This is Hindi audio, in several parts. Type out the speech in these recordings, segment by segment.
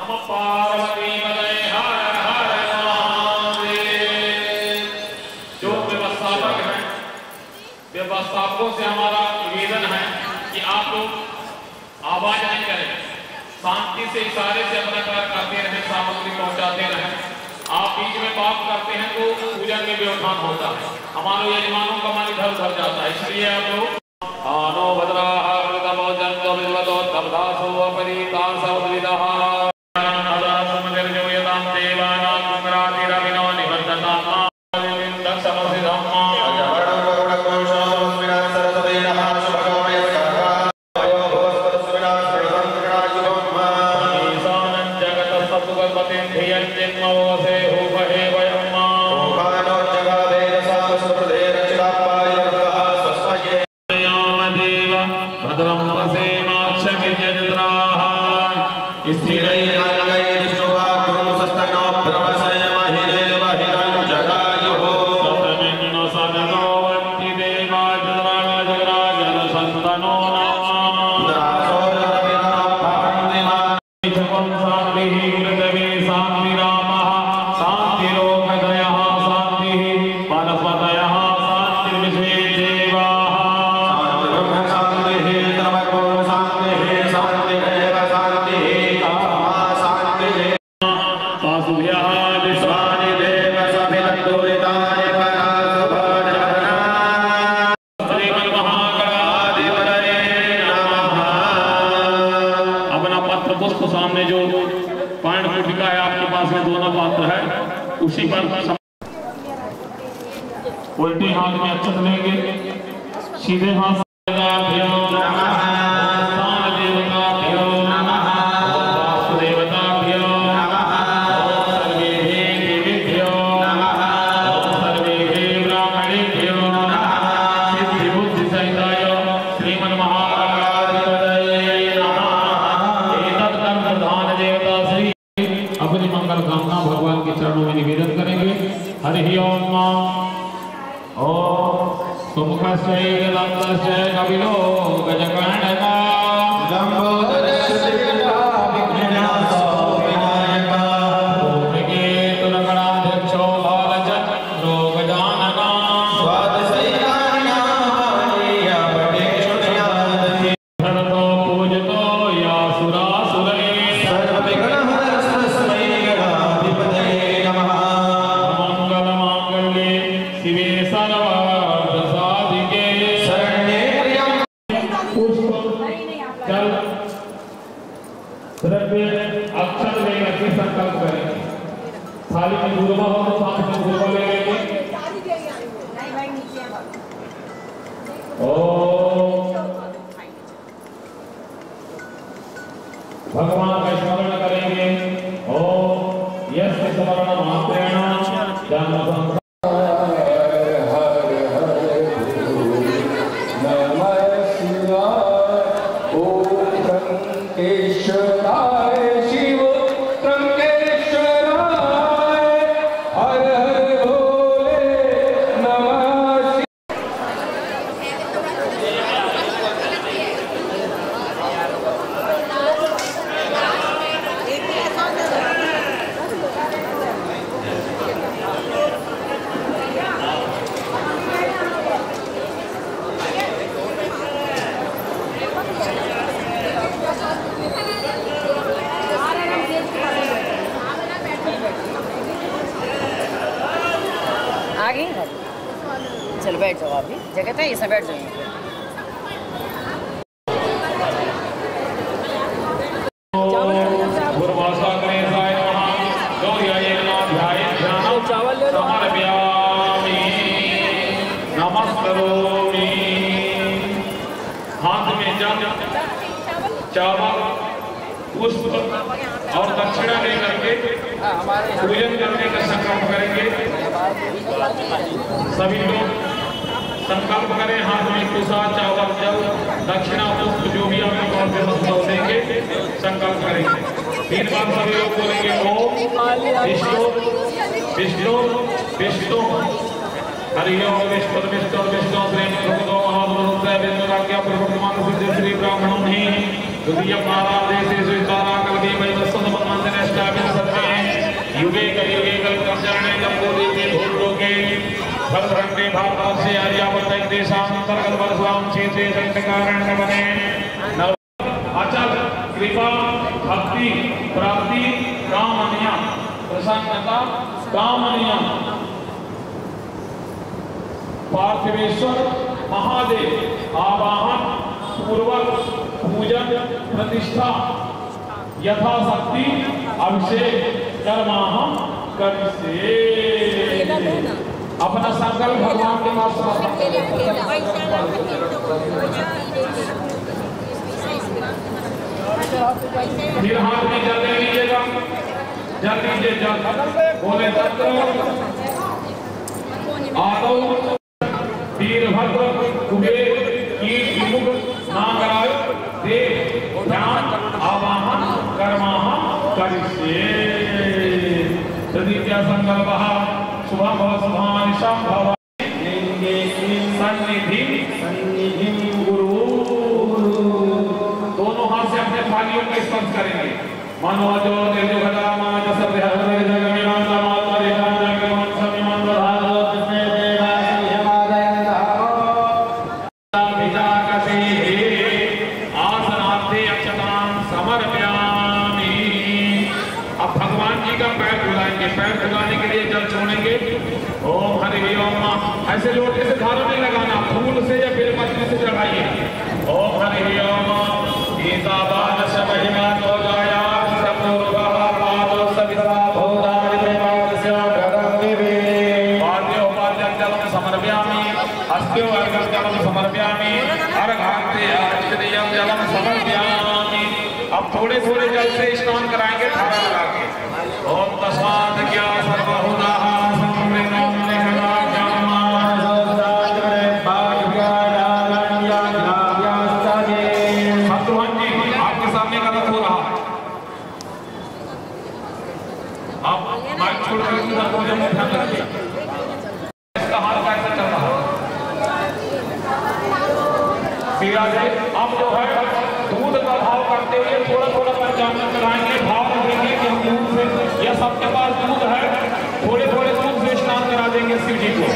पार्वती पतये हर हर महादेव। जो व्यवस्थापक हैं, व्यवस्थापकों से हमारा निवेदन है कि आप लोग आवाज नहीं करें, शांति से इशारे से अपना कार्य करते रहें, सामग्री पहुंचाते रहें। आप बीच में बात करते हैं तो पूजन में व्यवधान होता है, हमारे यजमानों का मन इधर उधर जाता है। इसलिए आप लोग आनो भद्राः वृतमो जन्तो विद्वतो तब्दासो अपरीतासो विदः समजर्जोयतां देवानां कुमरातिरविनो निबद्धतां उसी पर उल्टे हाथ में अक्षत लेंगे, सीधे हाथ अपनी मंगल कामना भगवान के चरणों में निवेदन करेंगे। हरि ओम सुमुखस्य दन्तस्य कपिलो गजकर्णका धूम्रकेतुनगणाध्यक्षो बालचन्द्रो गजानना धरतो पूजितो यासुरासुरैः अक्षर लेकर के संकल्प करेंगे। थाली में गुरुवा हो तो साथ में गुरुवा ले लेंगे। ओम भगवान का स्मरण करेंगे। ओम यस्य स्मरण मात्रेण जन्म चल बैठ जाओ, अभी जगह था, ये सब बैठ जाइए। हाथ में जल, चावल, पुष्प और दक्षिणा लेकर के पूजन करने का संकल्प करेंगे। सभी लोग संकल्प करें, हाथ में कुशा, चावल, जल, दक्षिणा, पुष्प जो भी आपके कौन से वस्तु देंगे संकल्प करेंगे। 3 बार सभी लोग बोलेंगे ओम विष्णु विष्णु विष्णु हरि ओम विष्णु विष्णु विष्णु श्री भगवतो महामनोत्तय विष्णुराज्ञा प्रवर्तमान सिद्धि श्री ब्राह्मणों ही द्वितीय पारा देशे स्वीकारा कलगी मई वसंत मंदिर युगे कलियुगे कल्पचरणे जम्बूद्वीपे भूलोके भद्रंडे भारतवर्षे आर्यावर्त देशांतर्गत वर्षां क्षेत्रे दंडकारण्यवने अचल कृपा भक्ति प्राप्ति कामनीय प्रसन्नता कामनीय पार्थिवेश्वर महादेव आवाहन पूर्वक पूजन प्रतिष्ठा यथाशक्ति अभिषेक कर्माहम करिष्ये। अपना संकल्प भगवान के पास फिर हाथ में जल ले लीजिएगा, जल लीजिए, जल बोले तत्व आदो वीरभद्र कुबेर कीट विमुख नागराज देव ध्यान आवाहन कर्माहम करिष्ये। तृतीय संकल्पः शुभं भव शुभानिशं भव सन्निधि गुरु। दोनों हाथ से अपने थालियों का स्पर्श करेंगे। मनोजो निर्जुगदामा जसभ्य हरे जगमिमान समात्मरे जगमन समिमान प्रधानो कृष्णे देवा सिंहमादयन्ता विजाकसे आसनार्थे अक्षतां समर्पयामि। अब भगवान जी का पैर धुलाएंगे। पैर धुलाने के लिए जल छोड़ेंगे। ओम हरि ओम। ऐसे लोटे से धारा नहीं लगाना, फूल से या बेलपत्र से चढ़ाइए। ओम हरि ओम। गीता बाल महिमा तो गाया सपूर्वः पादो सविता भूतानि प्रेमास्य प्रदन्तिवे। पाद्यो पाद्यं जलं समर्पयामि, हस्त्यो अर्घ्यं जलं समर्पयामि, अर्घान्ते अर्घ्यं जलं समर्पयामि। अब थोड़े थोड़े जल से स्नान कराएंगे धारा लगा के। ओम तस्मात् ज्ञा सर्वभूताः सम्पृक्तं इसका हाल कैसे चल रहा है? अब जो है दूध का भाव करते हुए थोड़ा थोड़ा पंचामृत कराएंगे। भाव देंगे कि हम दूध से, या सबके पास दूध है, थोड़े थोड़े दूध से स्नान करा देंगे शिव जी को।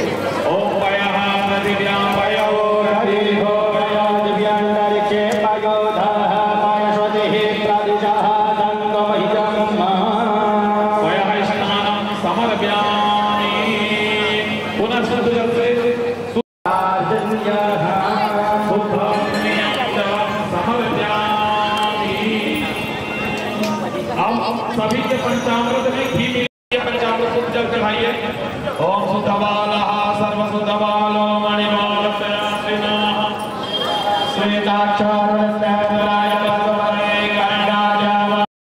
ओम पयः प्रतिव्यां पयो हरि हो पयो दिव्यां नरिके पयो धः पयस्वतिः प्रदिशः दण्डमहितं पयः स्नानं समर्पयामि। पुनः शुद्ध जल से सभी के पंचामृत में घी मिलाइए। पंचामृत शुद्ध जल चढ़ाइए। ओम शुद्धबालः सर्वशुद्धबालो मणिमालश्रेणाः श्वेताक्षराय पद्मपरे गंगाय।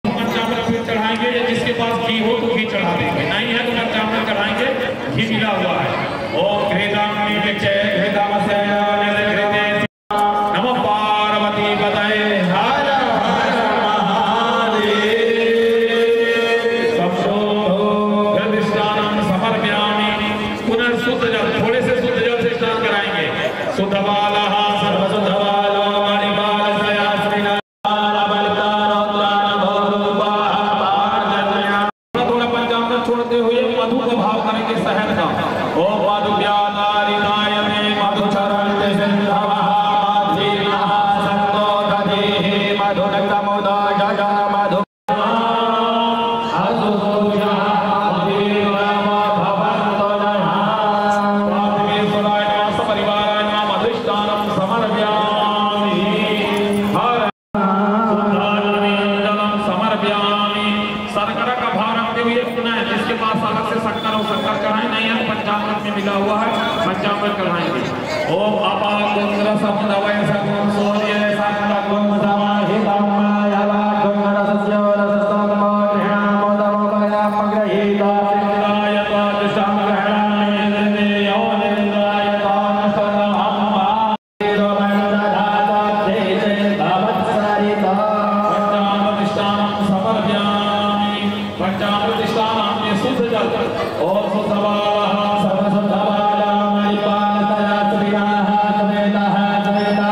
पंचामृत फिर चढ़ाएंगे। जिसके पास घी हो तो घी चढ़ा देंगे, नहीं है तो पंचामृत चढ़ाएंगे, घी मिला हुआ है। ओम घृतं निविच्य घृतमस्य घृते नमः पार्वती पतये हर शुद्धबालः सर्वशुद्धबालो मणिमालश्रेणाः थोड़ा पंचामृत छोड़ते हुए मधु का भाव करेंगे, शहद का। ओम मधुव्यादारिताय मे मधुचरन्ते सिन्धवः धीमः सन्तो दधीः मधुनक्तमुदाय मधु मिला हुआ है, पंचामृत चढ़ाएंगे। ओम अपाकुंद्र सप्तवय सकम सूर्य सकलकुम समाहितं मायवाकुं रसस्य रसस्तं मोघ्नामोदं मग्रहीता सिद्धाय पादुषं ग्रहणामि निर्देयो निर्दाय तानस्तमहं माहिरोमन्दधाते भवत्सरिता। पंचामृतिष्ठानं समर्पयामि। पंचामृतिष्ठानं में शुद्ध जल। ओम शुद्धबालः सर्वशुद्धबालो मणिपालतया श्रीनाः श्वेतः श्वेता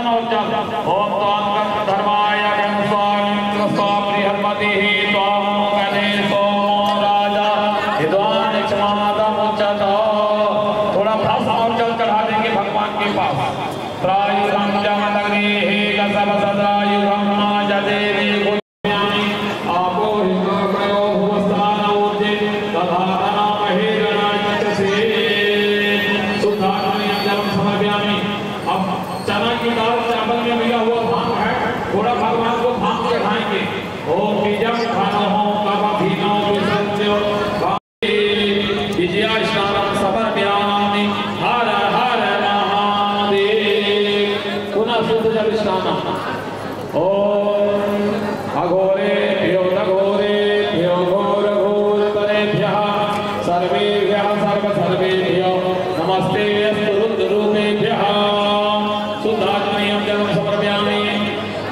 दर्शन और जल। ओम त्वां धर्माय स्वामी स्वाप्रिहर्मति त्वां गणेशो राजा विद्वान क्षमादमुच्यत। थोड़ा भस्म और जल चढ़ा देंगे भगवान के पास। त्रायुरं जमदग्निः कसवसदायुरं जदेवी गुण्यामि आपो हिमकयो भुवस्तानौर्जे दधातनामहे गणाच्यसे। शुद्धात्मनि जलं समर्पयामि। अब चना की दाल चावल में मिला हुआ भांग है, थोड़ा भगवान को भांग चढ़ाएंगे। ओम बीजं खानो कवभीनो विसर्ज्य विजया स्नानं समर्पयामि। हर हर महादेव। पुनः शुद्ध जल स्नान। ओम अघोरेभ्यो नघोरेभ्यो घोर घोरतरेभ्यः सर्वेभ्यः सर्वेभ्यो नमस्ते अस्तु रुद्ररूपेभ्यः। शुद्धात्मनीयं जलं समर्पयामि।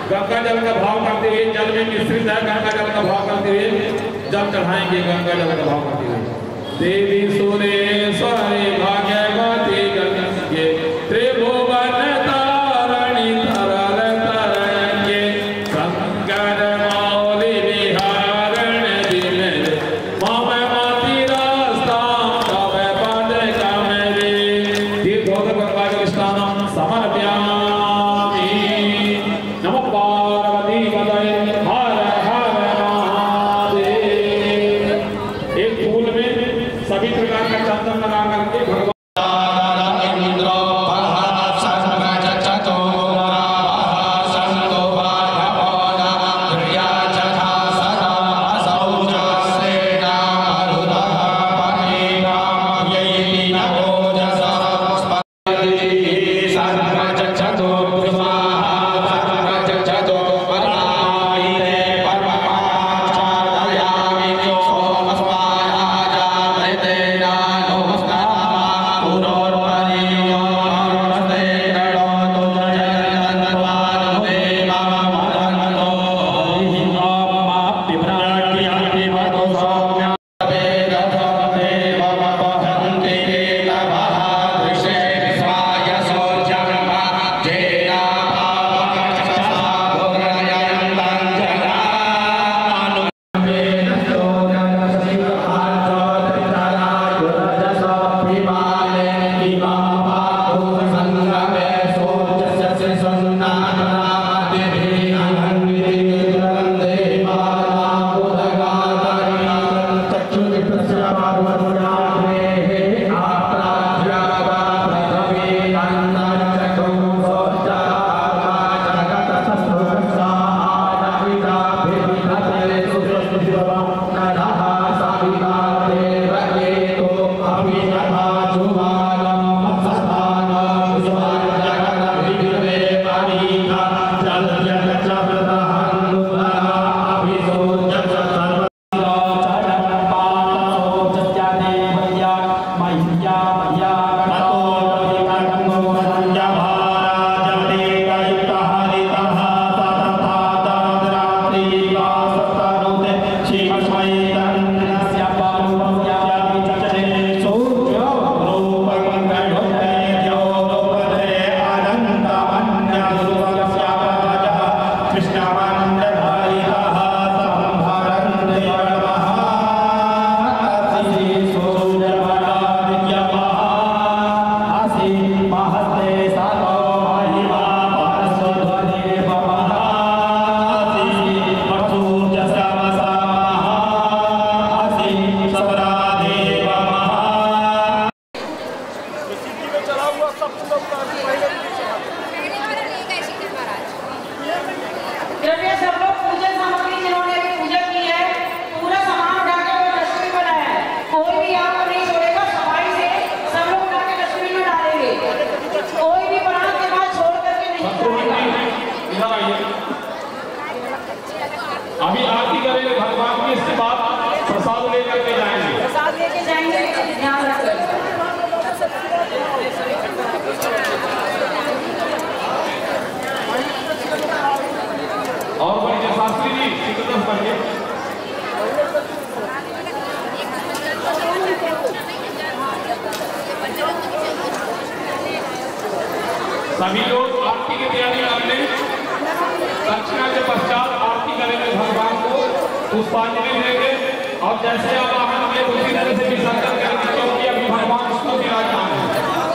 गंगा जल का भाव करते हुए, जल में मिश्रित है गंगा जल का भाव करते हुए जल चढ़ाएंगे। गंगा जल का भाव करते हुए देवी सुरेश्वरी भाग्यवती गंगे त्रिभुवन तारणी तरल तरंगे शंकर मौलि विहारण दिन मम मति रास्ता तव पद कमरे। तीर्थोदक गंगा जल स्नानं समर्पयामि। नमो पार्वती पतये हर हर महादेव। एक फूल में सभी प्रकार का चंदन लगा करके भगवान अभी आरती करेंगे भगवान की, इसके बाद प्रसाद लेकर के जाएंगे। प्रसाद लेके जाएंगे, ध्यान रखिए। और बड़े शास्त्री जी सिकंदर पढ़िए। सभी लोग आरती की तैयारी कर लें। दक्षिणा के पश्चात आरती करेंगे, भगवान को पुष्पांजलि देंगे और जैसे आप आवाहन किए उसी तरह से विसर्जन करेंगे, क्योंकि अभी भगवान उसको विराजमान है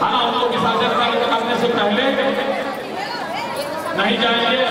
ना। उनको विसर्जन करने से पहले नहीं जाएंगे।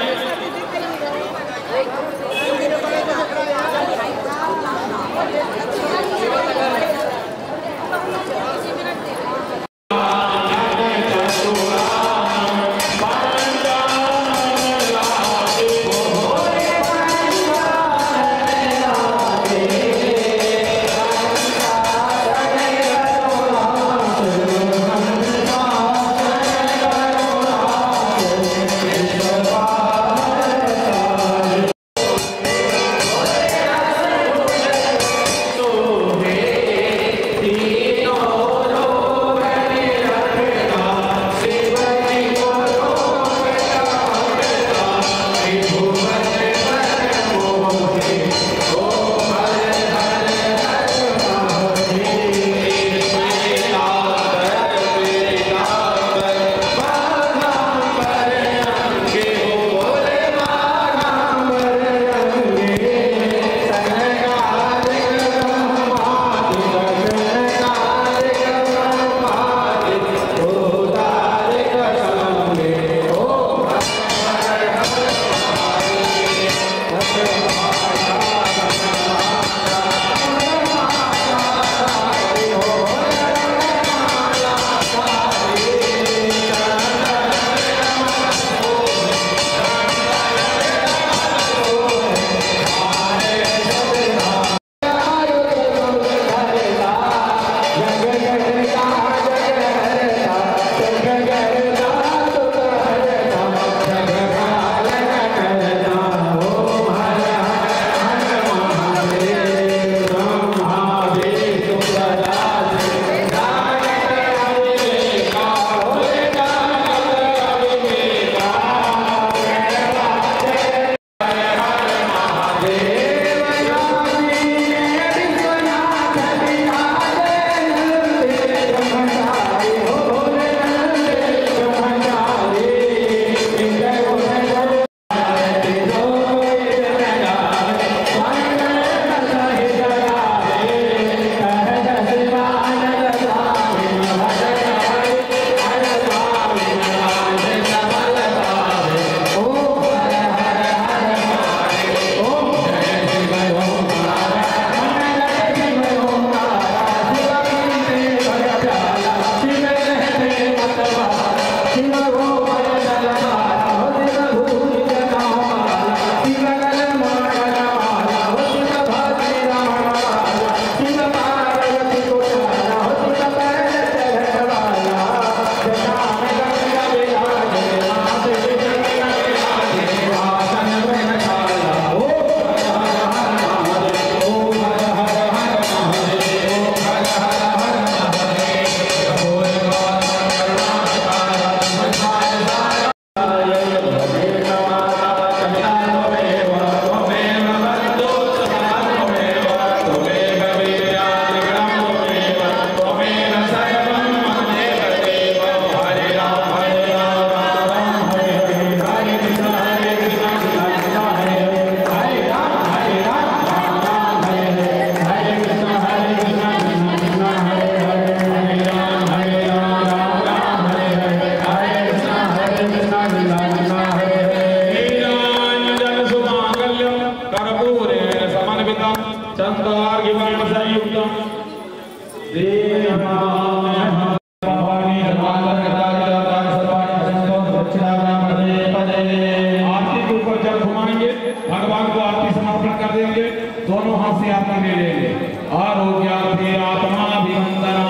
भगवान को आरती समर्पण कर देंगे, दोनों हाथ से आरती ले लेंगे। आरोग्यार्थे आत्माभिवंदना,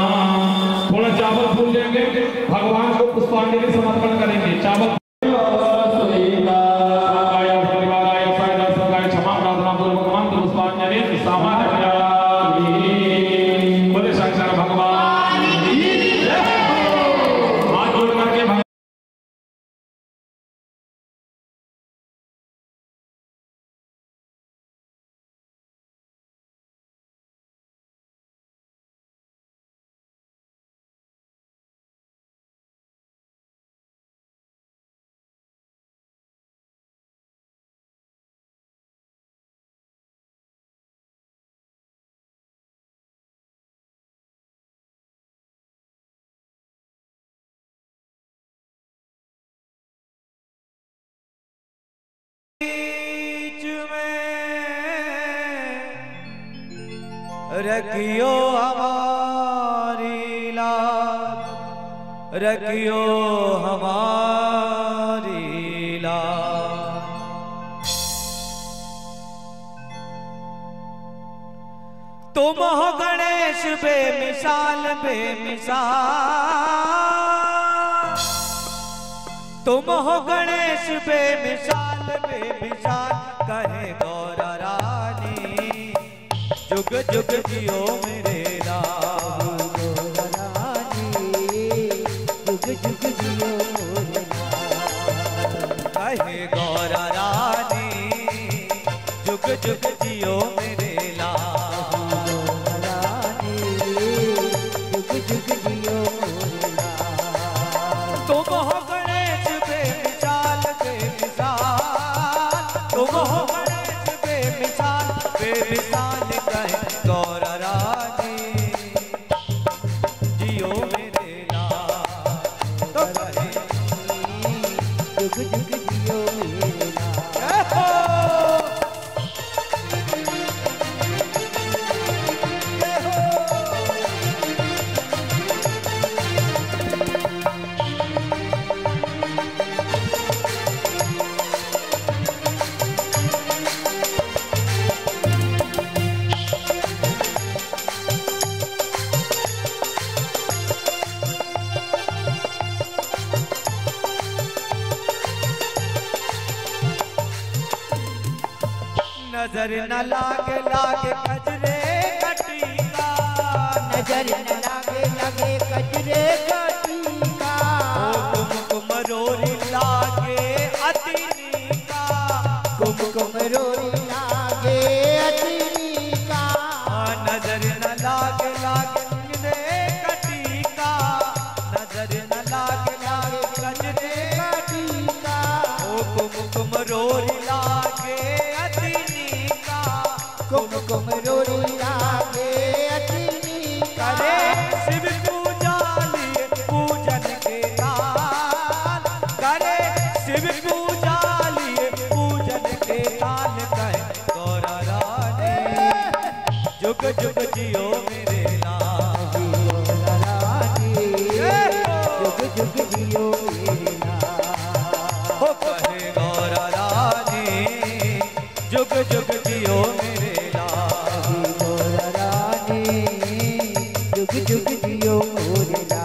थोड़ा चावल फूल देंगे, भगवान को पुष्पांजलि समर्पण करेंगे। चावल रखियो हमारी लाज, रखियो हमारी लाज। तुम हो गणेश बेमिसाल बेमिसाल, तुम हो गणेश बेमिसाल बेमिसाल, कहे गौरा रानी जुग जुग जियो मेरे लाल। गौरा रानी जुग जुग जियो मेरे लाल, कहे गौरा रानी जुग जुग जियो मेरे लाल। गौरा रानी जुग जुग जियो मेरे लाल। तुम हो गणेश बेमिसाल बेमिसाल, तुम हो गणेश बेमिसाल बेमिसाल, कहे गौरा रानी जियो मेरे लाल। तो कहे जुग जुग जियो मेरे लाल। नजर न लागे लागे कजरे कटीका, नजर न लागे लागे कजरे कटीका। कुमकुम रोरी लागे अतिनिका, कुमकुम रोरी लागे अतिनिका। नजर न लागे लागे कजरे कटीका, नजर न लागे लागे कजरे कटीका। कुमकुम रोरी लागे कुमकुम रोरी लागे अतिनिका। करे शिव पूजा लिए पूजन के ताल, करे शिव पूजा लिए पूजन के ताल, कहे गौरा रानी जुग जुग जियो मेरे लाल। गौरा रानी जुग जुग जियो मेरे लाल। हो कहे गौरा रानी जुग जुग जियो मेरे लाल। गौरा रानी जुग जुग जियो मेरे लाल।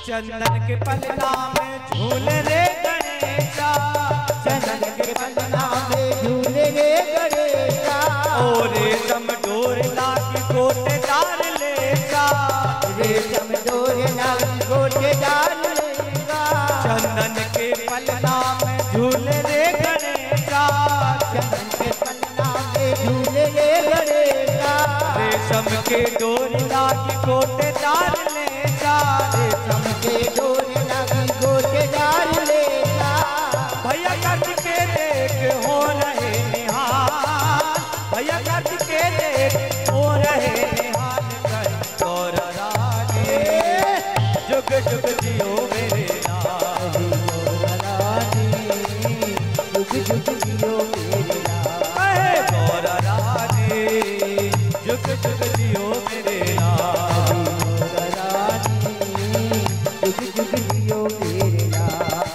चंदन के पलना में झूले रे गणेशा, चंदन के पलना में झूले रे गणेशा। और रेशम डोर लागी गोटेदार लेगा, रेशम डोर लागी गोटेदार लेगा। चंदन के पलना में झूले रे गणेशा, चंदन के पलना में झूले रे गणेशा। रेशम के डोर लागी गोटेदार लेगा, रेशम के डोर लगी गोटेदार लेगा। भैया कट के देख हो रहे निहाल, भैया कट के देख हो रहे निहाल, कहे गौरा रानी जुग जुग जियो मेरे लाल। गौरा रानी जुग जुग जियो मेरे लाल, कहे गौरा रानी जुग जुग जियो मेरे लाल। गौरा रानी जुग जुग जियो मेरे लाल।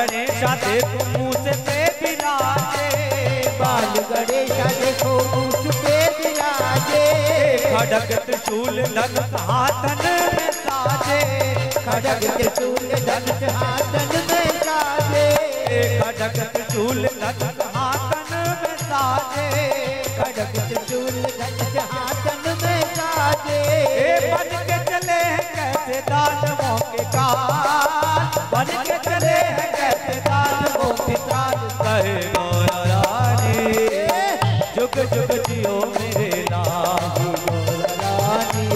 गणेशा देखो मूस पे बिराजे, बाल गणेशा देखो मूस पे बिराजे, खड्ग त्रिशूल धनुष हाथन में साजे, खड्ग त्रिशूल धनुष हाथन में साजे, खड्ग त्रिशूल धनुष हाथन में साजे, खड्ग त्रिशूल धनुष हाथन में साजे। बन के चले हैं कैसे दानवों के काल, बन के चले हैं कैसे दानवों के काल, कहे गौरा रानी जुग जुग जियो मेरे लाल, गौरा रानी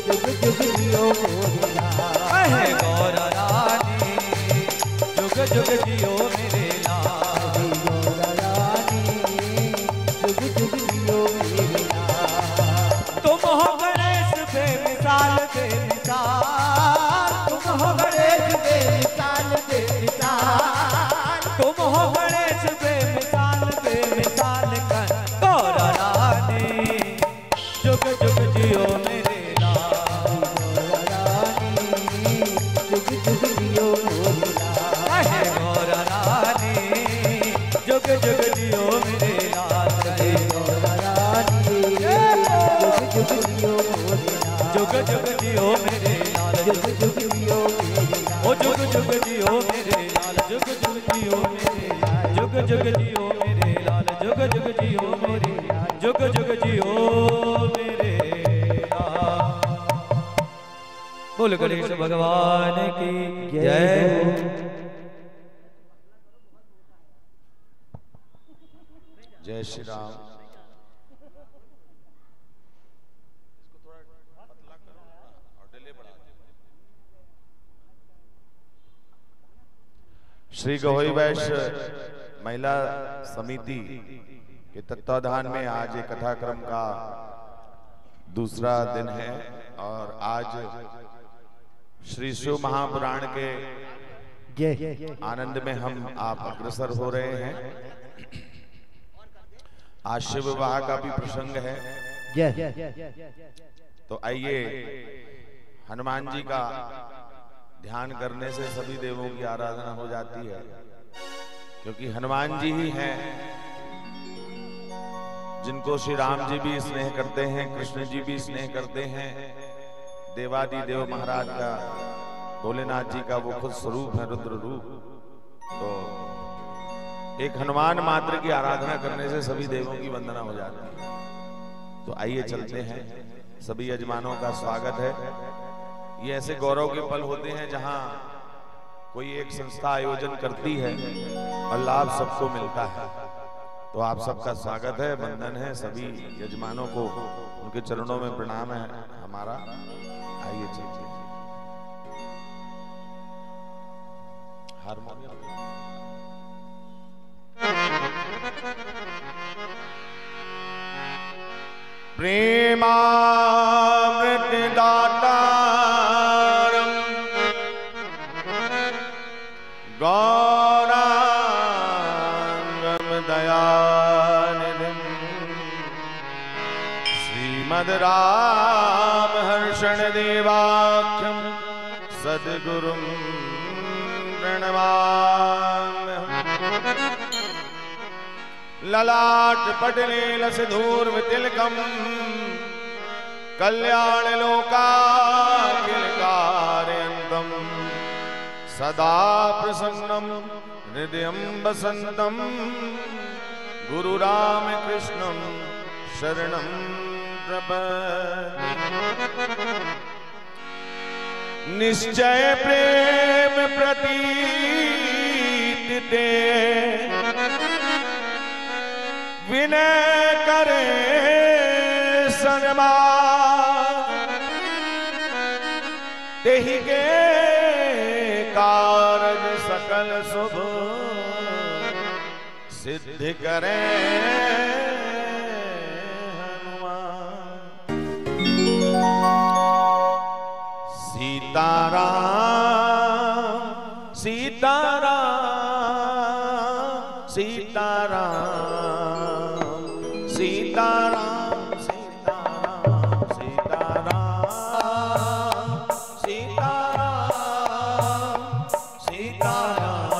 जुग जुग जियो मेरे लाल, कहे गौरा रानी जुग जुग जियो मेरे लाल, गौरा रानी जुग जुग जियो मेरे लाल। तुम हो गणेश बेमिसाल बेमिसाल, तुम हो गणेश बेमिसाल बेमिसाल, तुम हो गणेश बेमिसाल बेमिसाल, गौरा रानी जुग जुग जियो मेरे लाल, गौरा रानी जुग जुग जियो मेरे लाल, हे गौरा रानी जुग जुग जियो मेरे लाल, हे गौरा रानी जुग जुग जियो मेरे लाल, जुग जुग जियो मेरे लाल, जुग जुग जियो मेरे लाल, ओ जुग जुग जियो मेरे लाल, जुग जुग जियो मेरे लाल, जुग जुग जियो मेरे लाल, जुग जुग जियो मेरे लाल, जुग जुग जियो मेरे लाल। बोल गणेश भगवान की जय। जय श्री राम। श्री गहोई वैश्य महिला समिति के तत्वाधान में आज ये कथाक्रम का दूसरा दिन है और आज श्री शिव महापुराण के आनंद में हम आप अग्रसर हो रहे हैं। आज शिव विवाह का भी प्रसंग है, तो आइए हनुमान जी का ध्यान करने से सभी देवों की आराधना हो जाती है, क्योंकि हनुमान जी ही हैं जिनको श्री राम जी भी स्नेह करते हैं, कृष्ण जी भी स्नेह करते हैं। देवादि देव महाराज का, भोलेनाथ जी का वो खुद स्वरूप है, रुद्र रूप। तो एक हनुमान मात्र की आराधना करने से सभी देवों की वंदना हो जाती है। तो आइए चलते हैं, सभी यजमानों का स्वागत है। ये ऐसे गौरव के पल होते हैं जहां कोई एक संस्था आयोजन करती है और लाभ सबको मिलता है। तो आप सबका स्वागत है, वंदन है, सभी यजमानों को उनके चरणों में प्रणाम है हमारा। आइए चलिए। हारमोनियम प्रेमामृत दातारं गौरांगं दयानिधिं श्रीमद् रामहर्षण देवाख्यं सद्गुरुं प्रणमाम्यहम्। ललाट पटले लसधूर्व तिलकम कल्याण लोकाखिलकारयन्तम सदा प्रसन्नम हृदयं वसन्तं गुरु राम कृष्णं शरणं प्रपद्ये। निश्चय प्रेम प्रतीत ते विनय करे सन्मान तेहि के कारज सकल शुभ सिद्ध करे हनुमान। सीताराम सीताराम सीताराम सीताराम सीताराम सीताराम सीताराम सीताराम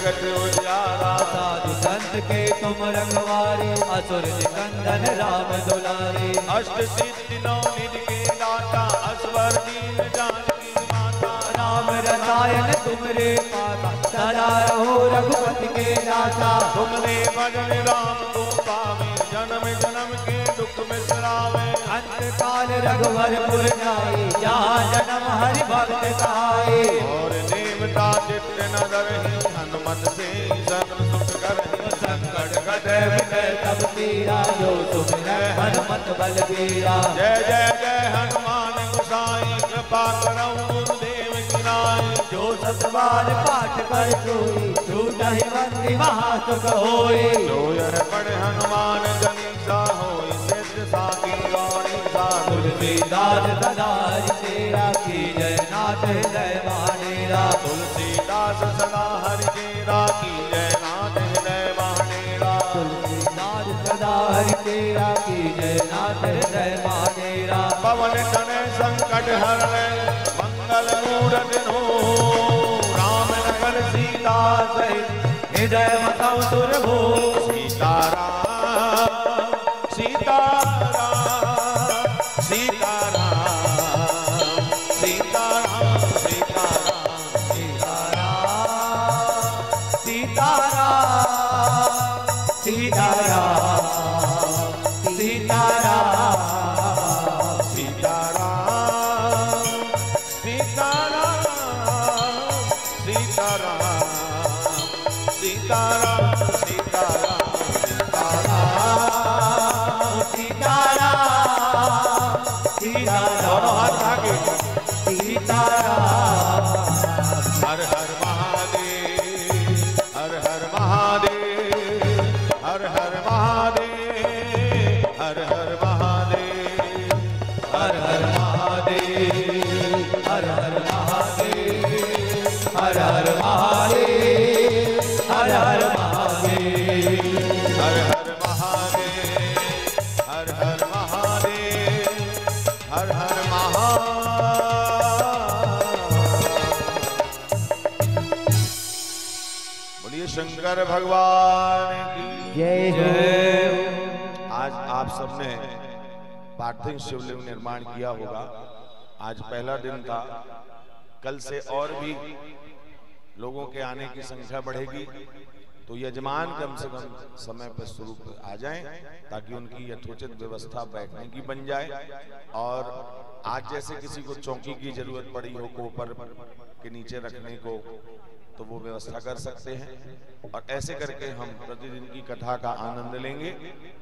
जगत उजियारा। साधु संत के तुम रखवारे, असुर निकंदन राम दुलारे। अष्ट सिद्धि नौ निधि के दाता, असवर दीन जानकी माता। राम रसायन तुमरे पाता, सदा रहो रघुपति के दाता। तुमने भजन राम को पावे, जन्म जन्म के दुख बिसरावे। अंत काल रघुवरपुर जाए, जहाँ जन्म हरि भक्त कहाए। और देवता चित्त न धरहि, हनुमत से सर्व सुख करहि। संकट कटे मिटे सब पीरा, जो सुमिरै हनुमत बलबीरा। जय जय जय हनुमान गोसाई, कृपा करहु गुरुदेव की नाई। जो सतबार पाठ कर सोई, छूटहि बंदी महासुख होई। जो यह पढ़े हनुमान चालीसा, होई सिद्ध साखी गौरी सा। तुलसीदास सदा हरि तेरा, कीजय नाथ हृदय मानेरा। तुलसीदास सदा हरि तेरा, कीजय नाथ हृदय मानेरा। तुलसीदास सदा हरि तेरा, कीजय नाथ हृदय मानेरा। पवन तनय संकट हरै, मंगल मूरति धूम। राम लखन सीता सहित, हृदय मथौ सुर भूप। सीताराम सीताराम सीताराम सीताराम सीताराम सीताराम सीताराम सीताराम सीताराम सीताराम सीताराम दोनों हाथ आगे। सीताराम हर हर महादेव, हर हर महादेव, हर हर महादेव, हर हर महादेव, हर हर महादेव, हर हर महादेव, हर हर महादेव, हर हर महादेव, हर हर महादेव, हर हर महादेव, हर हर महादेव। बोलिए शंकर भगवान की जय जय। आज आप सबने पार्थिव शिवलिंग निर्माण किया होगा। आज पहला दिन था, कल से और भी लोगों के आने की संख्या बढ़ेगी। तो यजमान कम से कम समय पर शुरू आ जाएं, ताकि उनकी यथोचित व्यवस्था बैठने की बन जाए। और आज जैसे किसी को चौकी की जरूरत पड़ी हो कोपर के नीचे रखने को, तो वो व्यवस्था कर सकते हैं। और ऐसे करके हम प्रतिदिन की कथा का आनंद लेंगे।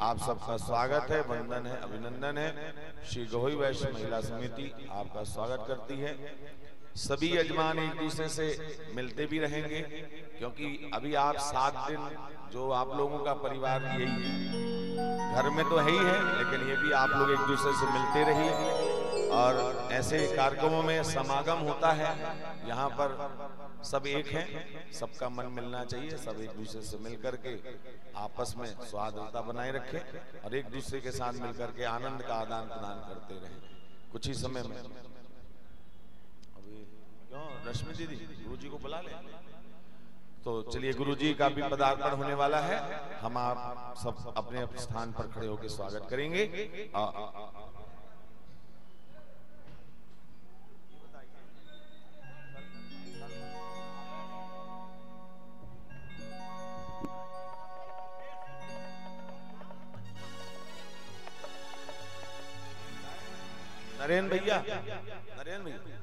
आप सबका स्वागत है, वंदन है, अभिनंदन है। श्री गहोई वैश्य महिला समिति आपका स्वागत करती है। सभी यजमान एक दूसरे से मिलते भी रहेंगे, क्योंकि अभी आप 7 दिन जो आप लोगों का परिवार यही घर में तो है ही है, लेकिन ये भी आप लोग एक दूसरे से मिलते रहिए। और ऐसे कार्यक्रमों में समागम होता है, यहाँ पर सब एक हैं, सबका मन मिलना चाहिए। सब एक दूसरे से मिल करके आपस में सौहार्दता बनाए रखें और एक दूसरे के साथ मिलकर के आनंद का आदान प्रदान करते रहें। कुछ ही समय में अभी क्यों रश्मि दीदी गुरु जी को बुला ले, तो चलिए गुरु जी का भी पदार्पण होने वाला है। हम आप सब अपने स्थान पर खड़े होकर स्वागत करेंगे। नरेन भैया, नरेन भैया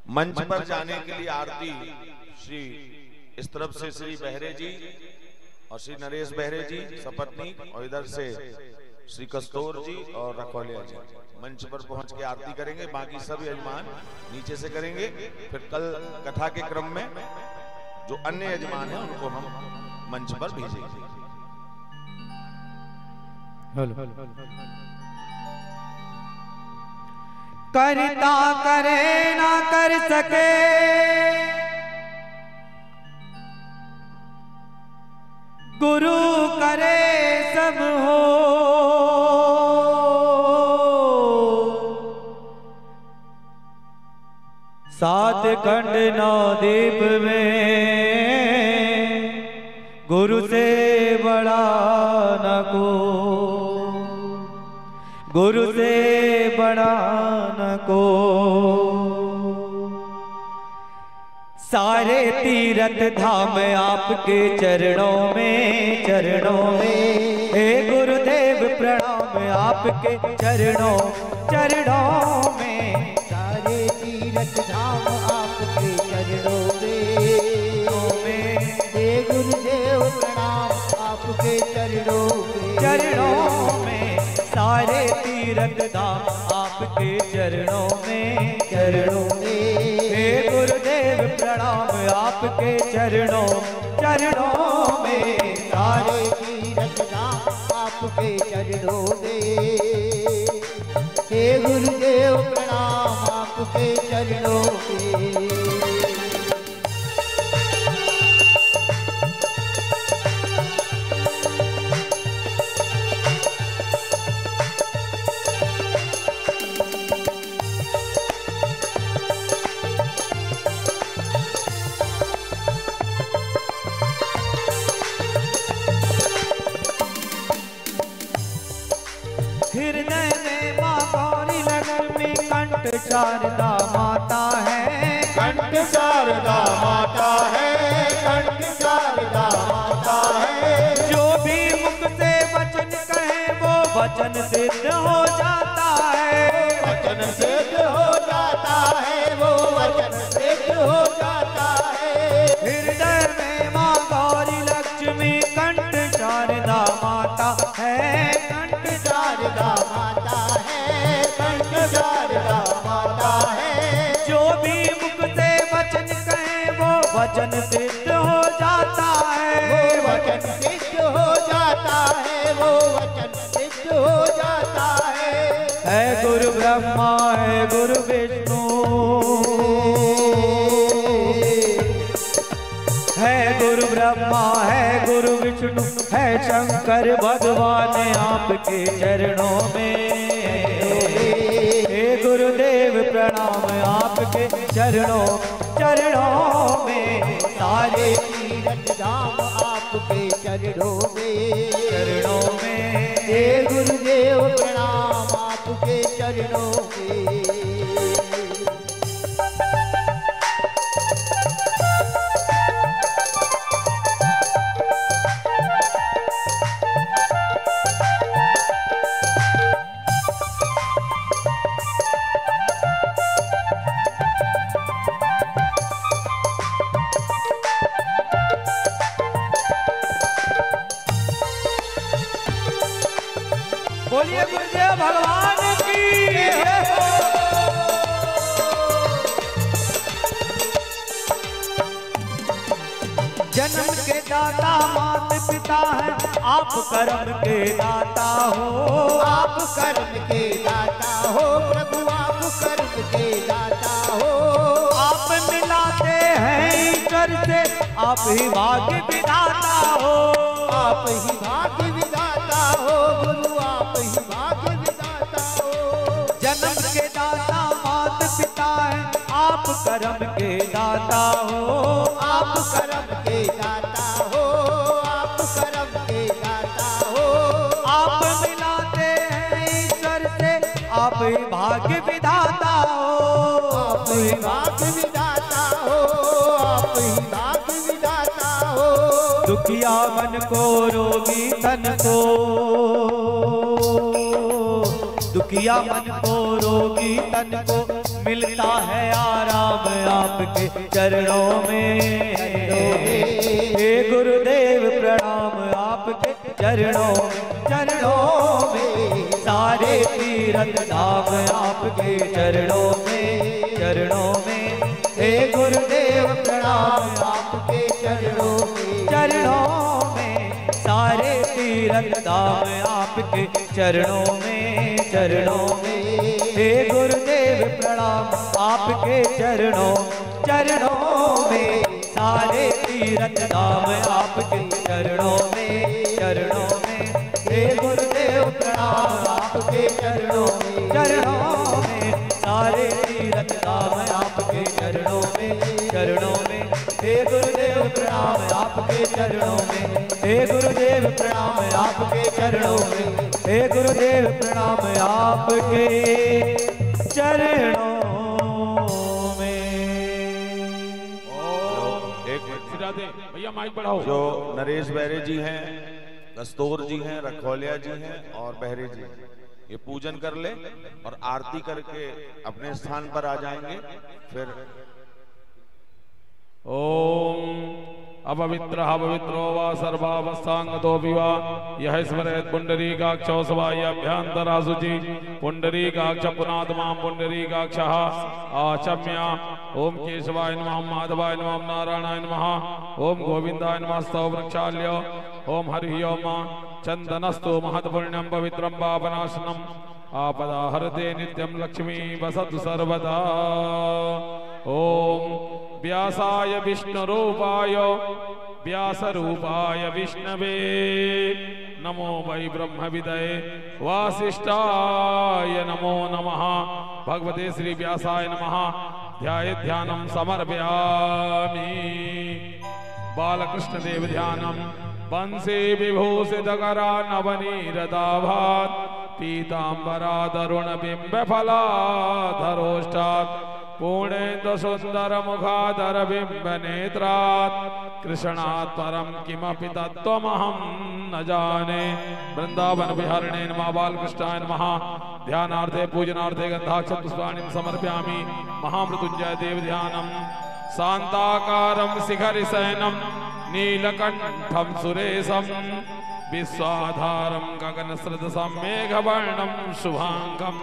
मंच पर जाने के लिए आरती श्री इस तरफ से श्री बहरे जी और श्री नरेश बहरे जी सपत्नीक, और इधर से श्री कस्तूर जी और रखौलिया जी मंच पर पहुंच के आरती करेंगे। बाकी सब यजमान नीचे से करेंगे। फिर कल कथा के क्रम में जो अन्य यजमान हैं उनको हम मंच पर भेजेंगे। करता करे ना कर सके, गुरु करे सब हो। सात खंड नौ दीप में गुरु से बड़ा न को, गुरु से बड़ा न को। सारे तीर्थ धाम आपके चरणों में, चरणों में। हे गुरुदेव प्रणाम आपके चरणों, चरणों में। सारे तीर्थ धाम आपके चरणों में, हे गुरुदेव प्रणाम आपके चरणों में, चरणों में। सारे तीर्थ धाम आपके चरणों में, चरणों में। हे गुरुदेव प्रणाम आपके चरणों, चरणों में। सारे तीर्थ धाम आपके चरणों में, हे गुरुदेव प्रणाम आपके चरणों में। हृदय में माँ गौरी लक्ष्मी कंठ शारदा माता है, कंठ शारदा माता है, कंठ शारदा माता है। जो भी मुख से वचन कहे वो वचन सिद्ध हो जाता है, वचन सिद्ध हो जाता है, वो वचन सिद्ध हो जाता है। हृदय में माँ गौरी लक्ष्मी कंठ शारदा माता है, कंठ शारदा माता है, कंठ शारदा माता है। जो भी मुख से वचन कहे वो वचन सिद्ध हो जाता है, वो वचन सिद्ध हो जाता है, वो वचन सिद्ध हो जाता है। गुरु ब्रह्मा है गुरु विष्णु, है गुरु ब्रह्मा है गुरु विष्णु, है शंकर भगवान आपके चरणों में। हे गुरुदेव प्रणाम आपके चरणों, चरणों में। सारे तीर्थ धाम आपके चरणों में, चरणों में। हे गुरुदेव प्रणाम आपके चरणों में। बोलिए गुरुदेव भगवान की। जन्म के दाता मात पिता है, आप कर्म के दाता हो, आप कर्म के दाता हो प्रभु, आप कर्म के दाता हो। आप मिलाते हैं ईश्वर से, आप ही भाग्य विधाता हो, आप ही भाग्य विधाता हो गुरु, आप ही भाग्य विधाता हो। जन्म के दाता मात पिता है, आप कर्म के दाता हो, आप कर्म के दाता हो, आप कर्म के दाता हो। आप मिलाते हैं ईश्वर से, आप ही भाग्य विधाता हो, आप ही भाग्य विधाता हो, आप ही भाग्य विधाता हो। दुखिया मन को रोगी तन को, दुखिया मन को रोगी तन को, मिलता है आराम आपके चरणों में। हे गुरुदेव प्रणाम आपके चरणों, चरणों में। सारे तीर्थ धाम आपके चरणों में, चरणों में। हे गुरुदेव प्रणाम आपके चरणों में, चरणों में। सारे तीर्थ धाम आपके चरणों में, चरणों में। हे गुरुदेव प्रणाम आपके चरणों में सारे तीर्थ धाम आपके चरणों में हे गुरुदेव प्रणाम आपके चरणों में सारे तीर्थ धाम आपके चरणों में हे गुरुदेव प्रणाम आपके चरणों में हे गुरुदेव प्रणाम आपके चरणों में हे गुरुदेव प्रणाम आपके चरणों भैया माइक बढ़ाओ। जो नरेश बहरे जी हैं, कस्तूर जी हैं, रखौलिया जी हैं और बहरे जी, ये पूजन कर ले और आरती करके अपने स्थान पर आ जाएंगे। फिर ओम अपवित्रः पवित्रो वा सर्वावस्थांगतो विवा यह स्मरेत् पुंडरीकाक्षौ सवायाभ्यन्तरासुचि पुंडरीकाक्ष पुनात्मां पुंडरीकाक्षः आचम्य ओम केशवाय नमः माधवाय नमः नारायणाय नमः ओम गोविंदाय नमः स्तव वृक्षाल्य ओम हरि ओम चंदनस्तु महत्पुण्यं पवित्रं पापनाशनम् आपदा हरते नित्यं लक्ष्मी वसतु सर्वदा। ओम व्यासाय विष्णुरूपाय व्यासरूपाय विष्णवे नमो वै ब्रह्मविदये वासिष्ठाय नमो नमः। भगवते श्री व्यासाय नमः। ध्यायेत् ध्यानं समर्पयामि। बालकृष्ण देव ध्यानं वंशे विभूषितकरा नवनीरदाभात् पीताम्बरादरुण बिम्बफलाधरोष्टात् पूर्णेन्दु सुंदर मुखाधर बिंब नेत्रात् कृष्णात् परम किमपि तत्त्वमहं न जाने। वृंदावन विहरणे नमः। बालकृष्णाय नमः। ध्यानार्थे पूजनार्थे गंधाक्षत पुष्पाणिं समर्पयामि। महामृत्युंजय देव ध्यानं शांताकारं शिखरिशयनं नीलकंठं सुरेशं विश्वाधारं गगनसदृशं मेघवर्णं शुभांगं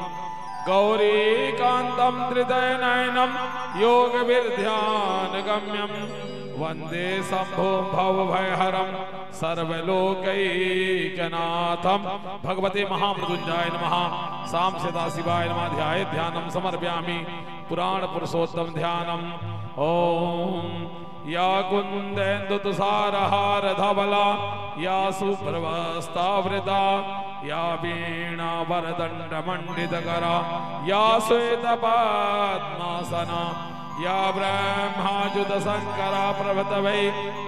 गौरीकान्तं त्रिदयनयनं योगविद्यानगम्यं वन्दे शम्भो भवभयहरं सर्वलोकैकनाथं। भगवते महामृत्युंजयाय नमः। साम सदाशिवाय नमः। ध्यायेत् ध्यानं समर्पयामि। पुराण पुरुषोत्तम ध्यानम्। ओम या कुंदेन्दु तुषारहार धवला या सुप्रवस्तावृता या वीणा वरदंड मंडितकरा या श्वेत पद्मासना या ब्रह्माजुत शंकरा प्रभृतवै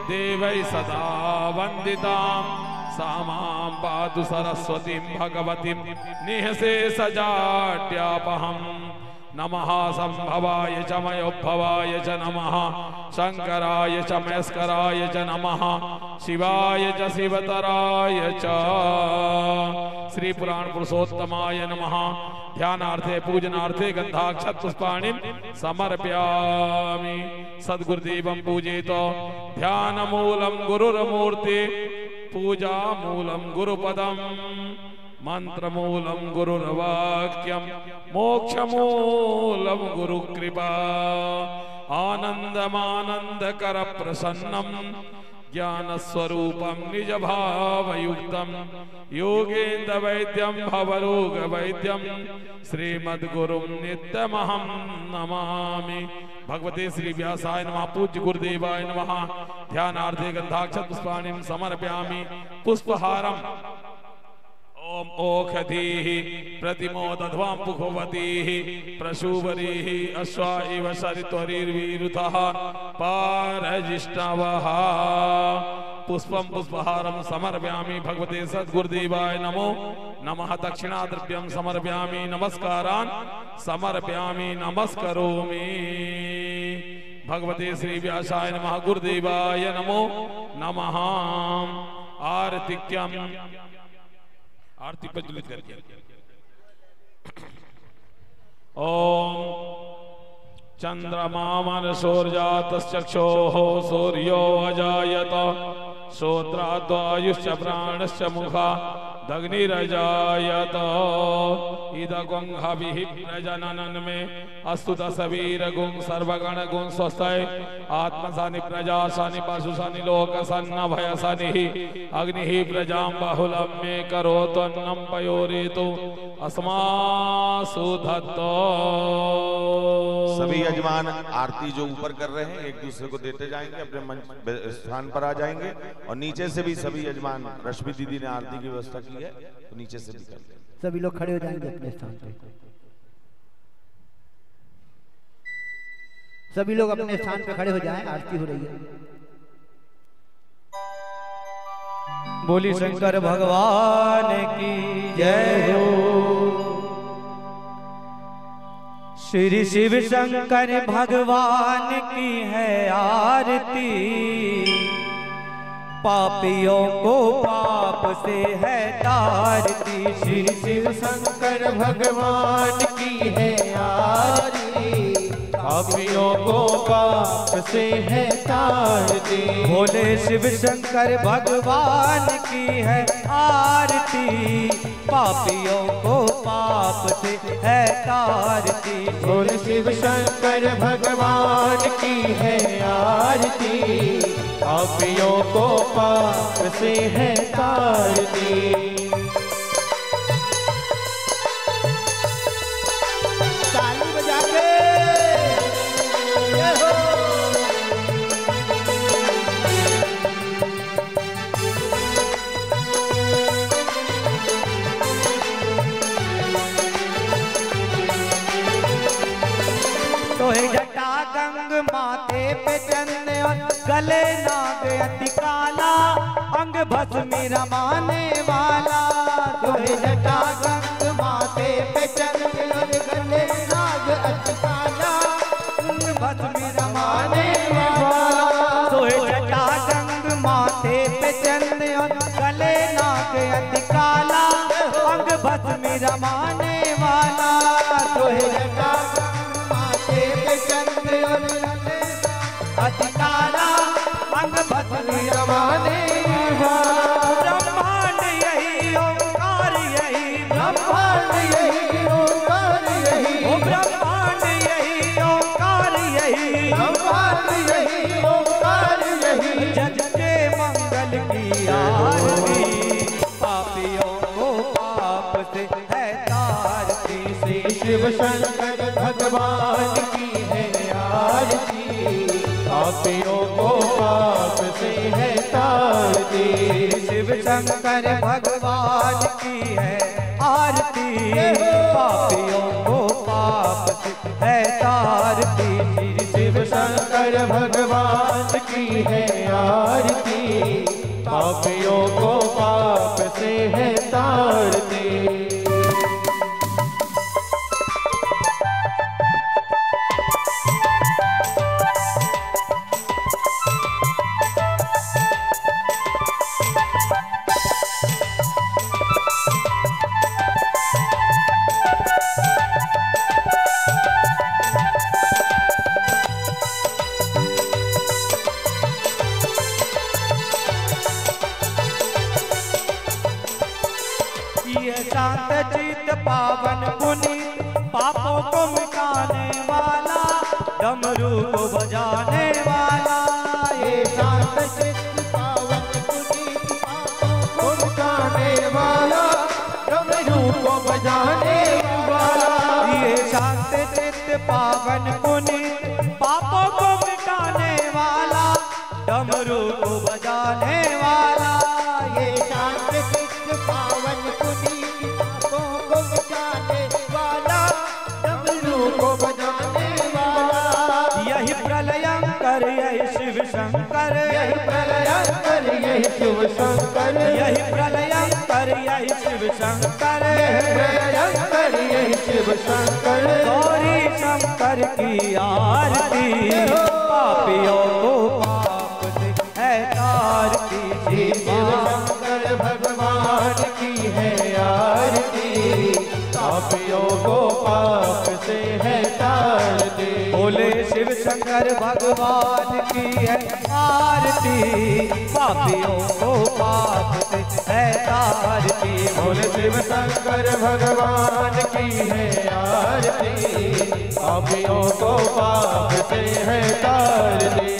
देवै सदा वंदितां सा मां पातु सरस्वतीं भगवतीं निःशेषजाड्यापहम्। नमः संभवाय च मयोद्भवाय च नमः शंकराय च मयस्कराय च नमः शिवाय च शिवतराय च श्री पुराण पुरुषोत्तमाय नमः। ध्यानार्थे पूजनार्थे गंधाक्षत पुष्पाणिं समर्पयामि। सद्गुरुदेवं पूजयेत। ध्यानमूलं गुरुर्मूर्ति पूजामूलं गुरुपदम् मंत्रमूलं गुरुर्वाक्यं मोक्षमूलं गुरुकृपा आनन्दमानन्दकर प्रसन्नं ज्ञानस्वरूपं निजभावयुक्तं योगेन्द्र वैद्यं भवरोग वैद्यं श्रीमद्गुरुं नित्यमहं नमामि। भगवते श्री व्यासाय नमः। पूज्य गुरुदेवाय नमः। ध्यानार्थे गंधाक्षत पुष्पाणिं समर्पयामि। पुष्पहारम् ओम ओखधीः प्रतिमोदध्वां पुखवतीः प्रसूवरीः अश्वा इव सरित्वरीर्वीरुतः पारजिष्णवः। पुष्पं पुष्पहारं समर्पयामि। भगवते सद्गुरुदेवाय नमो नमः। दक्षिणाद्रव्यं समर्पयामि। नमस्कारान् समर्पयामि। नमस्करोमि। भगवते श्री व्यासाय नमः। गुरुदेवाय नमो नमः। आरतिक्यम् आरती प्रज्वलित करके ओम चंद्रमा मनसोर्जातश्चक्षोः सूर्यो अजायत श्रोत्राद्वायुश्च प्राणश्च मुखा दग्निरजायत इदगुंहभिः प्रजननं मे अस्तु दशवीरगुं सर्वगणगुं स्वस्तये आत्मसानि प्रजासानि पशुसानि लोकसन्नभयसानिः अग्निः प्रजां बहुलं मे करोत्वन्नं पयोरेतु अस्मासुधत्तो। सभी यजमान आरती जो ऊपर कर रहे हैं एक दूसरे को देते जाएंगे, अपने मंच स्थान पर आ जाएंगे। और नीचे से भी सभी यजमान, रश्मि दीदी ने आरती की व्यवस्था की है तो नीचे से भी कर लेंगे। सभी लोग खड़े हो जाएंगे अपने स्थान पे। सभी लोग अपने स्थान पे खड़े हो जाएं, आरती हो रही है। बोली शंकर भगवान की जय हो। श्री शिव शंकर भगवान की है आरती, पापियों को पाप से है तारती। श्री शिव शंकर भगवान की है आरती, पापियों को पाप से है तारती। भोले शिव शंकर भगवान की है आरती, पापियों को पाप से है तारती। भोले शिव शंकर भगवान की है आरती, पापियों को पाप से है तारती। ताली बजा के तो जटा गंग माथे पे चंद और गले नाग अति काला, अंग भस्मी रमाने वाला। तो जटा गंग माथे पे चंद और गले नाग अति काला, अंग भस्मी रमाने वाला। तो जटा गंग माथे पे चंद और गले नाग अति काला, अंग भस्मी रमाने वाला। तो जटा अधिकारा अंग भस्मी रमाने ब्रह्मांड यही ओंकार यही, ब्रह्मांड यही ओंकार यही, ओ ब्रह्मांड यही ओंकार यही, ब्रह्मांड यही ओंकार यही। जग के मंगल की आरती, पापियों को पाप से है तारती। श्री शिव शंकर भगवान की है आरती, पापियों को पाप से है तारती। शिव शंकर भगवान की है आरती, पापियों को पाप से है तारती। शिव शंकर भगवान की है आरती, पापियों को पाप से है तारती। शांत चित पावन पुनीत, पापों को मिटाने वाला, डमरू को बजाने वाला। ये शांत चित पावन पुनीत, पापों को मिटाने वाला, डमरू को बजाने वाला। ये शांत चित पावन पुनीत, पापों को मिटाने वाला, डमरू को बजाने वाला। ये शांत चित पावन पुनीत, पापों को मिटाने वाला, डमरू को बजाने वाला। यही प्रलयंकर यही शिव शंकर, यही प्रलयंकर यही शिव शंकर, यही प्रलयंकर यही शिव शंकर, यही प्रलयंकर यही शिव शंकर। गौरी शंकर की आरती, पापियों को पाप से है तारती। शिव शंकर भगवान की है आरती, पापियों को पाप से है तारती। बोले शिव शंकर भगवान की है आरती, पापियों को पाप से है तारती। बोले शिव शंकर भगवान की है आरती, पापियों को पाप से है तारती।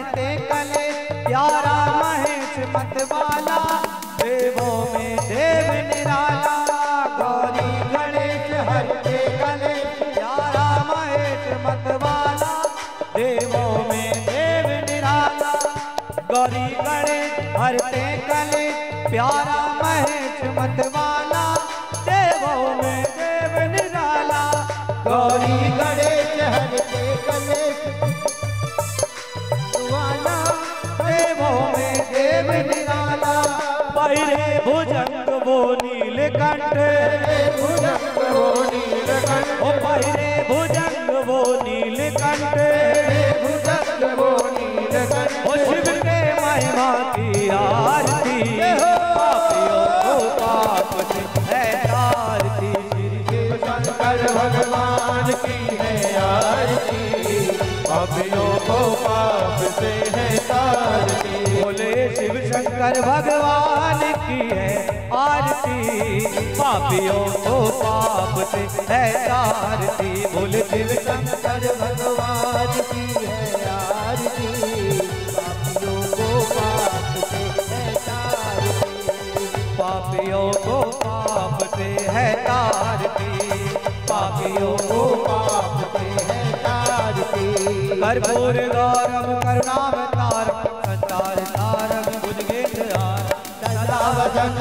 हरते कलेश प्यारा महेश मतवाला देवों में देव निराला गौरी गणेश हरते कलेश प्यारा महेश मतवाला देवों में देव निराला गौरी गणेश हरते कलेश प्यारा महेश मतवाला देवों में देव निराला गौरी गणेश हरते कलेश वाला देवों में देव निराला पहिरे भुजंग वो नीलकंठ भुजंग वो नीलकंठ ओ पहिरे भुजंग वो नीलकंठ भुजंग वो नीलकंठ ओ शिव के महिमा की आरती पापियों को पाप से है आरती शिव शंकर भगवान की है आरती पापियों को पाप से है तारती बोले शिव शंकर भगवान की है आरती पापियों को पाप से है तारती बोले शिव शंकर भगवान की है आरती पापियों को पाप से है तारती पापियों को पाप से है तारती पापियों को पाप से है तारती कर्पूर गौरम करुणावतारम संतार तारम भुजगेन्द्रार सदा वदन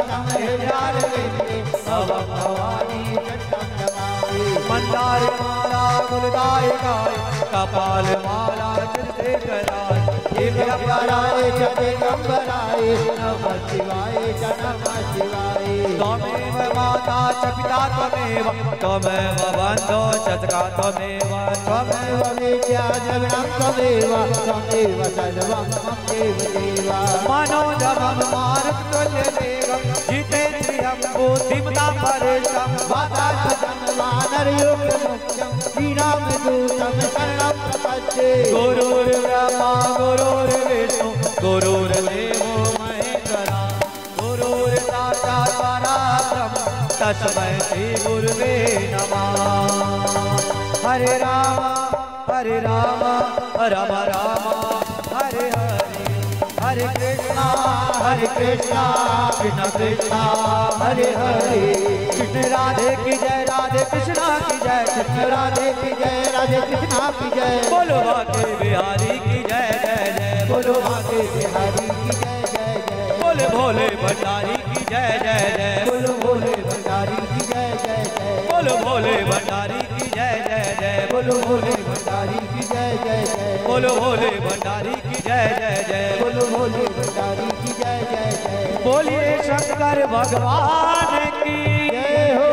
प्यार लेते अवम भवानी जटम नमामि मंदार माला गुलदाय गाय कपाल माला चिरते कराय दिव्यपराय जगदम्बराय नमः शिवाय नमः शिवाय त्वमेव माता च पिता त्वमेव त्वमेव बन्धो च सखा त्वमेव त्वमेव विद्या जगनं त्वमेव त्वमेव सर्वं मम देव देवा मनोजवं मारुततुल्यवेगं जितेन्द्रियं बुद्धिमतां परेशं वातात्मजं वानरयोगमुख्यं श्रीरामदूतं शरणं प्रपद्ये गुरुर्ब्रह्मा गुरुर्विष्णु गुरुर्देवो महेश्वरा गुरुर्साक्षात् परब्रह्म तस्मै श्री गुरुवे नमः हरे राम राम राम हरे हरे हरे कृष्णा कृष्ण कृष्णा हरे हरे कृष्ण राधे की जय राधे कृष्णा की जय कृष्ण राधे की जय राधे कृष्णा की जय बोलो बाके बिहारी की जय जय जय बोलो बाके बिहारी की जय जय जय बोले भोले भंडारी की जय जय जय बोलो भोले भंडारी की जय जय जय बोलो भोले भंडारी की जय जय जय बोलो भोले भंडारी की जय जय जय बोलो भोले भंडारी की जय जय जय बोलो भोले भंडारी की जय जय जय बोलिए शंकर भगवान की जय हो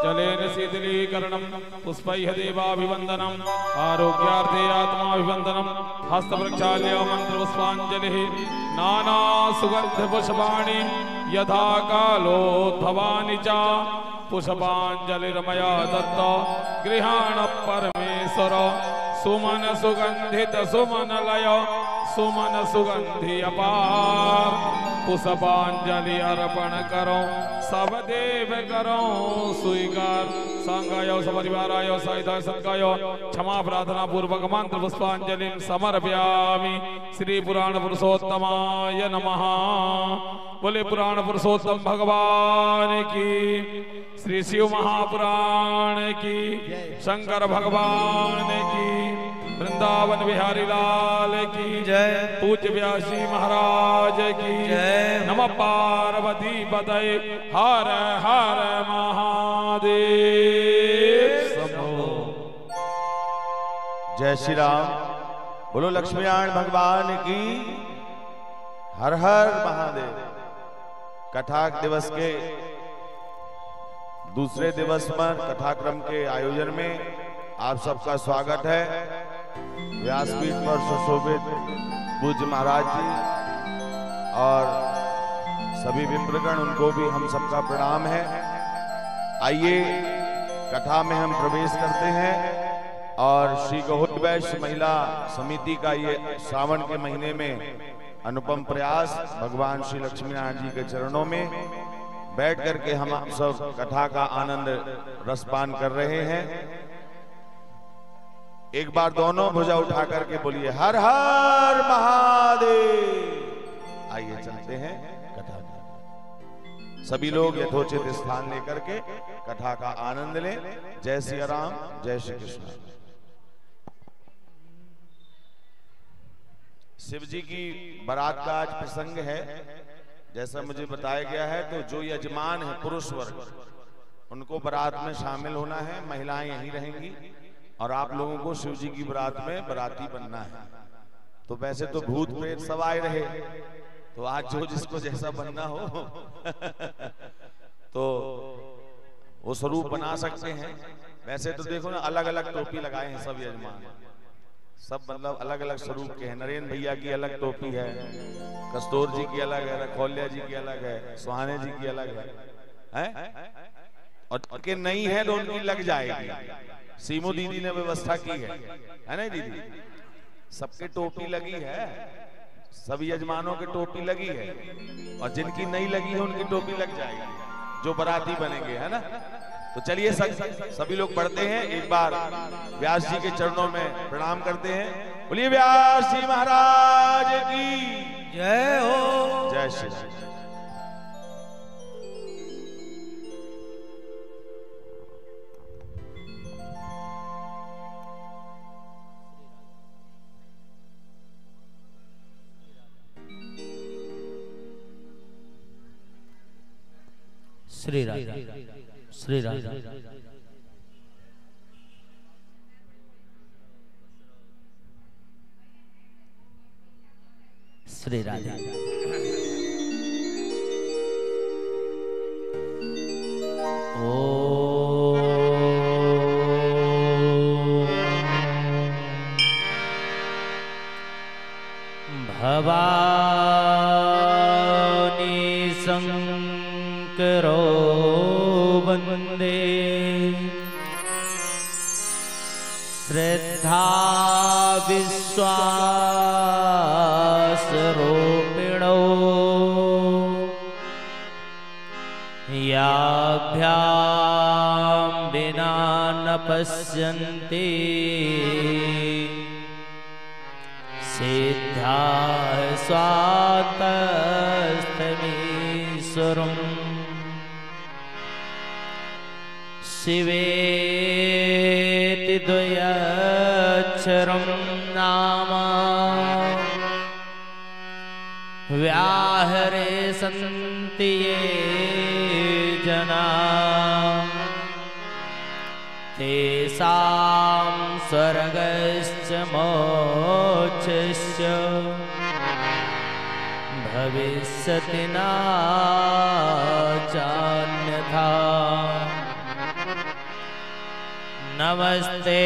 जलेन शीतलीकरणं पुष्पैः देवाभिवन्दनम् आरोग्यार्थे आत्माभिवन्दनम् हस्तप्रक्षाल्य मन्त्रपुष्पाञ्जलिः नानासुगन्धपुष्पाणि यथा कालोद्भवानि च पुष्पाञ्जलिर्मया दत्त गृहाण परमेश्वर सुमन सुगंधित सुमनलय सुमन सुगंधि अपार पुष्पांजलि अर्पण करो सब देव करो स्वीकार संगाय सपरिवाराय सहिताय संगाय क्षमा प्रार्थना पूर्वक मंत्र पुष्पांजलि समर्पयामि श्री पुराण पुरुषोत्तमाय नमः। बोले पुराण पुरुषोत्तम भगवान की, श्री शिव महापुराण की, शंकर भगवान की, वृंदावन बिहारी लाल की जय, पूज्य व्यासी महाराज की जय। नमः पार्वती पतये हर हर महादेव शंभो। जय श्री राम। बोलो लक्ष्मीनारायण भगवान की हर हर महादेव। कथाक दिवस के दूसरे दिवस पर कथाक्रम के आयोजन में आप सबका स्वागत है। व्यासपीठ पर सुशोभित पूज्य महाराज जी और सभी विप्रगण, उनको भी हम सबका प्रणाम है। आइए कथा में हम प्रवेश करते हैं और श्री गौड़ वैश्य महिला समिति का ये श्रावण के महीने में अनुपम प्रयास भगवान श्री लक्ष्मीनारायण जी के चरणों में बैठ करके हम सब कथा का आनंद रसपान कर रहे हैं। एक बार दोनों भुजा उठा करके बोलिए हर हर महादेव। आइए चलते हैं कथा में। सभी लोग यथोचित स्थान लेकर के कथा का आनंद लें। जय सिया राम, जय श्री कृष्ण। शिव जी की बारात का आज प्रसंग है। जैसा मुझे बताया गया है तो जो यजमान है पुरुष वर्ग, उनको बारात में शामिल होना है। महिलाएं यहीं रहेंगी और आप लोगों को शिव जी की बारात में बाराती बनना है। तो वैसे तो भूत प्रेत सब आए रहे, तो आज जो जिसको जैसा बनना हो तो वो स्वरूप बना सकते हैं। वैसे तो देखो ना, अलग अलग टोपी लगाए हैं सब यजमान, सब मतलब अलग अलग स्वरूप के हैं। नरेंद्र भैया की अलग टोपी है, कस्तूर जी की अलग है, रखौलिया जी की अलग है, सुहाने जी की अलग है, और के नहीं है तो उनकी लग जाएगी। सीमू दीदी ने व्यवस्था की है ना दीदी? सबके टोपी लगी है, सब यजमानों की टोपी लगी है, और जिनकी नहीं लगी है उनकी टोपी लग जाएगी, जो बाराती बनेंगे, है ना? तो चलिए सभी लोग पढ़ते हैं। एक बार व्यास जी के चरणों में प्रणाम करते हैं। बोलिए व्यास जी महाराज की जय हो। जय श्री राम। श्री राम, श्री राम। श्री राधे। ओ भवानी शंकरो वंदे श्रद्धा विश्वास रूपिणो याभ्यां विना न पश्यन्ति सिद्धा स्वातस्थमीश्वरम् शिवेति द्वयक्षरं नाम व्याहरे सन्ति ये जना तेषां स्वर्गश्च मोक्षश्च भविष्यति न चान्यथा। नमस्ते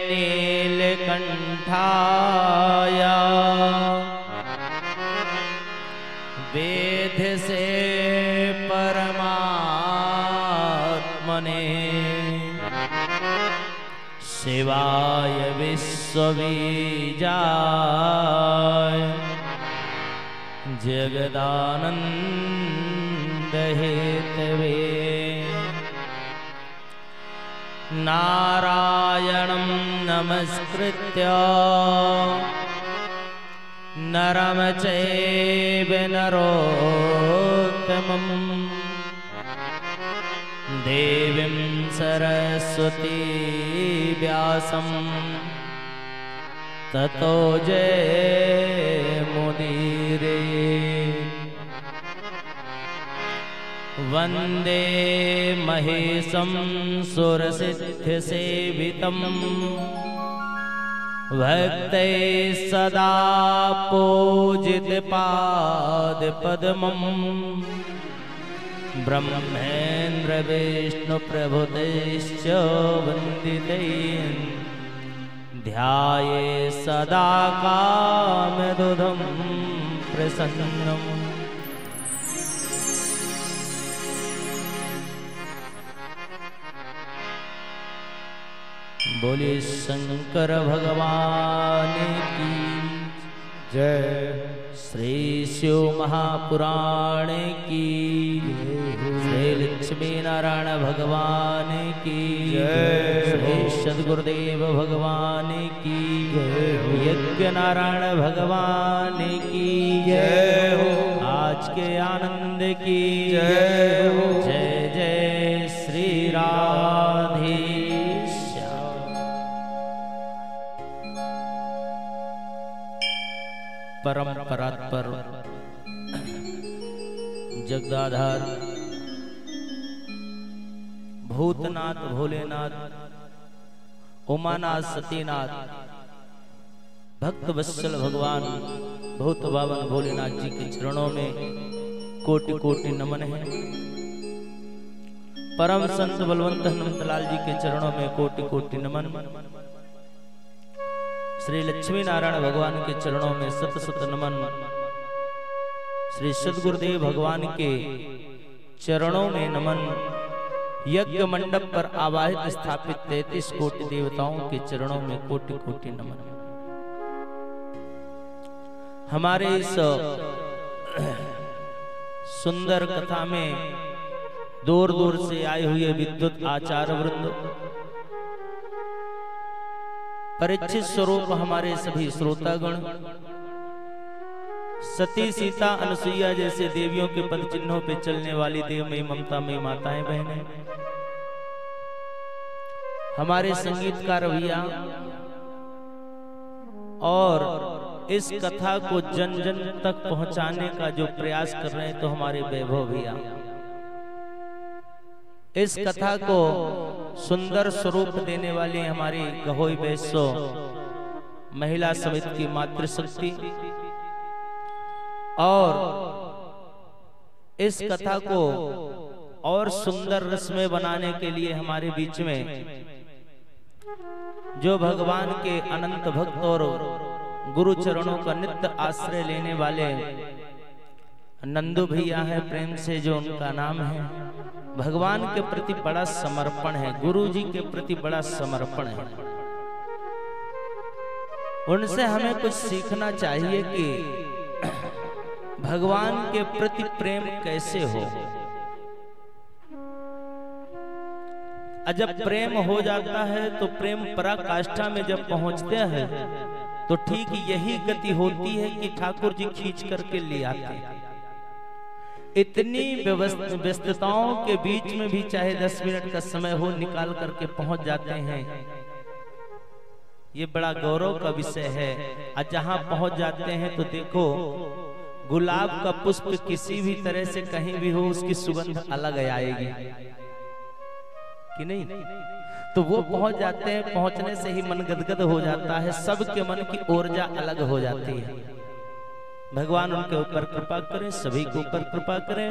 नीलकंठाय वेद से परमात्मने शिवाय विश्वबीजाय जगदानंद हेतवे नारायणं नमस्कृत्य नरं चैव नरोत्तमं देवीं सरस्वती व्यासं ततो जयमुदीरे। वंदे महेशं सुरसिद्धसेवितं भक्तैः सदा पूजितपादपद्मं ब्रह्मेन्द्र विष्णुप्रभुतैश्च वन्दितैः ध्याये सदा कामदुघं प्रसन्नम्। बोलिए शंकर भगवान की जय। श्री शिव महापुराण की, श्री लक्ष्मी नारायण भगवान की जय, श्री सद्गुरुदेव भगवान की जय, यज्ञ नारायण भगवान की जय हो, आज के आनंद की जय हो, जय जय श्री राधे श्याम। परम परात्पर जगदाधार भूतनाथ भोलेनाथ उमानाथ सतीनाथ भक्त वत्सल भगवान भूत बावन भोलेनाथ जी के चरणों में कोटि कोटि नमन है। परम संत बलवंत हनुमतलाल जी के चरणों में कोटि कोटि नमन। श्री लक्ष्मी नारायण भगवान के चरणों में सत सत नमन। श्री सद्गुरुदेव भगवान के चरणों में नमन। यज्ञ मंडप पर आवाहित स्थापित 33 कोटि देवताओं के चरणों में कोटि कोटि नमन। हमारे इस सुंदर कथा में दूर दूर से आए हुए विद्युत आचार्य वृंद, परिचित स्वरूप हमारे सभी श्रोतागण, सती सीता अनुसुईया जैसे देवियों के पद चिन्हों पे चलने वाली देवमयी ममतामयी माताएं बहनें, हमारे संगीतकार भैया और इस कथा को जन जन तक पहुंचाने का जो प्रयास कर रहे हैं तो हमारे वैभव भैया, इस कथा को सुंदर स्वरूप देने वाली हमारी गहोई वैश्य महिला समिति की मातृशक्ति, और इस कथा को और सुंदर रसमय बनाने के लिए हमारे बीच में जो भगवान के अनंत भक्त और गुरु चरणों का नित्य आश्रय लेने वाले नंदू भैया है, प्रेम से जो उनका नाम है, भगवान के प्रति बड़ा समर्पण है, गुरु जी के प्रति बड़ा समर्पण है। उनसे हमें कुछ सीखना चाहिए कि भगवान के प्रति प्रेम कैसे हो। जब प्रेम हो जाता है तो प्रेम पराकाष्ठा में जब पहुंचते हैं तो ठीक यही गति होती है कि ठाकुर जी खींच करके ले आते हैं। इतनी व्यस्तताओं के बीच में भी चाहे 10 मिनट का समय हो निकाल करके पहुंच जाते हैं। ये बड़ा गौरव का विषय है। और जहां पहुंच जाते हैं तो देखो, गुलाब का पुष्प किसी भी तरह से कहीं भी हो उसकी सुगंध अलग आएगी कि नहीं। तो वो पहुंच जाते हैं, पहुंचने से ही मन गदगद हो जाता है, सबके मन की ऊर्जा अलग हो जाती है। भगवान उनके ऊपर कृपा करें, सभी के ऊपर कृपा करें।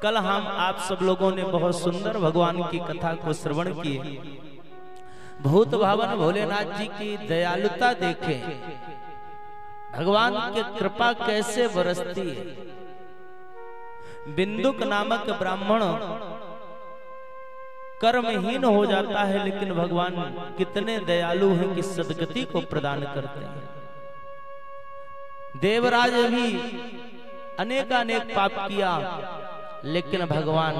कल हम आप सब लोगों ने बहुत सुंदर भगवान की कथा को श्रवण किए। भूत भावन भोलेनाथ जी की दयालुता देखें, भगवान की कृपा कैसे बरसती है। बिंदुक नामक ब्राह्मण कर्महीन हो जाता है, लेकिन भगवान कितने दयालु हैं कि सद्गति को प्रदान करते हैं। देवराज भी अनेकानेक पाप किया, लेकिन भगवान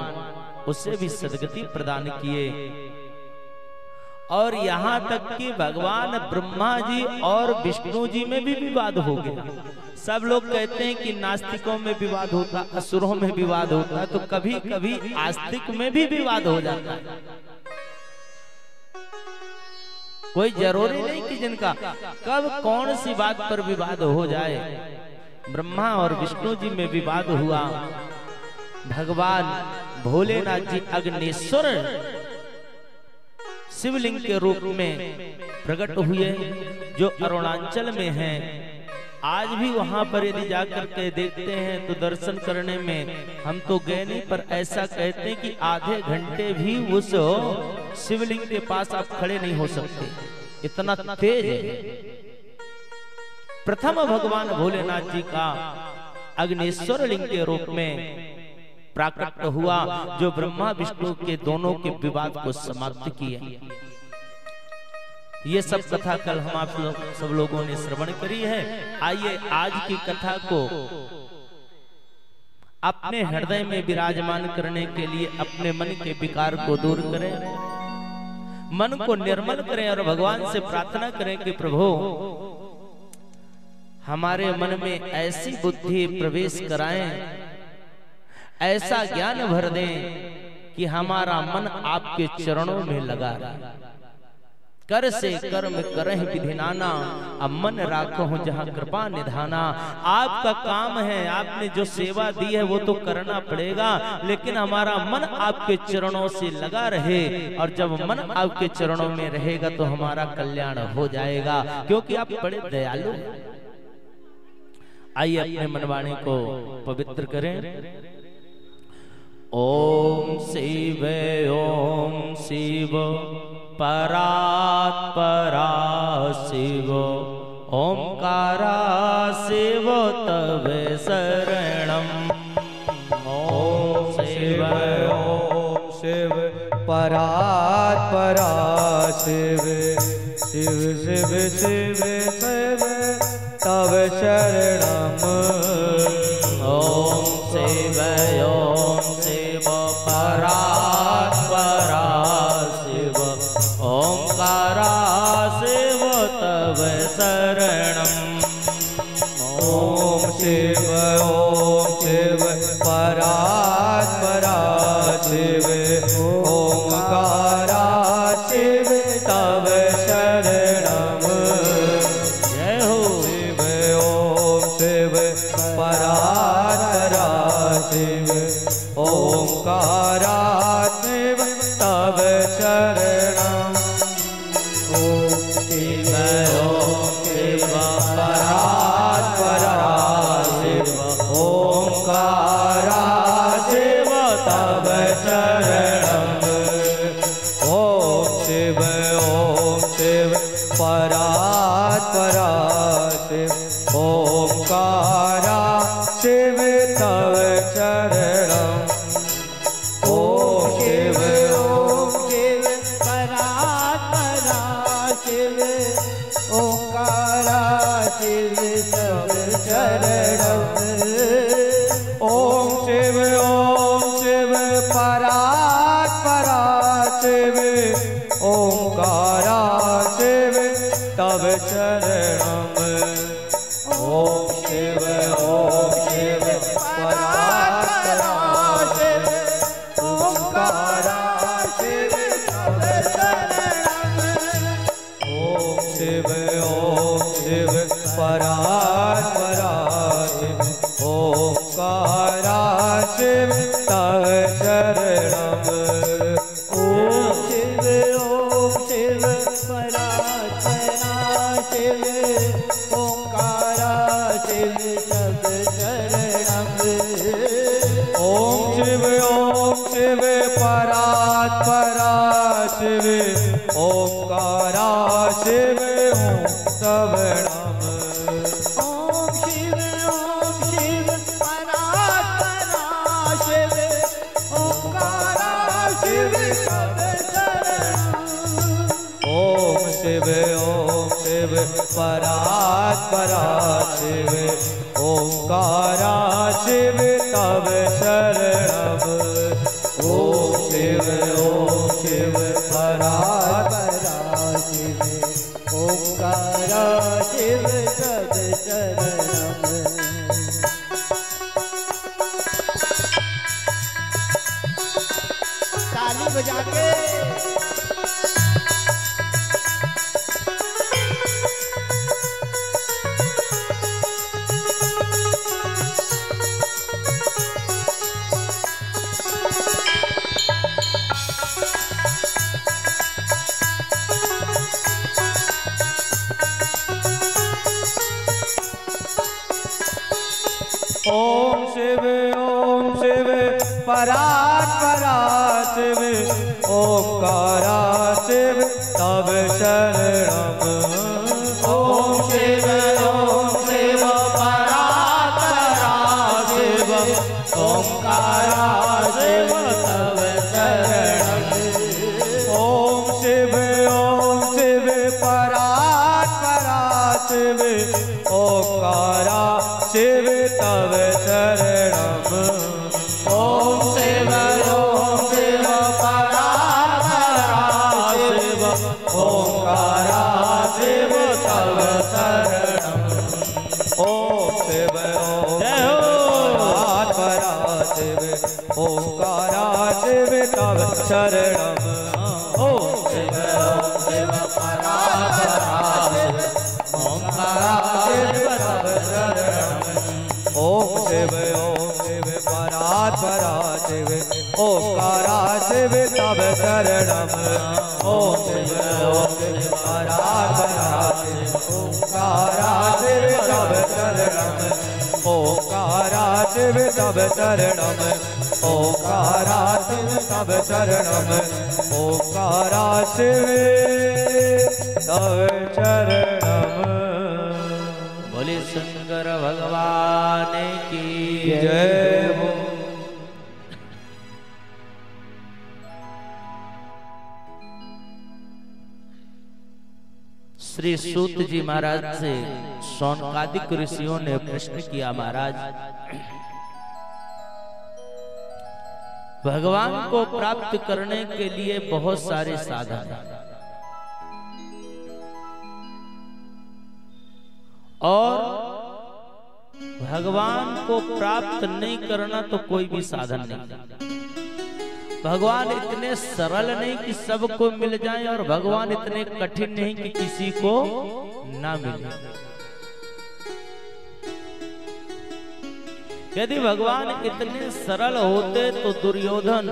उसे भी सद्गति प्रदान किए। और यहाँ तक कि भगवान ब्रह्मा जी और विष्णु जी में भी विवाद हो गया। सब लोग कहते हैं कि नास्तिकों में विवाद होता, असुरों में विवाद होता, तो कभी कभी आस्तिक में भी विवाद हो जाता है। कोई जरूरी नहीं कि जिनका कब कौन सी बात पर विवाद हो जाए। ब्रह्मा और विष्णु जी में विवाद हुआ। भगवान भोलेनाथ जी अग्निश्वर शिवलिंग के रूप में प्रकट हुए, जो अरुणाचल में है। आज भी वहां पर यदि जाकर के देखते हैं तो दर्शन करने में, हम तो गए नहीं पर ऐसा कहते हैं कि आधे घंटे भी उस शिवलिंग के पास आप खड़े नहीं हो सकते, इतना तेज है। प्रथम भगवान भोलेनाथ जी का अग्निश्वर लिंग के रूप में प्राकट हुआ, जो ब्रह्मा विष्णु के दोनों के विवाद को समाप्त किया। ये सब कथा कल हम आप सब लोगों ने श्रवण करी है। आइए आज की कथा को अपने हृदय में विराजमान करने के लिए अपने मन के विकार को दूर करें, मन को निर्मल करें और भगवान से प्रार्थना करें कि प्रभु हमारे मन में ऐसी बुद्धि प्रवेश कराएं, ऐसा ज्ञान भर दें कि हमारा मन आपके चरणों में लगा रहे। कर से कर्म करहि विधि नाना, अब मन राखो जहां कृपा निधाना। आपका काम है, आपने जो सेवा दी है वो तो करना पड़ेगा, लेकिन हमारा मन आपके चरणों से लगा रहे, और जब मन आपके चरणों में रहेगा तो हमारा कल्याण हो जाएगा, क्योंकि आप बड़े दयालु। आइए अपने मनवाणी को पवित्र करें। ओम शिव परात्परा शिव, ओंकारा शिव तव शरणम। ओम शिव परात्परा शिव, शिव शिव शिव शिव तव शरणम। ओम शिव परात्परा शिव, ओंकारा शिव तव शरणम। ओम शिव परात्परा शिव, ओंकारा शिव तव शरणम। जय हो। शिव परात्परा शिव, ओंकारा शिव तव शरणम। ओम शिव परात्परा शिव, ओंकारा शिव तव शरणम। ओम शिव परात्परा शिव, ओंकारा शिव तव शरणम। ओम शिव परात्परा शिव, ओंकारा शिव तव शरणम। ओम शिव परात्परा शिव, ओंकारा शिव तव शरणम। ओम शिव परात्परा शिव, ओंकारा शिव तव शरणम। ओम शिव परात्परा शिव, ओंकारा शिव तव शरणम। ओम शिव परात्परा शिव, ओंकारा शिव तव शरणम। ओम शिव परात्परा शिव, ओंकारा शिव तव नम। ओम शिव परात्परा शिव, ओंकारा शिव तव शरणम। ओम शिव परात्परा शिव, ओंकारा शिव तव शरणम। ओम शिव परात्परा शिव, ओंकारा शिव तव शरणम। ताली बजा के ओम शिव परात्परा शिव, ओंकारा शिव तव शरणम। ओम शिव परात्परा शिव, ओंकारा शिव तव शरणम। ओम शिव परात्परा शिव, ओंकारा शिव तव शरणम। शिव ओंकारा शिव तव शरणम ओम शिव परा ओंकारा शिव तव शरणम ओम शिव परा शिव ओंकारा शिव तव शरणम ओम शिव परा शिव ओंकारा शिव तव शरणम ओंकारा शिव तव शरणम ओंकारा शिव तव शरणम ओंकारा शिव तव शरणम। बोले शंकर भगवान की जय हो। श्री सूत जी महाराज से शौनकादिक ऋषियों ने प्रश्न किया, महाराज भगवान को प्राप्त करने के लिए बहुत सारे साधन हैं और भगवान को प्राप्त नहीं करना तो कोई भी साधन नहीं। भगवान इतने सरल नहीं कि सबको मिल जाए और भगवान इतने कठिन नहीं कि किसी को ना मिले। यदि भगवान इतने सरल होते तो दुर्योधन,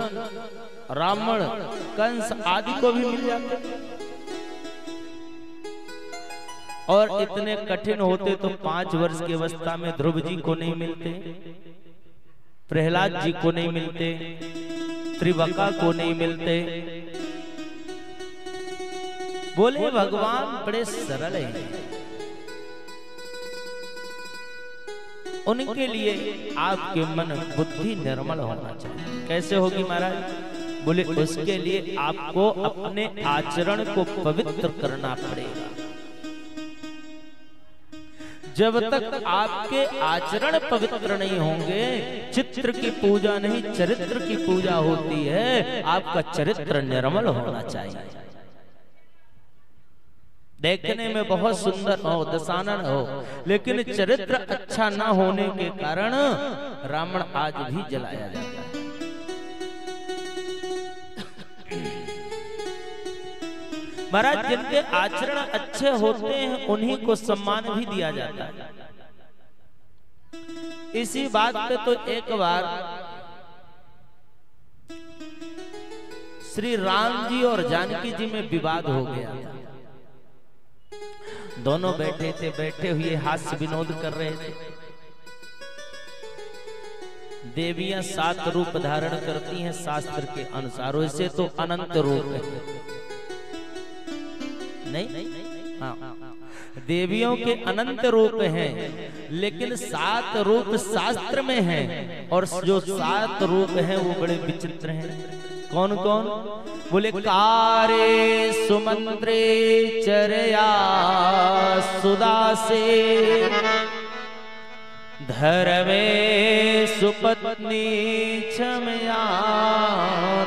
रावण, कंस आदि को भी मिल जाते, और इतने कठिन होते तो 5 वर्ष की अवस्था में ध्रुव जी को नहीं मिलते, प्रहलाद जी को नहीं मिलते, त्रिवका को नहीं मिलते। बोले भगवान बड़े सरल हैं, उनके लिए आपके मन बुद्धि निर्मल होना चाहिए। कैसे होगी महाराज? बोले उसके लिए आपको अपने आचरण को पवित्र करना पड़ेगा। जब तक आपके आचरण पवित्र नहीं होंगे, चित्र की पूजा नहीं चरित्र की पूजा होती है। आपका चरित्र निर्मल होना चाहिए, देखने में बहुत सुंदर हो, दशानन हो, लेकिन चरित्र अच्छा ना होने के कारण रावण आज भी जलाया जाता है। महाराज जिनके आचरण अच्छे होते हैं उन्हीं को सम्मान भी दिया जाता है। इसी बात पे तो एक बार श्री राम जी और जानकी जी में विवाद हो गया था। दोनों बैठे थे, बैठे हुए हास्य विनोद कर रहे थे। देवियां 7 रूप धारण करती हैं शास्त्र के अनुसार, वैसे तो अनंत रूप है नहीं? हाँ, देवियों के अनंत रूप हैं, लेकिन 7 रूप शास्त्र में हैं, और जो 7 रूप हैं वो बड़े विचित्र हैं। कौन कौन? बोले कारे सुमंत्रे चरया सुदासे धर्मे सुपत्नी क्षमया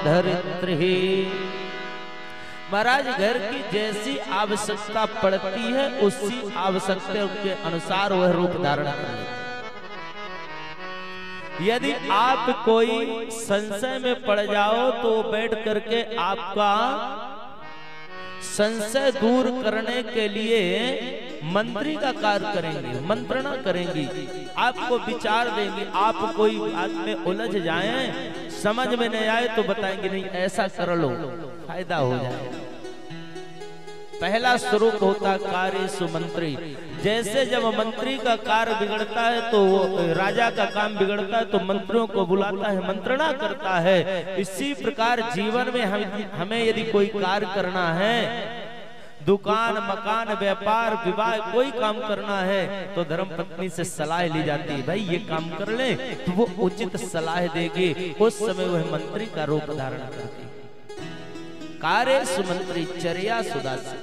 धरित्री। महाराज घर की जैसी आवश्यकता पड़ती है उसी आवश्यकता के अनुसार वह रूप धारण कर लेते। यदि आप कोई संशय में पड़ जाओ तो बैठ करके आपका संशय दूर करने के लिए मंत्री का कार्य करेंगे, मंत्रणा करेंगी, आपको विचार देंगे। आप कोई बात में उलझ जाएं, समझ में नहीं आए तो बताएंगे नहीं ऐसा कर लो, फायदा हो जाए। पहला स्वरूप होता कार्य सुमंत्री। जैसे जब मंत्री का कार्य बिगड़ता है तो राजा का काम बिगड़ता है तो मंत्रियों को बुलाता है, मंत्रणा करता है। इसी प्रकार जीवन में हमें यदि कोई कार्य करना है, दुकान, मकान, व्यापार, विवाह, कोई काम करना है तो धर्म पत्नी से सलाह ली जाती है, भाई ये काम कर ले, तो वो उचित सलाह देगी। उस समय वह मंत्री का रूप धारण करती। कार्य सुमंत्री चर्या सुदासी।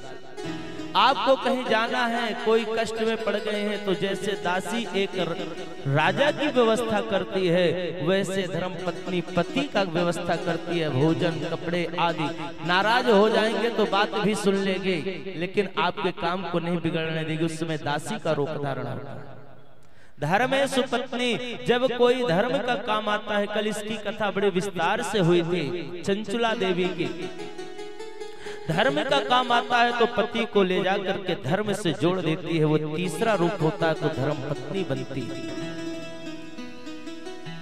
आपको कहीं जाना है, कोई कष्ट में पड़ गए हैं तो जैसे दासी एक राजा की व्यवस्था करती है, वैसे धर्म पत्नी पति का व्यवस्था करती है, भोजन, कपड़े आदि। नाराज हो जाएंगे तो बात भी सुन लेंगे, लेकिन आपके काम को नहीं बिगड़ने देगी। उस समय दासी का रूप धारण होता है। धर्मे सुपत्नी, जब कोई धर्म का काम आता है, कल इसकी कथा बड़े विस्तार से हुई थी चंचुला देवी की। धर्म का काम आता है तो पति को ले जाकर के धर्म से जोड़ देती है, वो तीसरा रूप होता है तो धर्म पत्नी बनती है।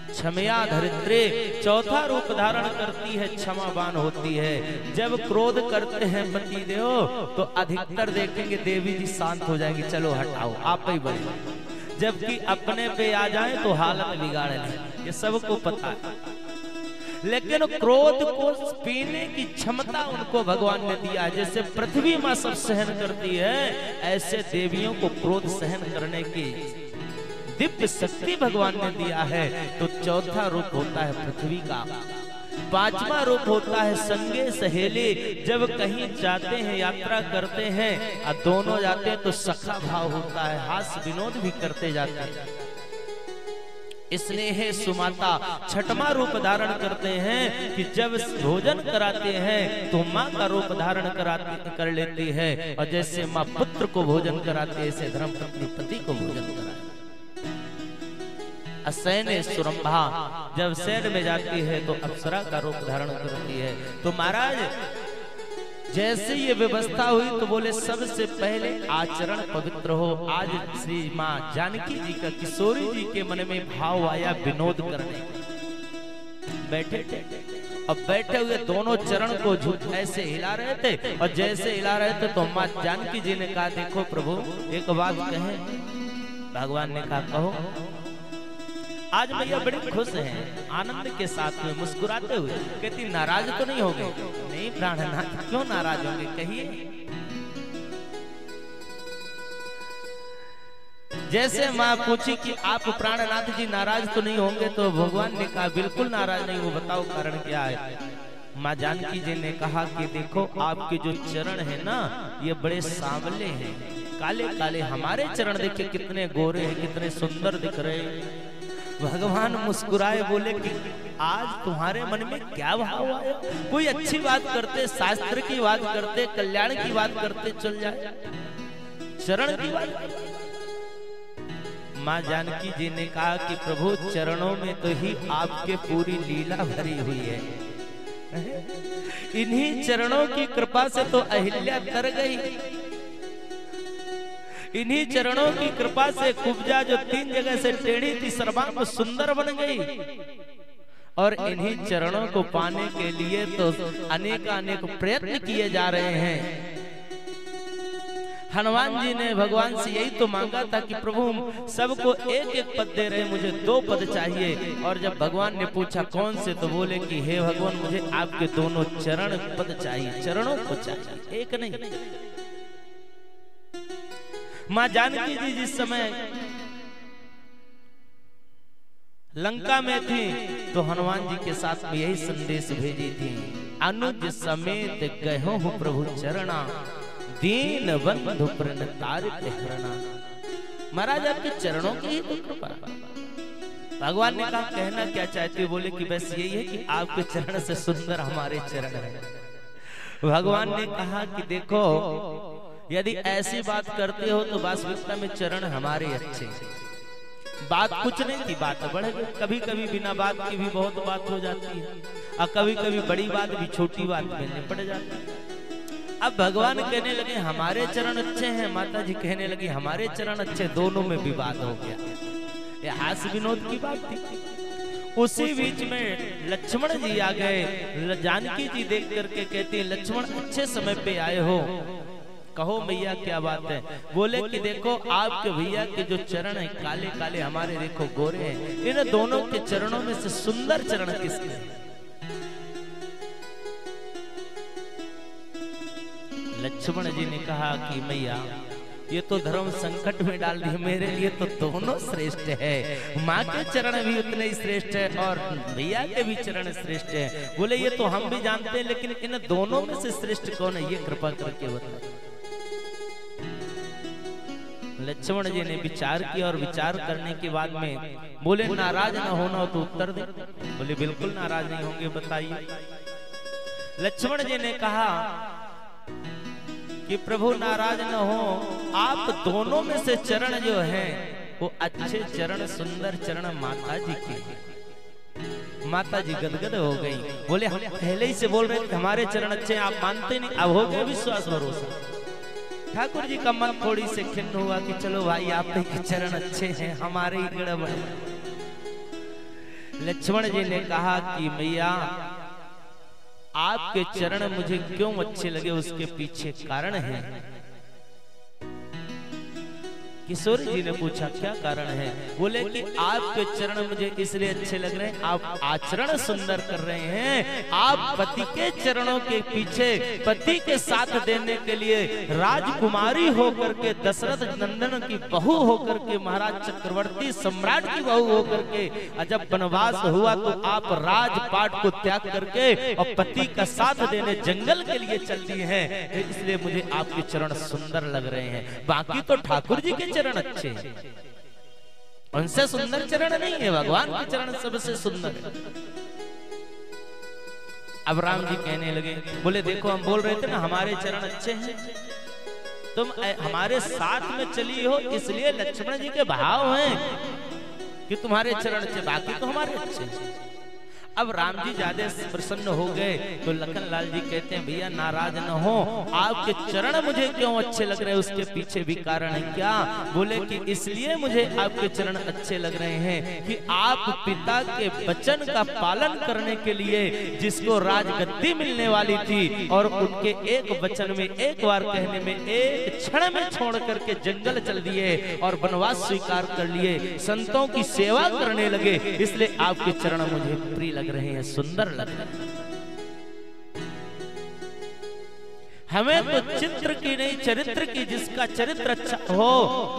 क्षमया धरित्रे, चौथा रूप धारण करती है, क्षमावान होती है। जब क्रोध करते हैं पति देव तो अधिकतर देखेंगे देवी जी शांत हो जाएंगी, चलो हटाओ आप ही बने। जबकि अपने पे आ जाए तो हालत बिगाड़ ले, ये सबको पता है। लेकिन क्रोध को पीने की क्षमता उनको भगवान ने दिया। जैसे पृथ्वी माँ सब सहन करती है, ऐसे देवियों को क्रोध सहन करने की दिव्य शक्ति भगवान ने दिया है। तो चौथा रूप होता है पृथ्वी का, पांचवा रूप होता है संगे सहेली। जब कहीं जाते हैं, यात्रा करते हैं और दोनों जाते हैं तो सखा भाव होता है, हास्य विनोद भी करते जाते हैं। स्नेह सुमाता छठवां रूप धारण करते हैं कि जब भोजन कराते हैं तो माँ का रूप धारण कर लेती है। और जैसे माँ पुत्र को भोजन कराते है, ऐसे धर्मपत्नी पति को भोजन कराती। असैने सुरंभा, जब सैन में जाती है तो अप्सरा का रूप धारण करती है। तो महाराज जैसे ये व्यवस्था हुई तो बोले सबसे पहले आचरण पवित्र हो। आज श्री माँ जानकी जी का, किशोरी जी के मन में भाव आया विनोद करने। बैठे थे, अब बैठे हुए दोनों चरण को झूठ ऐसे हिला रहे थे, और जैसे हिला रहे थे तो माँ जानकी जी ने कहा, देखो प्रभु एक बात कहें। भगवान ने कहा, कहो। आज मैया बड़ी खुश हैं, आनंद के साथ में मुस्कुराते हुए कहती, नाराज तो नहीं होंगे? नहीं प्राणनाथ, क्यों नाराज होंगे, कहिए। जैसे माँ पूछी कि आप प्राणनाथ जी नाराज तो नहीं होंगे, तो भगवान ने कहा बिल्कुल नाराज नहीं हूँ, बताओ कारण क्या है। माँ जानकी जी ने कहा कि देखो आपके जो चरण है ना, ये बड़े सांवले हैं, काले काले। हमारे चरण देखिए कितने गोरे हैं, कितने सुंदर दिख रहे हैं। भगवान मुस्कुराए, बोले कि आज तुम्हारे मन में क्या भाव आया? कोई अच्छी बात करते, शास्त्र की बात करते, कल्याण की बात करते चल जाए, चरण की बात। माँ जानकी जी ने कहा कि प्रभु चरणों में तो ही आपके पूरी लीला भरी हुई है। इन्हीं चरणों की कृपा से तो अहिल्या तर गई। इन्हीं चरणों की कृपा से कुब्जा जो 3 जगह से टेढ़ी थी, सर्वांग सुंदर बन गई। और इन्हीं चरणों को पाने के लिए तो अनेक प्रयत्न किए जा रहे हैं। हनुमान जी ने भगवान से यही तो मांगा था कि प्रभु सबको एक एक पद दे रहे, मुझे 2 पद चाहिए। और जब भगवान ने पूछा कौन से, तो बोले कि हे भगवान मुझे आपके दोनों चरण पद चाहिए, चरणों को चाहिए, एक नहीं। माँ जानकी जी जिस समय लंका में थी तो हनुमान जी के साथ में यही संदेश भेजी थी, अनुज समेत गयो हूँ प्रभु चरणा, दीन बंधु प्रणतारित हरणा। महाराज आपके चरणों की ही तो कृपा। भगवान ने कहा कहना क्या चाहते हो? बोले कि बस यही है कि आपके चरण से सुंदर हमारे चरण है। भगवान ने कहा कि देखो यदि ऐसी बात करते हो तो वास्तविकता में चरण हमारे अच्छे। बात कुछ नहीं थी, बात बढ़ गई। कभी कभी बिना बात की भी बहुत बात हो जाती है, और कभी कभी बड़ी बात भी छोटी बात में निपट जाती है। अब भगवान कहने लगे हमारे चरण अच्छे हैं, माता जी कहने लगी हमारे चरण अच्छे, दोनों में विवाद हो गया। ये हास्य विनोद की बात थी। उसी बीच में लक्ष्मण जी आ गए। जानकी जी देख करके कहती है लक्ष्मण अच्छे समय पे आए हो, कहो भैया क्या बात है? बोले कि देखो आपके भैया के जो चरण है काले काले, हमारे देखो गोरे हैं। इन दोनों के चरणों में से सुंदर चरण किसके हैं? लक्ष्मण जी ने कहा कि मैया ये तो धर्म संकट में डाल दिया, मेरे लिए तो दोनों श्रेष्ठ है। माँ के चरण भी उतने ही श्रेष्ठ है और भैया के भी चरण श्रेष्ठ है। बोले ये तो हम भी जानते हैं, लेकिन इन दोनों में से श्रेष्ठ कौन है ये कृपा करके बताओ। लक्ष्मण जी ने विचार किया और विचार करने के बाद में बोले नाराज ना होना हो तो उत्तर दे। बोले बिल्कुल नाराज नहीं होंगे, बताइए। लक्ष्मण जी ने कहा कि प्रभु नाराज न हो, आप दोनों में से चरण जो हैं वो अच्छे चरण, सुंदर चरण माता जी के। माता जी गदगद हो गई, बोले हम पहले ही से बोल रहे थे हमारे चरण अच्छे हैं, आप मानते नहीं, अब हो गया विश्वास भरोसा। ठाकुर जी का मन थोड़ी से खिन्न हुआ कि चलो भाई आप ही के चरण अच्छे हैं, हमारे ही गड़बड़। लक्ष्मण जी ने कहा कि मैया आपके चरण मुझे क्यों अच्छे लगे, उसके पीछे कारण है। किशोर जी ने पूछा क्या कारण है? बोले कि आपके चरण मुझे इसलिए अच्छे लग रहे हैं, आप आचरण सुंदर कर रहे हैं। आप पति के चरणों के पीछे पति के साथ देने के लिए राजकुमारी होकर के, दशरथ नंदन की बहू होकर के, महाराज चक्रवर्ती सम्राट की बहू होकर के जब वनवास हुआ तो आप राजपाट को त्याग करके और पति का साथ देने जंगल के लिए चल दिए हैं, इसलिए मुझे आपके चरण सुंदर लग रहे हैं। बाकी तो ठाकुर जी के चरण अच्छे हैं, उनसे सुंदर चरण नहीं है, भगवान के चरण सबसे सुंदर है। अब राम जी कहने लगे, बोले देखो हम बोल रहे थे ना हमारे चरण अच्छे हैं, तुम हमारे साथ में चली हो, इसलिए लक्ष्मण जी के भाव हैं कि तुम्हारे चरण अच्छे, बाकी तो हमारे अच्छे हैं। अब राम जी ज्यादा प्रसन्न हो गए तो लखन लाल जी कहते हैं भैया नाराज न हो, आपके चरण मुझे क्यों अच्छे लग रहे हैं, उसके पीछे भी कारण है क्या? बोले कि इसलिए मुझे आपके चरण अच्छे लग रहे हैं कि आप पिता के वचन का पालन करने के लिए, जिसको राजगद्दी मिलने वाली थी और उनके एक वचन में, एक बार कहने में, एक क्षण में छोड़ करके जंगल चल दिए और वनवास स्वीकार कर लिए, संतों की सेवा करने लगे, इसलिए आपके चरण मुझे प्रिय लग रहे हैं, सुंदर लग रहे हैं। हमें तो चित्र की नहीं चरित्र की, जिसका चरित्र अच्छा हो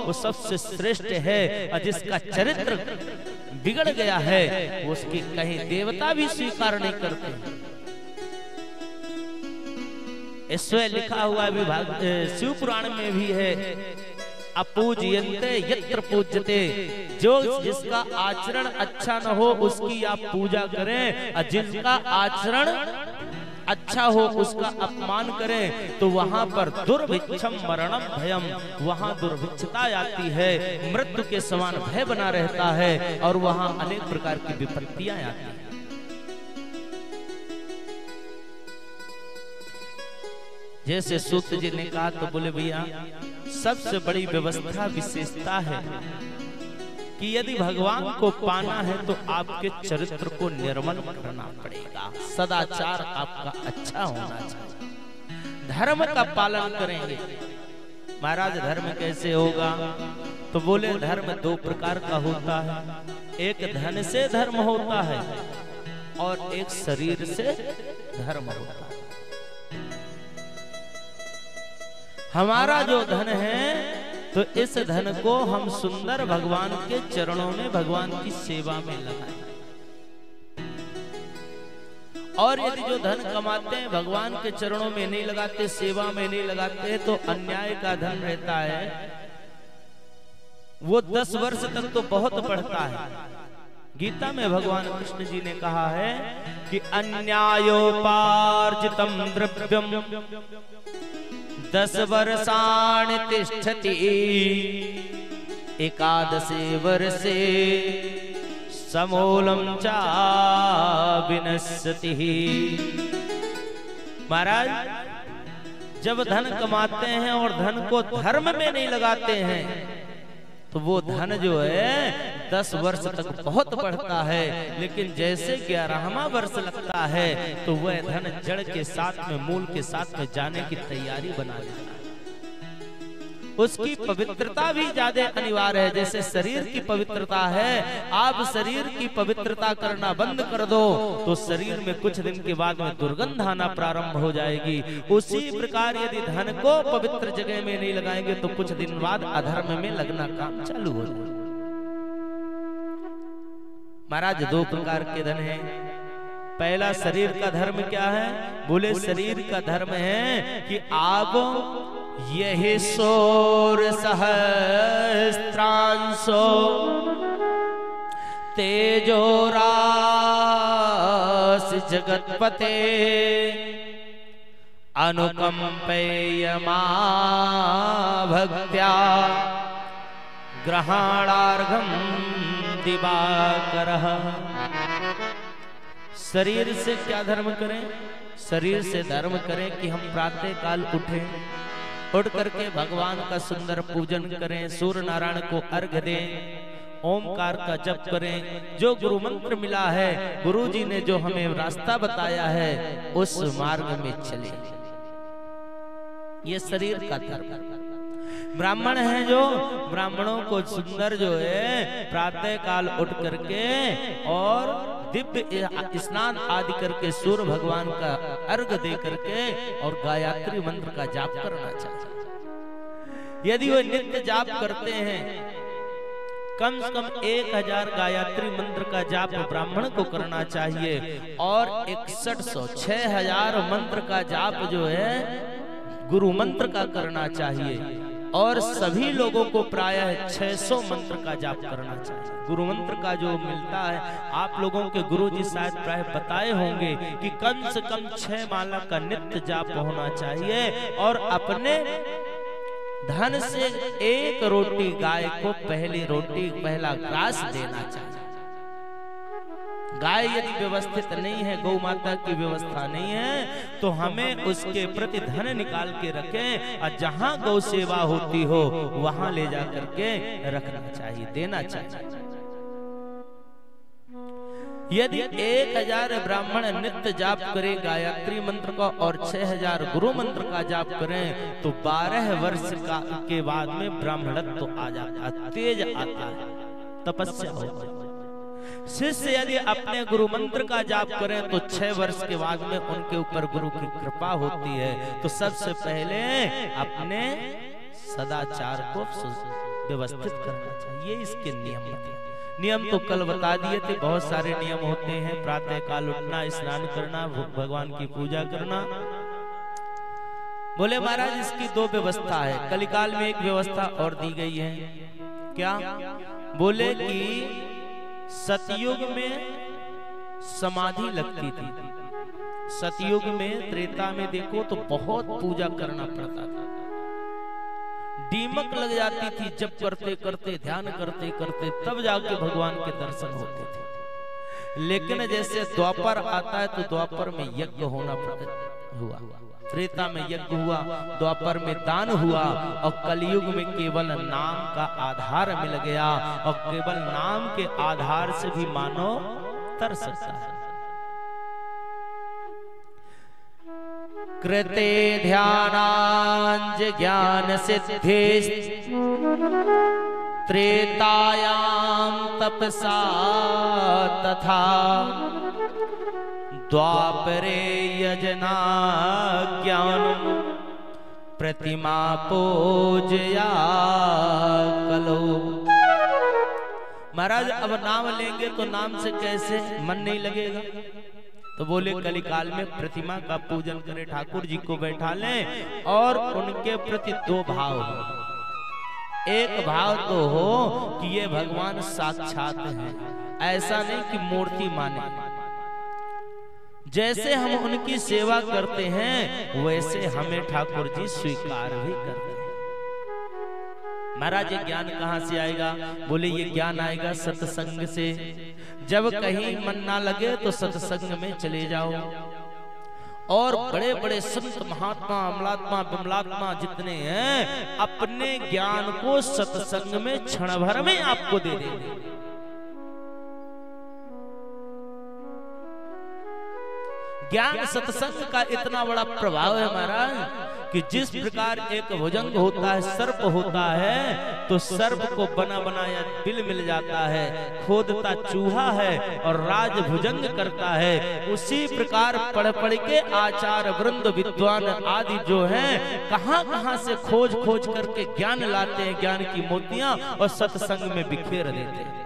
वो सबसे श्रेष्ठ है, और जिसका चरित्र बिगड़ गया है उसकी कहीं देवता भी स्वीकार नहीं करते। इसमें लिखा हुआ विभाग शिव पुराण में भी है, अपूज्यन्ते यत्र पूज्यते, जो जिसका आचरण अच्छा न हो उसकी आप पूजा करें, और जिसका आचरण अच्छा हो उसका अपमान करें, तो वहां पर दुर्भिक्षम मरणम भयम, वहां दुर्भिक्षता आती है, मृत्यु के समान भय बना रहता है, और वहां अनेक प्रकार की विपत्तियां आती हैं। जैसे सूत जी ने कहा तो बोले भैया सबसे बड़ी व्यवस्था विशेषता है कि यदि भगवान को पाना है तो आपके चरित्र को निर्मल करना पड़ेगा, सदाचार आपका अच्छा होना चाहिए, धर्म का पालन करेंगे। महाराज धर्म कैसे होगा? तो बोले धर्म दो प्रकार का होता है, एक धन से धर्म होता है और एक शरीर से धर्म होता है। हमारा जो धन है तो इस धन को हम सुंदर भगवान के चरणों में, भगवान की सेवा में लगाएं। और यदि जो धन कमाते हैं भगवान के चरणों में नहीं लगाते, सेवा में नहीं लगाते, तो अन्याय का धन रहता है, वो 10 वर्ष तक तो बहुत बढ़ता है। गीता में भगवान कृष्ण जी ने कहा है कि अन्यायोपार्जितम द्रव्यम 10 वर्षाणि तिष्ठति, एकादशे वर्षे समूलम च विनश्यति। महाराज जब धन कमाते हैं और धन को धर्म में नहीं लगाते हैं तो वो धन जो है 10 वर्ष तक बहुत बढ़ता है, लेकिन जैसे 11वां वर्ष लगता है तो वह धन जड़ के साथ में, मूल के साथ में जाने की तैयारी बना लेता है। उसकी पवित्रता भी ज्यादा अनिवार्य है। जैसे शरीर की पवित्रता है, आप शरीर की पवित्रता करना बंद कर दो तो शरीर में कुछ दिन के बाद में दुर्गंध आना प्रारंभ हो जाएगी। उसी प्रकार यदि धन को पवित्र जगह में नहीं लगाएंगे तो कुछ दिन बाद अधर्म में लगना काम चालू हो जाएगा। महाराज 2 प्रकार के धन हैं। पहला शरीर का धर्म क्या है? बोले शरीर का धर्म है कि आप यही सोर सहस्त्रांशो तेजो रास जगतपते अनुकंपेयमा भक्त्या ग्रहणार्घम दिवाकरः। शरीर से क्या धर्म करें? शरीर से धर्म करें कि हम प्रातः काल उठें, उठ करके भगवान का सुंदर पूजन करें, सूर्य नारायण को अर्घ्य दें, ओमकार का जप करें, जो गुरु मंत्र मिला है, गुरु जी ने जो हमें रास्ता बताया है, उस मार्ग में चले। ये शरीर का धर्म। ब्राह्मण है जो, ब्राह्मणों को सुंदर जो है प्रातः काल उठ करके और दिव्य स्नान आदि करके सूर्य भगवान का अर्घ्य दे करके और गायत्री मंत्र का जाप करना चाहिए। यदि वो नित्य जाप करते हैं, कम से कम 1000 गायत्री मंत्र का जाप ब्राह्मण को करना चाहिए और 6100 6000 मंत्र का जाप जो है गुरु मंत्र का करना चाहिए और सभी लोगों को प्रायः 600 मंत्र का जाप करना चाहिए। गुरु मंत्र का जो मिलता है, आप लोगों के गुरु जी शायद प्राय बताए होंगे कि कम से कम 6 माला का नित्य जाप होना चाहिए और अपने धन से 1 रोटी गाय को पहली रोटी पहला ग्रास देना चाहिए। गाय यदि व्यवस्थित नहीं है, गौ माता की व्यवस्था नहीं है, तो हमें उसके प्रति धन निकाल के रखें और जहां गौ सेवा होती हो वहां ले जा करके रखना चाहिए, देना चाहिए। यदि 1000 ब्राह्मण नित्य जाप करे गायत्री मंत्र का और 6000 गुरु मंत्र का जाप करें तो 12 वर्ष के बाद में ब्राह्मणत्व तो आ जाता है, तेज आता है, तपस्या होती है। शिष्य यदि अपने गुरु मंत्र का जाप करें तो 6 वर्ष के बाद में उनके ऊपर गुरु की कृपा होती है। तो सबसे पहले अपने सदाचार को व्यवस्थित करना चाहिए, इसके नियम हैं। नियम तो कल बता दिए थे, बहुत सारे नियम होते हैं। प्रातः काल उठना, स्नान करना, भगवान की पूजा करना। बोले महाराज इसकी 2 व्यवस्था है, कलिकाल में एक व्यवस्था और दी गई है। क्या? बोले कि सतयुग में समाधि लगती थी, सतयुग में, त्रेता में देखो तो बहुत पूजा करना पड़ता था, दीमक लग जाती थी, जब करते करते ध्यान करते करते तब जाके भगवान के दर्शन होते थे। लेकिन जैसे द्वापर आता है तो द्वापर में यज्ञ होना हुआ, त्रेता में यज्ञ हुआ, द्वापर में दान हुआ और कलयुग में केवल नाम का आधार मिल गया और केवल नाम के आधार से भी मानव तर सकता है। कृते ध्यानांज ज्ञान सिद्धि त्रेतायाम तपसा तथा द्वापरे यजना ज्ञानम प्रतिमा पूजया कलो। महाराज अब नाम लेंगे तो नाम से कैसे मन नहीं लगेगा, तो बोले कलिकाल में प्रतिमा का पूजन करें, ठाकुर जी को बैठा लें और उनके प्रति 2 भाव हो। एक भाव तो हो कि ये भगवान साक्षात हैं, ऐसा नहीं कि मूर्ति माने। जैसे हम उनकी सेवा करते हैं वैसे हमें ठाकुर जी स्वीकार भी करते हैं। महाराज ये ज्ञान कहाँ से आएगा? बोले ये ज्ञान आएगा सत्संग से। जब कहीं मन ना लगे तो सत्संग में चले जाओ और बड़े बड़े संत महात्मा अमलात्मा बिमलात्मा जितने हैं अपने ज्ञान को सत्संग में क्षण भर में आपको दे देंगे। ज्ञान सत्संग का इतना बड़ा प्रभाव है महाराज कि जिस प्रकार एक भुजंग होता है, सर्प होता है, तो सर्प को बना बनाया बिल मिल जाता है, खोदता चूहा है और राज भुजंग करता है। उसी प्रकार पढ़ पढ़ के आचार्य वृंद विद्वान आदि जो हैं कहां कहां से खोज खोज करके ज्ञान लाते हैं, ज्ञान की मोतियां और सत्संग में बिखेर देते हैं।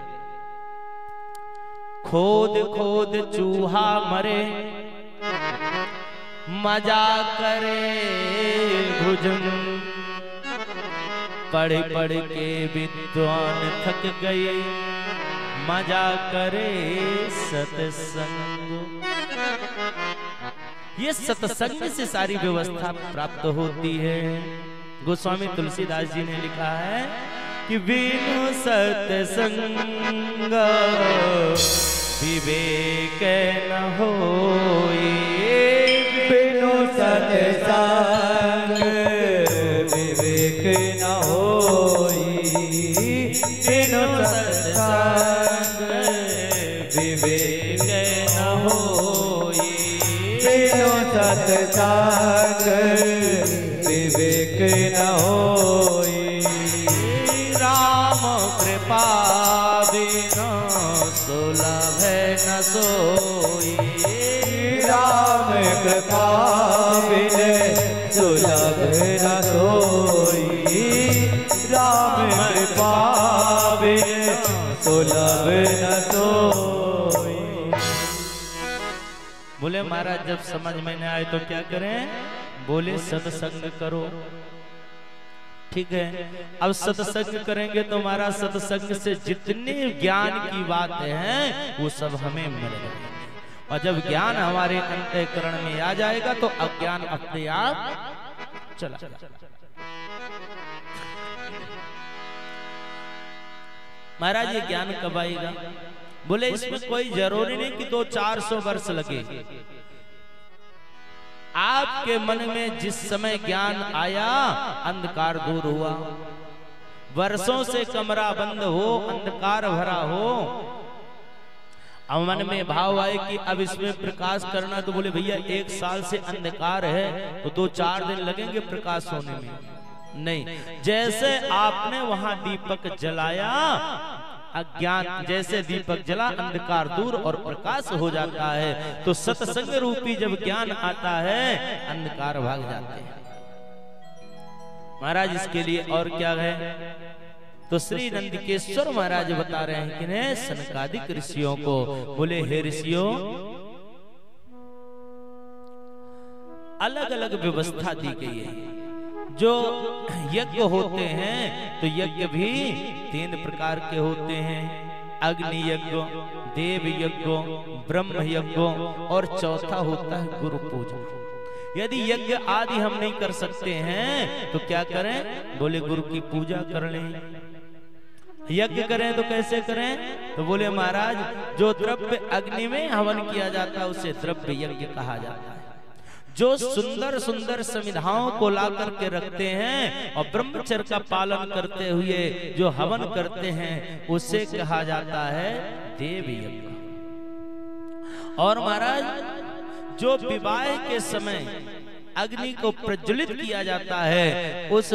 खोद खोद चूहा मरे मजा करे भुजंग, पढ़ पढ़ के विद्वान थक गए मजा करे सत्संग। ये सत्संग से सारी व्यवस्था प्राप्त होती है। गोस्वामी तुलसीदास जी ने लिखा है कि बिनु सत्संग विवेक न होई, बिनु सत्संग विवेक न होई, बिनु सत्संग विवेक न होई, बिनु सत्संग विवेक न होई। राम कृपा बिनु सुलभ न सोई, राम कृपा बिनु सुलभ न सोई, राम कृपा बिनु सुलभ न सोई। बोले महाराज जब समझ में न आए तो क्या करें? बोले सत्संग करो। ठीक है, अब सत्संग करेंगे तो हमारा सत्संग से जितने ज्ञान की बातें हैं वो सब हमें मिलेगा, और जब ज्ञान हमारे अंतःकरण में आ जाएगा तो अज्ञान अपने आप चला। महाराज ये ज्ञान कब आएगा? बोले इसमें कोई जरूरी नहीं कि 200-400 वर्ष लगे। आपके मन में जिस समय ज्ञान आया अंधकार दूर हुआ, वर्षों से कमरा बंद हो, अंधकार भरा हो, अब मन में भाव आए कि अब इसमें प्रकाश करना, तो बोले भैया 1 साल से अंधकार है तो 2-4 दिन लगेंगे प्रकाश होने में। नहीं, जैसे आपने वहां दीपक जलाया, अज्ञान जैसे दीपक जला अंधकार दूर और प्रकाश हो जाता है, तो सत्संग रूपी जब ज्ञान आता है अंधकार भाग जाते हैं। महाराज इसके लिए और क्या है? तो श्री नंदिकेश्वर महाराज बता रहे हैं कि ने सनकादिक ऋषियों को, बोले हे ऋषियों अलग अलग व्यवस्था दी गई है। जो यज्ञ होते हैं तो यज्ञ भी 3 प्रकार के होते हैं, अग्नि यज्ञ, देव यज्ञ, ब्रह्म यज्ञ, और चौथा होता है गुरु पूजा। यदि यज्ञ आदि हम नहीं कर सकते हैं तो क्या करें? बोले गुरु की पूजा कर लें। यज्ञ करें तो कैसे करें? तो बोले महाराज जो द्रव्य अग्नि में हवन किया जाता है उसे द्रव्य यज्ञ कहा जाता है। जो सुंदर सुंदर संविधाओं को ला करके रखते हैं और ब्रह्मचर्य का पालन करते हुए जो हवन करते हैं उसे कहा जाता है देव यज्ञ। और महाराज जो विवाह के समय अग्नि को प्रज्वलित किया जाता है उस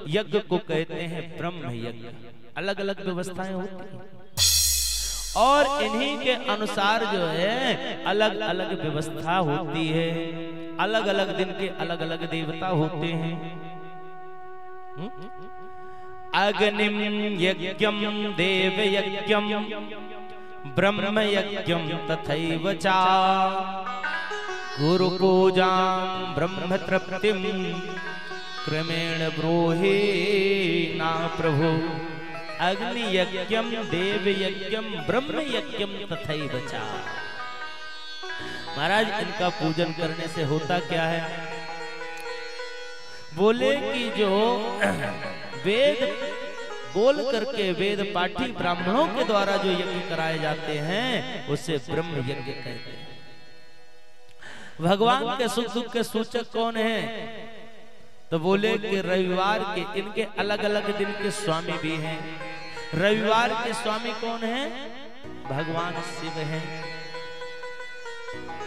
यज्ञ को कहते हैं ब्रह्म यज्ञ। अलग अलग व्यवस्थाएं होती हैं और इन्हीं के अनुसार जो है अलग अलग व्यवस्था होती है। अलग अलग दिन के अलग अलग देवता होते हैं। अग्निम यज्ञम देव यज्ञम ब्रह्म यज्ञम तथैव चा गुरु पूजां ब्रह्म तृप्तिम क्रमेण ब्रूहि ना प्रभु। अग्नि यज्ञम देव यज्ञम ब्रह्म यज्ञम तथैव चा। महाराज इनका पूजन करने से होता क्या है? बोले कि जो वेद बोल करके वेद पाठी ब्राह्मणों के द्वारा जो यज्ञ कराए जाते हैं उसे ब्रह्म यज्ञ कहते हैं। भगवान के सुख दुख के सूचक कौन है? तो बोले कि रविवार के इनके अलग अलग दिन के स्वामी भी हैं। रविवार के स्वामी कौन है? भगवान शिव हैं।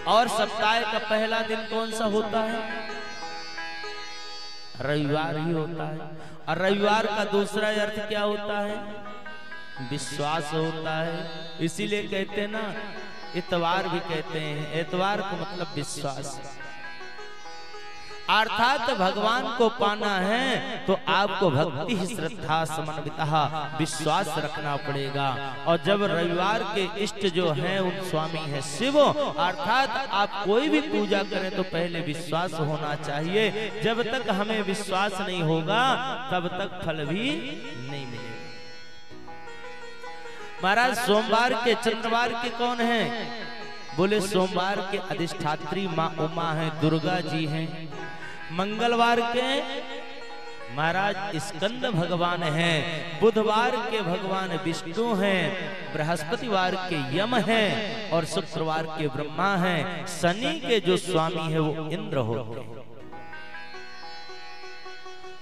और सप्ताह का पहला दिन कौन सा होता है? रविवार ही होता है। और रविवार का दूसरा अर्थ क्या होता है? विश्वास होता है। इसीलिए कहते हैं ना इतवार भी कहते हैं। इतवार को मतलब विश्वास। अर्थात भगवान को पाना है तो आपको भक्ति श्रद्धा समन्विता विश्वास रखना पड़ेगा। और जब रविवार के इष्ट जो हैं उन स्वामी है शिव, अर्थात आप कोई भी पूजा करें तो पहले विश्वास होना चाहिए। जब तक हमें विश्वास नहीं होगा तब तक फल भी नहीं मिलेगा। महाराज सोमवार के चंद्रवार के कौन है? बोले सोमवार के अधिष्ठात्री माँ उमा है, दुर्गा जी हैं। मंगलवार के महाराज स्कंद भगवान हैं, बुधवार के भगवान विष्णु हैं, बृहस्पतिवार के यम हैं और शुक्रवार के ब्रह्मा हैं। शनि के जो स्वामी है वो इंद्र होते हैं।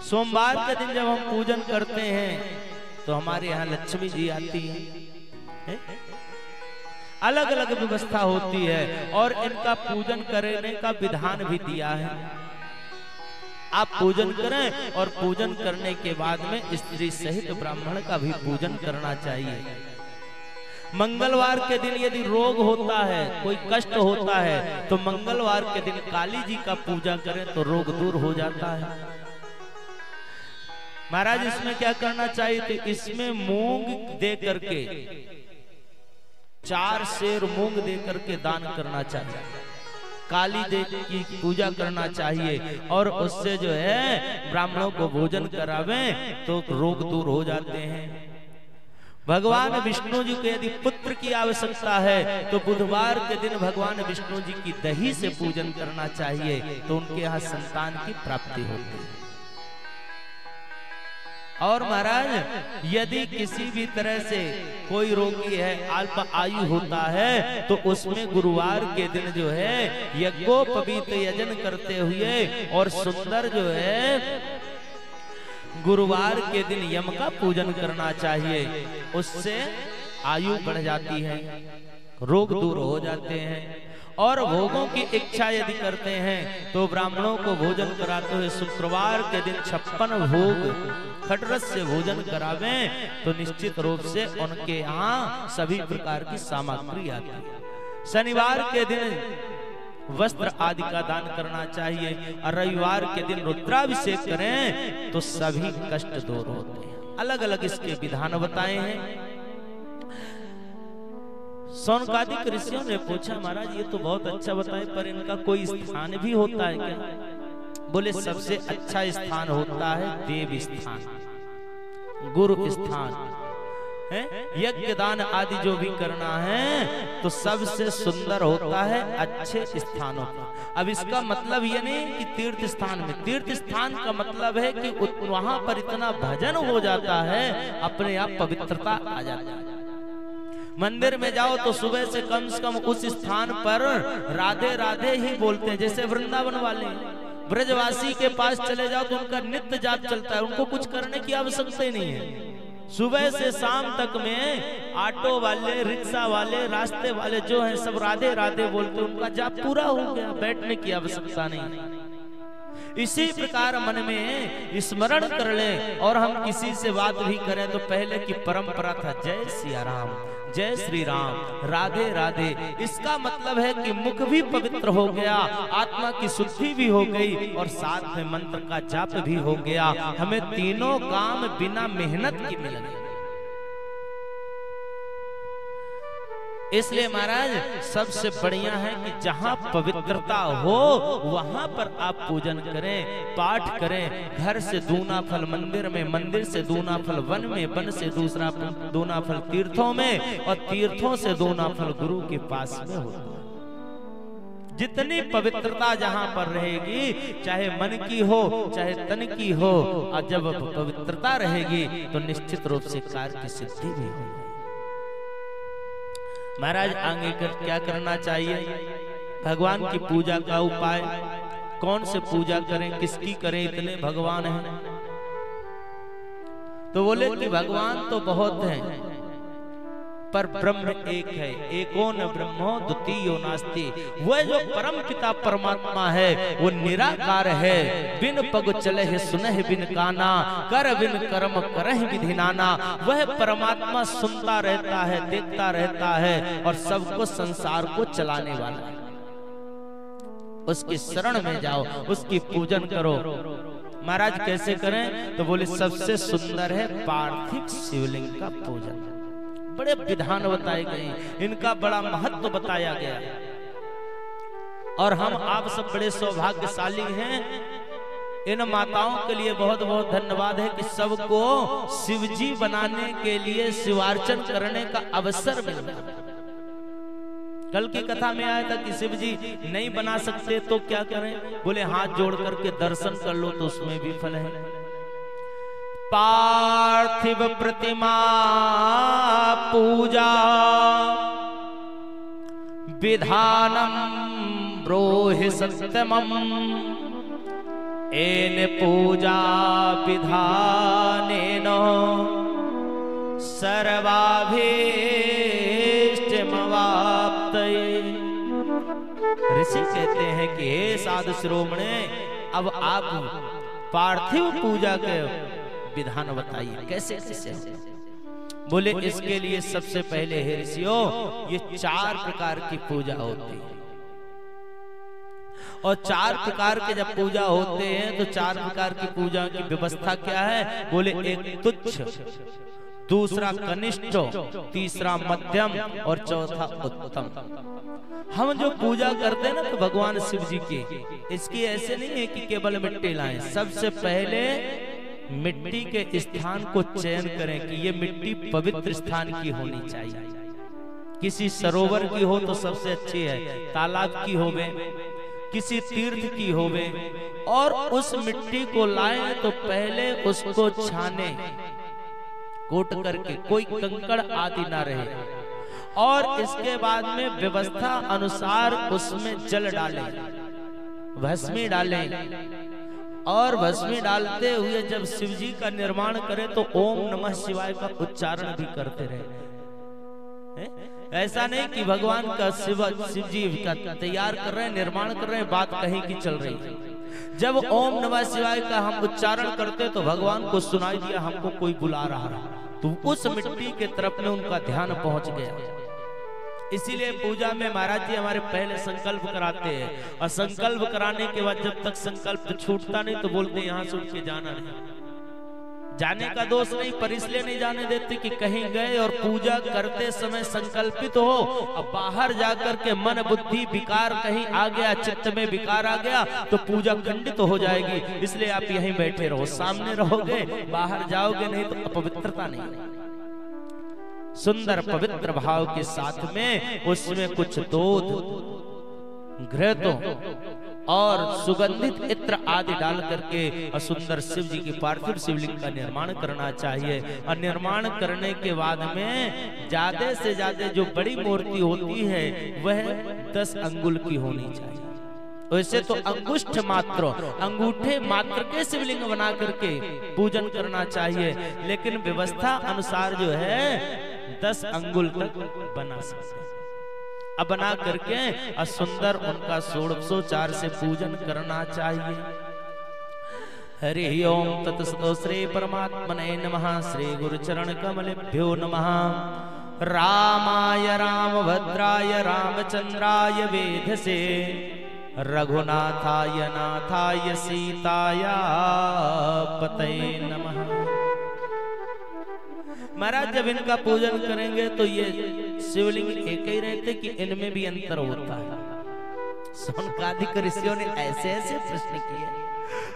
सोमवार के दिन जब हम पूजन करते हैं तो हमारे यहाँ लक्ष्मी जी आती है। अलग अलग व्यवस्था होती है और इनका पूजन करने का विधान भी दिया है। आप पूजन करें और पूजन करने के बाद में स्त्री सहित ब्राह्मण का भी पूजन करना चाहिए। मंगलवार के दिन यदि रोग होता है, कोई कष्ट होता है, तो मंगलवार के दिन काली जी का पूजा करें तो रोग दूर हो जाता है। महाराज इसमें क्या करना चाहिए? तो इसमें मूंग दे करके, 4 सेर मूंग दे करके दान करना चाहिए। काली देवी की पूजा करना चाहिए और उससे जो है ब्राह्मणों को भोजन करावें तो रोग दूर हो जाते हैं। भगवान विष्णु जी को यदि पुत्र की आवश्यकता है तो बुधवार के दिन भगवान विष्णु जी की दही से पूजन करना चाहिए, तो उनके यहाँ संतान की प्राप्ति होती है। और महाराज यदि किसी भी तरह से कोई रोगी है, अल्प आयु होता है, तो उसमें गुरुवार के दिन जो है यज्ञोपवीत यजन करते हुए और सुंदर जो है गुरुवार के दिन यम का पूजन करना चाहिए। उससे आयु बढ़ जाती है, रोग दूर हो जाते हैं। और भोगों की इच्छा यदि करते हैं तो ब्राह्मणों को भोजन कराते हुए शुक्रवार के दिन 56 भोग खटरस से भोजन करावें तो निश्चित रूप से उनके यहाँ सभी प्रकार की सामग्री आती है। शनिवार के दिन वस्त्र आदि का दान करना चाहिए और रविवार के दिन रुद्राभिषेक करें तो सभी कष्ट दूर होते हैं। अलग अलग इसके विधान बताए हैं। सौनकादिक ऋषियों ने पूछा, महाराज ये तो बहुत अच्छा बताए, पर इनका कोई स्थान भी होता है क्या? बोले सबसे अच्छा स्थान होता है देव स्थान, गुरु स्थान है। यज्ञ दान आदि जो भी करना है तो सबसे सुंदर होता है अच्छे स्थानों पर। अब इसका मतलब ये नहीं कि तीर्थ स्थान में, तीर्थ स्थान का मतलब है कि वहां पर इतना भजन हो जाता है, अपने आप पवित्रता आ जाती है। मंदिर में जाओ तो सुबह से कम उस स्थान पर राधे राधे ही बोलते हैं। जैसे वृंदावन वाले ब्रजवासी के पास चले जाओ तो उनका नित्य जाप चलता है, उनको कुछ करने की आवश्यकता ही नहीं है। सुबह से शाम तक में ऑटो वाले, रिक्शा वाले, रास्ते वाले जो हैं सब राधे राधे बोलते, उनका जाप पूरा हो गया, बैठने की आवश्यकता नहीं। इसी प्रकार मन में स्मरण कर ले और हम किसी से बात भी करें तो पहले की परंपरा था जय सिया राम, जय श्री राम, राधे राधे। इसका मतलब है कि मुख भी पवित्र हो गया, आत्मा की शुद्धि भी हो गई और साथ में मंत्र का जाप भी हो गया। हमें तीनों काम बिना मेहनत के मिल गए। इसलिए महाराज सबसे बढ़िया है कि जहां पवित्रता हो वहां पर आप पूजन करें, पाठ करें। घर से दूना फल मंदिर में, मंदिर से दूना फल वन में, वन से दूसरा दूना फल तीर्थों में और तीर्थों से दूना फल गुरु के पास में होता है। जितनी पवित्रता जहां पर रहेगी, चाहे मन की हो चाहे तन की हो, और जब पवित्रता रहेगी तो निश्चित रूप से कार्य की सिद्धि भी होगी। महाराज आगे क्या करना चाहिए? भगवान की पूजा का उपाय, कौन से पूजा करें, किसकी करें, इतने भगवान हैं। तो बोले कि भगवान तो बहुत हैं पर ब्रह्म एक है, एको न ब्रह्मो द्वितीयो नास्ति। वह जो परम पिता परमात्मा है वो निराकार है। बिन पग चले सुनह बिन काना, कर बिन कर्म करह विधि नाना। वह परमात्मा सुनता रहता है, देखता रहता है और सबको संसार को चलाने वाला है। उसकी शरण में जाओ, उसकी पूजन करो। महाराज कैसे करें? तो बोले सबसे सुंदर है पार्थिव शिवलिंग का पूजन। बड़े विधान बताए गए, इनका बड़ा महत्व बताया गया और हम आप सब बड़े सौभाग्यशाली हैं। इन माताओं के लिए बहुत बहुत धन्यवाद है कि सबको शिवजी बनाने के लिए शिवार्चन करने का अवसर मिला। कल की कथा में आया था कि शिवजी नहीं बना सकते तो क्या करें? बोले हाथ जोड़ करके दर्शन कर लो तो उसमें भी फल है। पार्थिव प्रतिमा पूजा विधानम ब्रोहि सत्यमम एन पूजा विधानेन सर्वाभीष्टमवाप्तये। ऋषि कहते हैं कि हे साधु शिरोमणे, अब आप पार्थिव पूजा के विधान बताइए कैसे कैसे। बोले इसके लिए सबसे पहले हे ऋषियों, ये 4 प्रकार की पूजा होती है, और 4 प्रकार के जब पूजा होते हैं तो 4 प्रकार की पूजा की व्यवस्था क्या है? बोले एक तुच्छ, दूसरा कनिष्ठ, तीसरा मध्यम और चौथा उत्तम। हम जो पूजा करते हैं ना तो भगवान शिव जी की, इसकी ऐसे नहीं है कि केवल मिट्टी लाएं। सबसे पहले मिट्टी के स्थान को चयन करें कि ये मिट्टी पवित्र स्थान की होनी चाहिए। किसी सरोवर की हो तो सबसे अच्छी है, तालाब की होवे, किसी तीर्थ की होवे, और उस मिट्टी को लाएं तो पहले उसको छाने, कोट करके, कोई कंकड़ आदि ना रहे, और इसके बाद में व्यवस्था अनुसार उसमें जल डालें, भस्मी डालें, और भस्मी डालते हुए जब शिव जी का निर्माण करें तो ओम नमः शिवाय का उच्चारण भी करते रहे। ऐसा नहीं कि भगवान का शिव जी का तैयार कर रहे हैं, निर्माण कर रहे हैं, बात कहीं की चल रही है। जब ओम नमः शिवाय का हम उच्चारण करते तो भगवान को सुनाई दिया हमको कोई बुला रहा, तो उस मिट्टी के तरफ में उनका ध्यान पहुंच गया। इसीलिए पूजा में महाराज जी हमारे पहले संकल्प कराते हैं, और संकल्प कराने के बाद जब तक संकल्प छूटता नहीं तो बोलते यहाँ से उठ के जाना नहीं। जाने का दोष नहीं, पर इसलिए नहीं जाने देते कि कहीं गए और पूजा करते समय संकल्पित हो, अब बाहर जाकर के मन बुद्धि विकार कहीं आ गया, चित्त में विकार आ गया तो पूजा खंडित हो जाएगी। इसलिए आप यहीं बैठे रहो, सामने रहोगे, बाहर जाओगे नहीं तो अपवित्रता नहीं। सुंदर पवित्र भाव के साथ में उसमें कुछ दूध, घृत और सुगंधित इत्र आदि डाल करके सुंदर शिव जी की पार्थिव शिवलिंग का निर्माण करना चाहिए। और निर्माण करने के बाद में ज्यादा से ज्यादा जो बड़ी मूर्ति होती है वह 10 अंगुल की होनी चाहिए। वैसे तो अंगुष्ठ मात्र, अंगूठे मात्र के शिवलिंग बना करके पूजन करना चाहिए, लेकिन व्यवस्था अनुसार जो है 10 अंगुल तक बना सकते हैं। अब बना करके सुंदर उनका 1604 से पूजन करना चाहिए। हरि ओम तत्सतो श्री परमात्मने नमः। श्री गुरु चरण कमलेभ्यो नमः। रामाय रामभद्राय रामचंद्राय वेधसे, रघुनाथाय नाथाय सीताया पतये नमः। महाराज जब इनका पूजन करेंगे तो ये शिवलिंग एक ही रहते कि इनमें भी अंतर होता है? सोनकादिक ऋषियों ने ऐसे ऐसे प्रश्न किए,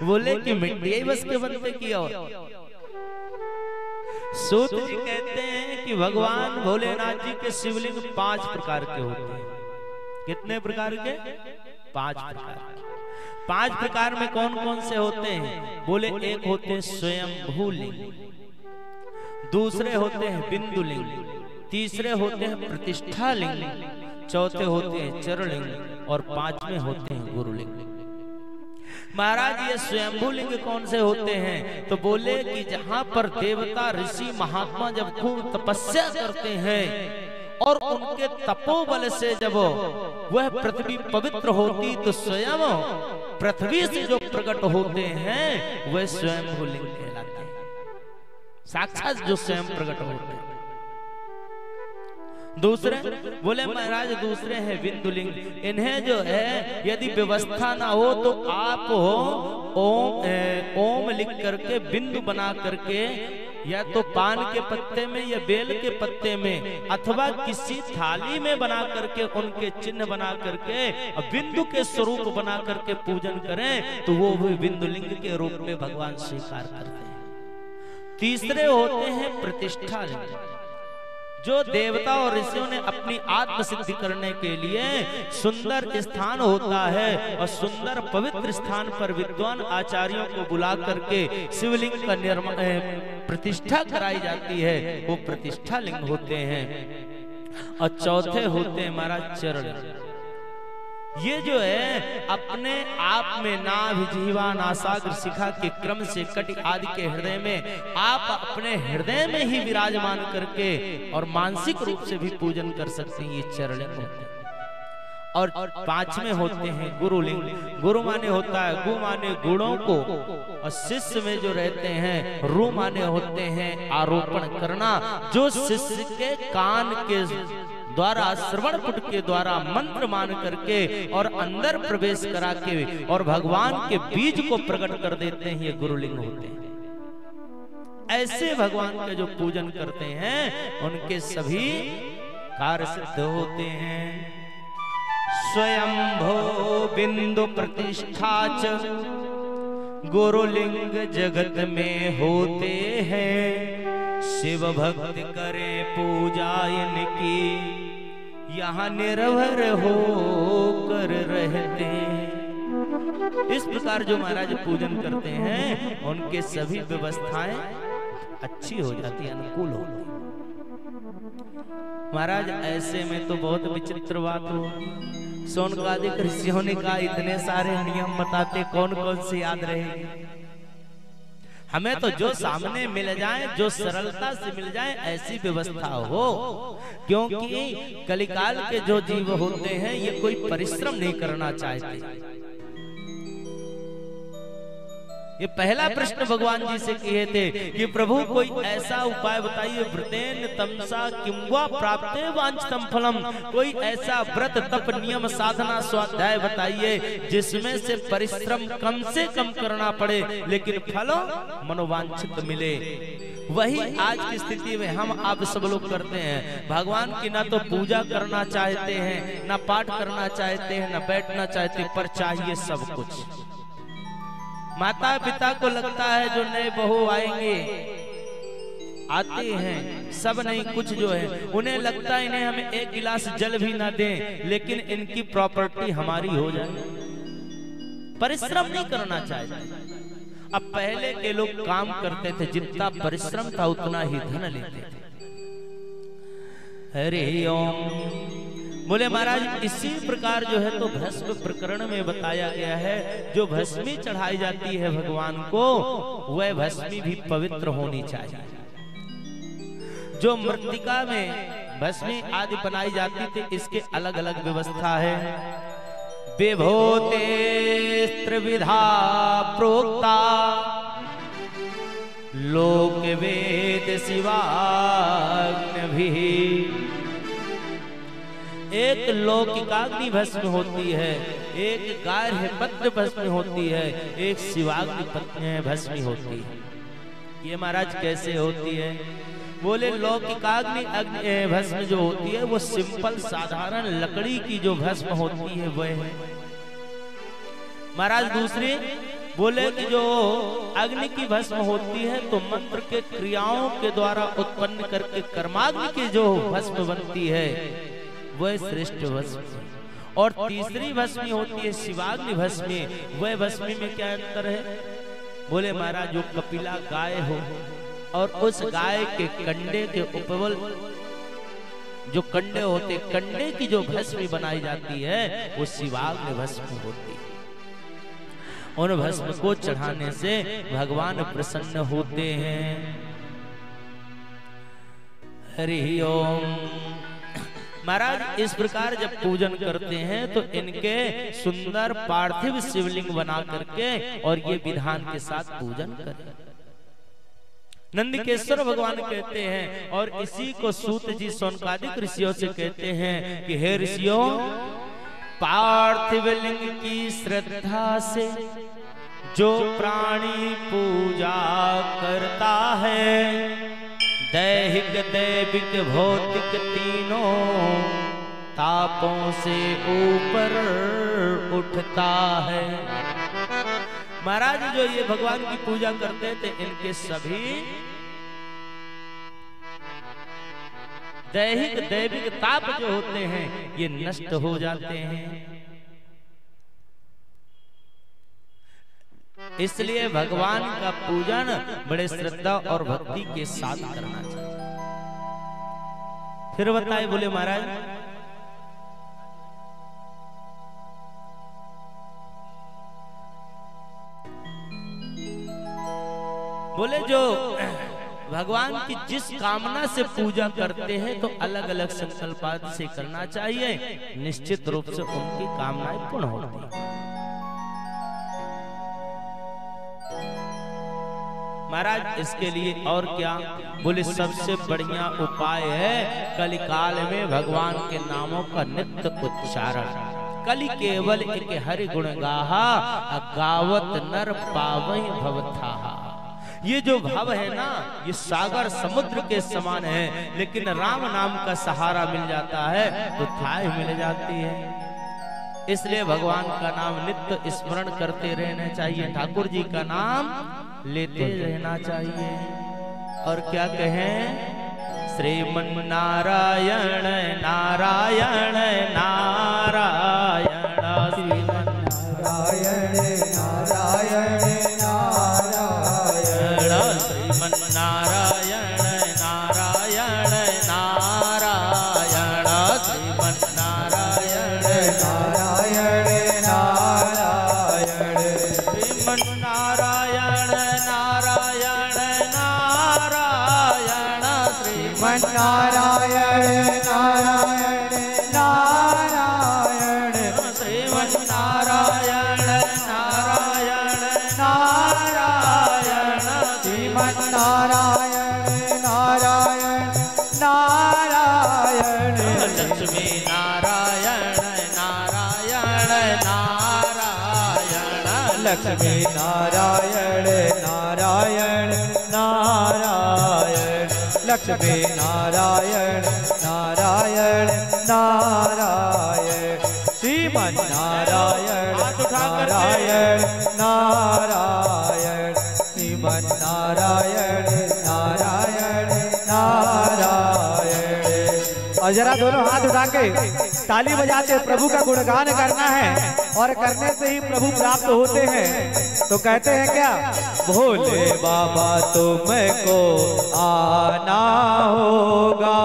बोले कि मिट्टी ही बस के बनते किया। सूत जी कहते हैं कि भगवान भोलेनाथ जी के शिवलिंग 5 प्रकार के होते हैं। कितने प्रकार के? 5 प्रकार। 5 प्रकार में कौन कौन से होते हैं? बोले एक होते हैं स्वयंभू लिंग, दूसरे होते हैं बिंदु लिंग, तीसरे होते हैं प्रतिष्ठा लिंग, चौथे होते हैं चरलिंग, और 5वें होते हैं गुरुलिंग। महाराज ये स्वयंभू लिंग कौन से होते हैं? तो बोले कि जहां पर देवता ऋषि महात्मा जब खूब तपस्या करते हैं और उनके तपोबल से जब वह पृथ्वी पवित्र होती तो स्वयं पृथ्वी से जो प्रकट होते हैं वह स्वयंभू लिंग कहलाते हैं। साक्षात जो स्वयं प्रकट होते हैं। दूसरे बोले महाराज दूसरे हैं बिंदुलिंग। इन्हें जो है यदि व्यवस्था ना हो तो आप ओम लिख करके बिंदु बना करके या तो पान के पत्ते में या बेल के पत्ते में अथवा किसी थाली में बना करके उनके चिन्ह बना करके बिंदु के स्वरूप बना करके पूजन करें तो वो भी बिंदुलिंग के रूप में भगवान स्वीकार करते हैं। तीसरे होते हैं प्रतिष्ठा लिंग। जो देवता और ऋषियों ने अपनी आत्म सिद्धि करने के लिए सुंदर स्थान होता है, और सुंदर पवित्र स्थान पर विद्वान आचार्यों को बुला करके शिवलिंग का निर्माण प्रतिष्ठा कराई जाती है, वो प्रतिष्ठा लिंग होते हैं। और चौथे होते हैं महाराज चरण। ये जो है अपने आप में नाभि जिह्वा नासाग्र शिखा के क्रम से कटि आदि के हृदय में आप अपने हृदय में ही विराजमान करके और मानसिक रूप से भी पूजन कर सकते हैं। ये चरण होते हैं। और पांचवें होते हैं गुरुलिंग। गुरु माने होता है गु माने गुणों को, और शिष्य में जो रहते हैं रु माने होते हैं आरोपण करना, जो शिष्य के कान के द्वारा श्रवण पुट के द्वारा मंत्र मान करके और अंदर प्रवेश करा के और भगवान के बीज को प्रकट कर देते हैं, ये गुरुलिंग होते हैं। ऐसे भगवान का जो पूजन करते हैं उनके सभी कार्य सिद्ध होते हैं। स्वयंभो बिंदु प्रतिष्ठा च गुरुलिंग जगत में होते हैं। शिव भक्ति करे पूजा इनकी यहाँ निर्भर हो कर रहते हैं। इस प्रकार जो महाराज पूजन करते हैं उनके सभी व्यवस्थाएं अच्छी हो जाती है, अनुकूल हो। महाराज ऐसे में तो बहुत विचित्र बात हो। शौनकादिक ऋषियों ने कहा इतने सारे नियम बताते कौन कौन से याद रहेगी। हमें तो जो सामने मिल जाए, जो सरलता से मिल जाए, ऐसी व्यवस्था हो, क्योंकि कलिकाल के जो जीव होते हैं ये कोई परिश्रम नहीं करना चाहते। ये पहला प्रश्न भगवान जी से किए थे कि प्रभु कोई ऐसा उपाय बताइए, व्रतेन तमसा किंवा प्राप्ते वांछितम फलम, कोई ऐसा व्रत तप नियम साधना स्वाध्याय बताइए जिसमें से परिश्रम कम से कम करना पड़े लेकिन फल मनोवांछित मिले। वही आज की स्थिति में हम आप सब लोग करते हैं। भगवान की ना तो पूजा करना चाहते हैं, ना पाठ करना चाहते हैं, ना बैठना चाहते, पर चाहिए सब कुछ। माता पिता को लगता है जो नए बहू आएंगे, आते हैं सब नहीं, कुछ जो है उन्हें लगता है इन्हें हमें एक गिलास जल भी ना दें लेकिन इनकी प्रॉपर्टी हमारी हो जाए। परिश्रम नहीं करना चाहिए। अब पहले के लोग काम करते थे, जितना परिश्रम था उतना ही धन लेते थे। हरि ओम। बोले महाराज इसी प्रकार जो है तो भस्म प्रकरण में बताया गया है, जो भस्मी चढ़ाई जाती है भगवान को वह भस्मी भी पवित्र होनी चाहिए। जो मृत्तिका में भस्मी आदि बनाई जाती थी इसके अलग अलग व्यवस्था है। विभूते त्रिविधा प्रोक्ता लोक वेद शिवाग्नि भी। एक लौकिकाग्नि भस्म होती है, एक गार्ह पत्र भस्म होती है, एक शिवाग्नि भस्मी होती है। ये महाराज कैसे होती है? बोले लौकिकाग्नि भस्म जो होती है वो सिंपल साधारण लकड़ी की जो भस्म होती है वह है महाराज। दूसरी बोले कि जो अग्नि की भस्म होती है तो मंत्र के क्रियाओं के द्वारा उत्पन्न करके कर्माग्नि की जो भस्म बनती है वह श्रेष्ठ भस्म। और तीसरी भस्मी होती है शिवाग्नि भस्मी। वह भस्मी में क्या अंतर है? बोले महाराज जो कपिला गाय हो और उस गाय के कंडे के उपबल जो कंडे होते, कंडे की जो भस्मी बनाई जाती है वो शिवाग्नि भस्म होती है। उन भस्म को चढ़ाने से भगवान प्रसन्न होते हैं। हरि ओम। महाराज इस प्रकार जब पूजन करते हैं तो इनके सुंदर पार्थिव शिवलिंग बना करके और ये विधान के साथ पूजन करें। नंदिकेश्वर भगवान कहते हैं और इसी को सूत जी शौनकादिक ऋषियों से कहते हैं कि हे ऋषियों, पार्थिव लिंग की श्रद्धा से जो प्राणी पूजा करता है दैहिक दैविक भौतिक तीनों तापों से ऊपर उठता है। महाराज जो ये भगवान की पूजा करते थे इनके सभी दैहिक दैविक ताप जो होते हैं ये नष्ट हो जाते हैं। इसलिए भगवान का पूजन बड़े श्रद्धा और भक्ति के साथ करना चाहिए। फिर बताए बोले महाराज, बोले जो भगवान की जिस कामना से पूजा करते हैं तो अलग अलग संकल्प से करना चाहिए, निश्चित रूप से उनकी कामनाएं पूर्ण होती हैं। महाराज इसके लिए और क्या बोले, सबसे बढ़िया उपाय है कलिकाल में भगवान के नामों का नित्य उच्चारण। कलि केवल एक हरि गुण गाहा, गावत नर पावई भवथाहा। ये जो भाव है ना, ये सागर समुद्र के समान है, लेकिन राम नाम का सहारा मिल जाता है तो थाह मिल जाती है। इसलिए भगवान का नाम नित्य स्मरण करते रहना चाहिए, ठाकुर जी का नाम लेते रहना चाहिए। और क्या कहें, श्रीमन नारायण नारायण नारायण, श्रीमन नारायण नारायण नारायण, श्रीमन नारायण नारायण नारायण, श्रीमन नारायण नारायण नारायण, श्रीमन नारायण नारायण नारायण, श्रीमन नारायण नारायण नारायण, श्रीमन नारायण नारायण नारायण, श्रीमन नारायण नारायण नारायण, लक्ष्मी नारायण नारायण नारायण, लक्ष्मी नारायण नारायण नारायण, लक्ष्मी नारायण नारायण नारायण, श्रीमन नारायण नारायण नारायण, श्रीमन नारायण नारायण नारायण। और जरा दोनों हाथ उठा के ताली बजाते प्रभु का गुणगान करना है, और करने से ही प्रभु प्राप्त होते हैं। तो कहते हैं क्या, भोले बाबा तुमको आना होगा,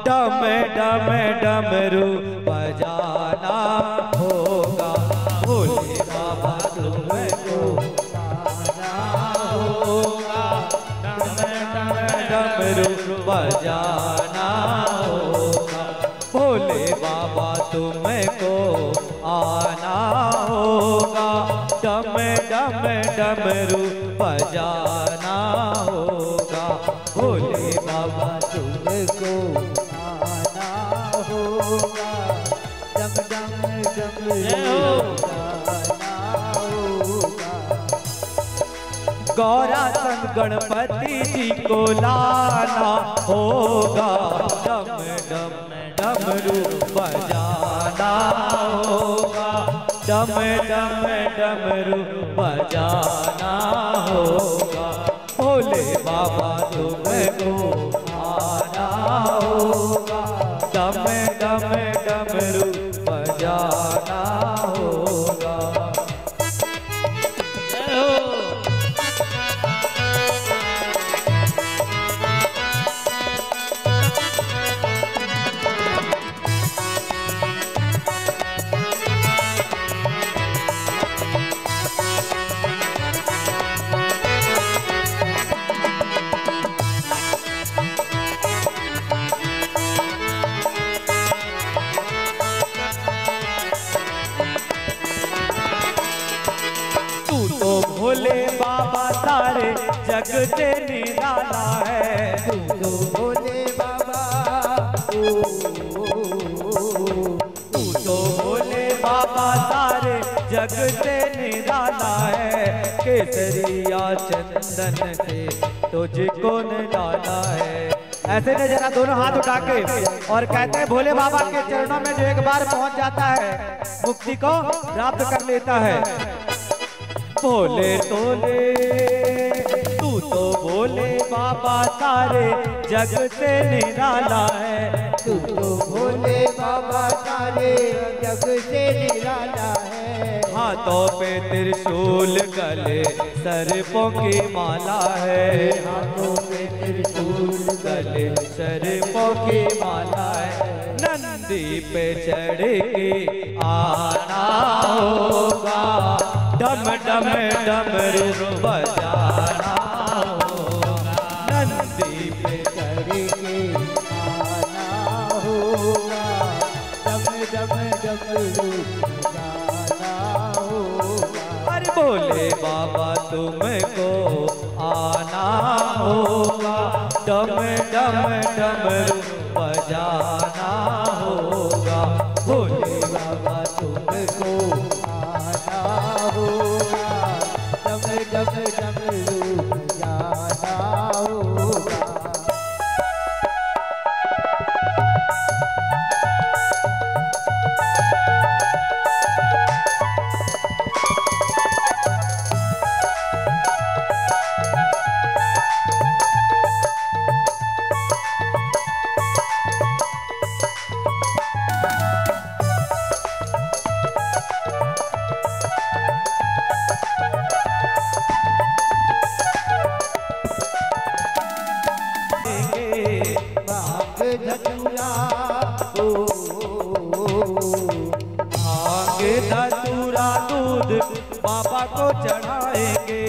डम डम डमरू बजाना होगा, भोले बाबा तुमको आना होगा, डम डम डमरू बजाना होगा, भोले बाबा तुमको आना होगा, डम डम डमरू बजाना होगा, भोले बाबा तुमको आना होगा, डम डम डमरू बजाना होगा। गौरा संग गणपति जी को लाना होगा, डम डम डमरू बजाना होगा, डम डम डमरू बजाना होगा, भोले बाबा तुमको आना होगा, डम डम डमरू बजाना होगा। भोले बाबा सारे जग से निराला है, तू तो भोले बाबा, तू तो भोले बाबा सारे जग से निराला है, केसरिया चंदन से तुझको निराला है। ऐसे ने जरा दोनों हाथ उठा के और कहते हैं भोले बाबा के चरणों में जो एक बार पहुंच जाता है मुक्ति को प्राप्त कर लेता है। भोले तोले तू तो भोले बाबा सारे जग से निराला है, तू तो भोले बाबा सारे जग से निराला है। हाथों पे त्रिशूल गले सर्पों की माला है। हाथों पे त्रिशूल गले सर्पों की माला है। नंदी पे चढ़ के आना होगा, डम डम डमरू बजाना होगा। नंदी पे चढ़ के आना होगा, डम डम डमरू बजाना होगा। अरे भोले बाबा तुमको आना होगा, डम डम डमरू बजाना होगा। भोले बाबा तुमको आना होगा, डम डम डमरू बजाना होगा। धतूरा दूध बाबा को चढ़ाएंगे,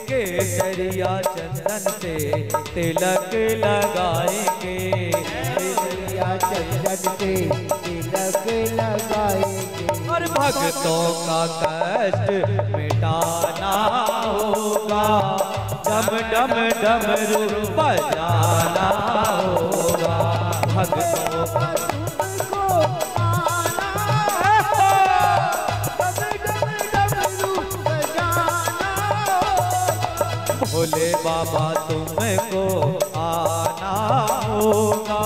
केसरिया चंदन से तिलक लगाएंगे। केसरिया चंदन से तिलक लगाएंगे। और भक्तों का कष्ट मिटाना होगा, डम डम डमरू बजाना होगा। भक्तों का भोले बाबा तुमको आना होगा,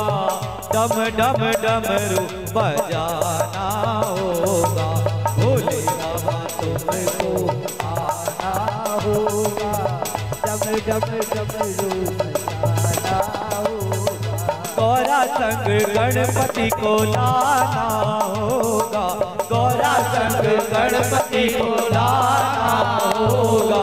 डम डम डमरू बजाना होगा। भोले बाबा तुमको आना होगा, डम डम डमरू बजाना होगा। गौरा संग गणपति को लाना होगा, गौरा संग गणपति को लाना होगा।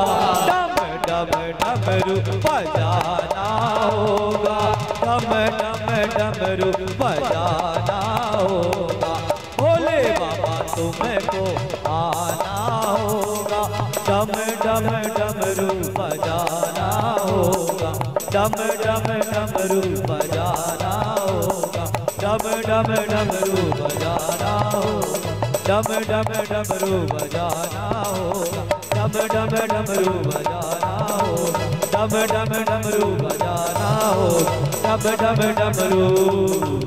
डम डमरू बजाना होगा, डम डम डमरू बजाना होगा। भोले बाबा तुमको आना होगा, डम डम डमरू बजाना होगा। डम डम डमरू बजाना होगा, डम डम डमरू बजाना होगा। डम डम डमरू बजाना होगा, डम डम डमरू बजाना होगा। डम डम डमरू बजाना होगा, डम डम डमरू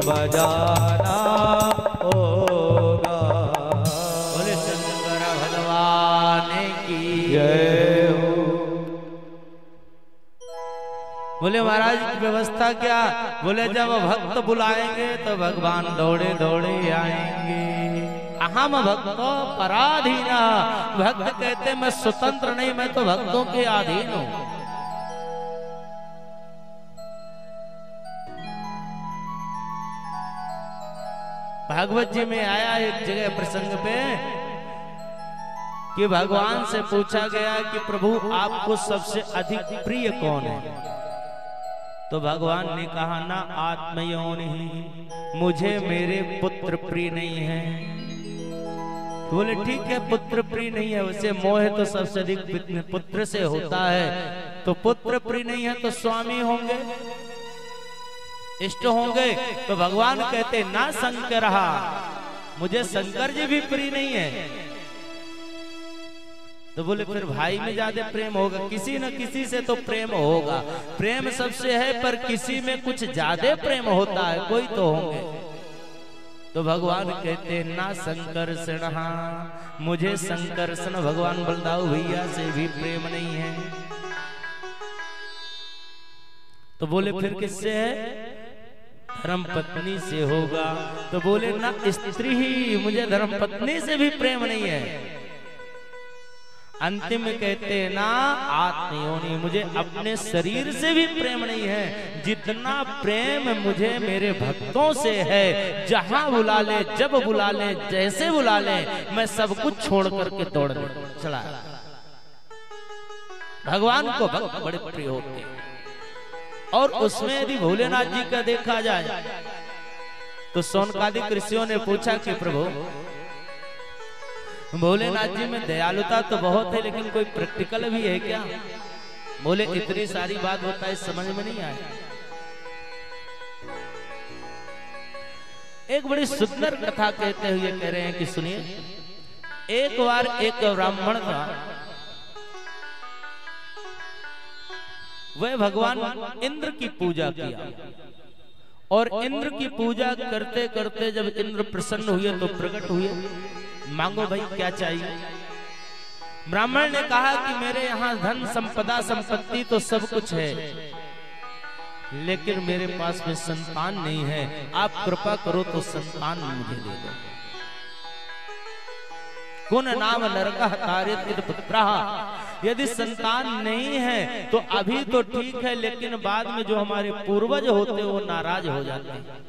बजाना होगा। बोले शंकर भगवान की जय हो। बोले महाराज की व्यवस्था क्या? बोले जब भक्त बुलाएंगे तो भगवान दौड़े दौड़े आएंगे। अहम भक्तो पराधीन, भक्त कहते मैं स्वतंत्र नहीं, मैं तो भक्तों के अधीन हूं। भागवत जी में आया एक जगह प्रसंग पे कि भगवान से पूछा गया कि प्रभु आपको सबसे अधिक प्रिय कौन है? तो भगवान ने कहा ना आत्मयोनि, मुझे मेरे पुत्र प्रिय नहीं है। बोले ठीक है, पुत्र प्रिय नहीं है, वैसे मोह तो सबसे अधिक पुत्र से होता है, तो पुत्र प्रिय नहीं है तो स्वामी होंगे, इष्ट होंगे। तो भगवान कहते ना शंकर, मुझे शंकर जी भी प्रिय नहीं है। तो बोले फिर भाई में ज्यादा प्रेम होगा, किसी न किसी से तो प्रेम होगा। प्रेम सबसे है पर किसी में कुछ ज्यादा प्रेम होता है, कोई तो होंगे। तो भगवान कहते ना संकर्षण, मुझे संकर्षण भगवान बलदाऊ भैया से भी प्रेम नहीं है। तो बोले फिर किससे है? धर्म पत्नी से होगा। तो बोले ना स्त्री ही, मुझे धर्म पत्नी से भी प्रेम नहीं है। अंतिम में कहते हैं ना, आत्मयोनि, मुझे अपने शरीर से भी प्रेम नहीं है, जितना प्रेम मुझे मेरे भक्तों से है। जहां बुला ले, जब बुला ले, जैसे बुला ले, मैं सब कुछ छोड़ करके दौड़ने चला। भगवान को भक्त बड़े प्रिय होते हैं। और उसमें यदि भोलेनाथ जी का देखा जाए तो शौनकादिक ऋषियों ने पूछा कि प्रभु, भोलेनाथ जी में दयालुता तो बहुत है, लेकिन कोई प्रैक्टिकल भी है क्या? बोले इतनी सारी बात होता है, समझ में नहीं आया। एक बड़ी सुंदर कथा कहते हुए कह रहे हैं कि सुनिए। एक बार एक ब्राह्मण था, वह भगवान इंद्र की पूजा किया, और इंद्र की पूजा करते करते जब इंद्र प्रसन्न हुए तो प्रकट हुए, मांगो भाई क्या चाहिए। ब्राह्मण ने कहा कि मेरे यहाँ धन संपदा संपत्ति तो सब कुछ है, लेकिन मेरे पास में संतान नहीं है, आप कृपा करो तो संतान मुझे दे दो। कुन नाम नरकः तारित पुत्रः, यदि संतान नहीं है तो अभी तो ठीक है, लेकिन बाद में जो हमारे पूर्वज होते वो नाराज हो जाते हैं।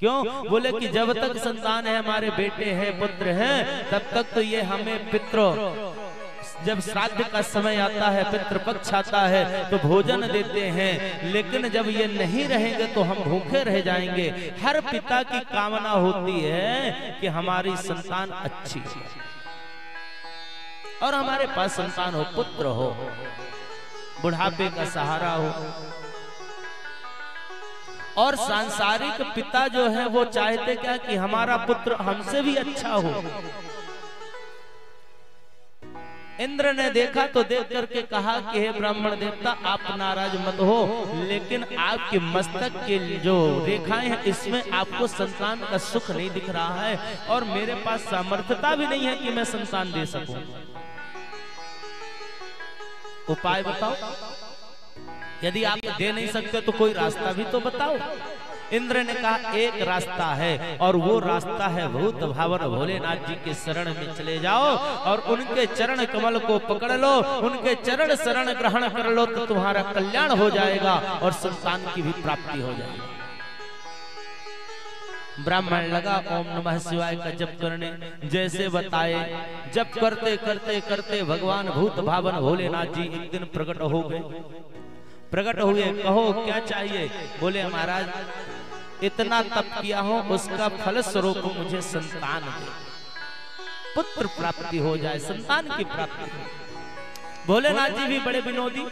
क्यों? बोले कि जब तक संतान है, हमारे बेटे हैं, पुत्र हैं, तब तक तो ये हमें पितृ, जब श्राद्ध का समय आता है, पितृपक्ष आता है तो भोजन देते हैं, लेकिन जब ये नहीं रहेंगे तो हम भूखे रह जाएंगे। हर पिता की कामना होती है कि हमारी संतान अच्छी और हमारे पास संतान हो, पुत्र हो, बुढ़ापे का सहारा हो। और सांसारिक पिता जो है वो चाहते क्या कि हमारा पुत्र हमसे भी अच्छा हो। इंद्र ने देखा तो देख करके कहा कि हे ब्राह्मण देवता, आप नाराज मत हो, लेकिन आपके मस्तक के जो रेखाएं हैं इसमें आपको संतान का सुख नहीं दिख रहा है, और मेरे पास सामर्थ्यता भी नहीं है कि मैं संतान दे सकूं। उपाय बताओ, यदि आप दे नहीं सकते तो कोई रास्ता भी तो बताओ। इंद्र ने कहा एक रास्ता है, और वो रास्ता है भूत भावन भोलेनाथ जी के शरण में चले जाओ और उनके चरण कमल को पकड़ लो, उनके चरण शरण ग्रहण कर लो तो तुम्हारा कल्याण हो जाएगा और संतान की भी प्राप्ति हो जाएगी। ब्राह्मण लगा ओम नमः शिवाय का जप करने, जैसे बताए जप करते करते करते भगवान भूत भावन भोलेनाथ जी एक दिन प्रकट हो गए। प्रकट हुए, कहो क्या चाहिए? बोले महाराज इतना तप किया हो, उसका फल स्वरूप मुझे संतान दे, पुत्र प्राप्ति हो जाए, संतान की प्राप्ति हो। भोलेनाथ जी भी बड़े विनोदी,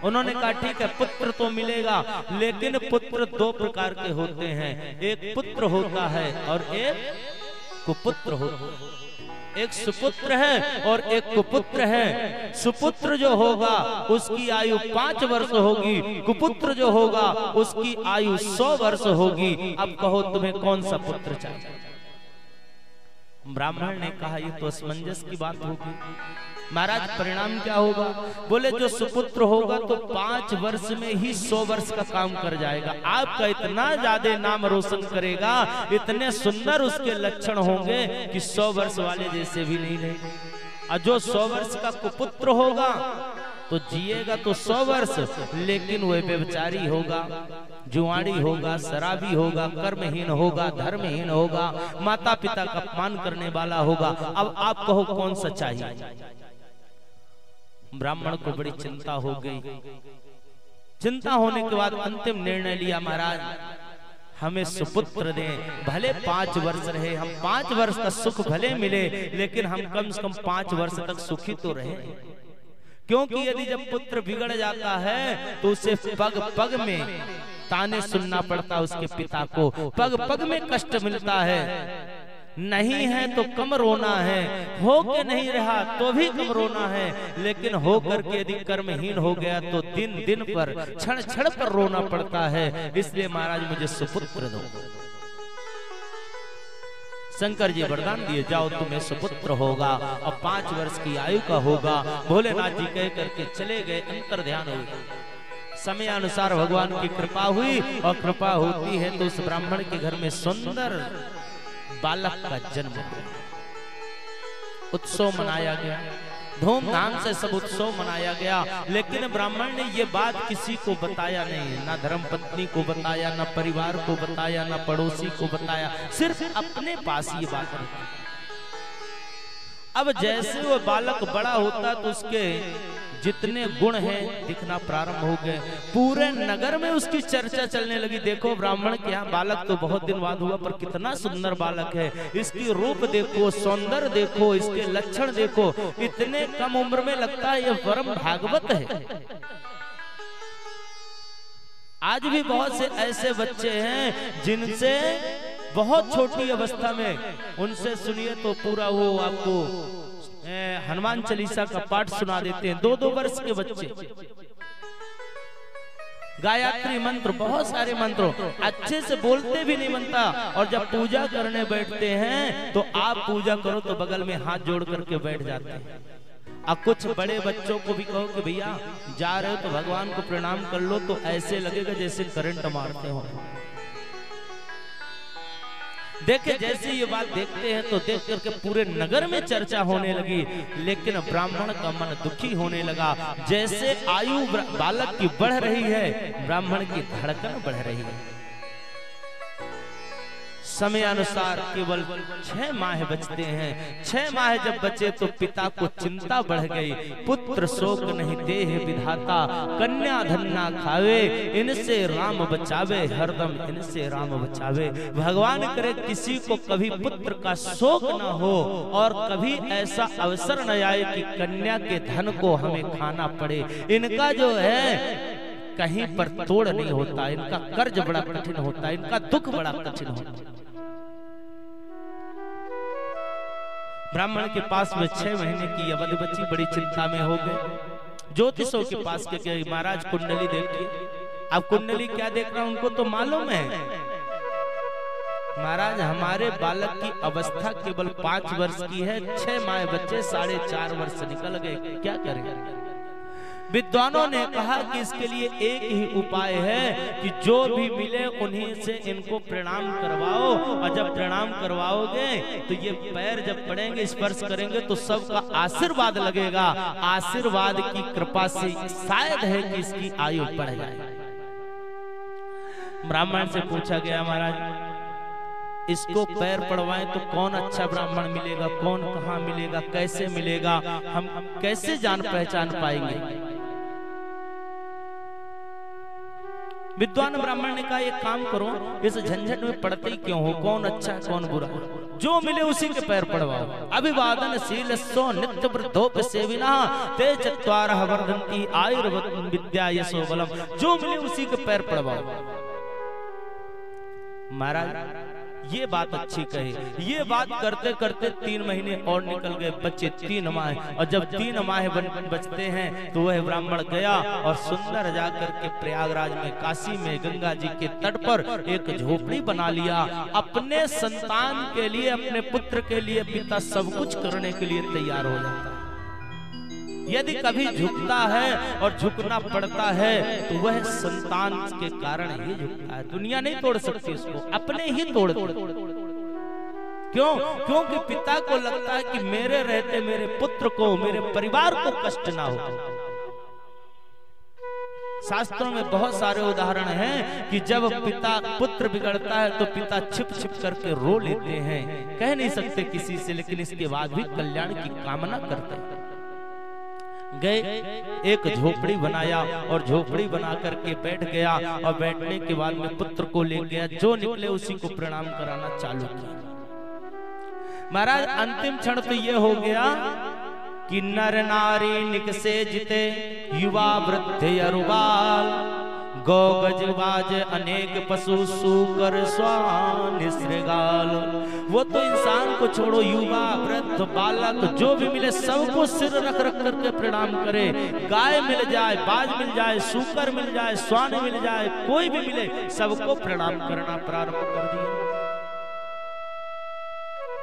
उन्होंने कहा ठीक है पुत्र तो मिलेगा, लेकिन पुत्र दो प्रकार के होते हैं, एक पुत्र होता है और एक कुपुत्र होता है। एक सुपुत्र है और एक कुपुत्र है। सुपुत्र जो होगा उसकी आयु 5 वर्ष होगी, कुपुत्र जो होगा उसकी आयु 100 वर्ष होगी। अब कहो तुम्हें कौन सा पुत्र चाहिए? ब्राह्मण ने कहा ये तो असमंजस की बात होगी। महाराज परिणाम क्या होगा? बोले जो सुपुत्र होगा तो 5 वर्ष में ही 100 वर्ष का काम कर जाएगा, आपका इतना ज्यादा नाम रोशन करेगा, इतने सुंदर उसके लक्षण होंगे कि 100 वर्ष वाले जैसे भी नहीं रहेंगे। और जो 100 वर्ष का कुपुत्र होगा तो जिएगा तो 100 वर्ष, लेकिन वह व्यभिचारी होगा, जुआड़ी होगा, शराबी होगा, कर्महीन होगा, धर्महीन होगा, माता पिता का अपमान करने वाला होगा। अब आप कहो कौन सा चाहिए? ब्राह्मण को बड़ी चिंता हो गई। चिंता होने के बाद अंतिम निर्णय लिया, महाराज हमें सुपुत्र दें, भले 5 वर्ष रहे, हम 5 वर्ष का सुख भले मिले, लेकिन हम कम से कम 5 वर्ष तक सुखी तो रहे। क्योंकि यदि जब पुत्र बिगड़ जाता है तो उसे पग पग में ताने सुनना पड़ता है, उसके पिता को पग पग में कष्ट मिलता है। नहीं है तो कम रोना है, हो के नहीं रहा तो भी कम रोना है, लेकिन हो करके यदि कर्महीन हो गया तो दिन दिन पर क्षण क्षण पर रोना पड़ता है। इसलिए महाराज मुझे सुपुत्र दो। शंकर जी वरदान दिए, जाओ तुम्हें सुपुत्र होगा और 5 वर्ष की आयु का होगा। भोलेनाथ जी कह करके चले गए, अंतर ध्यान हो गया। समय अनुसार भगवान की कृपा हुई, और कृपा होती है तो उस ब्राह्मण के घर में सुंदर बालक का जन्म हुआ। उत्सव मनाया गया, धूमधाम से सब उत्सव मनाया गया, लेकिन ब्राह्मण ने ये बात किसी को बताया नहीं, ना धर्मपत्नी को बताया, ना परिवार को बताया, ना पड़ोसी को बताया, सिर्फ अपने पास ये बात रखी। अब जैसे वो बालक बड़ा होता तो उसके जितने गुण हैं दिखना प्रारंभ हो गए, पूरे नगर में उसकी चर्चा चलने लगी। देखो ब्राह्मण के यहाँ बालक तो बहुत दिन बाद हुआ, पर कितना सुंदर बालक है, इसकी रूप देखो, सौंदर्य देखो, इसके लक्षण देखो, इतने कम उम्र में लगता है ये परम भागवत है। आज भी बहुत से ऐसे बच्चे हैं जिनसे बहुत छोटी अवस्था में उनसे सुनिए तो पूरा वो आपको हनुमान चालीसा का पाठ सुना देते हैं। 2-2 वर्ष के बच्चे गायत्री मंत्र, बहुत सारे मंत्रों अच्छे से बोलते भी नहीं बनता, और जब पूजा करने बैठते हैं तो आप पूजा करो तो बगल में हाथ जोड़ करके बैठ जाते हैं। अब कुछ बड़े बच्चों को भी कहो कि भैया जा रहे हो तो भगवान को प्रणाम कर लो, तो ऐसे लगेगा जैसे करंट मारते हो। देखे जैसे ये बात देखते हैं तो देख करके पूरे नगर में चर्चा होने लगी, लेकिन ब्राह्मण का मन दुखी होने लगा। जैसे आयु बालक की बढ़ रही है, ब्राह्मण की धड़कन बढ़ रही है। समय अनुसार केवल 6 माह बचते हैं। 6 माह जब बचे तो पिता को चिंता बढ़ गई। पुत्र शोक नहीं देह विधाता, कन्या धन ना खावे, इनसे राम बचावे, हरदम इनसे राम बचावे। भगवान करे किसी को कभी पुत्र का शोक ना हो, और कभी ऐसा अवसर न आए कि कन्या के धन को हमें खाना पड़े। इनका जो है कहीं पर तोड़ नहीं होता, इनका कर्ज बड़ा कठिन होता है, इनका दुख बड़ा कठिन होता है। ब्राह्मण के पास में 6 महीने की अवधि बची, बड़ी चिंता में हो गए। ज्योतिषों के पास के गए, महाराज कुंडली देखिए। अब कुंडली क्या देख रहा उनको तो मालूम है, महाराज हमारे बालक की अवस्था केवल 5 वर्ष की है, 6 माह बच्चे 4.5 वर्ष निकल गए, क्या करेंगे। विद्वानों ने कहा कि इसके लिए एक ही उपाय है कि जो भी मिले उन्हीं से इनको प्रणाम करवाओ, और जब प्रणाम करवाओगे तो ये पैर जब पड़ेंगे, स्पर्श करेंगे तो सबका आशीर्वाद लगेगा। आशीर्वाद की कृपा से शायद है कि इसकी आयु बढ़ जाए। ब्राह्मण से पूछा गया, महाराज इसको पैर पड़वाएं तो कौन अच्छा ब्राह्मण मिलेगा, कौन कहाँ मिलेगा, कैसे मिलेगा, हम कैसे जान पहचान पाएंगे। विद्वान ब्राह्मण ने कहा एक काम करो, इस झंझट में पड़ते ही क्यों हो, कौन अच्छा कौन बुरा, जो मिले उसी के पैर पड़वाओ। अभिवादन शील सो नित्य वृद्धोप सेविना ते चत्वारः वर्धन्ति आयुर्विद्या यशो बलम, जो मिले उसी के पैर पड़वाओ। महाराज ये बात अच्छी कही। ये बात करते करते 3 महीने और निकल गए, बच्चे 3 माह, और जब 3 माह बचते हैं तो वह ब्राह्मण गया और सुंदर जाकर के प्रयागराज में, काशी में गंगा जी के तट पर एक झोपड़ी बना लिया। अपने संतान के लिए, अपने पुत्र के लिए पिता सब कुछ करने के लिए तैयार हो जाता है। यदि कभी झुकता है और झुकना पड़ता है तो वह संतान के कारण ही झुकता है, दुनिया नहीं तोड़ सकती उसको, अपने ही तोड़। क्यों? क्योंकि पिता को लगता है कि मेरे रहते मेरे पुत्र को, मेरे परिवार को कष्ट ना हो। शास्त्रों में बहुत सारे उदाहरण हैं कि जब पिता पुत्र बिगड़ता है तो पिता छिप छिप करके रो लेते हैं, कह नहीं सकते किसी से, लेकिन इसके बाद भी कल्याण की कामना करते हैं। गए, एक झोपड़ी बनाया और झोपड़ी बना करके बैठ गया, और बैठने के बाद में पुत्र को ले गया, जो निकले उसी को प्रणाम कराना चालू किया। महाराज अंतिम क्षण तो ये हो गया कि नर नारी निकसे जिते, युवा वृद्ध अरुबाल, गौ गजबाज अनेक पशु सूकर स्वान श्रृगाल। वो तो इंसान को छोड़ो, युवा वृद्ध बालक जो भी मिले सबको सिर रख रख करके प्रणाम करे। गाय मिल जाए, बाज मिल जाए, सूकर मिल जाए, स्वान मिल जाए, कोई भी मिले सबको प्रणाम करना प्रारंभ कर दिया।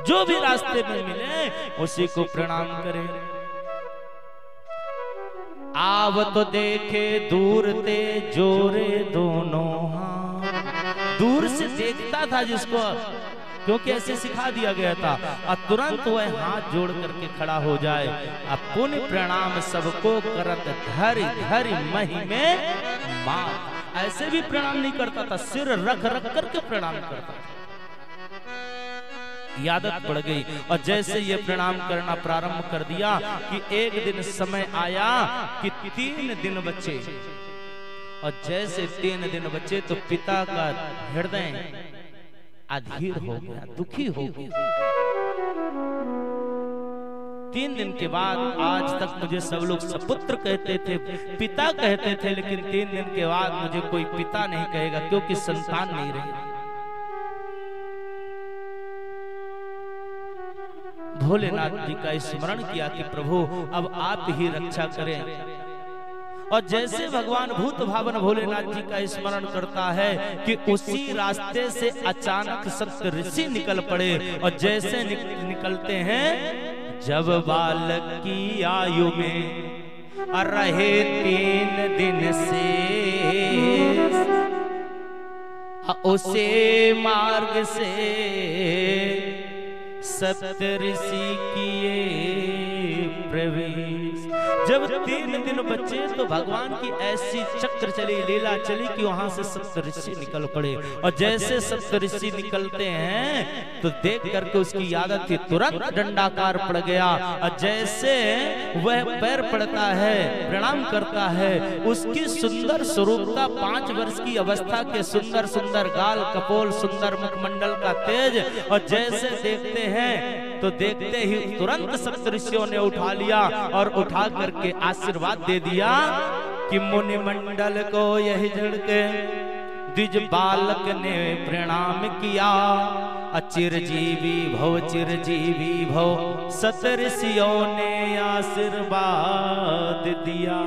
जो भी रास्ते में मिले उसी को प्रणाम करे। आव तो देखे दूर ते जोरे दोनों हाथ, दूर से देखता था जिसको, क्योंकि ऐसे सिखा दिया गया था। और तुरंत वह हाथ जोड़ करके खड़ा हो जाए। अब पुण्य प्रणाम सबको करत धरि धरि महिमे मां। ऐसे भी प्रणाम नहीं करता था, सिर रख रख करके प्रणाम करता था। आदत पड़ गई और जैसे ये प्रणाम करना प्रारंभ कर दिया कि एक दिन समय आया कि 3 दिन बचे। और जैसे 3 दिन बचे तो पिता का हृदय अधीर हो गया, दुखी हो गया। 3 दिन के बाद, आज तक मुझे सब लोग सपुत्र कहते थे, पिता कहते थे, लेकिन 3 दिन के बाद मुझे कोई पिता नहीं कहेगा क्योंकि संतान नहीं रही। भोलेनाथ जी का स्मरण किया कि प्रभु अब आप ही रक्षा करें। और जैसे भगवान भूत भावन भोलेनाथ जी का स्मरण करता है कि उसी रास्ते से अचानक सप्त ऋषि निकल पड़े। और जैसे निकलते हैं, जब बालक की आयु में रहे 3 दिन से उसे मार्ग से सप्त ऋषि किए प्रवेश। जब 3 दिन बचे तो भगवान की ऐसी चक्र चली, लीला चली कि वहां से सप्त ऋषि निकल पड़े। और जैसे सप्त ऋषि निकलते हैं तो देख करके उसकी आदत थी, तुरंत दंडाकार पड़ गया। और जैसे वह पैर पड़ता है, प्रणाम करता है, उसकी सुंदर स्वरूपता, 5 वर्ष की अवस्था के सुंदर सुंदर गाल कपोल, सुंदर मुखमंडल का तेज। और जैसे देखते हैं तो देखते ही तुरंत सप्त ऋषियों ने उठा लिया और उठा करके आशीर्वाद दे दिया कि मुनि मंडल को यही झड़के द्विज बालक ने प्रणाम किया। चिरजीवी भव चिरजीवी भव, सत ऋषियों ने आशीर्वाद दिया।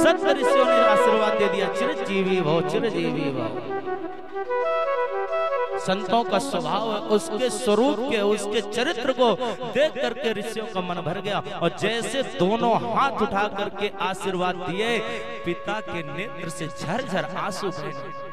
सत ऋषियों ने आशीर्वाद दे दिया, चिरजीवी भव चिरजीवी भव। संतों का स्वभाव है, उसके स्वरूप के, उसके चरित्र को देख करके ऋषियों का मन भर गया। और जैसे दोनों हाथ उठा करके आशीर्वाद दिए, पिता के नेत्र से झरझर आंसू बहे।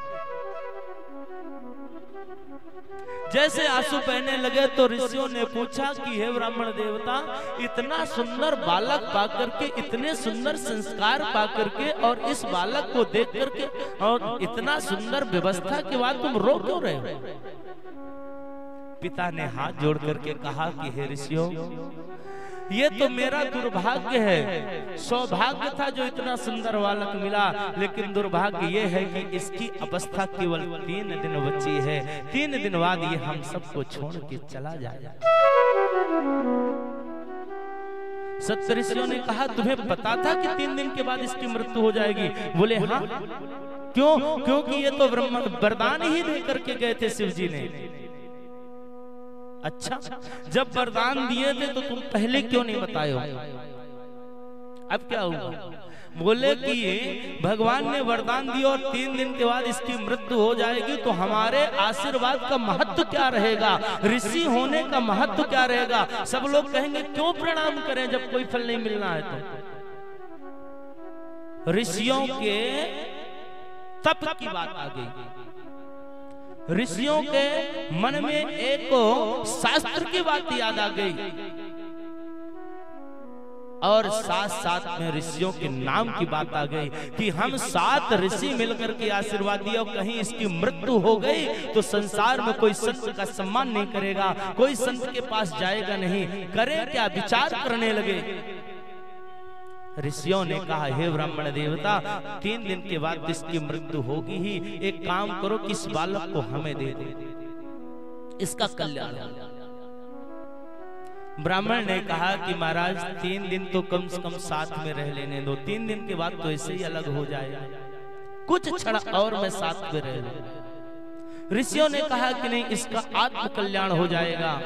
जैसे आंसू बहने लगे तो ऋषियों ने पूछा कि हे ब्राह्मण देवता, इतना सुंदर बालक पाकर के, इतने सुंदर संस्कार पाकर के, और इस बालक को देख करके और इतना सुंदर व्यवस्था के बाद तुम रो क्यों रहे हो? पिता ने हाथ जोड़ करके कहा कि हे ऋषियों, ये तो मेरा दुर्भाग्य है। सौभाग्य था जो इतना सुंदर बालक मिला, लेकिन दुर्भाग्य ये है कि इसकी अवस्था केवल 3 दिन बची है। 3 दिन बाद ये हम सबको छोड़ के चला जाएगा। सप्त ऋषियों ने कहा, तुम्हें पता था कि 3 दिन के बाद इसकी मृत्यु हो जाएगी? बोले हाँ। क्यों? क्योंकि ये तो वरदान ही दे करके गए थे शिव जी ने। अच्छा, जब वरदान दिए थे तो तुम पहले क्यों नहीं बताए हो? अब क्या हुआ? बोले कि भगवान ने वरदान दिया और 3 दिन के बाद इसकी मृत्यु हो जाएगी, तो हमारे आशीर्वाद का महत्व क्या रहेगा? ऋषि होने का महत्व क्या रहेगा? सब लोग कहेंगे क्यों प्रणाम करें जब कोई फल नहीं मिलना है? तो ऋषियों के तप की बात आ गई। ऋषियों के मन में एक शास्त्र की बात याद आ गई, और साथ साथ में ऋषियों के नाम की बात आ गई कि हम 7 ऋषि मिलकर के आशीर्वाद दिया, और कहीं इसकी मृत्यु हो गई तो संसार में कोई संत का सम्मान नहीं करेगा, कोई संत के पास जाएगा नहीं। करें क्या? विचार करने लगे। ऋषियों ने कहा, हे ब्राह्मण देवता, 3 दिन के बाद इसकी मृत्यु होगी ही। एक काम करो कि इस बालक को हमें दे दे, इसका कल्याण। ब्राह्मण ने कहा कि महाराज 3 दिन तो कम से कम साथ में रह लेने दो, 3 दिन के बाद तो ऐसे ही अलग हो जाएगा, कुछ क्षण और मैं साथ में रह लूं। ऋषियों ने कहा कि नहीं, इसका आत्म कल्याण हो जाएगा।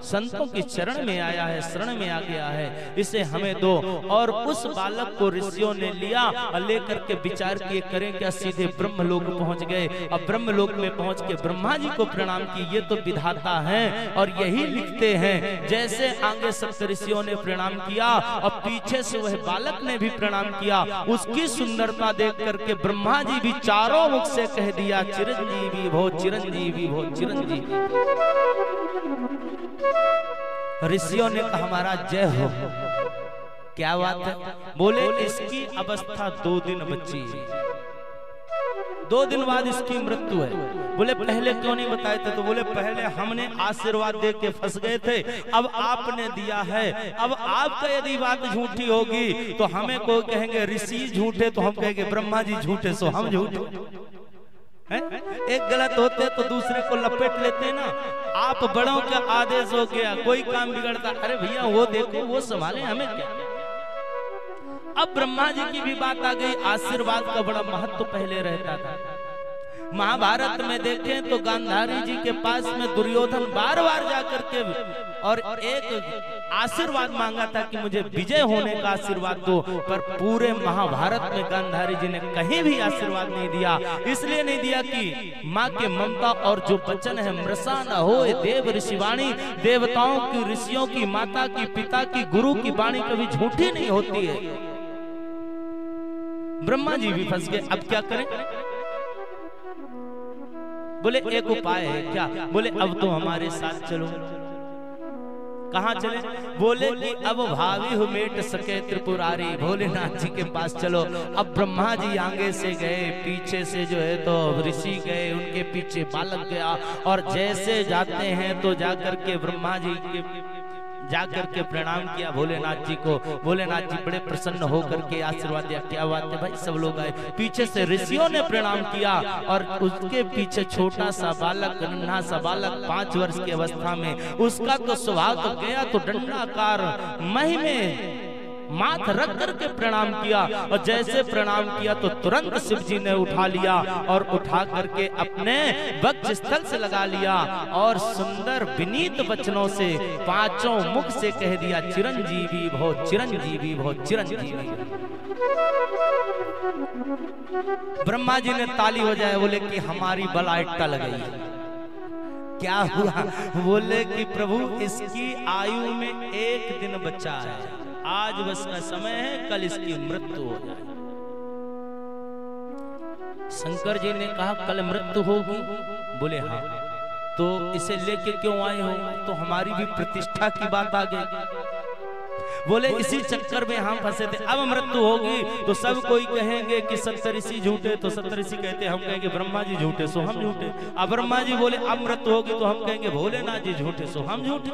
संतों की चरण में आया है, शरण में आ गया है, इसे हमें दो। और उस बालक को ऋषियों ने लिया और लेकर के विचार किए, करें क्या, सीधे ब्रह्मलोक पहुंच गए। अब ब्रह्मलोक में पहुंच के ब्रह्मा जी को प्रणाम की, ये तो विधाता हैं और यही लिखते हैं। जैसे आगे सप्तऋषियों ने प्रणाम किया और पीछे से वह बालक ने भी प्रणाम किया। उसकी सुंदरता देख करके ब्रह्मा जी भी चारों मुख से कह दिया, चिरंजीवी भो, चिरंजीवी भो, चिरंजीवी। ऋषियों ने कहा, महाराज जय हो। क्या बात है? बोले इसकी अवस्था 2 दिन बची है, 2 दिन बाद इसकी मृत्यु है। बोले पहले क्यों नहीं बताए थे? तो बोले पहले हमने आशीर्वाद दे के फंस गए थे, अब आपने दिया है। अब आपका यदि बात झूठी होगी तो हमें कोई कहेंगे ऋषि झूठे, तो हम कहेंगे ब्रह्मा जी झूठे, सो हम झूठे। एक गलत होते तो दूसरे को लपेट लेते ना। आप बड़ों का आदेश हो गया, कोई काम बिगड़ता, अरे भैया वो देखो, वो संभाले, हमें क्या। अब ब्रह्मा जी की भी बात आ गई। आशीर्वाद का बड़ा महत्व पहले रहता था। महाभारत में देखें तो गांधारी जी के पास में दुर्योधन बार बार जाकर के और एक आशीर्वाद मांगा था कि मुझे विजय होने का आशीर्वाद दो, पर पूरे महाभारत में गांधारी जी ने कहीं भी आशीर्वाद नहीं दिया। इसलिए नहीं दिया कि माँ के ममता और जो वचन है, मृषा न होए देव ऋषिवाणी, देवताओं की, ऋषियों की, माता की, पिता की, गुरु की वाणी कभी झूठी नहीं होती है। ब्रह्मा जी भी फंस गए, अब क्या करें? बोले एक उपाय है। क्या? बोले अब तो हमारे साथ चलो। कहाँ चले? बोले कि अब भावी हुमेट सके त्रिपुरारी, भोलेनाथ जी के पास चलो। अब ब्रह्मा जी आगे से गए, पीछे से जो है तो ऋषि गए, उनके पीछे बालक गया। और जैसे जाते हैं तो जाकर के ब्रह्मा जी के जाकर के प्रणाम किया भोलेनाथ जी को। भोलेनाथ जी बड़े प्रसन्न होकर के आशीर्वाद दिया। क्या बात है भाई, सब लोग आए। पीछे से ऋषियों ने प्रणाम किया और उसके पीछे छोटा सा बालक, नन्हा सा बालक 5 वर्ष की अवस्था में, उसका तो स्वभाव तो गया तो डंडाकार मही में माथ रख करके प्रणाम किया। और जैसे प्रणाम किया तो तुरंत शिव जी ने उठा लिया और उठा करके अपने वक्ष स्थल से लगा लिया और सुंदर विनीत वचनों से 5 मुख से कह दिया, चिरंजीवी भो, चिरंजीवी भो, चिरंजीवी। ब्रह्मा जी ने ताली हो जाए, बोले कि हमारी बलाई टल गई। क्या हुआ? बोले कि प्रभु इसकी आयु में 1 दिन बचा है, आज बस का समय है, कल इसकी मृत्यु हो जाए। शंकर जी ने कहा कल मृत्यु होगी? बोले हाँ। तो इसे लेके क्यों आए हो? तो हमारी भी प्रतिष्ठा की बात आ गई। बोले इसी चक्कर में हम फंसे थे, अब मृत्यु होगी तो सब कोई कहेंगे कि सप्तऋषि झूठे, तो सप्तऋषि कहते, हम कहेंगे ब्रह्मा जी झूठे, सो हम झूठे। अब ब्रह्मा जी बोले अब मृत्यु होगी तो हम कहेंगे भोलेनाथ जी झूठे, सो हम झूठे।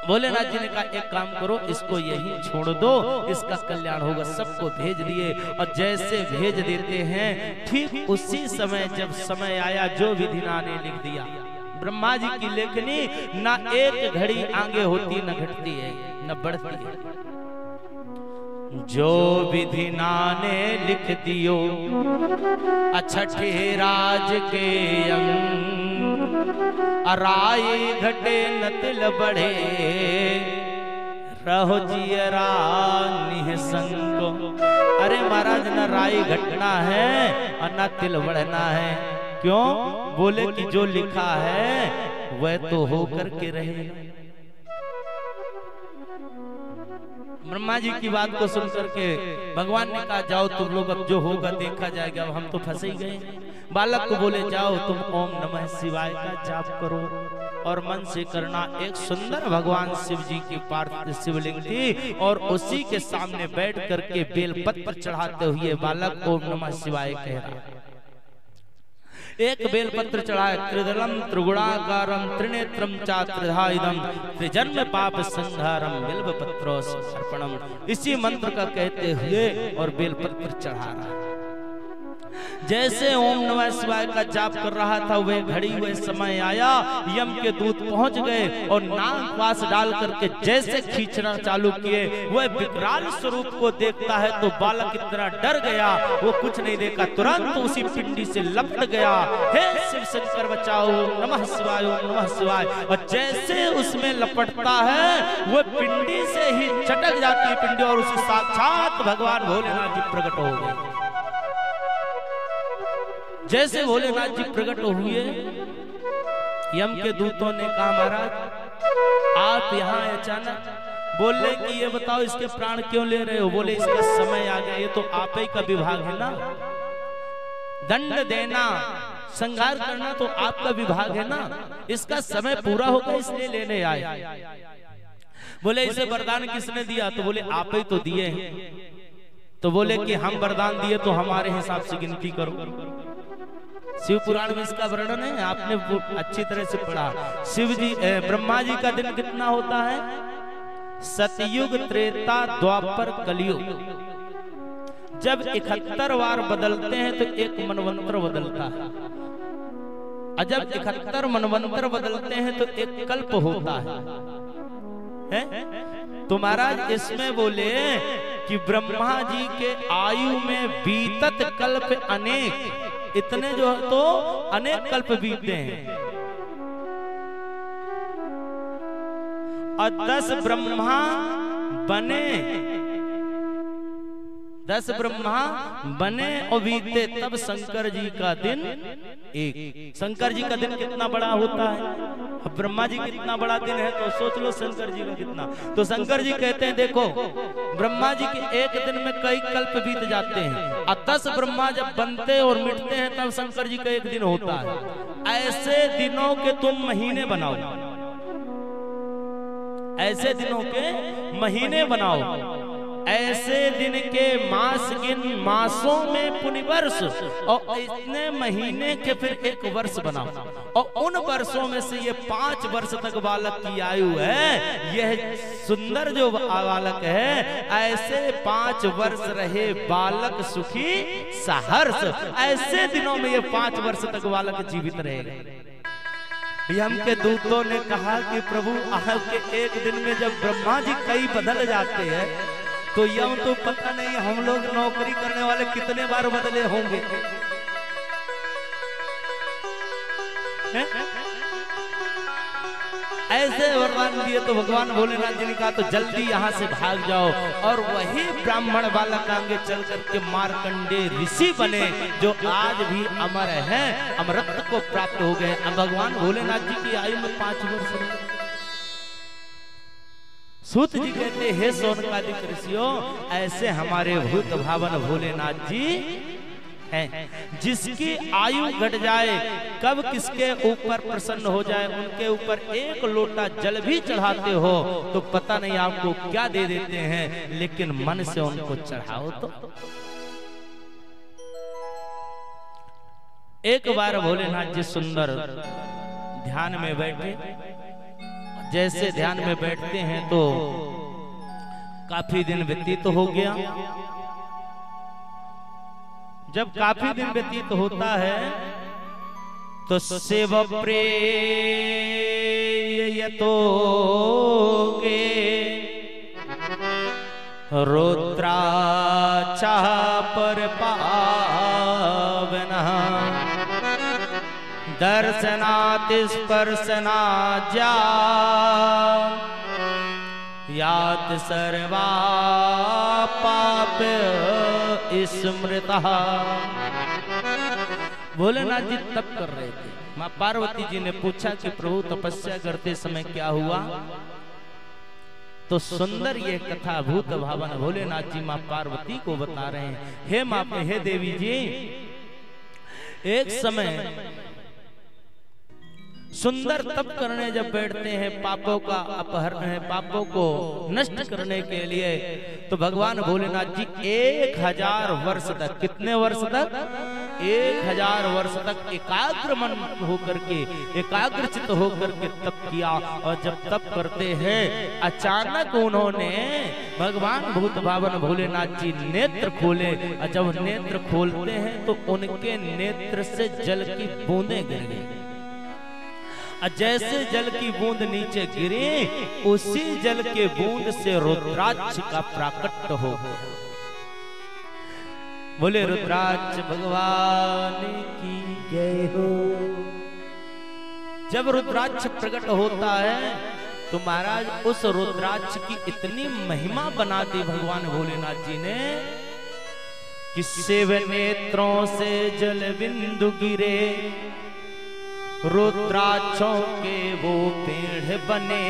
भोलेनाथ जी ने कहा एक काम करो, इसको यही छोड़ दो, इसका कल्याण होगा। सबको भेज दिए और जैसे भेज देते हैं ठीक उसी समय जब समय आया, जो विधिना ने लिख दिया। ब्रह्मा जी की लेखनी ना एक घड़ी आगे होती, न घटती है, न बढ़ती है। जो विधिना ने लिख दियो अछठे राज के अंग, अराई घटे न तिल बढ़े, रहो जियरा निःसंग। अरे महाराज न राई घटना है और न तिल बढ़ना है। क्यों? बोले कि जो लिखा है वह तो होकर के रहेगा। ब्रह्मा जी की बात को सुन करके भगवान ने कहा जाओ तुम लोग, अब जो होगा देखा जाएगा, अब हम तो फंसे ही गए। बालक को बोले जाओ तुम ओम नमः शिवाय का जाप करो और मन से करना। एक सुंदर भगवान शिव जी की पार्थिव शिवलिंग थी और उसी के सामने बैठ करके बेलपत्र चढ़ाते हुए बालक ओम नमः शिवाय कह रहा। एक बेलपत्र चढ़ाए, त्रिदलम त्रिगुणाकारम त्रिनेत्रम चा त्रिधाइदम त्रिजन्म पाप संहारम बिल्वपत्रो समर्पणम। इसी मंत्र का कहते हुए और बेलपत्र चढ़ा रहा। जैसे ओम नमः शिवाय का जाप कर रहा था, वह घड़ी वह समय आया, यम के दूत पहुंच गए और नाक पास डाल करके जैसे खींचना चालू किए, वह विकराल स्वरूप को देखता है तो बालक इतना डर गया, वो कुछ नहीं देखा, तुरंत उसी पिंडी से लपट गया। हे शिव शंकर बचाओ, नमः शिवाय, नमः शिवाय। और जैसे उसमें लपटता है, वो पिंडी से ही चटक जाती है पिंडी और उसे साक्षात भगवान भोलेनाथ जी प्रकट हो गए। जैसे भोलेनाथ जी प्रकट हुए, यम के दूतों ने कहा महाराज आप यहाँ अचानक, बोले कि ये बताओ इसके प्राण क्यों ले रहे हो? बोले इसका समय आ गया, ये तो आप ही का विभाग है ना, दंड देना संहार करना तो आपका विभाग है ना, इसका समय पूरा होगा इसलिए लेने आए। बोले इसे वरदान किसने दिया? तो बोले आप ही तो दिए हैं। तो बोले कि हम वरदान दिए तो हमारे हिसाब से गिनती करो। शिव पुराण में इसका वर्णन है, आपने अच्छी तरह से पढ़ा। शिव जी ब्रह्मा जी का दिन कितना होता है? सतयुग, त्रेता, द्वापर, कलयुग। जब 71 बार बदलते हैं तो एक मनवंतर बदलता है, और जब 71 मनवंतर बदलते हैं तो एक कल्प होता है? तो महाराज इसमें बोले कि ब्रह्मा जी के आयु में बीतत कल्प अनेक, इतने जो तो अनेक कल्प बीतते हैं। और 10 ब्रह्मा बने, 10 ब्रह्मा बने और बीते, तब शंकर जी का दिन एक। शंकर जी का दिन कितना बड़ा होता है? अब ब्रह्मा जी कितना बड़ा दिन है तो सोच लो शंकर जी का कितना। तो शंकर जी कहते हैं देखो, ब्रह्मा जी के एक दिन में कई कल्प बीत जाते हैं, और 10 ब्रह्मा जब बनते और मिटते हैं तब शंकर जी का एक दिन होता है। ऐसे दिनों के तुम महीने बनाओ, ऐसे दिनों के महीने बनाओ, ऐसे दिन के मास गिन, मासों में पुनि वर्ष, और इतने महीने के फिर एक वर्ष बनाओ, और उन वर्षों में से ये 5 वर्ष तक बालक की आयु है, यह सुंदर जो बालक है, ऐसे 5 वर्ष रहे बालक सुखी सहर्ष। ऐसे दिनों में ये 5 वर्ष तक बालक जीवित रहेगा। यम के दूतों ने कहा कि प्रभु आपके एक दिन में जब ब्रह्मा जी कई बदल जाते हैं तो यम तो पता नहीं हम लोग नौकरी करने वाले कितने बार बदले होंगे। ऐसे वरदान दिए तो भगवान भोलेनाथ जी ने कहा तो जल्दी यहाँ से भाग जाओ, और वही ब्राह्मण बालक आगे चल करके मार्कंडे ऋषि बने, जो आज भी अमर हैं, अमरत्व को प्राप्त हो गए। अब भगवान भोलेनाथ जी की आयु में 5 वर्ष। सूत जी कहते हे सोनकादिक ऋषियों, ऐसे हमारे भूत भावन भोलेनाथ जी हैं, जिसकी आयु घट जाए, कब किसके ऊपर प्रसन्न हो जाए, उनके ऊपर एक लोटा जल भी चढ़ाते हो तो पता नहीं आपको क्या दे देते हैं, लेकिन मन से उनको चढ़ाओ तो। एक बार भोलेनाथ जी सुंदर ध्यान में बैठे, जैसे ध्यान में बैठते हैं तो काफी दिन व्यतीत हो गया। जब काफी दिन व्यतीत होता है तो शिव प्रेयतो गे रुद्राचा पर पावना दर्शनात् स्पर्शना जा यात सर्वा पाप स्मृतः। भोलेनाथ जी तप कर रहे थे। माँ पार्वती जी ने पूछा कि प्रभु तपस्या करते समय क्या हुआ? तो सुंदर ये कथा भूत भावन भोलेनाथ जी माँ पार्वती को बता रहे हैं। हे माँ, हे देवी जी, एक समय सुंदर तप करने जब बैठते हैं, पापों का अपहरण है, पापों को नष्ट करने के लिए, तो भगवान भोलेनाथ जी 1000 वर्ष तक, कितने वर्ष तक? 1000 वर्ष तक एकाग्र मन होकर के, एकाग्रचित होकर के तप किया। और जब तप करते हैं अचानक उन्होंने भगवान भूत भावन भोलेनाथ जी नेत्र खोले। और जब नेत्र खोलते हैं तो उनके नेत्र से जल की बूंदें गिर गई। जैसे जल की बूंद नीचे गिरी, उसी जल के बूंद से रुद्राक्ष का प्राकट्य हो गया। बोले रुद्राक्ष भगवान की जय हो। जब रुद्राक्ष प्रकट होता है तो महाराज उस रुद्राक्ष की इतनी महिमा बना दी भगवान भोलेनाथ जी ने कि शिव नेत्रों से जल बिंदु गिरे, रुद्राक्षों के वो पेड़ बने,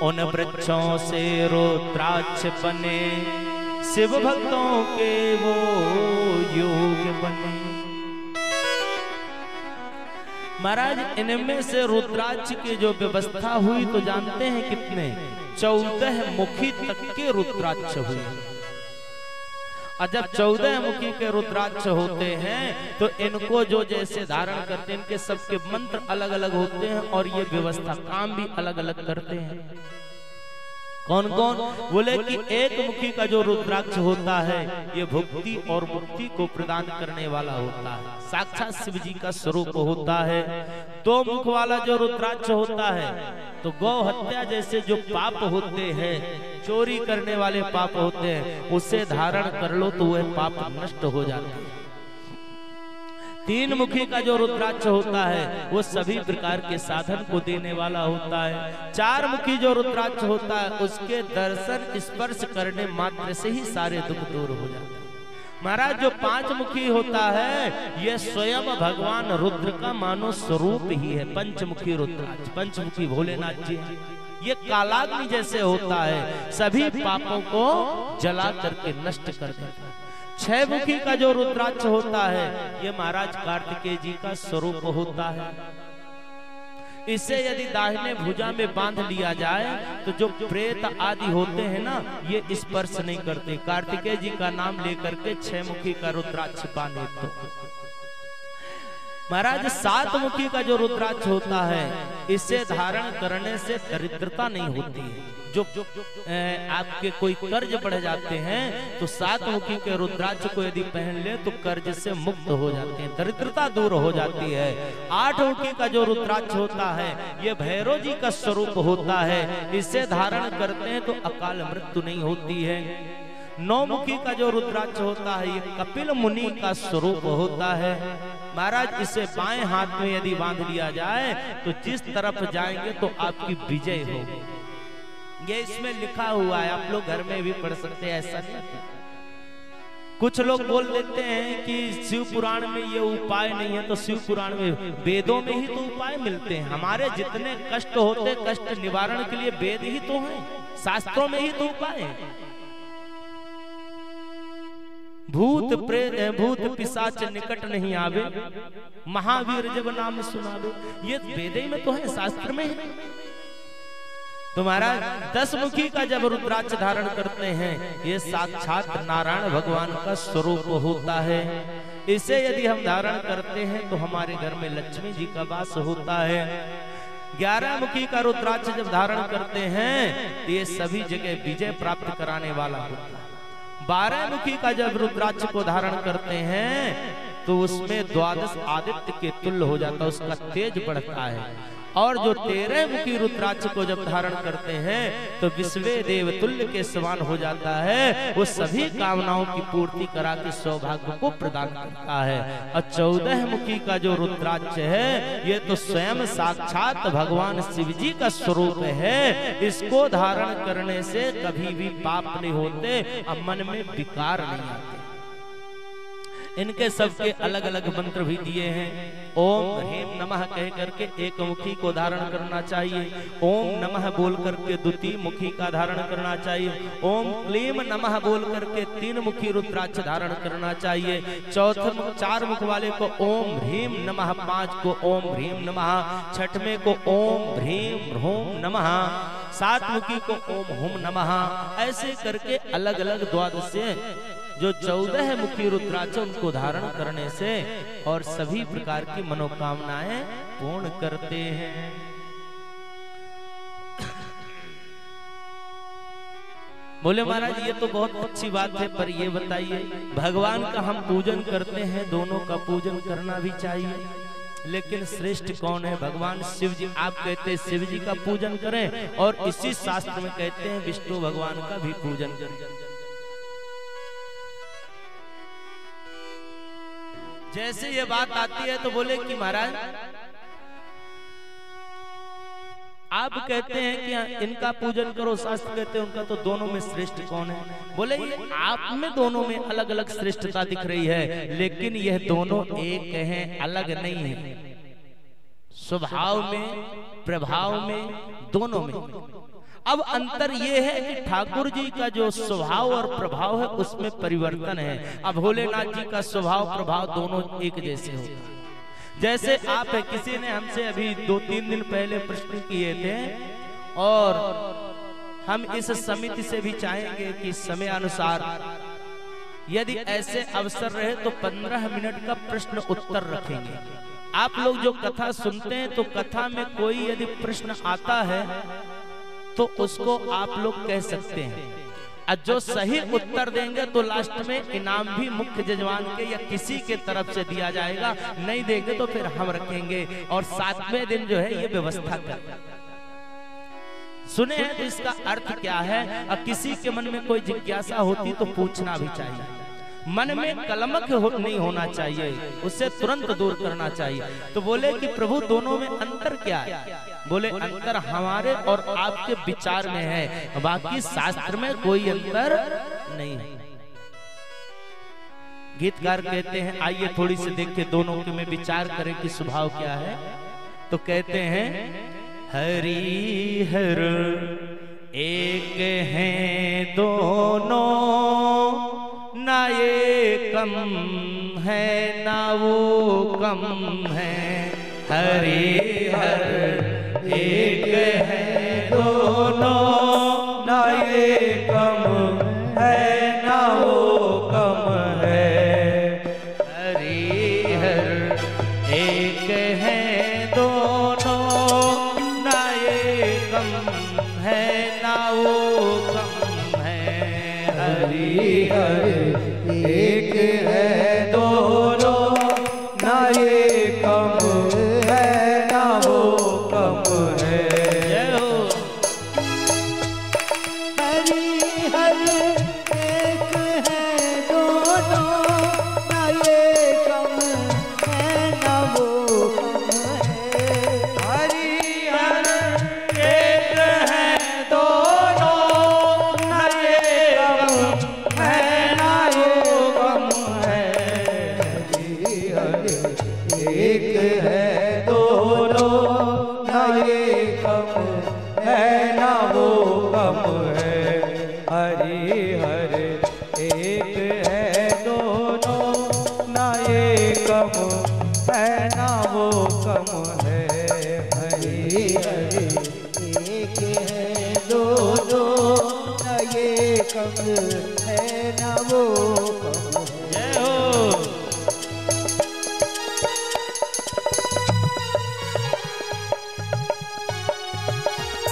उन वृक्षों से रुद्राक्ष बने, शिव भक्तों के वो योग बने। महाराज इनमें से रुद्राक्ष की जो व्यवस्था हुई तो जानते हैं कितने? 14 मुखी तक के रुद्राक्ष हुए। और जब 14 मुखी के रुद्राक्ष होते हैं तो इनको जो जैसे धारण करते हैं, इनके सबके मंत्र अलग अलग होते हैं और ये व्यवस्था काम भी अलग अलग करते हैं। कौन कौन? बोले कि एक मुखी का जो रुद्राक्ष होता है ये भक्ति और मुक्ति को प्रदान करने वाला होता है, साक्षात शिव जी का स्वरूप होता है। 2 मुख वाला जो रुद्राक्ष होता है तो गौ हत्या जैसे जो पाप होते हैं, चोरी करने वाले पाप होते हैं, उसे धारण कर लो तो वह पाप नष्ट हो जाते हैं। 3 मुखी का जो रुद्राक्ष होता है वो सभी प्रकार के साधन को देने वाला होता है। 4 मुखी जो रुद्राक्ष होता है उसके दर्शन स्पर्श करने मात्र से ही सारे दुख दूर हो जाते हैं। महाराज जो 5 मुखी होता है ये स्वयं भगवान रुद्र का मानो स्वरूप ही है। पंचमुखी रुद्राक्ष, पंचमुखी भोलेनाथ जी, ये कालाग्नि जैसे होता है, सभी पापों को जला करके नष्ट कर देता है। 6 मुखी का जो रुद्राक्ष होता है ये महाराज कार्तिकेय जी का स्वरूप होता है। इसे यदि दाहिने भुजा में बांध लिया जाए तो जो प्रेत आदि होते हैं ना ये स्पर्श नहीं करते। कार्तिकेय जी का नाम लेकर के 6 मुखी का रुद्राक्ष बांधे तो महाराज 7 मुखी का जो रुद्राक्ष होता है इसे धारण करने से दरिद्रता नहीं होती है। जो आपके कोई कर्ज बढ़ जाते हैं तो 7 मुखी के रुद्राक्ष को यदि पहन ले तो कर्ज से मुक्त हो जाते हैं, दरिद्रता दूर हो जाती है। 8 मुखी का जो रुद्राक्ष होता है ये भैरव जी का स्वरूप होता है, इसे धारण करते हैं तो अकाल मृत्यु नहीं होती है। 9 मुखी का जो रुद्राक्ष होता है ये कपिल मुनि का स्वरूप होता है। महाराज इसे बाएं हाथ में यदि बांध लिया जाए तो जिस तरफ जाएंगे तो आपकी विजय होगी। ये इसमें लिखा हुआ है, आप लोग घर में भी पढ़ सकते हैं। ऐसा नहीं, कुछ लोग बोल देते हैं कि शिव पुराण में ये उपाय नहीं है, तो शिव पुराण में वेदों में ही तो उपाय मिलते हैं। हमारे जितने कष्ट होते कष्ट निवारण के लिए वेद ही तो हैं, शास्त्रों में ही तो उपाय है। भूत प्रेत भूत पिशाच निकट नहीं आवे, महावीर जब नाम सुनावे, ये वेद में तो है, शास्त्र में है। तो महाराज 10 मुखी का जब रुद्राक्ष धारण करते हैं ये साक्षात नारायण भगवान का स्वरूप होता है। इसे यदि हम धारण करते हैं तो हमारे घर में लक्ष्मी जी का वास होता है। 11 मुखी का रुद्राक्ष जब धारण करते हैं तो ये सभी जगह विजय प्राप्त कराने वाला होता है। 12 मुखी का जब रुद्राक्ष को धारण करते हैं तो उसमें 12 आदित्य के तुल्य हो जाता है, उसका तेज बढ़ता है। और जो 13 मुखी रुद्राक्ष को जब धारण करते हैं तो विश्वे देव तुल्य के समान हो जाता है। वो सभी कामनाओं की पूर्ति करा के सौभाग्य को प्रदान करता है। और 14 मुखी का जो रुद्राक्ष है ये तो स्वयं साक्षात भगवान शिव जी का स्वरूप है। इसको धारण करने से कभी भी पाप नहीं होते और मन में विकार नहीं आते। इनके सबके अलग अलग मंत्र भी दिए हैं। ओम ह्रीम नमः कह करके एक मुखी को धारण करना चाहिए। ओम नमः बोल करके द्वितीय मुखी का धारण करना चाहिए। ओम क्लीम नमः बोल करके 3 मुखी रुद्राक्ष धारण करना चाहिए। 4 मुख वाले को ओम ह्रीम नमः, 5 को ओम ह्रीम नमः, 6वें को ओम ह्रीम ह्रोम नमः, सातमुखी को ओम हुम नमः, ऐसे करके अलग अलग द्वादश से जो 14 मुखी रुद्राक्ष उनको धारण करने से और सभी प्रकार की मनोकामनाएं पूर्ण करते हैं। बोले महाराज ये तो बहुत अच्छी बात है, पर ये बताइए भगवान का हम पूजन करते हैं, दोनों का पूजन करना भी चाहिए, लेकिन श्रेष्ठ कौन है? भगवान शिव जी। आप कहते हैं शिव जी का पूजन करें और इसी शास्त्र में कहते हैं विष्णु भगवान का भी पूजन करें। जैसे ये बात आती है तो बोले कि महाराज आप कहते हैं कि इनका पूजन करो, शास्त्र कहते हैं उनका, तो दोनों में श्रेष्ठ कौन है? बोले ये आप में दोनों में अलग अलग श्रेष्ठता दिख रही है, लेकिन यह दोनों एक हैं, अलग नहीं है। स्वभाव में, प्रभाव में, दोनों में। अब अंतर ये है कि ठाकुर जी का जो स्वभाव और प्रभाव है उसमें परिवर्तन है। अब भोलेनाथ जी का स्वभाव प्रभाव दोनों एक जैसे होता है। जैसे आप है, किसी ने हमसे अभी 2-3 दिन पहले प्रश्न किए थे, और हम इस समिति से भी चाहेंगे कि समय अनुसार यदि ऐसे अवसर रहे तो 15 मिनट का प्रश्न उत्तर रखेंगे। आप लोग जो कथा सुनते हैं तो कथा में कोई यदि प्रश्न आता है तो उसको आप लोग कह सकते हैं, और जो सही उत्तर देंगे तो लास्ट में इनाम भी मुख्य जजमान के या किसी के तरफ से दिया जाएगा, नहीं देंगे तो फिर हम रखेंगे, और 7वें दिन जो है ये व्यवस्था कर सुने हैं तो इसका अर्थ क्या है। और किसी के मन में कोई जिज्ञासा होती तो पूछना भी चाहिए, मन में कलमक नहीं होना चाहिए, उससे तुरंत दूर करना चाहिए। तो बोले कि प्रभु दोनों में अंतर क्या है? बोले अंतर हमारे और आपके विचार में है, बाकी शास्त्र में कोई अंतर नहीं है। गीतकार कहते हैं आइए थोड़ी सी देख के दोनों के में विचार करें कि स्वभाव क्या है। तो कहते हैं हरि हर एक हैं दोनों, ना ये कम है ना वो कम है। हरि हर एक है दोनों, ना ये कम है ना वो कम है। हरि हर एक है दोनों, ना ये कम है ना वो कम है। हरि हर एक है दोनों, ना ये कम है ना वो कम है। जय हो। हरि हर एक है दोनों, ना ये कम है ना वो कम है। हरि हर एक है दोनों, ना ये कम है ना वो कम है। हरि हर एक है दोनों, ना ये कम है ना वो कम है। हरि हर एक है दोनों, ना ये कम है ना वो कम है। हरि हर एक है दोनों, ना ये कम है ना वो कम है। जय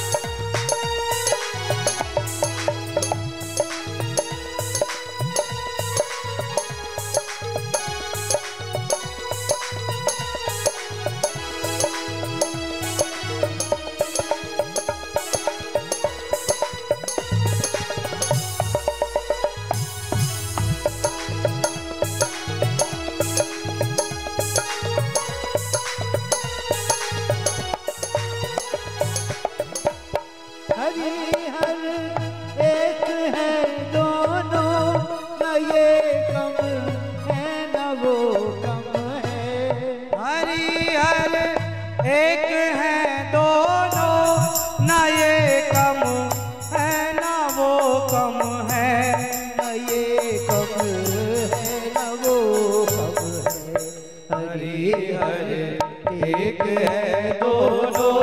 हो। हरि हर एक है दोनों, ना ये कम है ना वो कम है। हरि हर एक है दोनों, ना ये कम है ना वो कम है। ना ये कम है ना वो कम है। हरि हर एक है दोनों,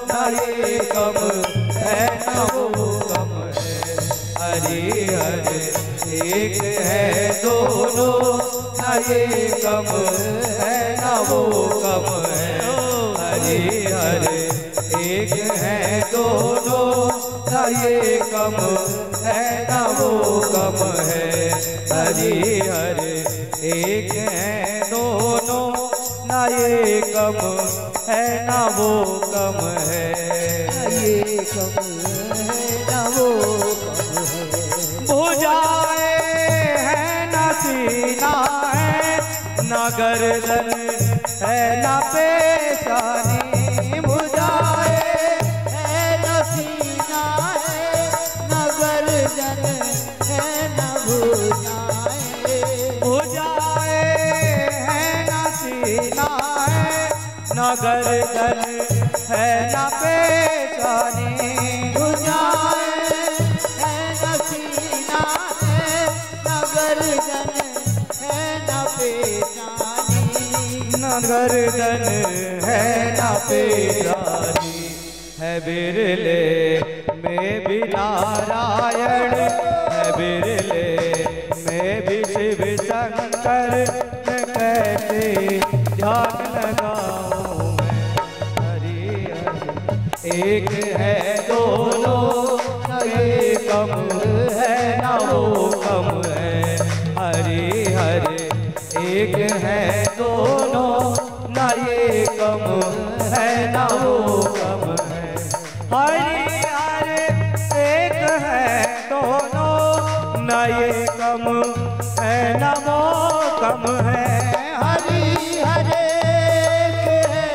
ना ये कम है हरि हरि एक है दोनों, न ये कम है न वो कम है। हरि हरि एक है दोनों, न ये कम है न वो कम है। हरि हरि एक है दोनों, न ये कम है न वो कम है। ये कम है न वो कम है। भुजाए है न सीना है, न गर्दन है न पेशानी। भुजाए है न सीना है, न गर्दन है न भुजाए। भुजाए है न सीना है, न गर्दन है न पेशानी। भुजाए है न सीना है, न गर्दन है न पेशानी। न गर्दन है न पेशानी। है बिरले में भी नारायण, है बिरले में भी शिव शंकर। मैं कैसे ध्यान लगाऊं मैं। हरि हरि एक है दोनों, न ये कम है न वो कम है। हरि हरि एक है दोनों, न ये कम है न वो कम है। हरि हरि एक है दोनों, न ये कम है न वो कम है। हरि हरे है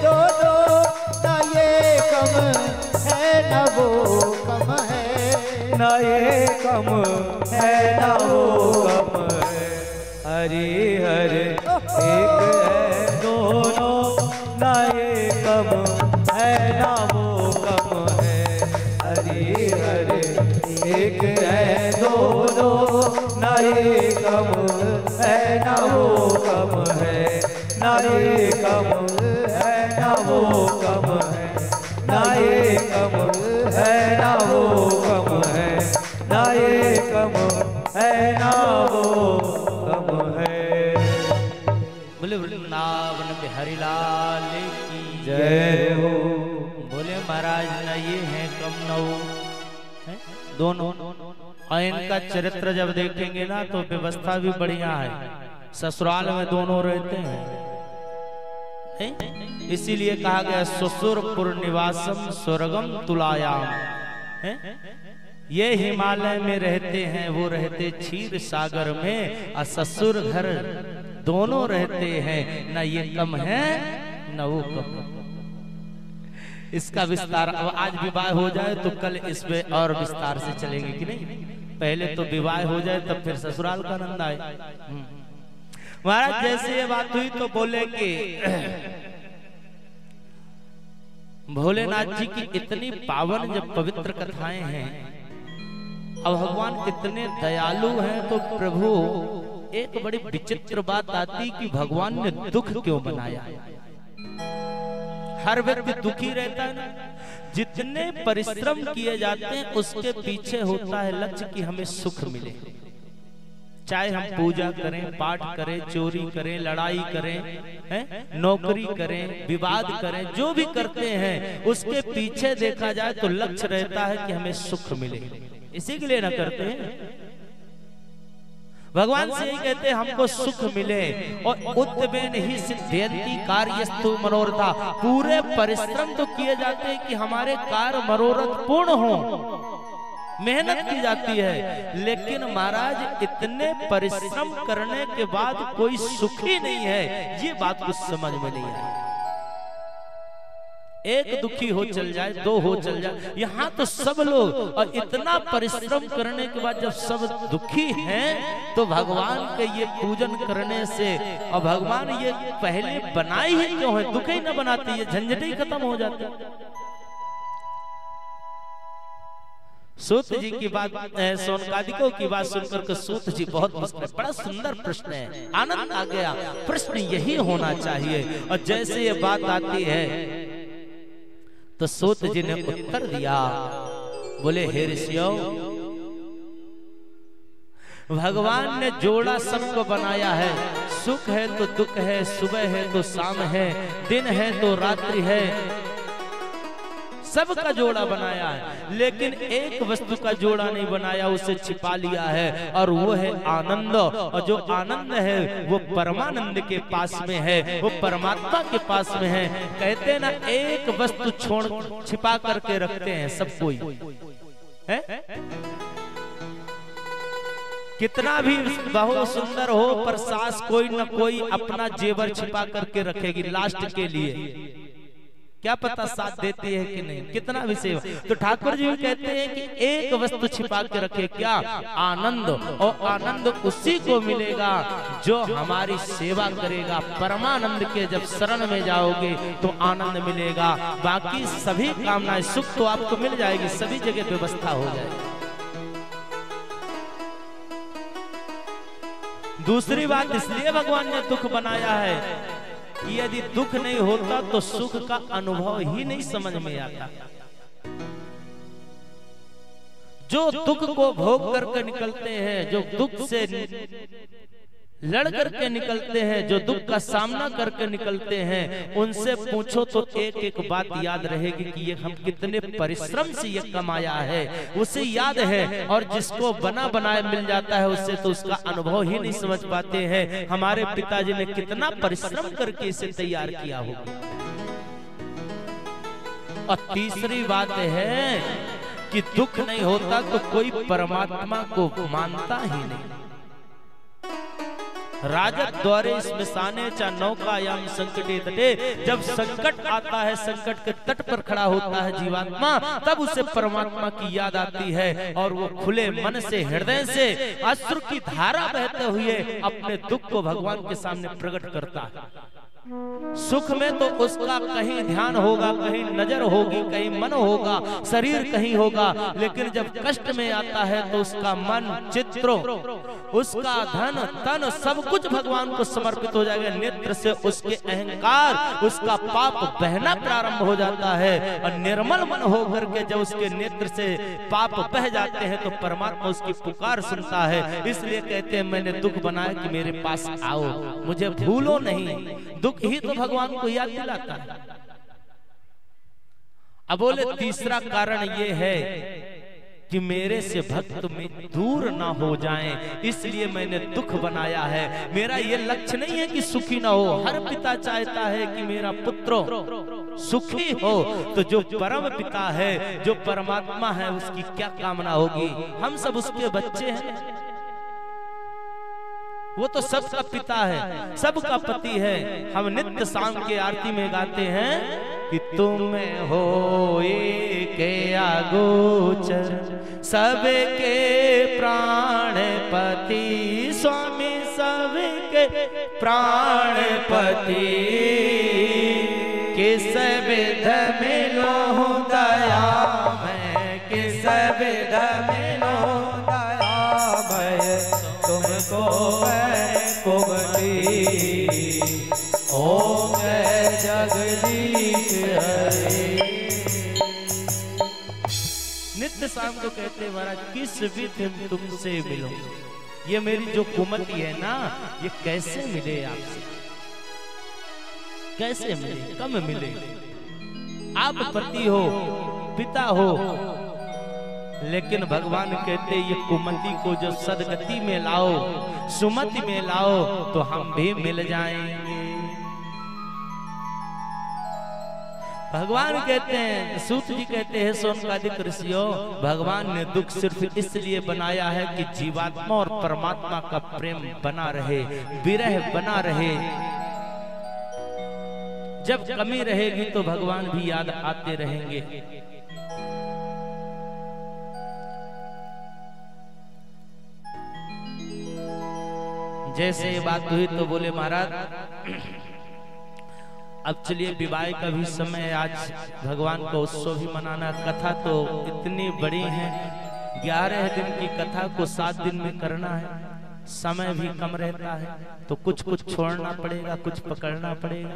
दोनों, न ये कम है न वो कम है। न ये कम है न वो कम है। हरि हरि एक है दोनों, न ये कम है न वो कम है। हरि हरि एक है दोनों, न ये कम है न वो कम है। न ये कम है न वो कम है। न ये कम है न वो कम है। न ये कम है न वो कम है। बोले वृंदावन बिहारी लाल की जय हो। बोले महाराज न ये है कम न वो है, दोनों। और इनका चरित्र जब देखेंगे ना तो व्यवस्था भी बढ़िया है। ससुराल में दोनों रहते हैं, इसीलिए कहा गया ससुरपुर निवासम स्वर्गम तुलायाम है। ये हिमालय में रहते हैं, वो रहते क्षीर सागर में। और ससुर घर दोनों रहते हैं, न ये कम है न वो कम। इसका विस्तार अब आज विवाह हो जाए तो कल इस पे और विस्तार से चलेंगे कि नहीं। पहले तो विवाह हो जाए तब फिर ससुराल का आनंद आए। महाराज जैसे ये बात हुई तो बोले कि भोलेनाथ जी की इतनी पावन जब पवित्र कथाएं हैं, अब भगवान इतने दयालु हैं, तो प्रभु एक बड़ी विचित्र बात आती कि भगवान ने दुख क्यों बनाया। हर व्यक्ति दुखी रहता है ना। जितने परिश्रम किए जाते हैं उसके पीछे होता है लक्ष्य कि हमें सुख मिले। चाहे हम पूजा करें, पाठ करें, चोरी करें, लड़ाई करें, नौकरी करें, विवाद करें, जो भी करते हैं उसके पीछे देखा जाए तो लक्ष्य रहता है कि हमें सुख मिले। इसी के लिए ना करते हैं। भगवान से ही कहते हैं हमको सुख मिले। और उद्वेन ही सिद्ध्यंति कार्यस्तु मनोरथा। पूरे परिश्रम तो किए जाते हैं कि हमारे कार्य मनोरथ पूर्ण हो, मेहनत की जाती है। लेकिन महाराज इतने परिश्रम करने के बाद कोई सुख ही नहीं है, ये बात कुछ समझ में नहीं आई। एक दुखी हो चल जाए, दो हो चल जाए, यहाँ तो सब लोग। और इतना परिश्रम करने के बाद जब सब दुखी हैं तो भगवान के ये पूजन करने से, और भगवान ये पहले बनाए ही क्यों है, दुख ही न बनाती, ये झंझट ही खत्म हो जाती। सूत जी की बात, सोनकादिकों की बात सुनकर के सूत जी बहुत बड़ा सुंदर प्रश्न है, आनंद आ गया। प्रश्न यही होना चाहिए। और जैसे ये बात आती है तो सूत जी ने उत्तर दिया, बोले हे ऋषियों, भगवान ने जोड़ा सबको बनाया है। सुख है तो दुख है, सुबह है तो शाम है, दिन है तो रात्रि है, सबका जोड़ा बनाया है। लेकिन एक वस्तु का जोड़ा नहीं बनाया, उसे छिपा लिया है, और वो है आनंद। और जो आनंद है वो परमानंद के पास में है, वो परमात्मा के पास में है। कहते हैं ना, एक वस्तु छोड़ छिपा करके रखते हैं सब कोई है? कितना भी बहुत सुंदर हो पर सास कोई न कोई अपना जेवर छिपा करके रखेगी लास्ट के लिए। क्या पता साथ देती है कि नहीं, कितना भी सेवा। तो ठाकुर जी भी कहते हैं कि एक वस्तु छिपा के रखे, क्या? आनंद। और आनंद उसी को मिलेगा जो हमारी सेवा करेगा। परमानंद के जब शरण में जाओगे तो आनंद मिलेगा। बाकी सभी कामनाएं, सुख तो आपको मिल जाएगी, सभी जगह व्यवस्था हो जाएगी। दूसरी बात, इसलिए भगवान ने दुख बनाया है कि यदि दुख नहीं होता तो सुख का अनुभव ही नहीं समझ में आता। जो दुख को भोग करके निकलते हैं, जो दुख से लड़ करके निकलते हैं, जो दुख का सामना करके निकलते हैं, उनसे पूछो तो एक एक बात याद रहेगी कि ये हम कितने परिश्रम से ये कमाया है, उसे याद है। और जिसको बना बनाए मिल जाता है उससे तो उसका अनुभव ही नहीं समझ पाते हैं हमारे पिताजी ने कितना परिश्रम करके इसे तैयार किया होगा। और तीसरी बात है कि दुख नहीं होता तो कोई परमात्मा को मानता ही नहीं। राजत द्वारे स्मशाने चा नौकायाम संकटे तटे, जब संकट आता है, संकट के तट पर खड़ा होता है जीवात्मा, तब उसे परमात्मा की याद आती है और वो खुले मन से, हृदय से अश्रु की धारा बहते हुए अपने दुख को भगवान के सामने प्रकट करता है। सुख में तो उसका कहीं ध्यान होगा, कहीं नजर होगी, कहीं मन होगा, शरीर कहीं होगा, लेकिन जब कष्ट में आता है तो उसका मन, चित्रों, उसका धन, तन, सब कुछ भगवान को समर्पित हो जाएगा। नेत्र से उसके अहंकार, उसका पाप बहना प्रारंभ हो जाता है। और निर्मल मन होकर के जब उसके नेत्र से पाप बह जाते हैं तो परमात्मा उसकी पुकार सुनता है। इसलिए कहते हैं, मैंने दुख बनाया कि मेरे पास आओ, मुझे भूलो नहीं। दुख ही तो भगवान को याद दिलाता है। अब बोले तीसरा कारण ये है कि मेरे से भक्त में दूर ना हो जाएं, इसलिए मैंने दुख बनाया है। मेरा ये लक्ष्य नहीं है कि सुखी ना हो, हर पिता चाहता है कि मेरा पुत्र सुखी हो। तो जो परम पिता है, जो परमात्मा है, उसकी क्या कामना होगी? हम सब उसके बच्चे हैं, वो तो सबका पिता है, सबका पति है। हम नित्य शाम के आरती में गाते हैं कि तुम हो के अगोचर सबके प्राणपति, स्वामी सबके प्राणपति, किस विध मिलो दया मैं, किस विध मिलो दया मैं, तुमको ओम जय जगदीश हरे। नित्य शाम को कहते महाराज, किस विधि तुमसे मिलो। ये मेरी जो कुमति है ना, ये कैसे मिले आपसे, कैसे मिले? कम मिले। आप पति हो, पिता हो, लेकिन भगवान कहते ये कुमति को जो सदगति में लाओ, सुमति में लाओ, तो हम भी मिल जाएंगे। भगवान कहते हैं, सूत जी कहते हैं, सोनकादिक ऋषियों, भगवान ने दुख सिर्फ इसलिए बनाया है कि जीवात्मा और परमात्मा का प्रेम बना रहे, विरह बना रहे। जब कमी रहेगी तो भगवान भी याद आते रहेंगे। जैसे ये बात हुई तो बोले महाराज, अब चलिए विवाह का भी समय है, आज भगवान का उत्सव भी मनाना। कथा तो इतनी बड़ी है, 11 दिन की कथा को 7 दिन में करना है, समय भी कम रहता है, तो कुछ कुछ छोड़ना पड़ेगा, कुछ पकड़ना पड़ेगा।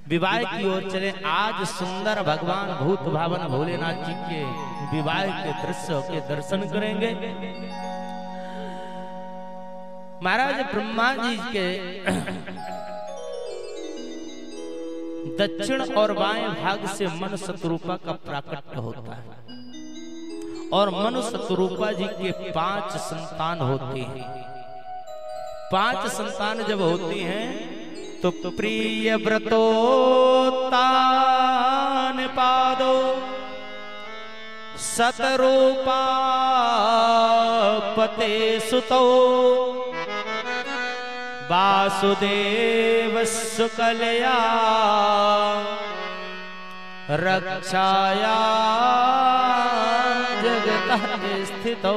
विवाह की ओर चले। आज सुंदर भगवान भूत भावन भोलेनाथ जी के विवाह के दृश्य के दर्शन करेंगे। महाराज ब्रह्मा जी के दक्षिण और बाएं भाग से मन शतरूपा का प्राकट्य होता है और मन शतरूपा जी के 5 संतान होते हैं। 5 संतान जब होती हैं तो प्रिय व्रतोत्तान पादो शतरूपा पते सुतो वासुदेव सुकलया रक्षाया जगतः स्थितौ।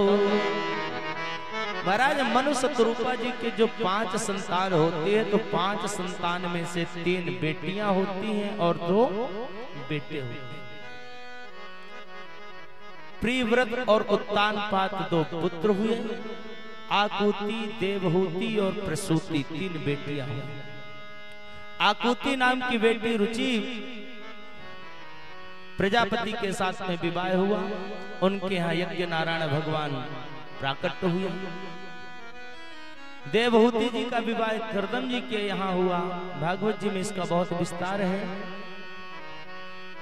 महाराज मनु शतरूपा जी के जो 5 संतान होते हैं तो 5 संतान में से 3 बेटियां होती हैं और 2 बेटे होते हैं। प्रियव्रत और उत्तानपाद 2 पुत्र हुए, आकुति, देवहूति और प्रसूति 3 बेटियां हुई। आकुति नाम की बेटी रुचि प्रजापति के साथ में विवाह हुआ, उनके यहाँ यज्ञ नारायण भगवान प्राकट हुए। देवहूति जी का विवाह करदम जी के यहाँ हुआ, भागवत जी में इसका बहुत विस्तार है।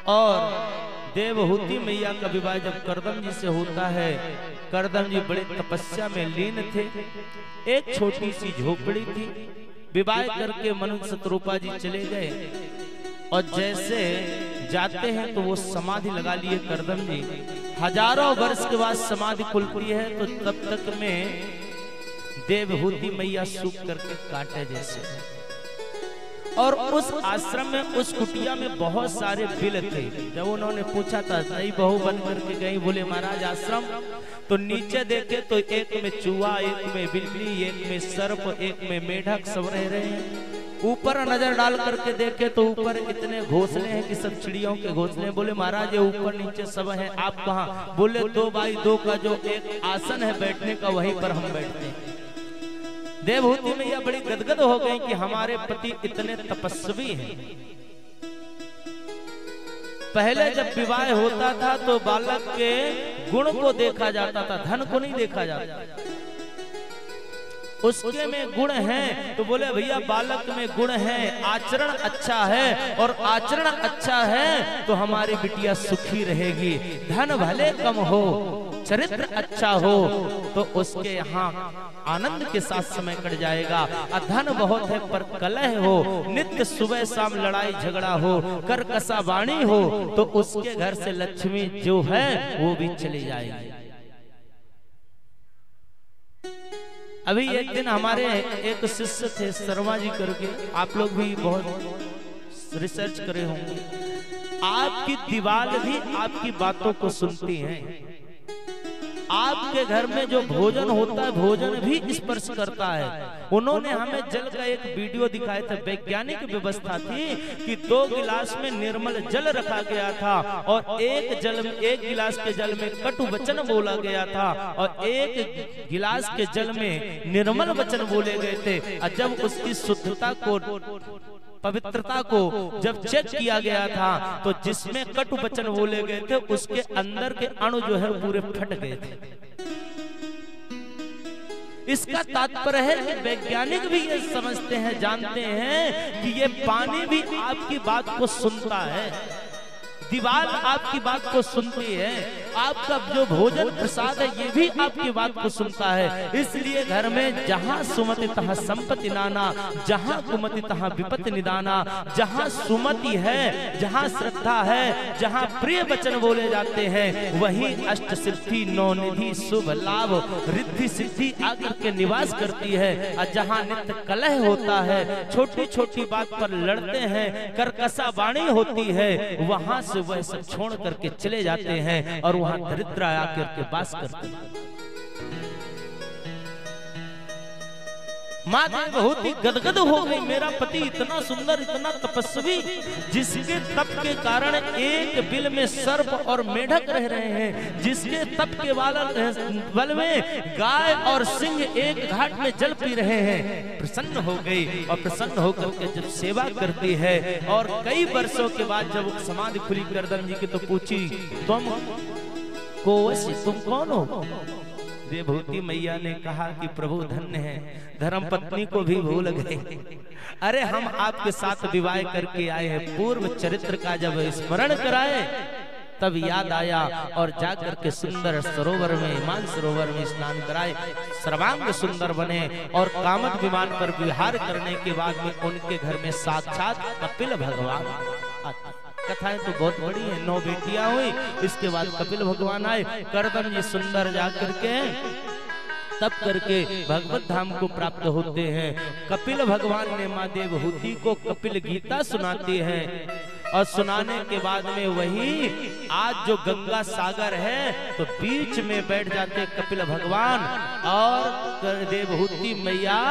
और देवहूति मैया का विवाह जब करदम जी से होता है, करदम जी बड़े तपस्या में लीन थे, एक छोटी सी झोपड़ी थी, विवाह करके मनु शतरूपा जी चले गए और जैसे जाते हैं तो वो समाधि लगा लिए करदम जी। हजारों वर्ष के बाद समाधि खुलती है तो तब तक में देवहूति मैया सूख करके काटे जैसे। और उस आश्रम में, उस कुटिया में बहुत सारे बिल थे। जब उन्होंने पूछा था नई बहू बन करके गई, बोले महाराज आश्रम, तो नीचे देखे तो एक में चूहा, एक में बिल्ली, एक में सर्प, एक में मेढक सब रह रहे हैं। ऊपर नजर डाल करके देखे तो ऊपर इतने घोंसले हैं कि सब चिड़ियों के घोंसले। बोले महाराज ये ऊपर नीचे सब हैं, आप कहाँ? बोले 2 बाई 2 का जो एक आसन है बैठने का, वहीं पर हम बैठते हैं। देवहूति मैया बड़ी गदगद हो गई कि हमारे पति इतने तपस्वी हैं। पहले जब विवाह होता था तो बालक के गुण को देखा जाता था, धन को नहीं देखा जाता। उसके में गुण हैं तो बोले भैया बालक में गुण है, आचरण अच्छा है, और आचरण अच्छा है तो हमारी बिटिया सुखी रहेगी। धन भले कम हो, चरित्र अच्छा हो तो उसके यहाँ आनंद के साथ समय कट जाएगा। धन बहुत है पर कलह हो, नित्य सुबह शाम लड़ाई झगड़ा हो, करकसा वाणी हो तो उसके घर से लक्ष्मी जो है वो भी चली जाएगी। अभी एक दिन हमारे एक शिष्य थे शर्मा जी करके, आप लोग भी बहुत रिसर्च करे होंगे, आपकी दीवार भी आपकी बातों को सुनती है। आपके घर में जो भोजन होता है भोजन भी स्पर्श करता है। उन्होंने हमें जल का एक वीडियो दिखाया था। वैज्ञानिक व्यवस्था थी कि 2 गिलास में निर्मल जल रखा गया था और एक गिलास के जल में कटु वचन बोला गया था और एक गिलास के जल में निर्मल वचन बोले गए थे। और जब उसकी शुद्धता को, पवित्रता को जब चेक किया गया था तो जिसमें कटु वचन बोले गए थे उसके अंदर के अणु जो है पूरे फट गए थे। इसका तात्पर्य है कि वैज्ञानिक भी ये समझते हैं, जानते हैं कि ये पानी भी आपकी बात को सुनता है, दीवार आपकी बात को सुनती है, आपका जो भोजन प्रसाद है ये भी आपकी बात को सुनता है। इसलिए घर में जहाँ सुमति तहाँ संपत्ति नाना, जहाँ कुमति तहाँ विपत्ति निदाना। जहाँ सुमति है, जहाँ श्रद्धा है, जहाँ प्रिय वचन बोले जाते हैं वहीं अष्ट सिद्धि, नौ निधि, शुभ लाभ, रिद्धि सिद्धि आकर के निवास करती है। और जहाँ नित्य कलह होता है, छोटी छोटी बात पर लड़ते हैं, करकसा वाणी होती है, वहां से वह सब छोड़ करके चले जाते हैं और वहां दरिद्र आकर के वास करते हैं। माँ देवहूति गदगद हो गई, मेरा पति इतना सुंदर, इतना तपस्वी, जिसके तप के कारण एक बिल में सर्प और मेढक रह रहे हैं, जिसके तप के बल में गाय और सिंह एक घाट में जल पी रहे हैं। प्रसन्न हो गई और प्रसन्न होकर के जब सेवा करती है और कई वर्षों के बाद जब समाधि खुली करदम जी की तो पूछी, तुम कौन हो? देवहूति मैया ने कहा कि प्रभु धन्य है, धर्म पत्नी को भी भूल गए। अरे हम आपके साथ विवाह करके आए हैं, पूर्व चरित्र का जब स्मरण कराए तब याद आया और जाकर के सुंदर सरोवर में, मान सरोवर में स्नान कराए, सर्वांग सुंदर बने और कामत विमान पर विहार करने के बाद में उनके घर में साक्षात कपिल भगवान। कथाएं तो बहुत बड़ी है, 9 बेटियां हुई, इसके बाद कपिल भगवान आए, करदम जी सुंदर जाकर के तब करके भगवत धाम को प्राप्त होते हैं। कपिल भगवान ने माँ देवहूति को कपिल गीता सुनाती है और सुनाने के बाद में वही आज जो गंगा सागर है तो बीच में बैठ जाते कपिल भगवान और देवहूति मैया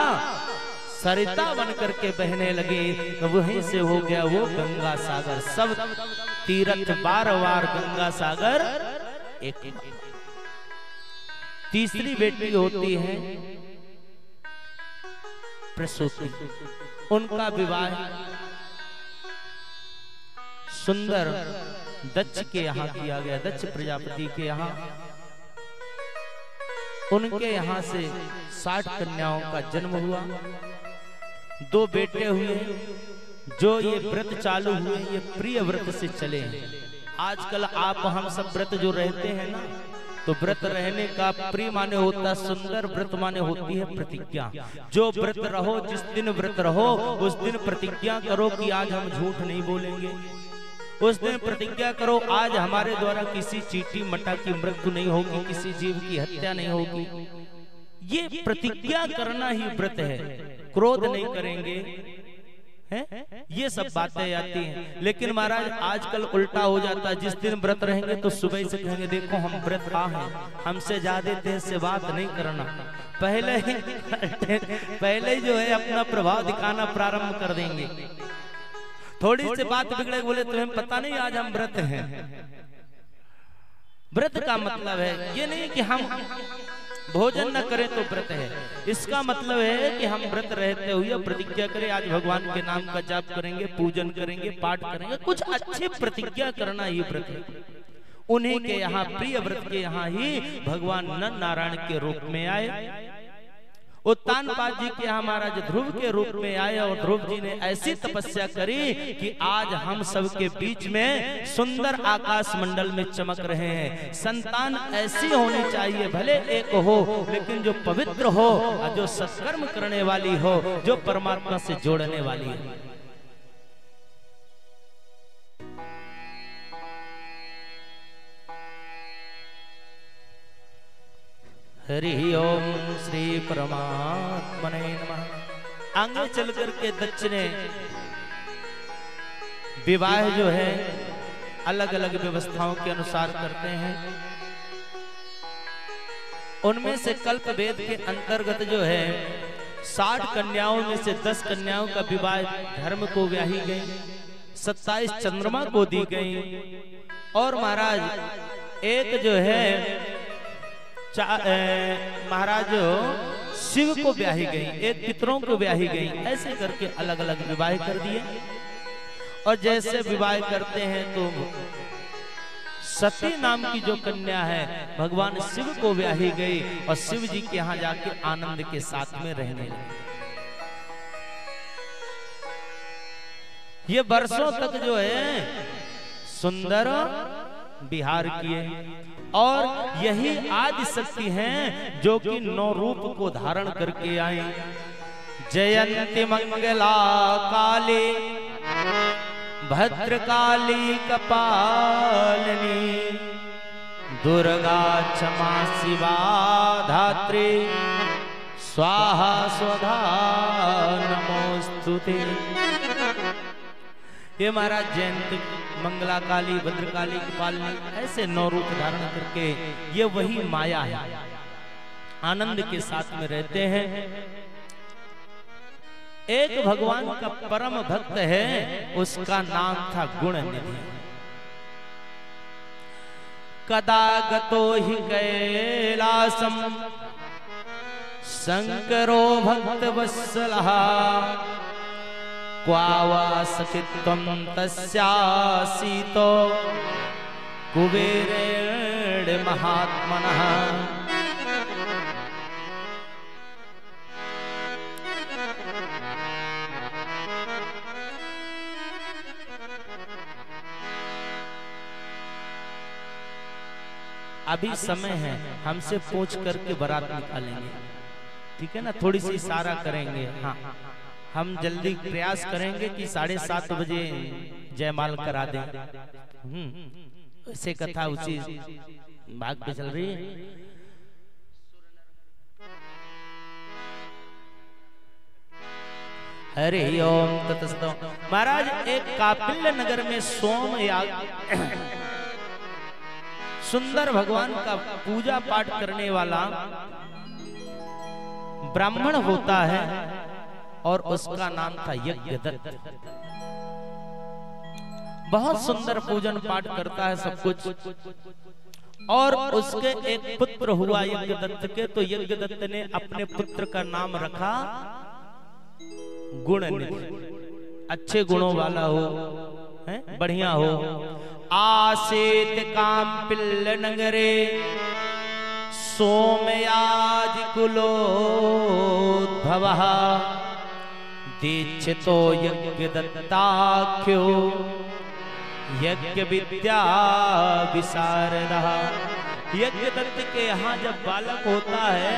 सरिता बन करके बहने लगे, तो वहीं से हो गया वो गंगा सागर। सब तीर्थ बार बार गंगा सागर एक। तीसरी बेटी होती है प्रसूति, उनका विवाह सुंदर दक्ष के यहाँ किया गया, दक्ष प्रजापति के यहाँ। उनके यहाँ से 60 कन्याओं का जन्म हुआ, 2 बेटे हुए। जो ये व्रत चालू हुए ये प्रिय व्रत से चले हैं। आजकल आप हम सब व्रत जो रहते हैं ना, तो व्रत रहने का प्रिय माने होता सुंदर, व्रत माने होती है प्रतिज्ञा। जो व्रत रहो, जिस दिन व्रत रहो उस दिन प्रतिज्ञा करो कि आज हम झूठ नहीं बोलेंगे। उस दिन प्रतिज्ञा करो आज हमारे द्वारा किसी चींटी मटा की मृत्यु नहीं होगी, किसी जीव की हत्या नहीं होगी। ये प्रतिज्ञा करना ही व्रत है। क्रोध नहीं करेंगे है? ये सब बातें आती हैं। लेकिन महाराज आजकल उल्टा हो जाता है, जिस दिन व्रत रहेंगे तो सुबह से कहेंगे देखो हम व्रत हैं, हमसे ज्यादा देर से बात नहीं करना। पहले जो है अपना प्रभाव दिखाना प्रारंभ कर देंगे। थोड़ी सी बात बिगड़े बोले तुम्हें पता नहीं आज हम व्रत हैं। व्रत का मतलब है ये नहीं कि हम भोजन न करें तो व्रत है। इसका मतलब है कि हम व्रत रहते हुए प्रतिज्ञा करें आज भगवान के नाम का जाप करेंगे, पूजन करेंगे, पाठ करेंगे, कुछ अच्छे प्रतिज्ञा करना ही व्रत है। उन्हीं के यहाँ प्रिय व्रत के यहाँ ही भगवान नर नारायण के रूप में आए। उत्तानपाद जी के यहाँ महाराज ध्रुव के रूप में आए और ध्रुव जी ने ऐसी तपस्या करी कि आज हम सब के बीच में सुंदर आकाश मंडल में चमक रहे हैं। संतान ऐसी होनी चाहिए, भले एक हो लेकिन जो पवित्र हो, जो सत्कर्म करने वाली हो, जो परमात्मा से जोड़ने वाली हो। हरि ओम श्री परमात्मने नमः। आगे चल करके दक्ष ने विवाह जो है अलग अलग व्यवस्थाओं के अनुसार करते हैं। उनमें से कल्प वेद के अंतर्गत जो है 60 कन्याओं में से 10 कन्याओं का विवाह धर्म को ब्याही गई, 27 चंद्रमा को दी गई और महाराज एक जो है महाराज शिव को ब्याही गई, एक पितरों को ब्याही गई। ऐसे करके अलग अलग विवाह कर दिए। और जैसे विवाह करते हैं तो सती नाम की जो कन्या है भगवान शिव को ब्याही गई और शिव जी के यहाँ जाके आनंद के साथ में रहने लगे। ये वर्षों तक जो है सुंदर विहार किए और यही आदि शक्ति हैं जो कि 9 रूप को धारण करके आई। जयंती मंगला काली भद्रकाली कपालिनी दुर्गा क्षमा शिवा धात्री स्वाहा स्वधा नमोस्तुते। ये महाराज जयंती मंगला काली भद्रकाली कपालिनी ऐसे 9 रूप धारण करके ये वही माया है, आनंद के साथ में रहते हैं। एक भगवान का परम भक्त है, उसका नाम था गुणनिधि। कदा गतो हि कैलासम शंकरो भक्त वत्सलः क्वावा सखित्वं तस्यासीतो कुबेरेण महात्मनः। अभी समय है, हमसे पूछ करके बारात निकालेंगे, ठीक है ना? थोड़ी सी इशारा करेंगे। हाँ, हम जल्दी प्रयास करेंगे कि 7:30 बजे जयमाल करा दें। ऐसे कथा उसी भाग पे चल रही है। हरि ओम ततस्तु। महाराज, एक कापिल्य नगर में सोम याग सुंदर भगवान का पूजा पाठ करने वाला ब्राह्मण होता है और उसका नाम था यज्ञदत्त। बहुत सुंदर पूजन पाठ करता है सब कुछ। और उसके एक पुत्र हुआ यज्ञदत्त के, तो यज्ञदत्त ने अपने पुत्र का नाम रखा गुणनिधि। अच्छे गुणों वाला हो, है बढ़िया हो। आसेत काम्पिल्य नगरे सोमयाज कुलोद्भवः दीक्षितो यज्ञदत्ताख्यो यज्ञ विद्या विशारदः। यज्ञदत्त के यहाँ जब बालक होता है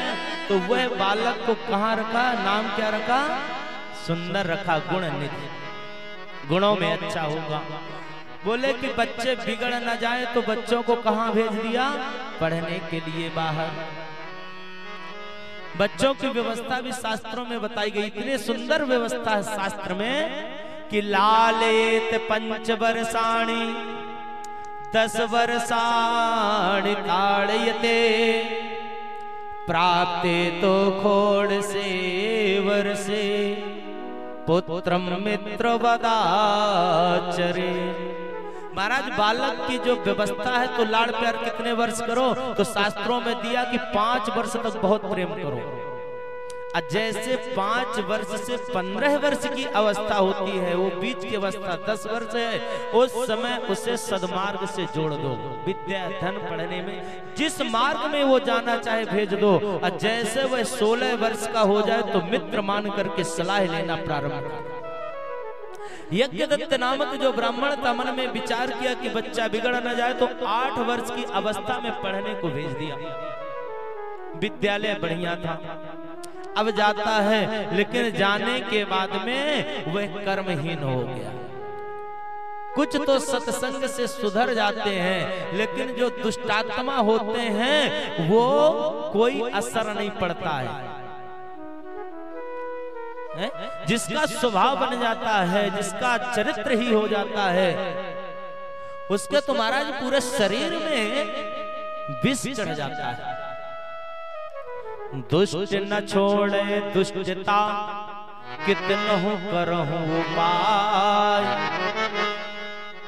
तो वह बालक को कहाँ रखा? नाम क्या रखा? सुंदर रखा, गुणनिधि। गुणों में अच्छा होगा। बोले कि बच्चे बिगड़ न जाए तो बच्चों को कहाँ भेज दिया? पढ़ने के लिए बाहर। बच्चों की व्यवस्था भी शास्त्रों में बताई गई। इतनी सुंदर व्यवस्था है शास्त्र में कि लालेत 5 वर्षाणि 10 वर्षाणि ताड़यते प्राप्ते तो खोड़ से वर्षे पुत्रम मित्र वदाचरे। महाराज, बालक की जो व्यवस्था है तो लाड़ प्यार कितने वर्ष करो? तो शास्त्रों में दिया कि 5 वर्ष तक बहुत प्रेम करो। जैसे 5 वर्ष से 15 वर्ष की अवस्था होती है, वो बीच की अवस्था 10 वर्ष है, उस समय उसे सद्मार्ग से जोड़ दो। विद्या धन पढ़ने में जिस मार्ग में वो जाना चाहे भेज दो। और जैसे वह 16 वर्ष का हो जाए तो मित्र मान करके सलाह लेना प्रारंभ कर। यज्ञदत्त नामक जो ब्राह्मण था, मन में विचार किया कि बच्चा बिगड़ न जाए, तो 8 वर्ष की अवस्था में पढ़ने को भेज दिया। विद्यालय बढ़िया था। अब जाता है, लेकिन जाने के बाद में वह कर्महीन हो गया। कुछ तो सत्संग से सुधर जाते हैं, लेकिन जो दुष्टात्मा होते हैं वो कोई असर नहीं पड़ता है। जिसका स्वभाव बन जाता है, जिसका चरित्र ही हो जाता है, उसके तो महाराज पूरे शरीर में विष चढ़ जाता है। दुष्ट न छोड़े दुष्टता कितनहु करहु उपाय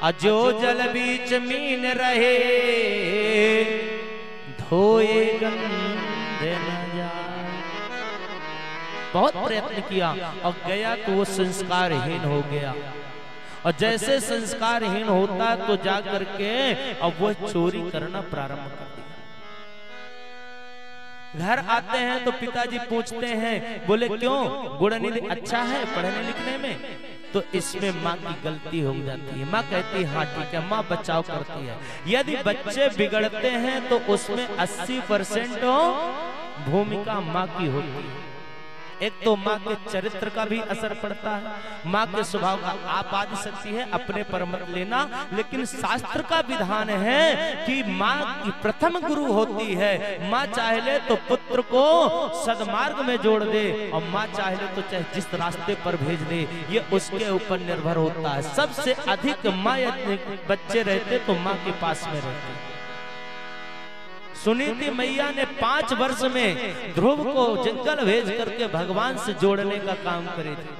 अजो जल बीच मीन रहे धोए गंधे न जाए। बहुत प्रयत्न किया और गया तो वो संस्कारहीन हो गया। और जैसे संस्कारहीन होता तो जाकर के अब वो चोरी करना प्रारंभ कर दिया। घर आते हैं तो पिताजी पूछते हैं, बोले क्यों? गुणनिधि अच्छा है पढ़ने लिखने में? तो इसमें माँ की गलती हो जाती है। माँ कहती है हाँ ठीक है, माँ बचाव करती है। यदि बच्चे बिगड़ते हैं तो उसमें 80% भूमिका माँ की होती है। एक तो माँ के चरित्र का भी असर पड़ता है, माँ के स्वभाव का। आप आदि शक्ति है अपने पर मत लेना, लेकिन शास्त्र का विधान है कि माँ की प्रथम गुरु होती है। माँ चाहे ले तो पुत्र को सदमार्ग में जोड़ दे, और माँ चाहे ले तो चाहे जिस रास्ते पर भेज दे, ये उसके ऊपर निर्भर होता है। सबसे अधिक माँ यदि बच्चे रहते तो माँ के पास में रहते। सुनीति मैया ने 5 वर्ष में ध्रुव को जंगल भेज करके भगवान से जोड़ने का काम करे थे।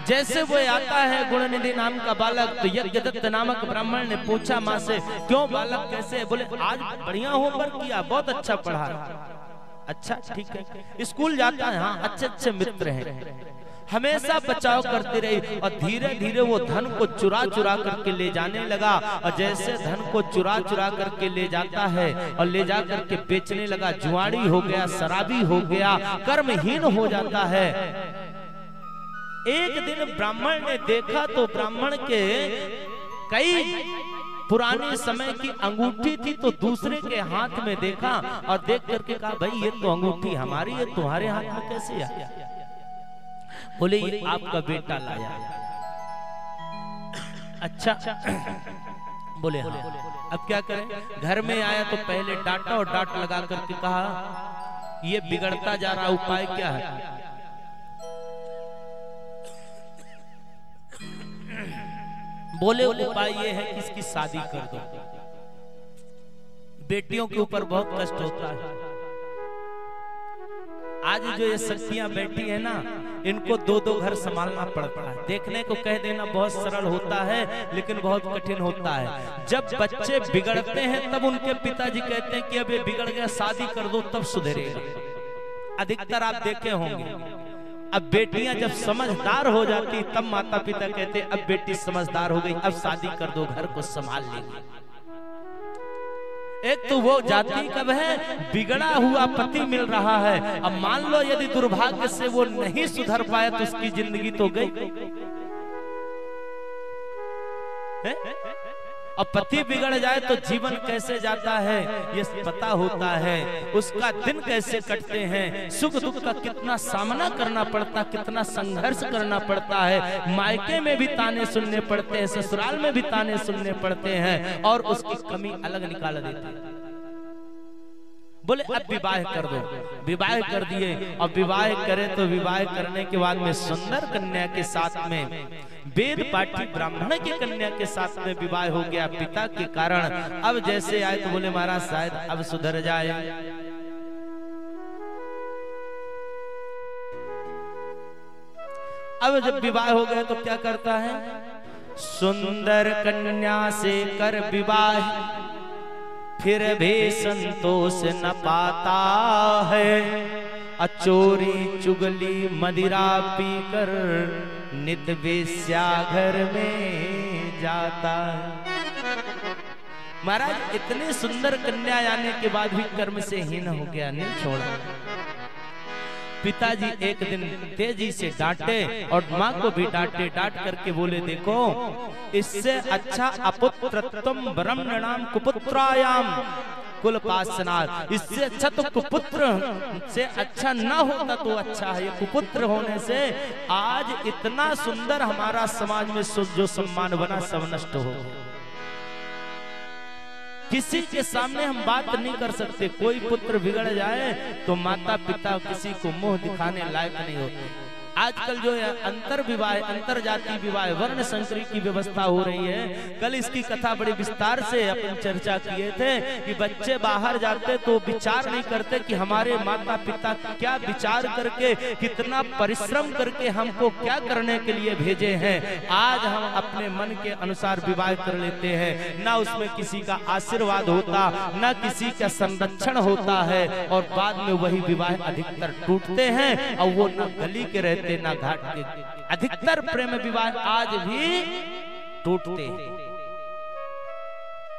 जैसे वो आता है गुणनिधि नाम का बालक, तो यज्ञदत्त नामक ब्राह्मण ने पूछा माँ से, क्यों बालक कैसे? बोले आज बढ़िया होमवर्क किया, बहुत अच्छा पढ़ा। अच्छा ठीक है, स्कूल जाता है, हाँ अच्छे अच्छे मित्र हैं। हमेशा बचाव करती रही और धीरे धीरे वो धन को चुरा चुरा करके ले जाने लगा। और जैसे धन को चुरा चुरा करके ले जाता है और ले जा करके बेचने लगा, जुआड़ी हो गया, शराबी हो गया, कर्महीन हो जाता है। एक दिन ब्राह्मण ने देखा तो ब्राह्मण के कई पुराने समय की अंगूठी थी तो दूसरे के हाथ में देखा और देख करके कहा भाई ये तो अंगूठी हमारी है, तुम्हारे हाथ में कैसे आई? बोले ये आपका बेटा लाया। अच्छा बोले हाँ। अब क्या करें? घर में आया तो पहले डांटा और डांट लगा करके कहा ये बिगड़ता जा रहा, उपाय क्या है? बोले उपाय ये है कि इसकी शादी कर दो। बेटियों के ऊपर बहुत कष्ट होता है। आज जो ये शक्तियां बैठी है ना, इनको दो दो घर संभालना पड़ता है। देखने को कह देना बहुत सरल होता है लेकिन बहुत कठिन होता है। जब बच्चे बिगड़ते हैं तब उनके पिताजी कहते हैं कि अब ये बिगड़ गया, शादी कर दो तब सुधरेगा। अधिकतर आप देखे होंगे। अब बेटियां जब समझदार हो जाती तब माता पिता कहते अब बेटी समझदार हो गई, अब शादी कर दो, घर को संभाल लेगी। एक तो वो जाति कब है, बिगड़ा हुआ पति मिल रहा है। अब मान लो यदि दुर्भाग्य से वो नहीं सुधर पाया तो उसकी जिंदगी तो गई। और पति बिगड़ जाए तो जीवन कैसे जाता है ये पता होता है, उसका दिन कैसे कटते हैं, सुख दुख का कितना सामना करना पड़ता, कितना संघर्ष करना पड़ता है। मायके में भी ताने सुनने पड़ते हैं, ससुराल में भी ताने सुनने पड़ते हैं और उसकी कमी अलग निकाल देती है। बोले अब विवाह कर दो। विवाह कर दिए और विवाह करे तो विवाह करने के बाद में सुंदर कन्या के साथ में, वेद पाठी ब्राह्मण की कन्या के साथ में विवाह हो गया पिता के कारण। अब जैसे आए तो बोले महाराज शायद अब सुधर जाए। अब जब विवाह हो गया तो क्या करता है, सुंदर कन्या से कर विवाह फिर भी संतोष न पाता है। अचोरी चुगली मदिरा पीकर नित वेश्या घर में जाता है। महाराज इतनी सुंदर कन्या आने के बाद भी कर्म से हीन हो गया, नहीं छोड़ा। पिताजी एक दिन तेजी से डांटे और माँ को भी डांटे। डांट करके बोले देखो इससे अच्छा अपुत्रत्वम ब्रह्मणाम कुपुत्रायाम कुलपासनात्, इससे अच्छा तो कुपुत्र से अच्छा न होता तो अच्छा है। ये कुपुत्र होने से आज इतना सुंदर हमारा समाज में जो सम्मान बना सब नष्ट हो गया। किसी के सामने हम बात नहीं कर सकते। कोई पुत्र बिगड़ जाए तो माता पिता किसी को मुंह दिखाने लायक नहीं होते। आजकल जो है अंतर विवाह, अंतर जाति विवाह, वर्ण संकरी की व्यवस्था हो रही है। कल इसकी कथा बड़ी विस्तार से अपन चर्चा किए थे कि बच्चे बाहर जाते तो विचार नहीं करते कि हमारे माता पिता क्या विचार करके, कितना परिश्रम करके हमको क्या करने के लिए भेजे हैं। आज हम अपने मन के अनुसार विवाह कर लेते हैं, ना उसमें किसी का आशीर्वाद होता, ना किसी का संरक्षण होता है और बाद में वही विवाह अधिकतर टूटते हैं और वो न गली के रहते ना घाट के। अधिकतर प्रेम विवाह आज भी टूटते हैं।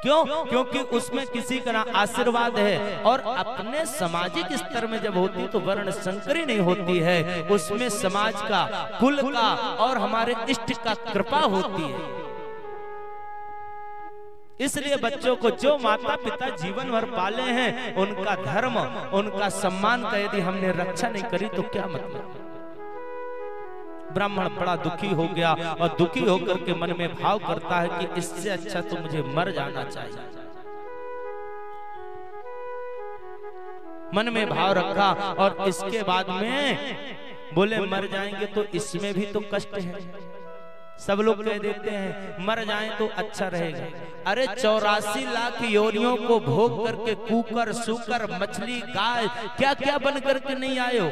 क्यों? क्योंकि उसमें किसी का ना आशीर्वाद है और अपने सामाजिक स्तर में जब होती तो वर्ण संकरी नहीं होती है, उसमें समाज का, कुल का और हमारे इष्ट का कृपा होती है। इसलिए बच्चों को जो माता पिता जीवन भर पाले हैं उनका धर्म, उनका सम्मान का यदि हमने रक्षा नहीं करी तो क्या मतलब। ब्राह्मण बड़ा दुखी हो गया और दुखी होकर के मन में भाव करता है कि इससे अच्छा तो मुझे मर जाना चाहिए। मन में भाव रखा और इसके बाद में बोले मर जाएंगे तो इसमें भी तो कष्ट है। सब लोग कह देते हैं मर जाएं तो अच्छा रहेगा। अरे 84 लाख योनियों को भोग करके कुकर, सूकर, मछली, गाय क्या क्या बन करके नहीं आए हो।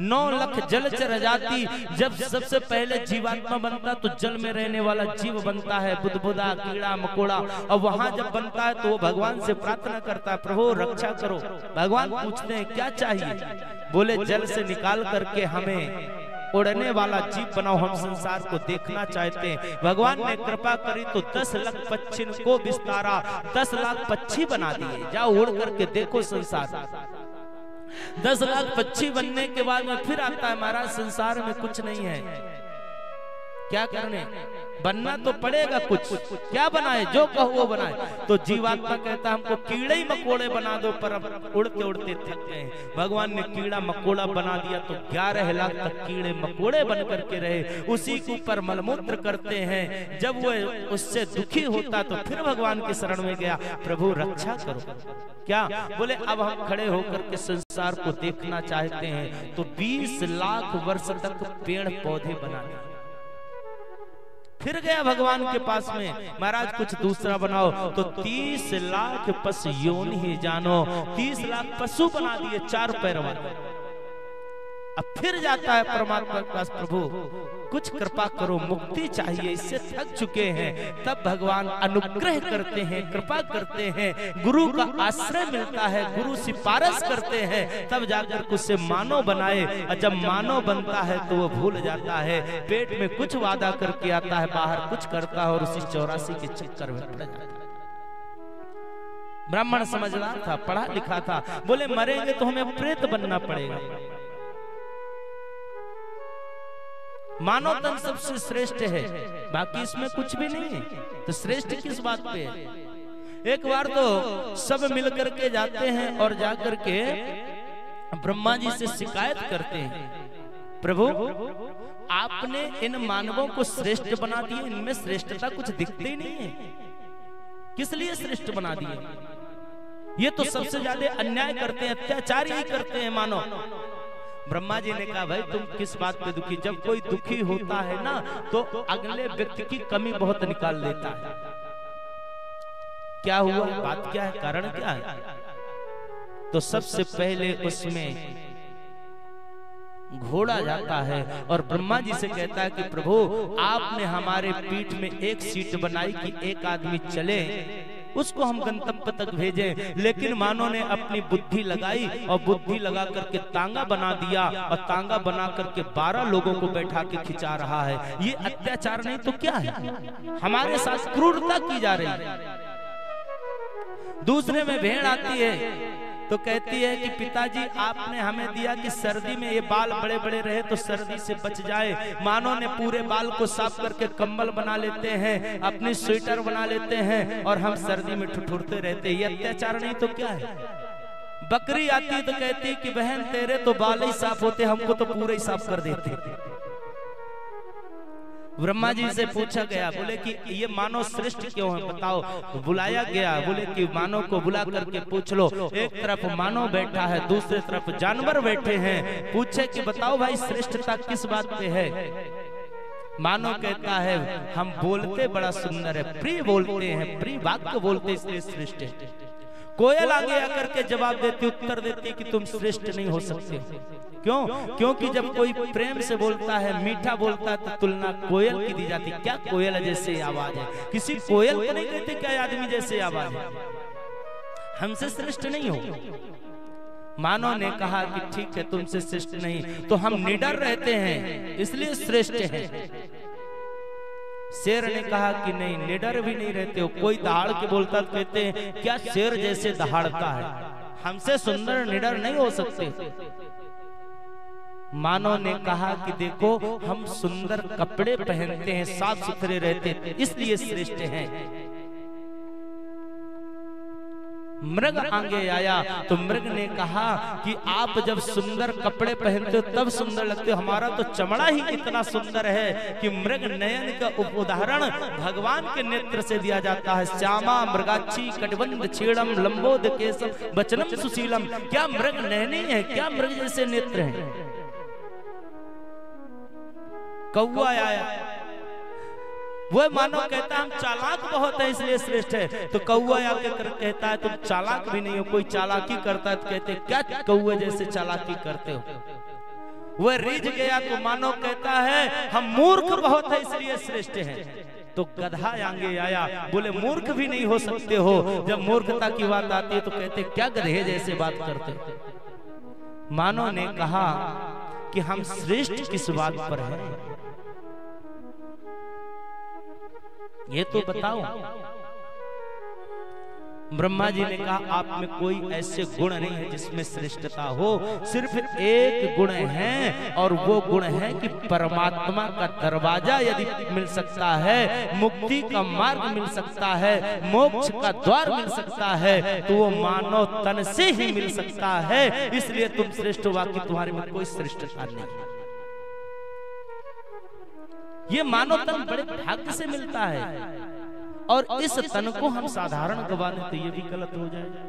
9 लाख जलचर जाति, जब सबसे पहले जीवात्मा बनता तो जल में रहने वाला जीव बनता है, बुदबुदा, कीड़ा मकोड़ा। और वहां जब बनता है तो वो भगवान से प्रार्थना करता है प्रभु रक्षा करो। भगवान पूछते हैं क्या चाहिए, बोले जल से निकाल करके हमें उड़ने वाला जीव बनाओ, हम संसार को देखना चाहते हैं। भगवान ने कृपा करी तो 10 लाख पक्षी को विस्तारा, 10 लाख पक्षी बना दिए। जाओ उड़ करके देखो संसार। 10 लाख पक्षी बनने के बाद में फिर आता है महाराज संसार में कुछ नहीं है, क्या करने। बनना तो पड़ेगा कुछ, क्या बनाए, जो कहो वो बनाए। तो जीवात्मा कहता हमको कीड़े ही मकोड़े बना दो, पर अब उड़ते उड़ते थक गए। भगवान ने कीड़ा मकोड़ा बना दिया तो 11 लाख तक कीड़े मकोड़े बन करके रहे, उसी के ऊपर मलमूत्र करते हैं। जब वो उससे दुखी होता तो फिर भगवान की शरण में गया, प्रभु रक्षा करो। क्या बोले, अब हम खड़े होकर के संसार को देखना चाहते हैं, तो 20 लाख वर्ष तक पेड़ पौधे बना दिए। फिर गया भगवान के पास में, महाराज कुछ दूसरा बनाओ, तो 30 लाख पशु योनि ही जानो, 30 लाख पशु बना दिए 4 पैर वाले। अब फिर जाता है परमात्मा के पास, प्रभु कुछ कृपा करो, मुक्ति चाहिए, इससे थक चुके हैं। तब भगवान अनुग्रह करते हैं, कृपा करते हैं, गुरु का आश्रय मिलता है, गुरु सिफारिश करते हैं, तब जाकर उससे मानव बनाए। और जब मानव बनता है तो वो भूल जाता है, पेट में कुछ वादा करके आता है, बाहर कुछ करता है और उसी 84 के चक्कर में पड़ जाता है। ब्राह्मण समझदार था, पढ़ा लिखा था, बोले मरेंगे तो हमें प्रेत बनना पड़ेगा। मानव तन सबसे श्रेष्ठ है, बाकी इसमें कुछ भी नहीं है, तो श्रेष्ठ किस बात पे है। एक बार तो सब मिलकर के जाते हैं और जाकर के ब्रह्मा जी से शिकायत करते हैं, प्रभु आपने इन मानवों को श्रेष्ठ बना दिए, इनमें श्रेष्ठता कुछ दिखती नहीं है, किस लिए श्रेष्ठ बना दिए। ये तो सबसे ज्यादा अन्याय करते हैं, अत्याचार ही करते हैं मानव। ब्रह्मा जी ने कहा, भाई तुम किस बात पे दुखी, जब कोई दुखी होता है ना तो अगले व्यक्ति की कमी बहुत निकाल देता है। क्या हुआ, बात क्या है, कारण क्या है। तो सबसे पहले उसमें घोड़ा जाता है और ब्रह्मा जी से कहता है कि प्रभु आपने हमारे पीठ में एक सीट बनाई कि एक आदमी चले, उसको हम गंतव्य तक भेजें, लेकिन मानव ने अपनी बुद्धि लगाई और बुद्धि लगा करके तांगा बना दिया और तांगा बना करके 12 लोगों को बैठा के खिंचा रहा है। ये अत्याचार नहीं तो क्या है, हमारे साथ क्रूरता की जा रही है। दूसरे में भेड़ आती है तो कहती है कि पिताजी आपने हमें दिया कि सर्दी में ये बाल बड़े बड़े रहे तो सर्दी से बच जाए। मानव ने पूरे बाल को साफ करके कंबल बना लेते हैं, अपनी स्वेटर बना लेते हैं और हम सर्दी में ठुठुरते रहते हैं। ये अत्याचार नहीं तो क्या है। बकरी आती है तो कहती है कि बहन तेरे तो बाल ही साफ होते, हमको तो पूरे ही साफ कर देते। ब्रह्मा जी से पूछा गया, बोले कि ये मानव श्रेष्ठ क्यों है बताओ। तो बुलाया गया, बोले कि मानव को बुला करके पूछ लो। एक तरफ मानव बैठा है, दूसरी तरफ जानवर बैठे हैं, पूछे कि बताओ भाई श्रेष्ठता किस बात पे है। मानव कहता है हम बोलते बड़ा सुंदर है, प्रिय बोलते हैं, प्रिय वाक्य बोलते इसलिए श्रेष्ठ है। कोयल आगे आकर के जवाब देती, उत्तर देती कि तुम श्रेष्ठ नहीं हो सकते। क्यों? क्योंकि जब कोई प्रेम से बोलता है, मीठा बोलता है, तो तुलना कोयल की दी जाती। क्या कोयल जैसे आवाज है, किसी कोयल को नहीं कहते क्या आदमी जैसे आवाज है, हमसे श्रेष्ठ नहीं हो। मानव ने कहा कि ठीक है तुमसे श्रेष्ठ नहीं, तो हम निडर रहते हैं इसलिए श्रेष्ठ हैं। शेर ने कहा कि नहीं, निडर भी नहीं रहते हो, कोई दहाड़ के बोलता तो कहते हैं क्या शेर जैसे दहाड़ता है, हमसे सुंदर निडर नहीं हो सकते। मानव ने कहा कि देखो हम सुंदर कपड़े पहनते हैं, साफ सुथरे रहते हैं, इसलिए श्रेष्ठ हैं। मृग आगे आया तो मृग ने कहा कि आप जब सुंदर कपड़े पहनते हो तब सुंदर लगते हो, हमारा तो चमड़ा ही इतना सुंदर है कि मृग नयन का उदाहरण भगवान के नेत्र से दिया जाता है। श्यामा मृगाक्षी कटबंध छेड़म लंबोद केशम वचनम सुशीलम। क्या मृग नयनी है, क्या मृग जैसे नेत्र हैं। कौआ आया, वो मानव कहता है हम चालाक बहुत है इसलिए श्रेष्ठ है। तो कौआ आके कहता है तुम चालाक भी नहीं हो, कोई चालाकी करता है तो कहते क्या कौए जैसे चालाकी करते हो। वह रीझ गया तो मानव कहता है हम मूर्ख बहुत है इसलिए श्रेष्ठ हैं। तो गधा आगे आया, बोले मूर्ख भी नहीं हो सकते हो। जब मूर्खता की बात आती है तो कहते क्या गधे जैसे बात करते। मानव ने कहा कि हम श्रेष्ठ किस बात पर हैं, ये तो बताओ। ब्रह्मा जी ने कहा आप में कोई ऐसे गुण नहीं है जिसमें श्रेष्ठता हो, सिर्फ एक गुण है और वो गुण है कि परमात्मा का दरवाजा यदि मिल सकता है, मुक्ति का मार्ग मिल सकता है, मोक्ष का द्वार मिल सकता है, तो वो मानव तन से ही मिल सकता है। इसलिए तुम श्रेष्ठ हो, बाकी तुम्हारे में कोई श्रेष्ठता नहीं। ये मानव तन बड़े भाग्य से मिलता है और इस तन को हम साधारण गवाने तो ये भी गलत हो जाएगा।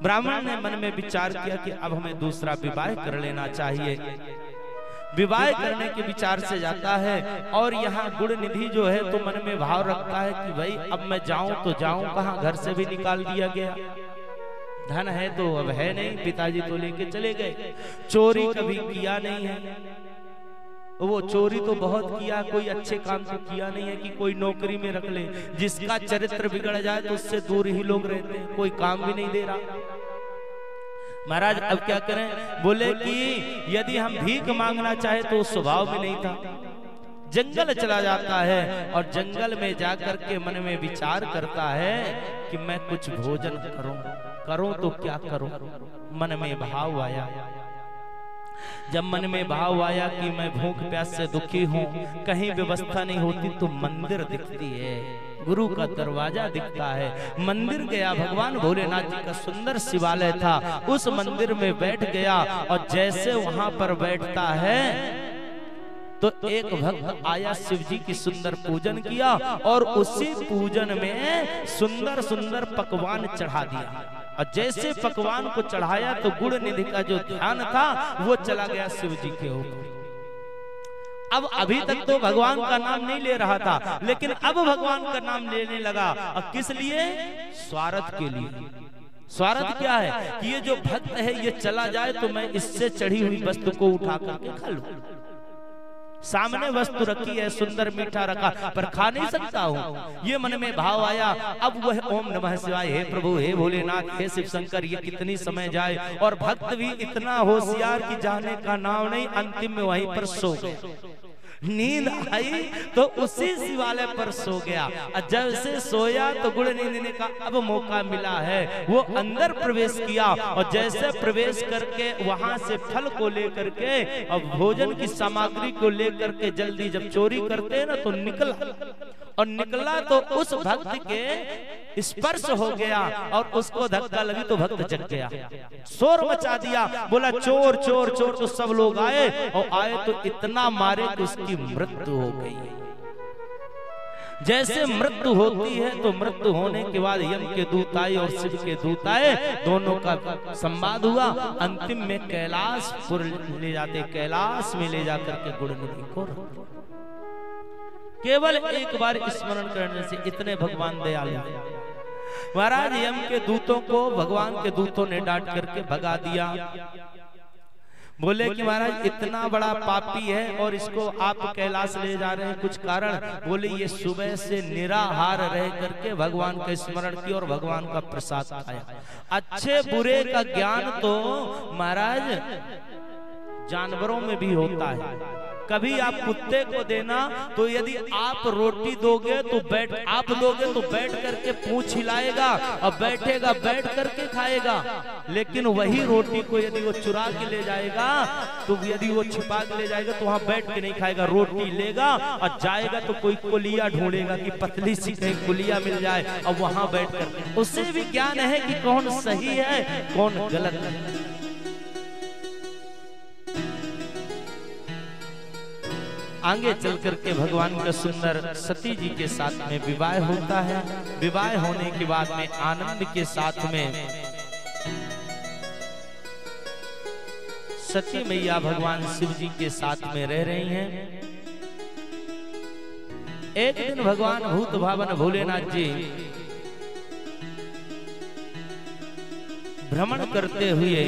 ब्राह्मण ने मन में विचार किया कि अब हमें दूसरा विवाह कर लेना चाहिए। विवाह करने के विचार से जाता है और यहाँ गुड़ निधि जो है तो मन में भाव रखता है कि भाई अब मैं जाऊं तो जाऊं कहाँ, घर से भी निकाल दिया गया, धन है तो अब है नहीं, पिताजी तो लेके चले गए, चोरी कभी किया नहीं है, वो चोरी तो बहुत किया, कोई अच्छे काम तो किया नहीं है कि कोई नौकरी में रख ले, जिसका चरित्र बिगड़ जाए तो उससे दूर ही लोग रहते हैं, कोई काम भी नहीं दे रहा। महाराज अब क्या करें? बोले कि यदि हम भीख मांगना चाहे तो उस स्वभाव में नहीं था, जंगल चला जाता है और जंगल में जाकर के मन में विचार करता है कि मैं कुछ भोजन करूं तो क्या करूं। मन में भाव आया, जब मन में भाव आया कि मैं भूख प्यास से दुखी हूँ, कहीं व्यवस्था नहीं होती तो मंदिर दिखती है, गुरु का दरवाजा दिखता है। मंदिर गया, भगवान भोलेनाथ जी का सुंदर शिवालय था, उस मंदिर में बैठ गया और जैसे वहां पर बैठता है तो एक भक्त आया, शिव जी की सुंदर पूजन किया और उसी पूजन में सुंदर सुंदर पकवान चढ़ा दिया। और जैसे पकवान को चढ़ाया तो गुड़ निधि का जो ध्यान था वो चला गया शिव जी के ऊपर। अब अभी तक तो भगवान का नाम नहीं ले रहा था, लेकिन अब भगवान का नाम लेने लगा। और किस लिए? स्वार्थ के लिए। स्वार्थ क्या है कि ये जो भक्त है ये चला जाए तो मैं इससे चढ़ी हुई वस्तु को उठा करके खा लूं। सामने वस्तु रखी है, सुंदर मीठा रखा, पर खा नहीं सकता हूँ, ये मन में भाव आया। अब वह ओम नमः शिवाय, हे प्रभु, हे भोलेनाथ, हे शिव शंकर, ये कितनी समय जाए। और भक्त भी इतना होशियार कि जाने का नाम नहीं, अंतिम में वहीं पर सो गए। नींद आई तो उसी शिवालय पर सो गया। जब से सोया तो गुड़ निधि ने कहा अब मौका मिला है। वो अंदर प्रवेश किया और जैसे प्रवेश करके वहां से फल को लेकर के और भोजन की सामग्री को लेकर के जल्दी जब चोरी करते हैं ना तो निकला तो उस भक्त के स्पर्श हो गया और उसको धक्का लगी तो भक्त जग गया, शोर मचा दिया, बोला चोर चोर चोर। तो सब लोग आए और आए तो इतना मारे कि उसकी मृत्यु हो गई। जैसे मृत्यु होती है तो मृत्यु होने के बाद यम के दूत आए और शिव के दूत आए, दोनों का संवाद हुआ। अंतिम में कैलाशपुर ले जाते, कैलाश में ले जाकर के गुड़ निधि को केवल एक बार स्मरण करने से इतने भगवान दयालु। महाराज यम के दूतों को भगवान के दूतों ने डांट करके भगा दिया। बोले कि महाराज इतना बड़ा पापी है और इसको आप कैलाश ले जा रहे हैं, कुछ कारण? बोले ये सुबह से निराहार रह करके भगवान का स्मरण किया और भगवान का प्रसाद खाया। अच्छे बुरे का ज्ञान तो महाराज जानवरों में भी होता है। कभी आप कुत्ते को देना तो यदि आप रोटी दोगे तो आप दोगे तो बैठ करके पूंछ हिलाएगा और बैठेगा, बैठ करके खाएगा। लेकिन वही रोटी को यदि वो चुरा के ले जाएगा तो यदि वो छिपा के ले जाएगा तो वहां बैठ के नहीं खाएगा, रोटी लेगा और जाएगा तो कोई कुलिया ढूंढेगा कि पतली सी कहीं कुलिया मिल जाए और वहां बैठ कर उससे भी ज्ञान है कि कौन सही है कौन गलत है। आगे चल करके भगवान का सुंदर सती जी के साथ में विवाह होता है। विवाह होने के बाद में आनंद के साथ में सती मैया भगवान शिव जी के साथ में रह रही हैं। एक दिन भगवान भूत भावन भोलेनाथ जी भ्रमण करते हुए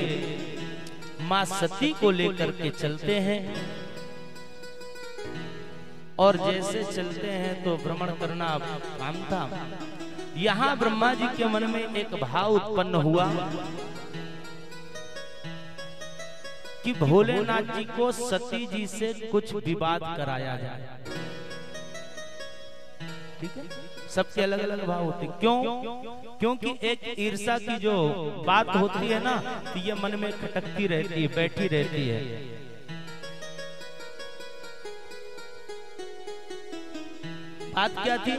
मां सती को लेकर के चलते हैं और जैसे चलते हैं तो भ्रमण करना काम था। यहाँ ब्रह्मा जी के मन में एक भाव उत्पन्न हुआ कि भोलेनाथ जी को सती जी से कुछ विवाद कराया जाए। ठीक है, सबके अलग अलग भाव होते हैं। क्यों? क्योंकि एक ईर्ष्या की जो बात होती है ना, तो ये मन में खटकती रहती है, बैठी रहती है। बात क्या थी?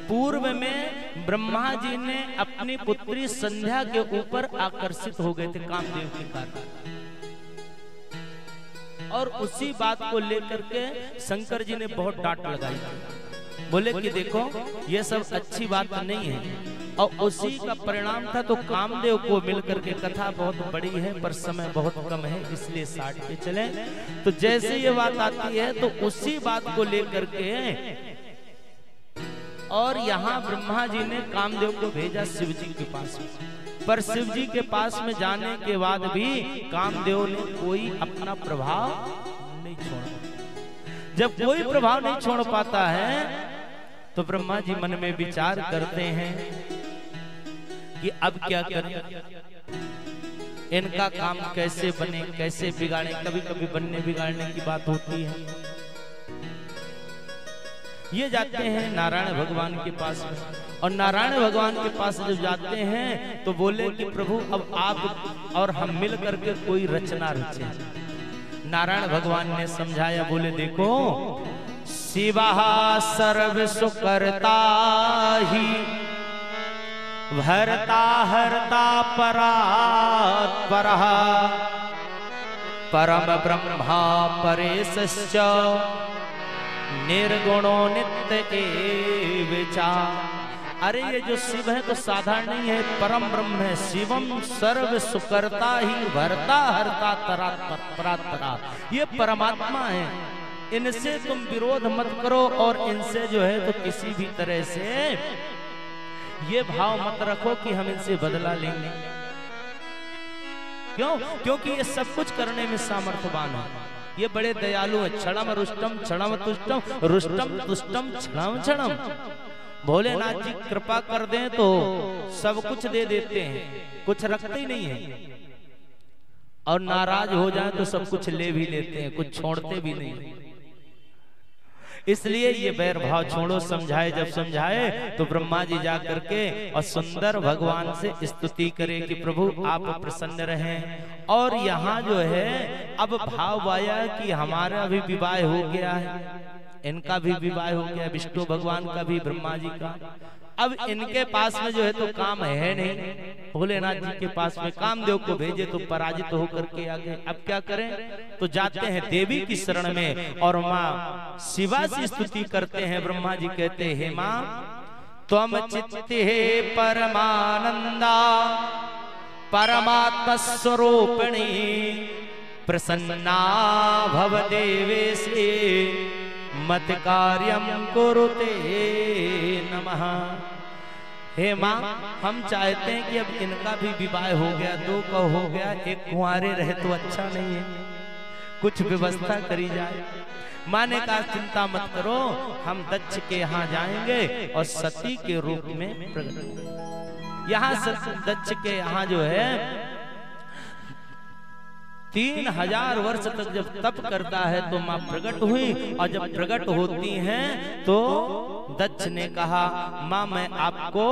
पूर्व में ब्रह्मा जी ने अपनी पुत्री संध्या के ऊपर आकर्षित हो गए थे कामदेव के कारण, और उसी बात को लेकर के शंकर जी ने बहुत डांट लगाई। बोले कि देखो ये सब अच्छी बात नहीं है, और उसी का परिणाम था। तो कामदेव को मिलकर के कथा बहुत बड़ी है पर समय बहुत कम है, इसलिए साथ के चले। तो जैसे ये बात आती है तो उसी बात को लेकर के, और यहाँ ब्रह्मा जी ने कामदेव को भेजा शिव जी के पास में। पर शिव जी के पास में जाने के बाद भी कामदेव ने कोई अपना प्रभाव नहीं छोड़ा। जब कोई प्रभाव नहीं छोड़ पाता है तो ब्रह्मा जी मन में विचार करते हैं कि अब क्या करें, इनका काम कैसे बने, कैसे बिगाड़े। कभी कभी बनने बिगाड़ने की बात होती है। ये जाते हैं नारायण भगवान के पास में, और नारायण भगवान के पास जब जाते हैं तो बोले कि प्रभु अब आप और हम मिल करके कोई रचना रचे। नारायण भगवान ने समझाया, बोले देखो शिवा सर्व सुकर्ता ही भरता हरता परात्परः परम ब्रह्मा परेशश्च निर्गुणो नित्य एवचा। अरे ये जो शिव है तो साधारण नहीं है, परम ब्रह्म है। शिवम सर्व सुकर्ता ही भरता हरता परात्परा, ये परमात्मा है। इनसे तुम विरोध मत करो, और इनसे जो है तो किसी भी तरह से ये भाव मत रखो कि हम इनसे बदला लेंगे। क्यों? क्योंकि ये सब कुछ करने में सामर्थ्यवान है, ये बड़े दयालु है। क्षणम रुष्टम क्षणम तुष्टम रुष्टम तुष्टम क्षणम क्षणम। भोलेनाथ जी कृपा कर दें तो सब कुछ दे देते हैं, कुछ रखते ही नहीं है, और नाराज हो जाए तो सब कुछ ले भी लेते हैं, कुछ छोड़ते भी नहीं। इसलिए ये बैर भाव छोड़ो। समझाए, जब समझाए तो ब्रह्मा जी जा करके और सुंदर भगवान से स्तुति करे कि प्रभु आप प्रसन्न रहें। और यहाँ जो है अब भाव आया कि हमारा भी विवाह हो गया है, इनका भी विवाह हो गया, विष्णु भगवान का भी, ब्रह्मा जी का। अब इनके पास में जो है तो काम है नहीं, भोलेनाथ जी के पास में कामदेव को भेजे तो पराजित होकर के आ गए। अब क्या करें? तो जाते हैं देवी की शरण में, और माँ शिवा से स्तुति करते हैं। ब्रह्मा जी कहते हैं, माँ त्वम चित्ते परमानंदा परमात्मा स्वरूपिणी प्रसन्ना भव देवेशे मत कार्यम कुरुते नमः। हे माँ, हम चाहते हैं कि अब इनका भी विवाह हो गया, दो का हो गया, एक कुंवारे रहे तो अच्छा नहीं है, कुछ व्यवस्था करी जाए। माँ ने कहा चिंता मत करो, हम दक्ष के यहाँ जाएंगे और सती के रूप में प्रकट। यहाँ दक्ष के यहाँ जो है 3000 वर्ष तक जब तप करता है तो माँ प्रकट हुई, और जब प्रकट होती हैं तो दक्ष ने कहा, माँ मैं आपको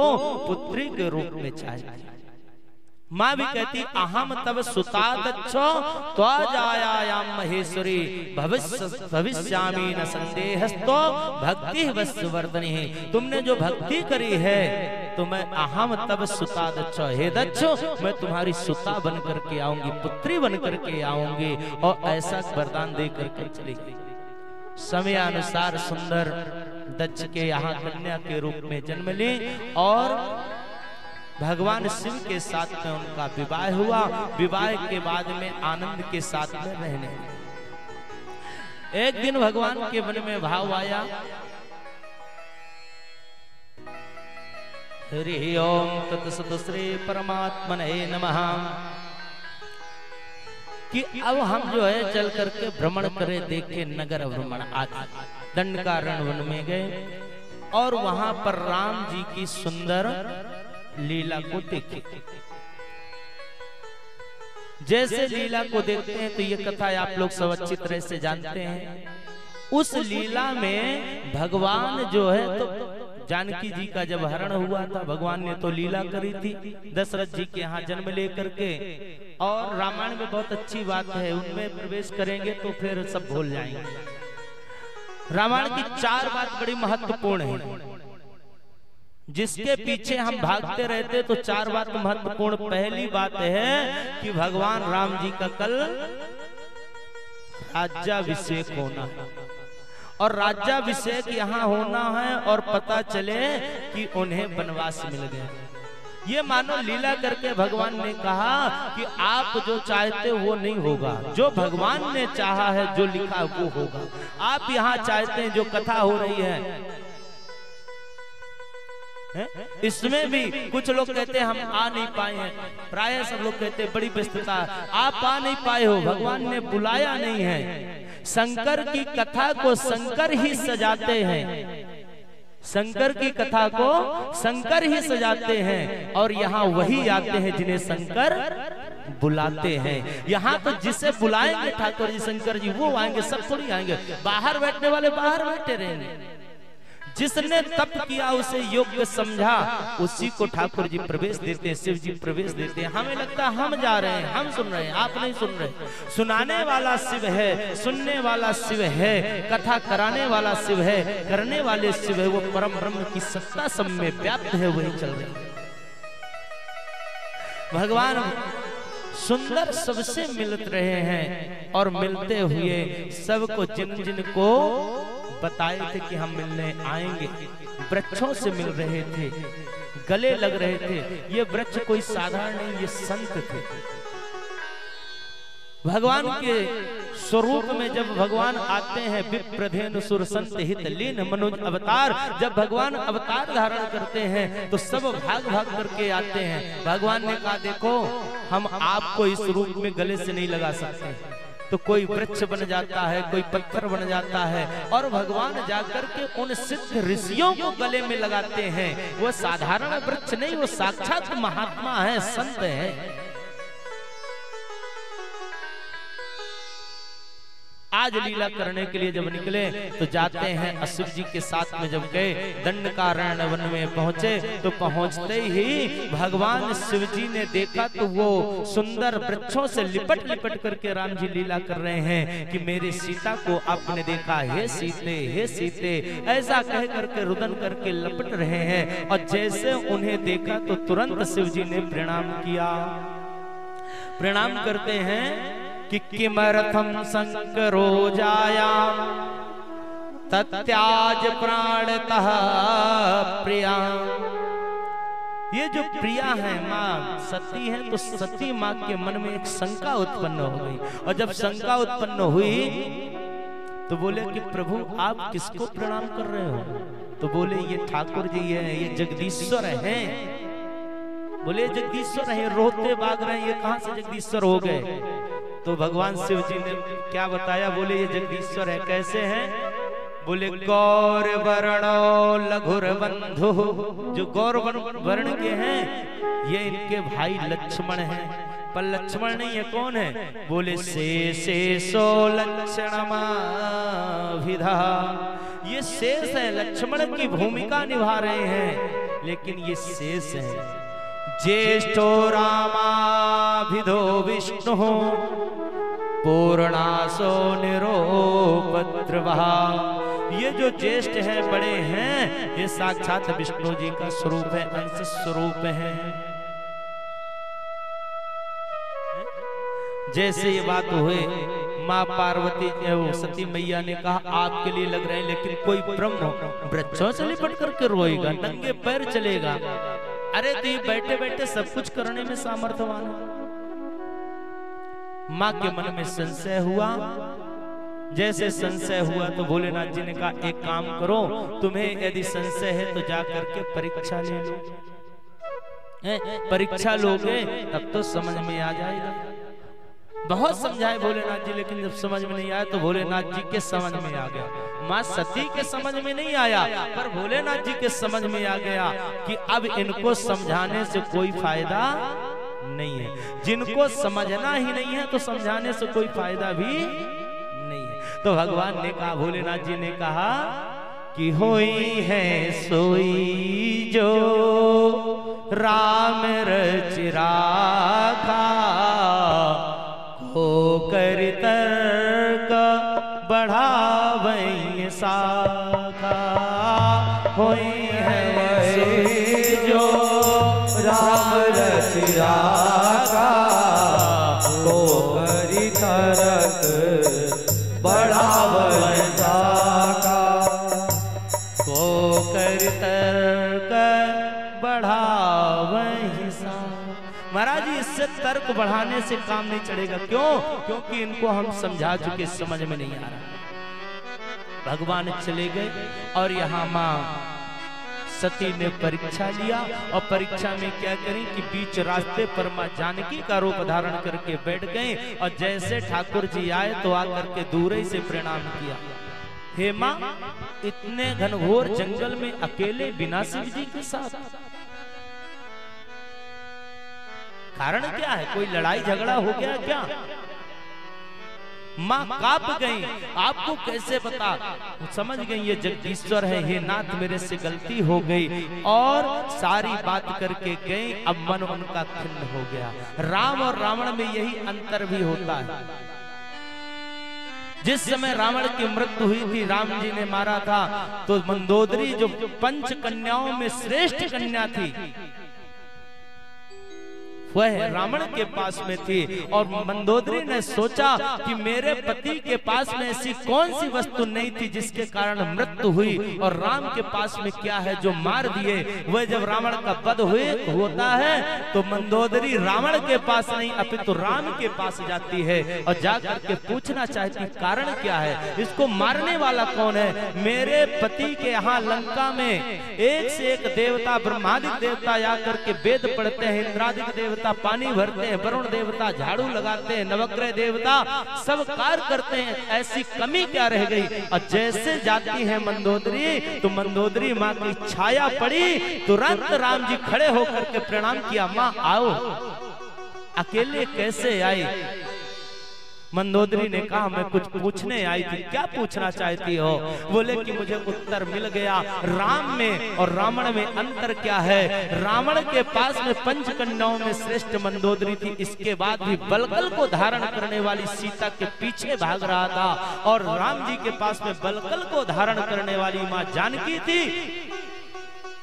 पुत्री के रूप में चाहिए। माँ भी कहती, अहम तब सुता दक्षो त्वजायायाम महेश्वरी भविष्यामि न संदेहस्तो भक्ति वस्वर्धनी। तुमने जो भक्ति करी है तो मैं अहम तब सुता दक्षो, हे दक्ष मैं तुम्हारी सुता बन करके आऊंगी, पुत्री बन करके आऊंगी, और ऐसा वरदान दे करके चली गई। समय अनुसार सुंदर दक्ष के यहाँ कन्या के रूप में जन्म ली, और भगवान शिव के साथ में उनका विवाह हुआ। विवाह के बाद में आनंद के साथ में रहने। एक दिन भगवान के मन में भाव आया, हरि ओम तत्सत श्री परमात्मने नमः, कि अब हम जो है चल करके भ्रमण करे, देखे नगर भ्रमण। आदि दंडकारण्य वन में गए और वहां पर राम जी की सुंदर लीला को देखे। जैसे लीला को देखते हैं तो ये कथा आप लोग सब अच्छी तरह से जानते हैं। उस लीला में भगवान जो है तो जानकी जी का जब हरण हुआ था, भगवान ने तो लीला करी थी दशरथ जी के यहाँ जन्म लेकर के। और रामायण में बहुत अच्छी बात है, उनमें प्रवेश करेंगे तो फिर सब भूल जाएंगे। रामायण की 4 बात बड़ी महत्वपूर्ण है, जिसके पीछे हम भागते रहते तो 4 बात महत्वपूर्ण। पहली बात है कि भगवान राम जी का कल राज्याभिषेक होना है, और राज्याभिषेक यहाँ होना है, और पता चले कि उन्हें वनवास मिल गया। ये मानो लीला करके भगवान ने कहा कि आप जो चाहते वो नहीं होगा, जो भगवान ने चाहा है, जो लिखा वो होगा। आप यहाँ चाहते हैं जो कथा हो रही है, इसमें भी कुछ लोग कहते हैं हम आ नहीं पाए हैं, प्राय सब लोग कहते हैं बड़ी व्यस्तता, आप आ नहीं पाए हो, भगवान ने बुलाया नहीं है। शंकर की कथा को शंकर ही सजाते हैं, शंकर की कथा को शंकर ही सजाते हैं, और यहाँ वही आते हैं जिन्हें शंकर बुलाते हैं। यहाँ तो जिसे बुलाएंगे ठाकुर जी शंकर जी वो आएंगे, सब थोड़ी आएंगे। बाहर बैठने वाले बाहर बैठे रहेंगे, जिसने तप किया उसे योग्य समझा उसी को ठाकुर जी प्रवेश देते हैं, शिव जी प्रवेश देते हैं। हमें लगता है हम जा रहे हैं, हम सुन रहे हैं, आप नहीं सुन रहे। सुनाने वाला शिव है, सुनने वाला शिव है, कथा कराने वाला शिव है, करने वाले शिव है। वो परम ब्रह्म की सत्ता सब में व्याप्त है, वही चल रही है। भगवान सुंदर सबसे मिलते रहे हैं, और मिलते हुए सबको जिन जिन को बताए थे कि हम मिलने आएंगे, वृक्षों से मिल रहे थे, गले लग रहे थे। ये वृक्ष कोई साधारण नहीं, ये संत थे। भगवान के स्वरूप में जब भगवान आते हैं, विप्रधेनु सुर संत हित लीन मनुज अवतार, जब भगवान अवतार धारण करते हैं तो सब भाग भाग करके आते हैं। भगवान ने कहा देखो हम आपको इस रूप में गले से नहीं लगा सकते, तो कोई वृक्ष बन जाता है, कोई पत्थर बन जाता है, और भगवान जाकर के उन सिद्ध ऋषियों को गले में लगाते हैं। वो साधारण वृक्ष नहीं, वो साक्षात महात्मा है, संत है। आज लीला करने के लिए जब निकले तो जाते हैं असुर जी के साथ में। जब गए दंडकारण्य वन में पहुंचे तो पहुंचते ही भगवान शिव जी ने देखा तो वो सुंदर वृक्षों से लिपट लिपट करके राम जी लीला कर रहे हैं कि मेरी सीता को आपने देखा, हे सीते हे सीते, ऐसा कह करके रुदन करके लपट रहे हैं। और जैसे उन्हें देखा तो तुरंत शिव जी ने प्रणाम किया। प्रणाम करते हैं कि किमर्थम शंकरो जाया तत्याज प्राणतः प्रिया। ये जो प्रिया है माँ सती है, तो सती माँ के मन में एक शंका उत्पन्न हो गई, और जब शंका उत्पन्न हुई तो बोले कि प्रभु आप किसको प्रणाम कर रहे हो? तो बोले ये ठाकुर जी है, ये जगदीश्वर है। बोले जगदीश्वर है, रोते भाग रहे हैं, ये कहां से जगदीश्वर हो गए? तो भगवान शिव जी ने क्या बताया? बोले ये जगदीश्वर है। कैसे हैं? बोले गौर वर्णो लघुर बंधु, जो गौर वर्ण के हैं ये इनके भाई लक्ष्मण हैं। पर लक्ष्मण नहीं है, कौन है? बोले शेषो लक्षणमा विधा, ये शेष है, लक्ष्मण की भूमिका निभा रहे हैं, लेकिन ये शेष है। ज्येष्ठो रामाभिधो विष्णु पूर्णासो निरोपद्रवः, ये जो ज्येष्ठ है, बड़े हैं, ये साक्षात विष्णु जी का स्वरूप है, अंश स्वरूप है। जैसे ये बात हुए माँ पार्वती सती मैया ने कहा आपके लिए लग रहे हैं, लेकिन कोई ब्रह्म वृक्षों से लिपट करके रोएगा, नंगे पैर चलेगा। अरे तो ये बैठे बैठे सब कुछ करने में सामर्थ्यवान है। माँ के मन में संशय हुआ। जैसे संशय हुआ तो भोलेनाथ जी ने कहा एक काम करो, तुम्हें यदि संशय है तो जाकर के परीक्षा ले लो। परीक्षा लोगे तब तो समझ में आ जाएगा। बहुत समझाए भोलेनाथ जी, लेकिन जब समझ में नहीं आया तो भोलेनाथ जी के समझ में आ गया। माँ सती के समझ में नहीं आया, पर भोलेनाथ जी के समझ में आ गया कि अब इनको समझाने से कोई फायदा नहीं है। जिनको समझना ही नहीं है तो समझाने से कोई फायदा भी नहीं है। तो भगवान ने कहा, भोलेनाथ जी ने कहा कि होई है सोई जो राम रच राखा, हो कर तर्क बढ़ावई साखा। होई है सोई जो राम रच राखा, हो कर तर्क बढ़ावई साखा। को कर तर्क बढ़ावई साखा। महाराज जी इससे तर्क बढ़ाने से काम नहीं चढ़ेगा। क्यों? क्योंकि इनको हम समझा चुके, समझ में नहीं आ रहा। भगवान चले गए और यहाँ माँ सती ने परीक्षा लिया, और परीक्षा में क्या करें कि बीच रास्ते पर माँ जानकी का रूप धारण करके बैठ गए, और जैसे ठाकुर जी आए तो आकर के दूर ही से प्रणाम किया। हे माँ, इतने घनघोर जंगल में अकेले बिना शिव जी के साथ, कारण क्या है? कोई लड़ाई झगड़ा हो गया क्या? माँ कांप गई। आपको कैसे पता? समझ गई ये जगदीश्वर है। हे नाथ, मेरे से गलती हो गई, और सारी बात करके गई। अब मन उनका खिन्न हो गया। राम और रावण में यही अंतर भी होता है। जिस समय रावण की मृत्यु हुई थी, राम जी ने मारा था, तो मंदोदरी जो 5 कन्याओं में श्रेष्ठ कन्या थी, वह रावण के पास में थी। और मंदोदरी ने सोचा कि मेरे पति के पास में ऐसी कौन सी वस्तु नहीं थी जिसके कारण मृत्यु हुई, और राम के पास में क्या है जो मार दिए। वह जब रावण का वध होता है तो मंदोदरी रावण के पास नहीं अपितु राम के पास जाती है, और जाकर के पूछना चाहती कारण क्या है, इसको मारने वाला कौन है। मेरे पति के यहाँ लंका में एक से एक देवता, ब्रह्मादिक देवता आकर के वेद पढ़ते हैं, इंद्रादिक देवता पानी भरते हैं, वरुण देवता झाड़ू लगाते हैं, नवग्रह देवता सब कार्य करते हैं, ऐसी कमी क्या रह गई। और जैसे जाती है मंदोदरी, तो मंदोदरी माँ की छाया पड़ी, तुरंत राम जी खड़े होकर के प्रणाम किया। माँ आओ। अकेले कैसे आई? मंदोदरी ने कहा मैं कुछ पूछने आई थी। क्या पूछना चाहती हो? बोले कि मुझे उत्तर मिल गया। राम में और रावण में अंतर क्या है? रावण के पास में 5 कन्याओं में श्रेष्ठ मंदोदरी थी, इसके बाद भी बलकल को धारण करने वाली सीता के पीछे भाग रहा था, और राम जी के पास में बलकल को धारण करने वाली माँ जानकी थी।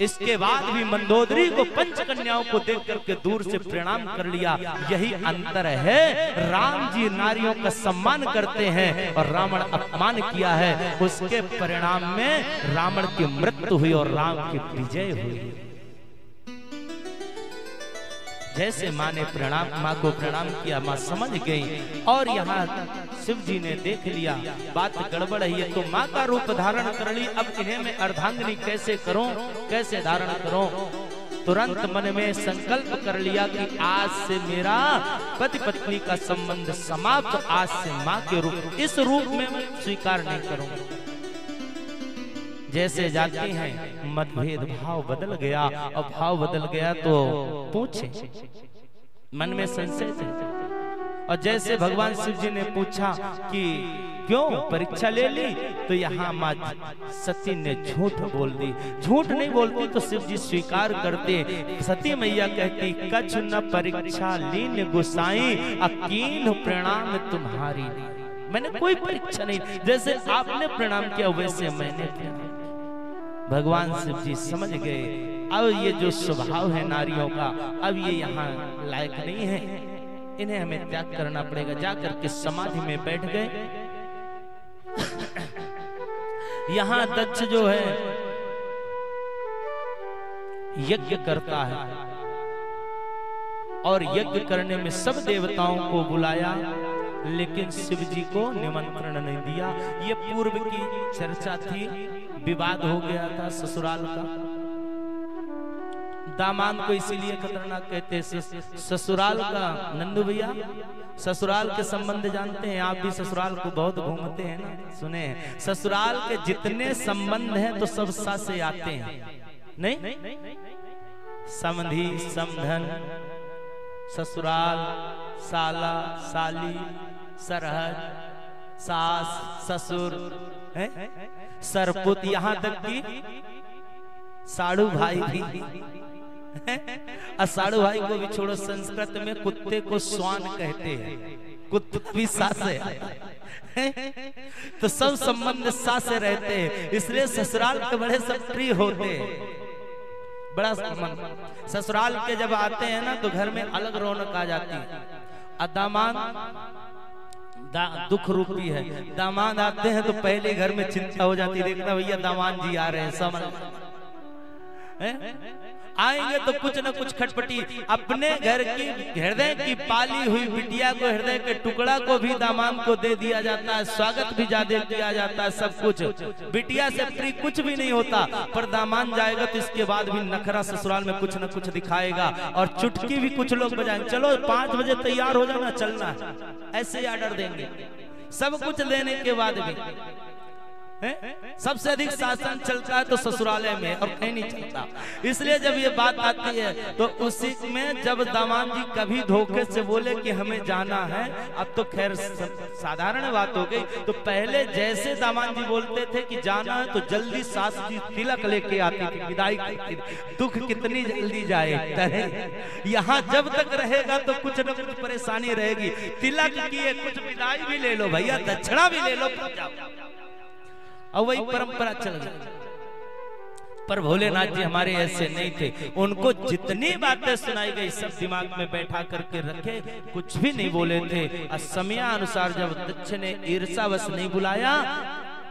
इसके बाद भी मंदोदरी को 5 कन्याओं को देख करके दूर से प्रणाम कर लिया। यही अंतर है। राम जी नारियों का सम्मान करते हैं और रावण अपमान किया है। उसके परिणाम में रावण की मृत्यु हुई और राम की विजय हुई। जैसे माँ ने माँ को प्रणाम किया, माँ समझ गई, और यहाँ शिव जी ने देख लिया बात गड़बड़ है, तो माँ का रूप धारण कर ली। अब इन्हें मैं अर्धांगिनी कैसे करूं, कैसे धारण करूं? तुरंत मन में संकल्प कर लिया कि आज से मेरा पति पत्नी का संबंध समाप्त, आज से माँ के रूप, इस रूप में मैं स्वीकार नहीं करूंगा। जैसे जाती हैं मतभेद भाव बदल गया, और भाव बदल गया तो पूछे, मन में संशय थे। और जैसे भगवान शिव जी ने पूछा कि क्यों परीक्षा ले ली, तो यहाँ माँ सती ने झूठ बोल दी। झूठ नहीं बोलती तो शिव जी स्वीकार करते। सती मैया कहती कछ न परीक्षा लीन गुसाई, अकीन प्रणाम तुम्हारी। मैंने कोई परीक्षा नहीं, जैसे आपने प्रणाम किया वैसे मैंने किया। भगवान शिव जी समझ गए अब ये जो स्वभाव है नारियों का, अब ये यहाँ लायक नहीं है, इन्हें हमें त्याग करना पड़ेगा। जाकर के समाधि में बैठ गए। यहाँ दक्ष जो है यज्ञ करता है, और यज्ञ करने में सब देवताओं को बुलाया, लेकिन शिव जी को निमंत्रण नहीं दिया। ये पूर्व की चर्चा थी, विवाद हो गया था ससुराल का। दामाद को इसीलिए खतरनाक कहते हैं, ससुराल का। नंदू भैया ससुराल के संबंध जानते हैं? आप भी ससुराल को बहुत घूमते हैं ना, सुने हैं। ससुराल के जितने संबंध हैं तो सब सा से आते हैं, नहीं? समधी, समधन, ससुराल, साला, साली, सरहद, सास, ससुर, सरपुत, यहाँ तक कि साड़ू भाई भी, साड़ू भाई को भी छोड़ो, संस्कृत में कुत्ते को स्वान कहते हैं, कुत्ता भी सास है। तो सब संबंध सास से रहते हैं, इसलिए ससुराल के बड़े सब प्रिय होते हैं, बड़ा संबंध। ससुराल के जब आते हैं ना तो घर में अलग रौनक आ जाती है। दामाद दुख रूपी है, दामाद आते हैं तो पहले घर में चिंता हो जाती है, देखना भैया दामाद जी आ रहे हैं, समझ आएंगे तो कुछ न कुछ खटपटी। अपने घर की हृदय की पाली हुई बिटिया को, हृदय के टुकड़ा को भी दामाद को दे दिया जाता है, स्वागत भी ज्यादा किया जाता है, सब कुछ। बिटिया से प्रिय कुछ भी नहीं होता, पर दामाद जाएगा तो इसके बाद भी नखरा ससुराल में कुछ न कुछ दिखाएगा, और चुटकी भी कुछ लोग बजाएंगे, चलो 5 बजे तैयार हो जाना, चलना है, ऐसे ही ऑर्डर देंगे। सब कुछ देने के बाद भी सबसे अधिक शासन चलता है तो ससुरालय में, और कहीं नहीं चलता। इसलिए जब ये बात आती है तो उसी में जब दामाद जी कभी धोखे से बोले कि हमें जाना है, अब तो खैर साधारण बात हो गई, तो पहले जैसे दामाद जी बोलते थे कि जाना है तो जल्दी सास जी तिलक लेके आती थी, विदाई करती थी। दुख कितनी जल्दी जाए, यहाँ जब तक रहेगा तो कुछ न कुछ परेशानी रहेगी। तिलक किए, कुछ विदाई भी ले लो भैया, दक्षिणा भी ले लो, और वही परंपरा चल गई। पर भोलेनाथ जी हमारे ऐसे नहीं थे, उनको जितनी बातें सुनाई गई सब दिमाग में बैठा करके रखे, कुछ भी नहीं बोले थे। और समयानुसार जब दक्ष ने ईर्षावश नहीं बुलाया,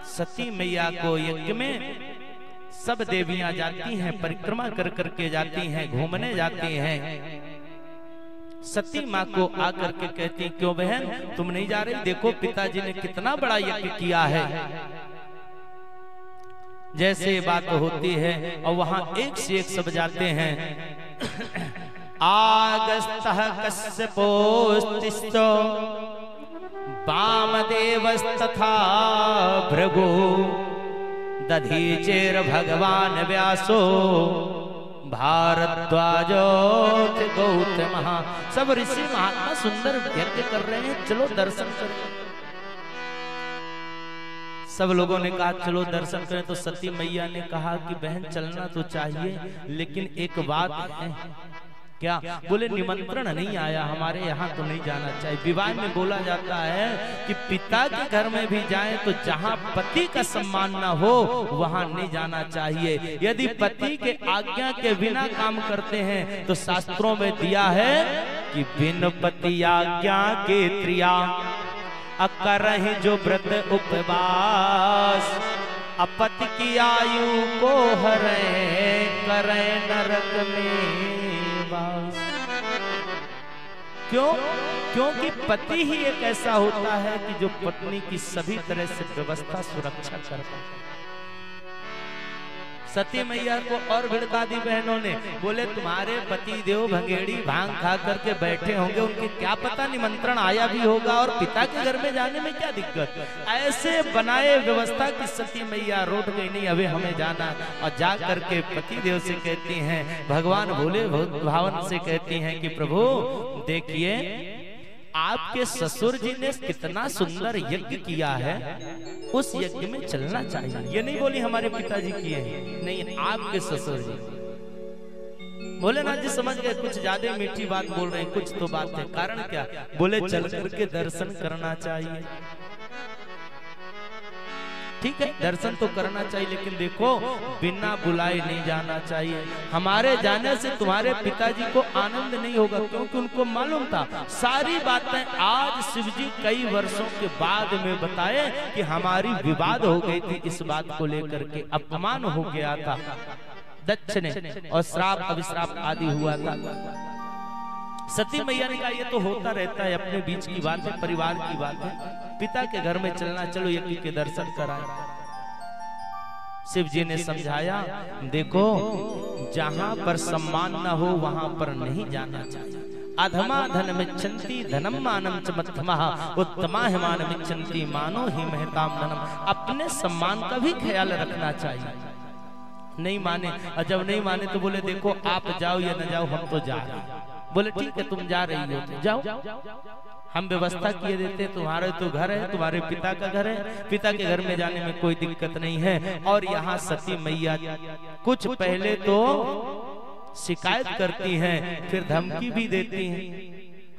सती मैया को यज्ञ में सब देवियां जाती हैं, परिक्रमा कर करके जाती हैं, घूमने जाती हैं। सती माँ को आकर के कहती हैं, क्यों बहन तुम नहीं जा रही? देखो पिताजी ने कितना बड़ा यज्ञ किया है। जैसे बात होती है और वहां एक से एक सब जाते हैं। आगस्तः कश्यपोस्तिष्ठो वामदेवस्तथा भृगु दधीचेर भगवान व्यासो भारद्वाजो गौतमः। सब ऋषि महात्मा सुंदर यज्ञ कर रहे हैं, चलो दर्शन करें। सब लोगों ने कहा चलो दर्शन करें। तो सती मैया ने कहा कि बहन चलना तो चाहिए, लेकिन एक बात है। क्या? बोले निमंत्रण नहीं आया, हमारे यहाँ तो नहीं जाना चाहिए। विवाह में बोला जाता है कि पिता के घर में भी जाएं तो जहाँ पति का सम्मान ना हो वहाँ नहीं जाना चाहिए। यदि पति के आज्ञा के बिना काम करते हैं तो शास्त्रों में दिया है कि बिन पति आज्ञा के त्रिया करहि जो व्रत उपवास, अपति की आयु को हरे करे नरक में वास। क्यों? क्योंकि पति ही एक ऐसा होता है कि जो पत्नी की सभी तरह से व्यवस्था सुरक्षा करता है। सती मैया को और भिड़का दी बहनों ने, बोले तुम्हारे पति देव भंगेड़ी भांग खा करके बैठे होंगे, उनके क्या पता निमंत्रण आया भी होगा और पिता के घर में जाने में क्या दिक्कत। ऐसे बनाए व्यवस्था की सती मैया रोट गई, नहीं अभी हमें जाना। और जा करके पति देव से कहती हैं, भगवान भोले भावन से कहती हैं कि प्रभु देखिए आपके ससुर जी ने कितना सुंदर यज्ञ किया है, उस यज्ञ में चलना चाहिए। ये नहीं बोली हमारे पिताजी किए हैं, नहीं आपके ससुर जी। भोलेनाथ जी समझ गए कुछ ज्यादा मीठी बात बोल रहे हैं, कुछ तो बात है। कारण क्या? बोले चल करके दर्शन करना चाहिए। ठीक है दर्शन तो करना चाहिए, लेकिन देखो बिना बुलाए नहीं जाना चाहिए। हमारे जाने से तुम्हारे पिताजी को आनंद नहीं होगा, क्योंकि उनको मालूम था सारी बातें। आज शिवजी कई वर्षों के बाद में बताए कि हमारी विवाद हो गई थी, इस बात को लेकर के अपमान हो गया था दक्ष ने, और श्राप अभिश्राप आदि हुआ था। सती मैया ने कहा ये तो होता रहता है, अपने बीच की बात है, परिवार की बात है, पिता के घर में चलना, चलो यज्ञ के दर्शन कराएं। शिव जी ने समझाया, देखो जहां पर सम्मान न हो वहां पर नहीं जाना चाहिए। अधमा धन मिच्छन्ति धनम मानम च मध्यमः, उत्तमा हिमान मिच्छन्ति मानो ही महताम धनम। अपने सम्मान का भी ख्याल रखना चाहिए। नहीं माने, और जब नहीं माने तो बोले देखो आप जाओ या न जाओ, हम तो जा रहे हैं। बोले ठीक है तुम जा रही हो तो जाओ। हम व्यवस्था किए देते, तुम्हारे तो घर है, तुम्हारे पिता का घर है, पिता के घर में जाने में कोई दिक्कत नहीं है। और यहाँ सती मैया कुछ पहले तो शिकायत करती हैं, फिर धमकी भी देती हैं,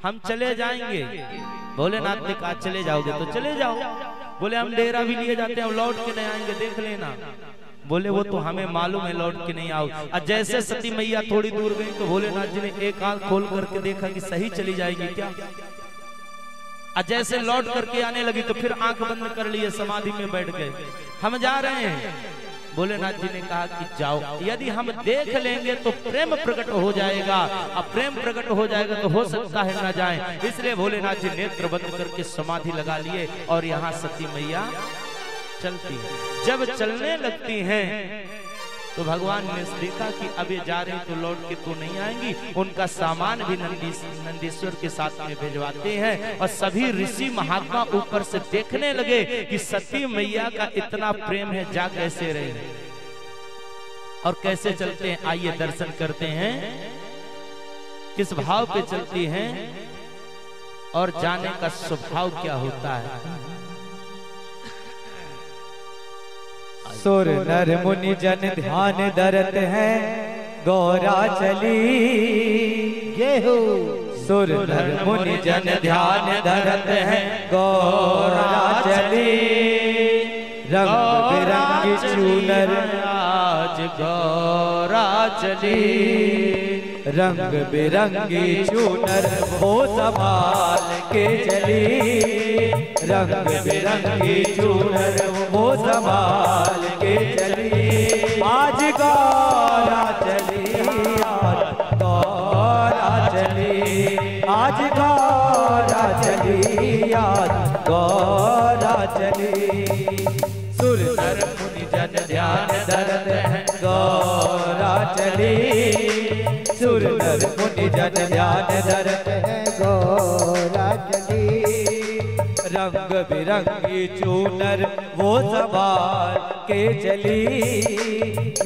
हम चले जाएंगे। भोलेनाथ ने कहा चले जाओगे तो चले जाओ। बोले हम डेरा भी लिए जाते हैं, लौट के नहीं आएंगे, देख लेना। बोले वो तो हमें मालूम है लौट के नहीं आओ। और जैसे सती मैया थोड़ी दूर गई तो भोलेनाथ जी ने एक आंख खोल करके देखा कि सही चली जाएगी क्या। और जैसे लौट करके आने लगी तो फिर आंख बंद कर लिए, समाधि में बैठ गए। हम जा रहे हैं। भोलेनाथ जी ने कहा कि जाओ, यदि हम देख लेंगे तो प्रेम प्रकट हो जाएगा, अब प्रेम प्रकट हो जाएगा तो हो सकता है ना जाएं। इसलिए भोलेनाथ जी नेत्र बंद करके समाधि लगा लिए और यहाँ सती मैया चलती है। जब चलने लगती हैं तो भगवान ने देखा कि अब ये जा रही तो लौट के तो नहीं आएंगी। उनका सामान भी नंदीश्वर के साथ में भेजवाते हैं और सभी ऋषि महात्मा ऊपर से देखने लगे कि सती मैया का इतना प्रेम है, जा कैसे रहे और कैसे चलते हैं। आइए दर्शन करते हैं किस भाव पे चलती हैं और जाने का स्वभाव क्या होता है। सुर नर मुनि जन ध्यान धरत हैं, गौरा चली गेहू। सुर नर मुनि जन ध्यान धरत हैं, गौरा चली। रंग बिरंगी चूनर आज गौरा चली। रंग बिरंगी चूनर वो संभाल के चली। रंग बिरंगी चूनर वो संभाल के चली। आज गौरा चली, आज गौरा चली। आज गौरा चली, आज गौरा चली। सुर नर मुनि जन ध्यान धरत हैं, गौरा चली। सुर नर मुनि जन ध्यान धरत हैं, गौरा चली। रंग बिरंगी चूनर वो संभाल के चली।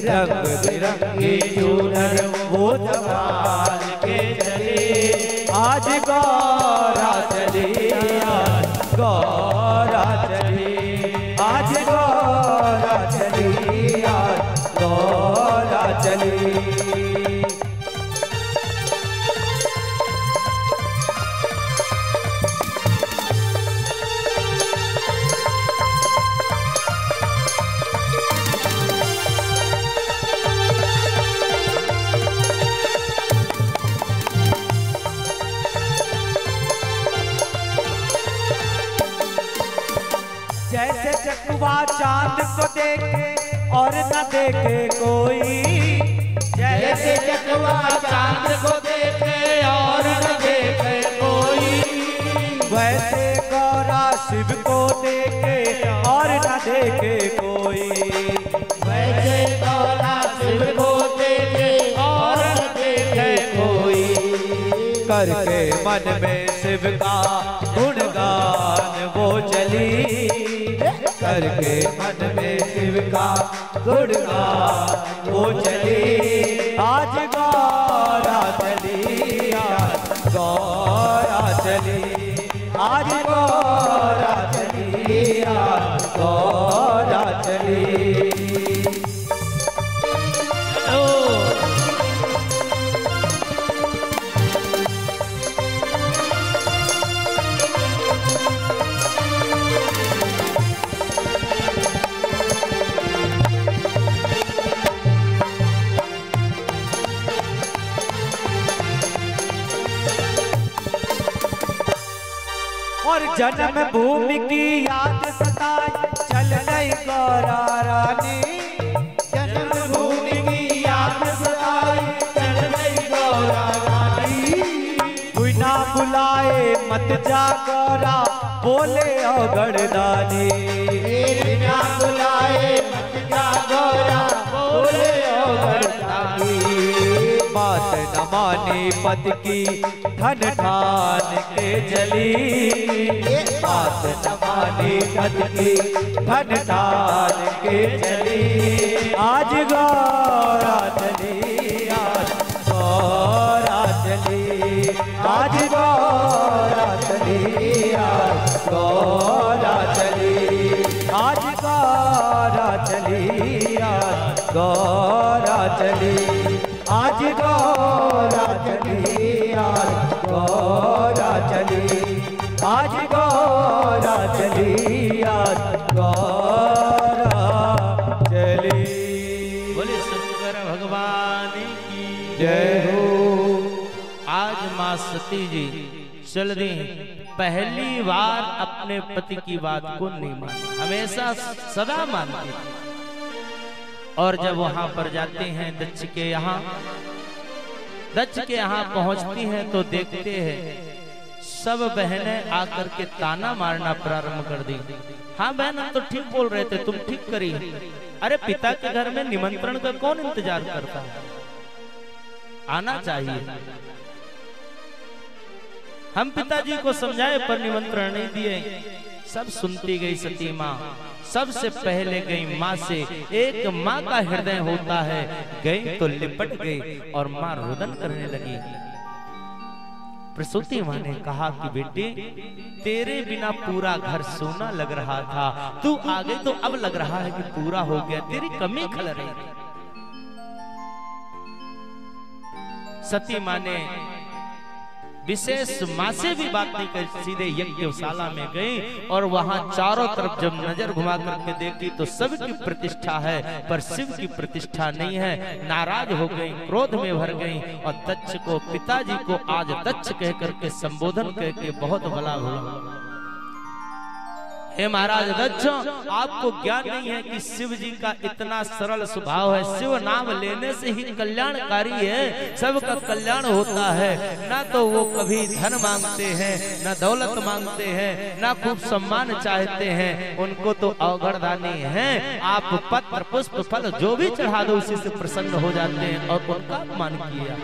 रंग बिरंगी चूनर वो संभाल के चली। आज गौरा चली, आज गौरा चली। आज गौरा चली, आज गौरा चली। जैसे चकुआ चांद को देखे और न देखे कोई। जैसे चकुआ चांद को देखे और न देखे कोई। वैसे गौरा शिव को देखे और न देखे कोई। वैसे गौरा शिव को देखे और न देखे कोई। करके मन में शिव का गुणगान वो चली। करके मन में शिव का गुणगान वो चली। आज गौरा चली, आज गौरा चली। आज गौरा चली, आज गौरा चली। और जन्म भूमि की याद सताई चल गई गौरा रानी। जन्म भूमि की याद सताई चल गई गौरा रानी। कोई ना बुलाए मत जा गौरा बोले औगड़दानी। ना बुलाए मत जा गौरा बोले औगड़दानी। बात न मानी पद की धन ठान के चली। बात न मानी पद की धन ठान के चली। आज गौरा चली, आज गौरा चली। आज गौरा चली, चली, आज गौरा चली, आज गौरा चली, आज गौरा चली, आज गौरा चली। बोले शंकर भगवान की जय हो। आज माँ सती जी चल दी, पहली बार अपने पति की बात को नहीं मानी, हमेशा सदा मानती थी। और जब वहां पर जाते हैं दक्ष के यहाँ, दक्ष के यहाँ पहुंचती हैं तो देखते हैं सब बहनें आकर के ताना मारना प्रारंभ कर दी। हाँ बहन, हम तो ठीक बोल रहे थे, तुम ठीक करी। अरे पिता के घर में निमंत्रण का कौन इंतजार करता है, आना चाहिए। हम पिताजी को समझाए पर निमंत्रण नहीं दिए। सब सुनती गई सती माँ, सबसे पहले गई माँ से। एक माँ का हृदय होता है, गई तो लिपट गई और माँ रुदन करने लगी। प्रसूति माँ ने कहा कि बेटी, तेरे बिना पूरा घर सोना लग रहा था, तू आ गई तो अब लग रहा है कि पूरा हो गया, तेरी कमी खल रही। सती माँ ने विशेष माँ से भी बात नहीं कर, सीधे यज्ञशाला में गई और वहां चारों तरफ जब नजर घुमा करके देखी तो सबकी प्रतिष्ठा है पर शिव की प्रतिष्ठा नहीं है। नाराज हो गई, क्रोध में भर गई और दक्ष को, पिताजी को आज दक्ष कह करके संबोधन करके बहुत भला भला, हे महाराज दक्ष, आपको ज्ञान नहीं है कि शिव जी का इतना सरल स्वभाव है। शिव नाम लेने से ही कल्याणकारी है, सबका कल्याण होता है। ना तो वो कभी धन मांगते हैं, ना दौलत मांगते हैं, ना खूब सम्मान चाहते हैं, उनको तो अवगढ़दानी है। आप पत्र पुष्प फल जो भी चढ़ा दो उसी से प्रसन्न हो जाते हैं और उनका अपमान किया।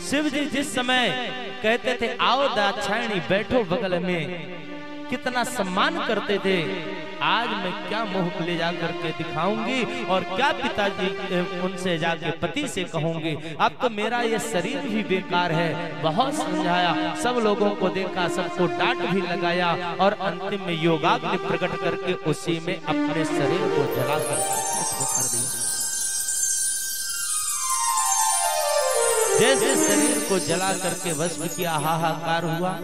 शिव जी जिस समय कहते थे आओ दाक्षायणी बैठो बगल में, कितना सम्मान करते थे। आज मैं क्या मुंह ले जा करके दिखाऊंगी और क्या पिताजी उनसे जाके पति से कहूंगी। अब तो मेरा ये शरीर भी बेकार है। बहुत समझाया, सब लोगों को देखा, सबको डांट भी लगाया और अंतिम में योगाग्नि प्रकट करके उसी में अपने शरीर को जला कर दिया। जैसे शरीर को जला करके भस्म किया, हाहाकार हुआ।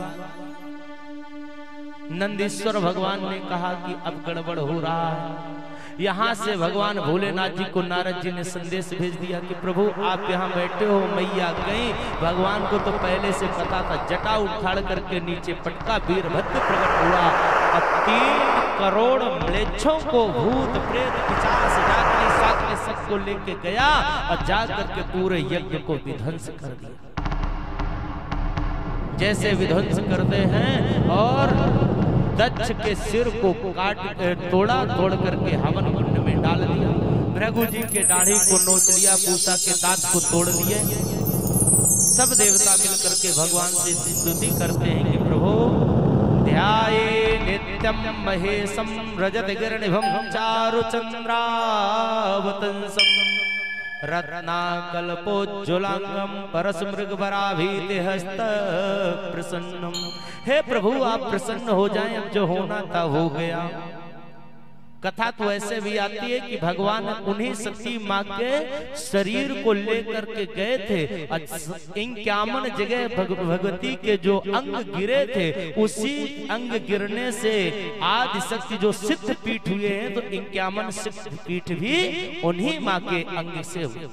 नंदीश्वर भगवान ने कहा कि अब गड़बड़ हो रहा है। यहाँ से भगवान भोलेनाथ जी को नारद जी ने संदेश भेज दिया कि प्रभु आप यहाँ बैठे हो, मैया गई। भगवान को तो पहले से पता था, जटा उखाड़ करके नीचे पटका, वीरभद्र प्रकट हुआ और 3 करोड़ म्लेच्छों को, भूत प्रेत पिशाच डाकनी साकनी सबको लेके गया और जाकर के पूरे यज्ञ को विध्वंस कर दिया। जैसे विध्वंस करते हैं और दक्ष के सिर को काट तोड़ करके हवन कुंड में डाल दिया। भृगु जी के दाढ़ी को नोच लिया, पूषा के दांत को तोड़ दिए। सब देवता मिलकर के भगवान से स्तुति करते हैं कि प्रभु ध्याये नित्यम महेशम रजत गिरणिभं चारु चंद्रावतंसम रत्नाकल्पोज्ज्वलांगम परसमृगवराभीतिहस्त प्रसन्नम। हे प्रभु आप प्रसन्न हो जाएं, अब जो होना था हो गया। कथा तो ऐसे भी आती है कि भगवान उन्हीं सती माँ के शरीर को लेकर के गए थे। 51 जगह भगवती के जो अंग गिरे थे, उसी अंग गिरने से आदि शक्ति जो सिद्ध पीठ हुए हैं, तो 51 सिद्ध पीठ भी उन्हीं माँ के अंग से हुए।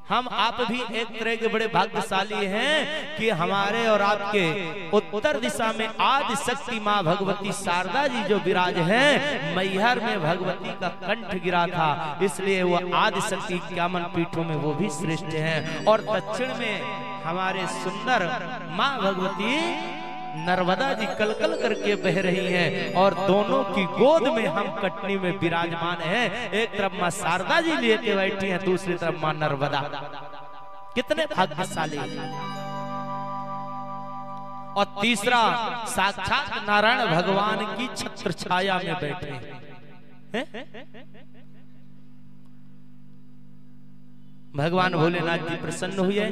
हम आप भी एक तरह के बड़े भाग्यशाली हैं कि हमारे और आपके उत्तर दिशा में आदि शक्ति माँ भगवती शारदा जी जो विराज हैं, मैहर में भगवती का कंठ गिरा था, इसलिए वो आदि शक्ति 51 पीठों में वो भी श्रेष्ठ हैं। और दक्षिण में हमारे सुंदर माँ भगवती नर्मदा जी कलकल करके बह रही हैं और दोनों की गोद में हम कटनी में विराजमान हैं। एक तरफ माँ शारदा जी लेके बैठी हैं, दूसरी तरफ माँ नर्मदा। कितने भाग्यशाली। और तीसरा साक्षात नारायण भगवान की छत्र छाया में बैठे हैं। भगवान भोलेनाथ जी प्रसन्न हुए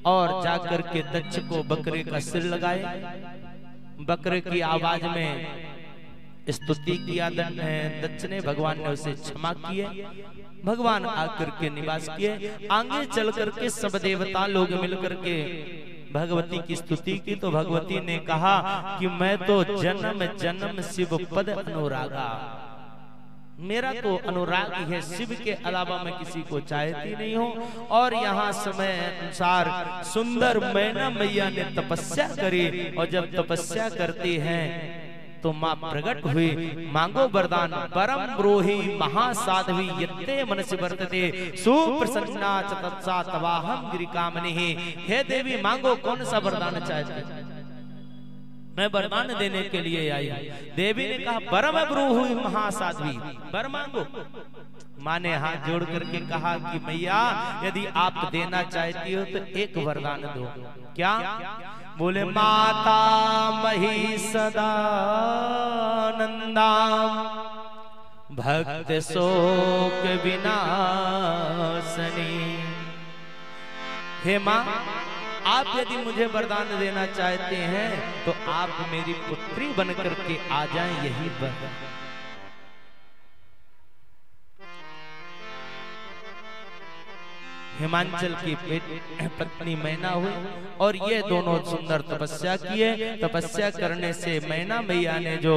और जाकर के दक्ष को बकरे का सिर लगाए। बकरे की आवाज में स्तुति किया, दक्षिणे भगवान ने उसे क्षमा किए। भगवान आकर के निवास किए। आगे चल करके सब देवता लोग मिलकर के भगवती की स्तुति की, तो भगवती ने कहा कि मैं तो जन्म जन्म शिव पद अनुरागा, मेरा तो अनुराग ही है, शिव के अलावा मैं किसी को चाहती नहीं हूँ। और यहाँ समय अनुसार सुंदर मैना मैया ने तपस्या करी, और जब तपस्या करती हैं तो माँ प्रकट हुई। मांगो वरदान, परम ब्रूहि महासाध्वी यत्ते मनसि वर्तते सुप्रसन्ना च तत्सा तवाहम गिरिकामनिहि। हे देवी मांगो, कौन सा वरदान चाहते? मैं वरदान देने के लिए आई हूँ। देवी ने कहा परम ब्रूहि महासाध्वी, वर मांगो। माँ ने हाथ जोड़ करके कहा कि मैया यदि आप देना चाहती हो तो एक वरदान दो। क्या? बोले माता मही सदा नंदाम भक्त शोक विनाशनी। हे माँ, आप यदि मुझे वरदान देना चाहते हैं तो आप मेरी पुत्री बन करके आ जाएं, यही वरदान। हिमांचल की पत्नी मैना हुई और ये दोनों सुंदर तपस्या किए। तपस्या करने से मैना मैया ने जो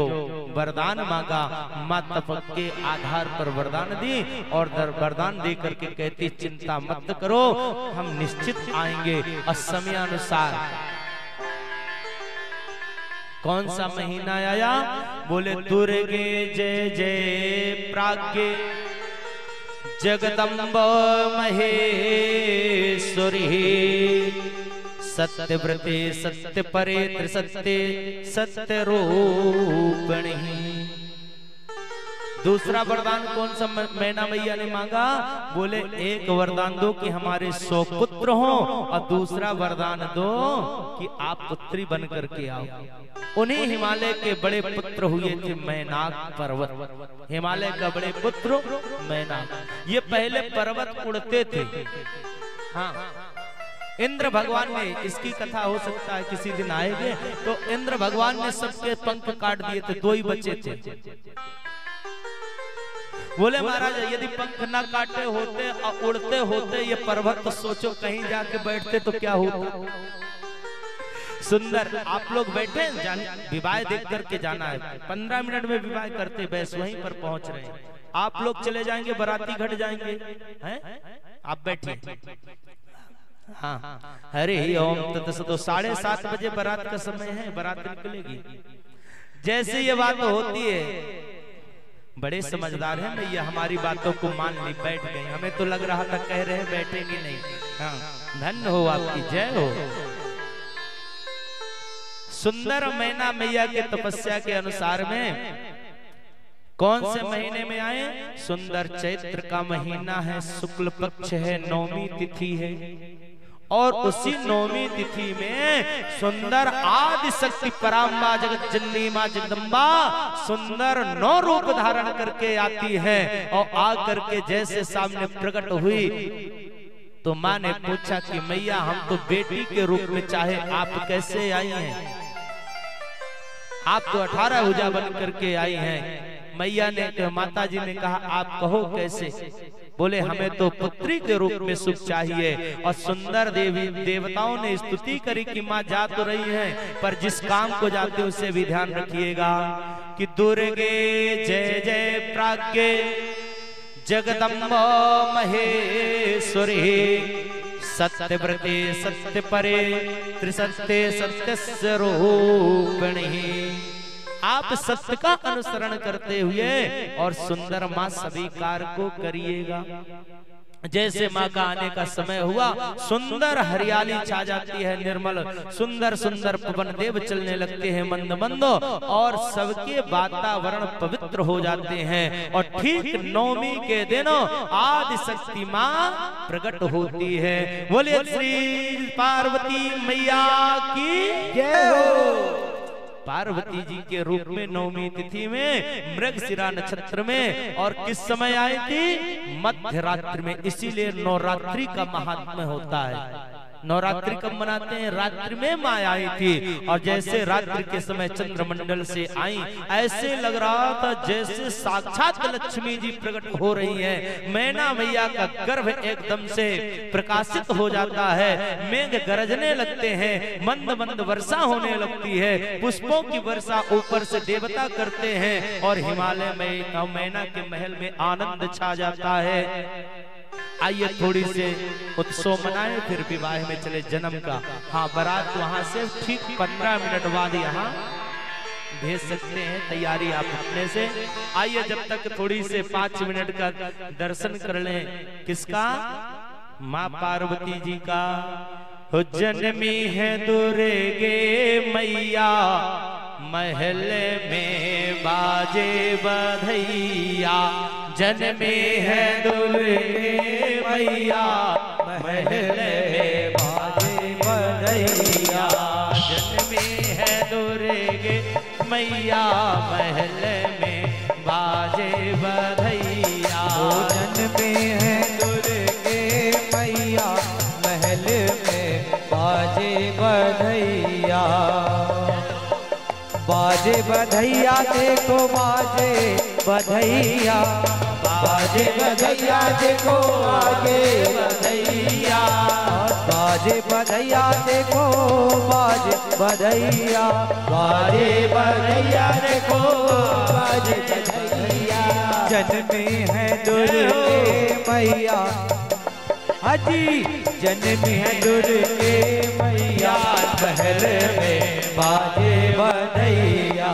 वरदान मांगा, माँ तपक के आधार पर वरदान दी, और वरदान दे करके कहती चिंता मत करो, हम निश्चित आएंगे। और समयानुसार कौन सा महीना आया? बोले दुर्गे जय जय प्राज्ञ जगदम्ब महेश्वरी सत्यव्रते सत्य परे त्रिसत्य सत्य रूपिणी। दूसरा वरदान कौन सा मैना मैया ने मांगा? बोले एक वरदान दो कि हमारे 100 पुत्र हों, और दूसरा वरदान दो कि आप पुत्री बन करके आओ। उन्हीं हिमालय के बड़े पुत्र हुए थे मैनाक पर्वत। हिमालय का बड़े पुत्र मैनाक। ये पहले पर्वत उड़ते थे। हाँ, इंद्र भगवान ने, इसकी कथा हो सकता है किसी दिन आएंगे, तो इंद्र भगवान ने सबके पंख काट दिए थे, 2 ही बचे थे। बोले महाराज यदि पंख ना काटे होते और उड़ते होते ये पर्वत, तो सोचो कहीं जाके बैठते तो क्या होता। सुंदर आप लोग बैठे, विवाह देख करके जाना है, 15 मिनट में विवाह करते बस वहीं पर पहुंच रहे हैं। आप लोग चले जाएंगे, बाराती घट जाएंगे, हैं? आप बैठिए। हाँ, हरे ओम तत्सतो। 7:30 बजे बारात का समय है, बारात निकलेगी। जैसे ये बात होती है, बड़े समझदार हैं भैया, हमारी बातों को मान ली, बैठ गए। हमें तो लग रहा था कह रहे हैं बैठेंगे नहीं। हाँ, धन्य हो, आपकी जय हो। सुंदर मैना मैया के तपस्या के अनुसार में कौन से महीने में आए? सुंदर चैत्र का महीना है, शुक्ल पक्ष है, 9वीं तिथि है। और उसी 9वीं तिथि में सुंदर आदि शक्ति पराम्बा जगत जननी मां जगदम्बा सुंदर 9 रूप धारण करके आती है। और आ करके जैसे सामने प्रकट हुई तो माँ ने पूछा कि मैया हम तो बेटी के रूप में चाहे, आप कैसे आई हैं? आप तो 18 भुजा बन करके आई हैं। मैया ने, माता जी ने कहा आप कहो कैसे? बोले हमें तो पुत्री के रूप में सुख चाहिए। और सुंदर देवी देवताओं ने स्तुति करी कि माँ जा तो रही हैं, पर जिस काम को जाते उसे भी ध्यान रखिएगा कि दुर्गे जय जय प्राज्ञ जगदम्ब महेश्वरी सत्यव्रते सत्य परे त्रिसत्य सत्य रूपिणी। आप सत्य का अनुसरण करते हुए और सुंदर माँ सभी कार्य को करिएगा। जैसे माँ का आने का समय हुआ, सुंदर हरियाली छा जाती है, निर्मल सुंदर सुंदर पवन देव चलने लगते हैं मंद मंद, और सबके वातावरण पवित्र हो जाते हैं। और ठीक 9वीं के दिन आदि शक्ति माँ प्रकट होती है। बोलिए श्री पार्वती मैया की जय हो। पार्वती जी के रूप में 9वीं तिथि में मृगशिरा नक्षत्र में, और किस समय आई थी? मध्य रात्रि में। इसीलिए नवरात्रि का महात्म्य होता है। नवरात्रि कब मनाते हैं? रात्रि में माँ आई थी और जैसे रात्रि के समय चंद्रमंडल से आई, ऐसे लग रहा था जैसे साक्षात लक्ष्मी जी प्रकट हो रही हैं। मैना मैया का गर्भ एकदम से प्रकाशित हो जाता है, मेघ गरजने लगते हैं, मंद मंद वर्षा होने लगती है, पुष्पों की वर्षा ऊपर से देवता करते हैं और हिमालय में मैना के महल में आनंद छा जाता है। आइए थोड़ी से उत्सव मनाए, फिर विवाह में चले जन्म का। हाँ, बारात वहां से ठीक 15 मिनट बाद यहाँ भेज सकते हैं, तैयारी आप अपने से। आइए जब तक थोड़ी से 5 मिनट का दर्शन कर लें। किसका? माँ पार्वती जी का। हो जन्मी है दुर्गे मैया, महल में बाजे बधैया। जन्मी है दुर्गे मैया, महल में बाजे बधैया। जन्मी है दुर्गे मैया, महल में बाजे बधैया। जन्मे है दुर्गे मैया, महल में बाजे बधैया। बाजे बधैया देखो बाजे बधैया, बाजे बधैया देखो बाजे बधैया। बाजे बधैया देखो बाजे बधैया, बाजे बधैया देखो बाजे बधैया। जन्मे है दुर्गे मैया, हाजी जन्मी है दुर्गे मैया, महल में बाजे बधैया।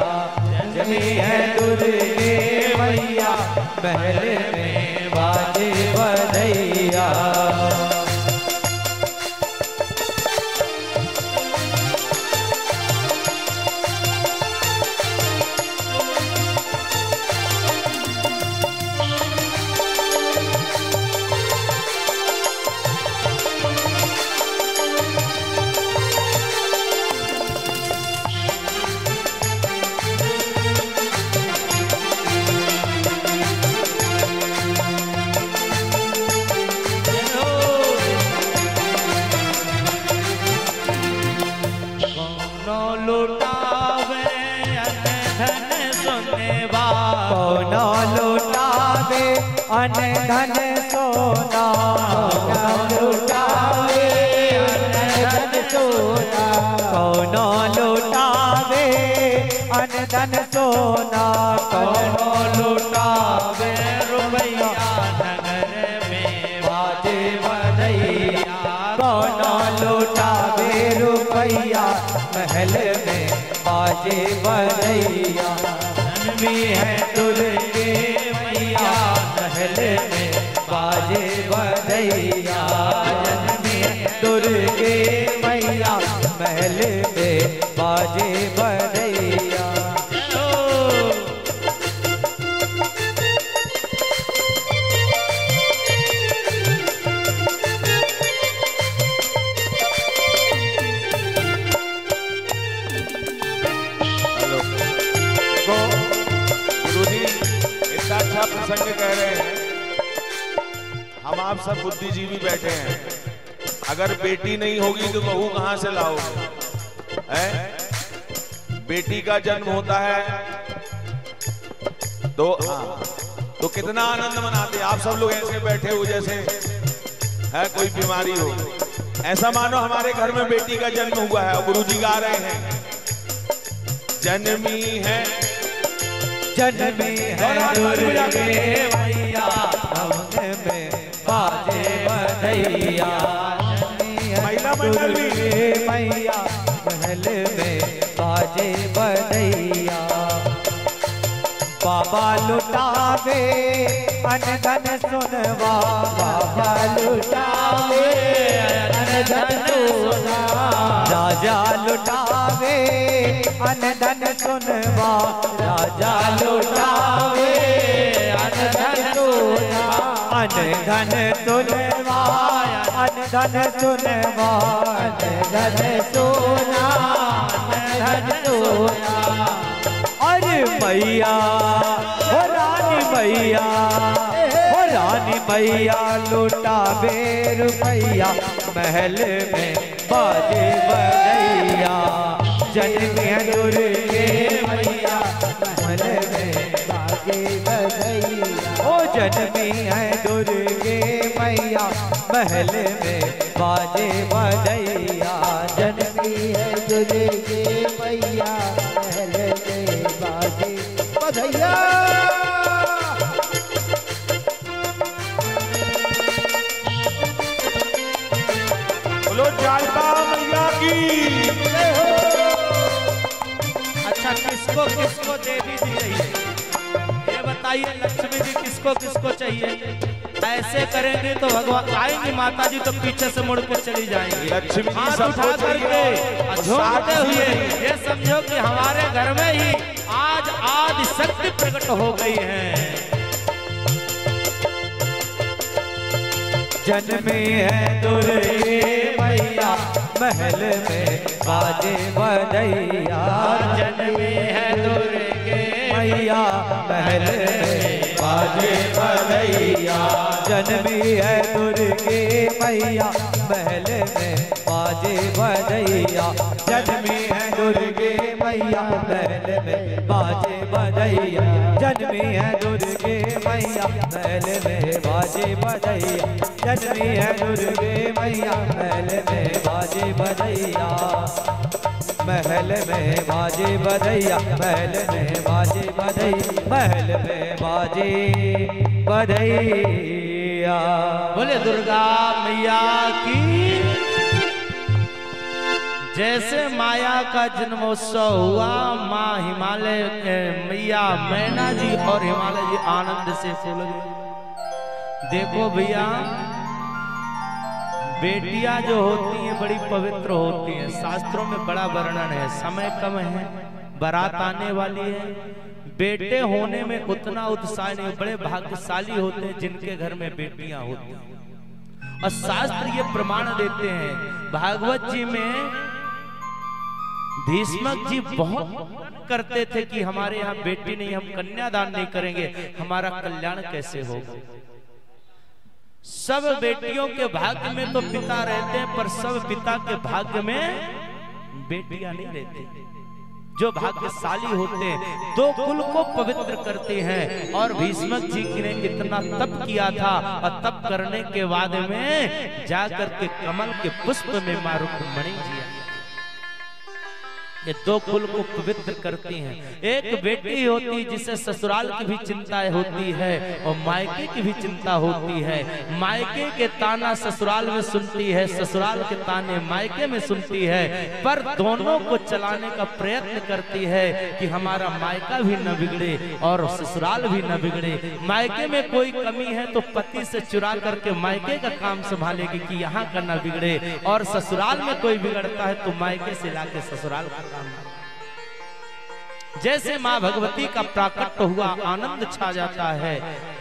जन्मी है दुर्गे मैया, महल में बाजे बधैया। अन धन सोना, लुटावे अन धन सोना। कौनो लुटावे अन धन सोना, कौनो लुटावे रुपया नगर में बाजे बधैया। कौनो लुटावे रुपया महल में बाजे बधैया। जन्मी है दुर्गे मैया, महल में बाजे बधैया। जन्मी दुर्गे मैया, महल में बाजे बधैया। अच्छा प्रसंग कह रहे हैं। हम आप सब बुद्धिजीवी बैठे हैं, अगर बेटी नहीं होगी तो बहू कहां से लाओगे? बेटी का जन्म होता है तो कितना आनंद मनाते। आप सब लोग ऐसे बैठे हो जैसे है कोई बीमारी हो, ऐसा मानो हमारे घर में बेटी का जन्म हुआ है। और गुरुजी गा रहे हैं, जन्मी है जन्मी है दुर्गे मैया, महल में बाजे बधैया। महिला मंडल दुर्गे मैया, महल में बाजे बधैया। बाबा लुटावे अन धन सुनवा, बाबा लुटावे अन धन सुनवा। राजा लुटावे अन धन सुनवा, राजा लुटावे अन धन सुनवा। अन धन सुनवा, अन धन सुनवा, अन धन सोना, अन धन सोना। अरे मैया हो रानी मैया, हो रानी मैया लुटावे रुपैया महल में बाजे बजैया जन्मी है दुर्गे मैया महल में बाजे बजैया ओ जन्मी है दुर्गे मैया महल में बाजे बजैया जन्मी है दुर्गे मैया महल में बाजे बजैया। बोलो जालता मैया की। अच्छा किसको किसको देवी दी चाहिए ये बताइए, लक्ष्मी जी किसको किसको चाहिए? ऐसे करेंगे तो भगवान आएंगी माता जी तो पीछे से मुड़ कर चली जाएंगी। लक्ष्मी हाथ उठा करके झूमते हुए ये समझो कि हमारे घर में ही आज आदि शक्ति प्रकट हो गई है। जन्मी है दुर्गे मैया महल में बाजे बजैया जन्मी है दुर्गे मैया महल में बाजे बजैया जन्मी है दुर्गे मैया महल में बाजे बजैया जन्मी है दुर्गे मैया महल में बाजे बजैया जन्मी है दुर्गे मैया महल में बाजे बजैया जन्मी है दुर्गे मैया महल में बाजे बजैया महल में बाजे बजैया महल में बाजे बजैया महल में बाजे बजैया। बोले दुर्गा मैया की। जैसे माया का जन्मोत्सव हुआ, माँ हिमालय मैया मैना जी और हिमालय जी आनंद से फूल गए। देखो भैया बेटियां जो होती हैं बड़ी पवित्र होती हैं, शास्त्रों में बड़ा वर्णन है। समय कम है, बारात आने वाली है, बेटे होने में उतना उत्साह नहीं। बड़े भाग्यशाली होते हैं जिनके घर में बेटियां होती हैं। और शास्त्र ये प्रमाण देते हैं, भागवत जी में भीष्मक जी बहुत करते थे कि हमारे यहाँ बेटी नहीं, हम कन्यादान नहीं करेंगे, हमारा कल्याण कैसे होगा। सब बेटियों के भाग्य में तो पिता रहते हैं, पर सब पिता के भाग्य में बेटियां नहीं रहती। जो भाग्यशाली होते हैं दो कुल को पवित्र करते हैं। और भीष्मक जी ने इतना तप किया था, और तप करने के बाद में जाकर के कमल के पुष्प में मां रुक्मिणी जी ये दो कुल को पवित्र करती हैं। एक बेटी होती जिसे ससुराल की भी चिंता होती है और मायके की भी चिंता होती है। मायके के ताना ससुराल में सुनती है, ससुराल के ताने मायके में सुनती है, पर दोनों को चलाने का प्रयत्न करती है कि हमारा मायका भी न बिगड़े और ससुराल भी न बिगड़े। मायके में कोई कमी है तो पति से चुरा करके मायके का काम संभालेगी कि यहाँ का न बिगड़े, और ससुराल में कोई बिगड़ता है तो मायके से लाके ससुराल का। जैसे मां भगवती का प्राकट्य हुआ, आनंद छा जाता है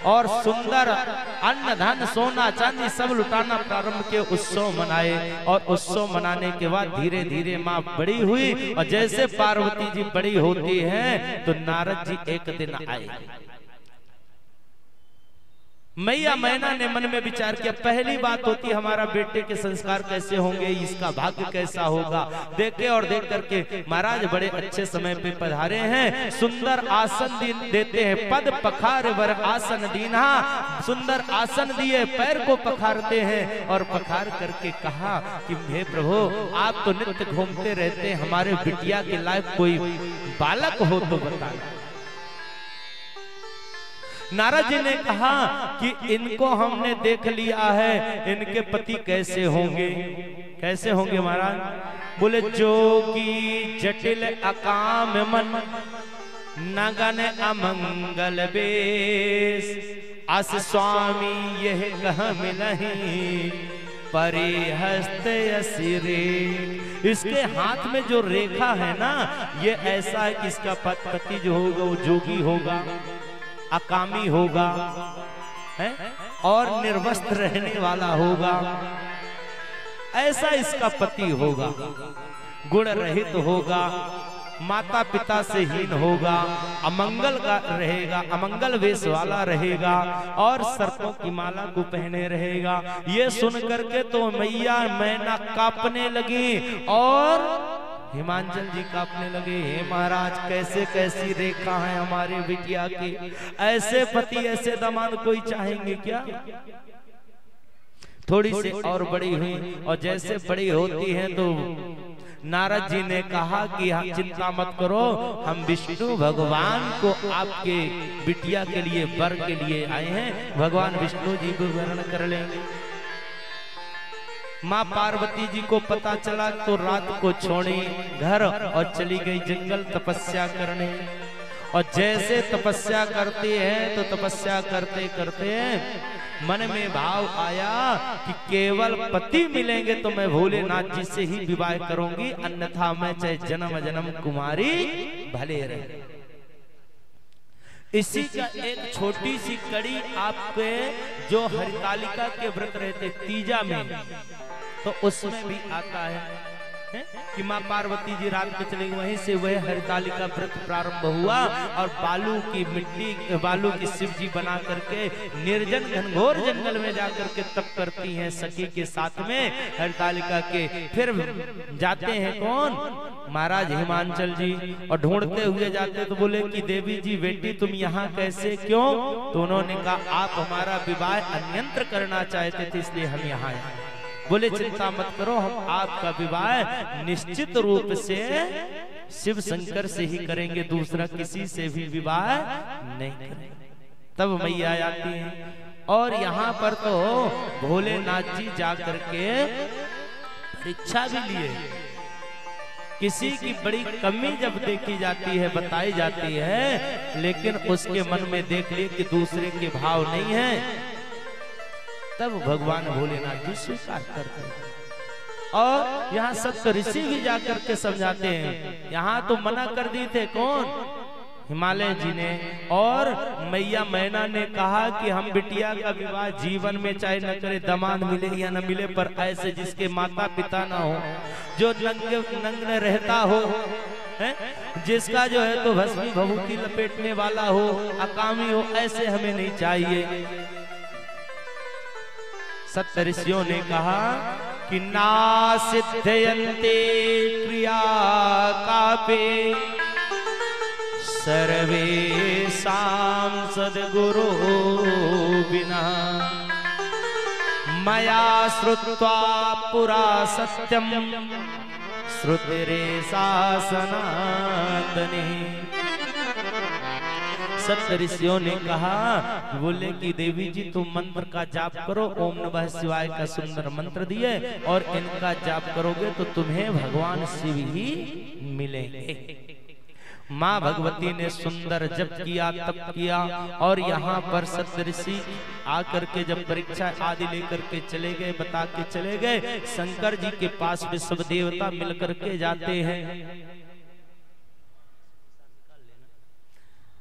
और सुंदर अन्न धन सोना चांदी सब लुटाना प्रारंभ के उत्सव मनाए। और उत्सव मनाने के बाद धीरे धीरे मां बड़ी हुई, और जैसे पार्वती जी बड़ी होती हैं तो नारद जी एक दिन आए। मैया मैना ने मन में विचार किया, पहली बात होती हमारा बेटे के संस्कार कैसे होंगे, इसका भाग्य कैसा होगा। देखे और देख करके महाराज बड़े अच्छे समय पे पधारे हैं, सुंदर आसन देते हैं। पद पखार वर आसन दीना, सुंदर आसन दिए, पैर को पखारते हैं और पखार करके कहा कि हे प्रभु आप तो नित्य घूमते रहते हैं, हमारे बिटिया के लायक कोई बालक हो तो बताना। नारद जी ने कहा कि इनको हमने देख लिया है, इनके पति कैसे होंगे। कैसे होंगे महाराज? बोले जोगी जटिल अकाम मन, नगन अमंगल बेश, अस स्वामी यह कह मिलहि, परिहस्त असिरे। इसके हाथ में जो रेखा है ना, ये ऐसा है कि इसका पति जो होगा वो जोगी होगा, अकामी होगा है और निर्वस्त्र रहने वाला होगा, ऐसा इसका पति होगा। गुण रहित होगा, माता पिता से हीन होगा, अमंगल का रहेगा, अमंगल वेश वाला रहेगा और सर्पों की माला को पहने रहेगा। ये सुन करके तो मैया मैना कांपने लगी और हिमांचल जी कांपने लगे। हे महाराज, कैसे कैसी रेखा है हमारे बिटिया की, ऐसे पति ऐसे दामाद कोई चाहेंगे क्या? थोड़ी सी और बड़ी हुई और जैसे बड़ी होती है तो नारद जी ने कहा कि हाँ, चिंता मत करो, हम विष्णु भगवान को आपके बिटिया के लिए वर के लिए आए हैं, भगवान विष्णु जी को वर्ण कर लेंगे। माँ पार्वती जी को पता चला तो रात को छोड़ी घर और चली गई जंगल तपस्या करने। और जैसे तपस्या करती है तो तपस्या करते करते मन में भाव आया कि केवल पति मिलेंगे तो मैं भोलेनाथ जी से ही विवाह करूंगी, अन्यथा मैं चाहे जन्म जन्म कुमारी भले रहे। इसी का एक छोटी सी कड़ी आपके जो हरितालिका के व्रत रहते तीजा में तो उसमें भी आता है कि माँ पार्वती जी रात में चलेंगे, वहीं से वह हरितालिका व्रत प्रारंभ हुआ और बालू की मिट्टी, बालू की शिव जी बना करके निर्जन घनघोर जंगल में जाकर के तप करती हैं सखी के साथ में हरितालिका के। फिर जाते हैं कौन? महाराज हिमांचल जी, और ढूंढते हुए जाते तो बोले कि देवी जी बेटी तुम यहाँ कैसे, क्यों? तो उन्होंने कहा आप हमारा विवाह अन्यंत्र करना चाहते थे इसलिए हम यहाँ आए। बोले चिंता मत करो, हम आपका विवाह निश्चित रूप से शिव शंकर से ही करेंगे, दूसरा किसी से भी विवाह नहीं करेंगे। तब मैया आती हैं और यहाँ पर तो भोलेनाथ जी जाकर के परीक्षा भी लिए। किसी की बड़ी कमी जब देखी जाती है, बताई जाती है, लेकिन उसके मन में देख लिए कि दूसरे के भाव नहीं है, तब भगवान भोलेनाथ जी स्वीकार करते हैं। और यहाँ सप्त ऋषि भी जाकर के समझाते हैं। यहाँ तो मना कर दिए थे कौन? हिमालय जी ने और मैया मैना ने कहा कि हम बिटिया का विवाह जीवन में चाहे न करे, दामाद मिले या न मिले, पर ऐसे जिसके माता पिता ना हो, जो नंगे रहता हो, जिसका जो है तो भस्मी भभूति लपेटने वाला हो, अकामी हो, ऐसे हमें नहीं चाहिए। सप्त ऋषियों ने कहा कि ना सिद्धयन्ते क्रिया कापे सर्वेषां सद्गुरो बिना मया श्रुत्वा पुरा सत्यम श्रुतिरेषा सनातनी। सप्त ऋषियों ने कहा, बोले कि देवी जी तुम मंत्र का जाप करो, ओम नमः शिवाय का सुंदर मंत्र दिए और इनका जाप करोगे तो तुम्हें भगवान शिव ही मिलेंगे। माँ भगवती ने सुंदर जप किया, तप किया और यहाँ पर सप्त ऋषि आकर के जब परीक्षा आदि लेकर के चले गए, बता के चले गए, शंकर जी के पास भी सब देवता मिलकर के जाते हैं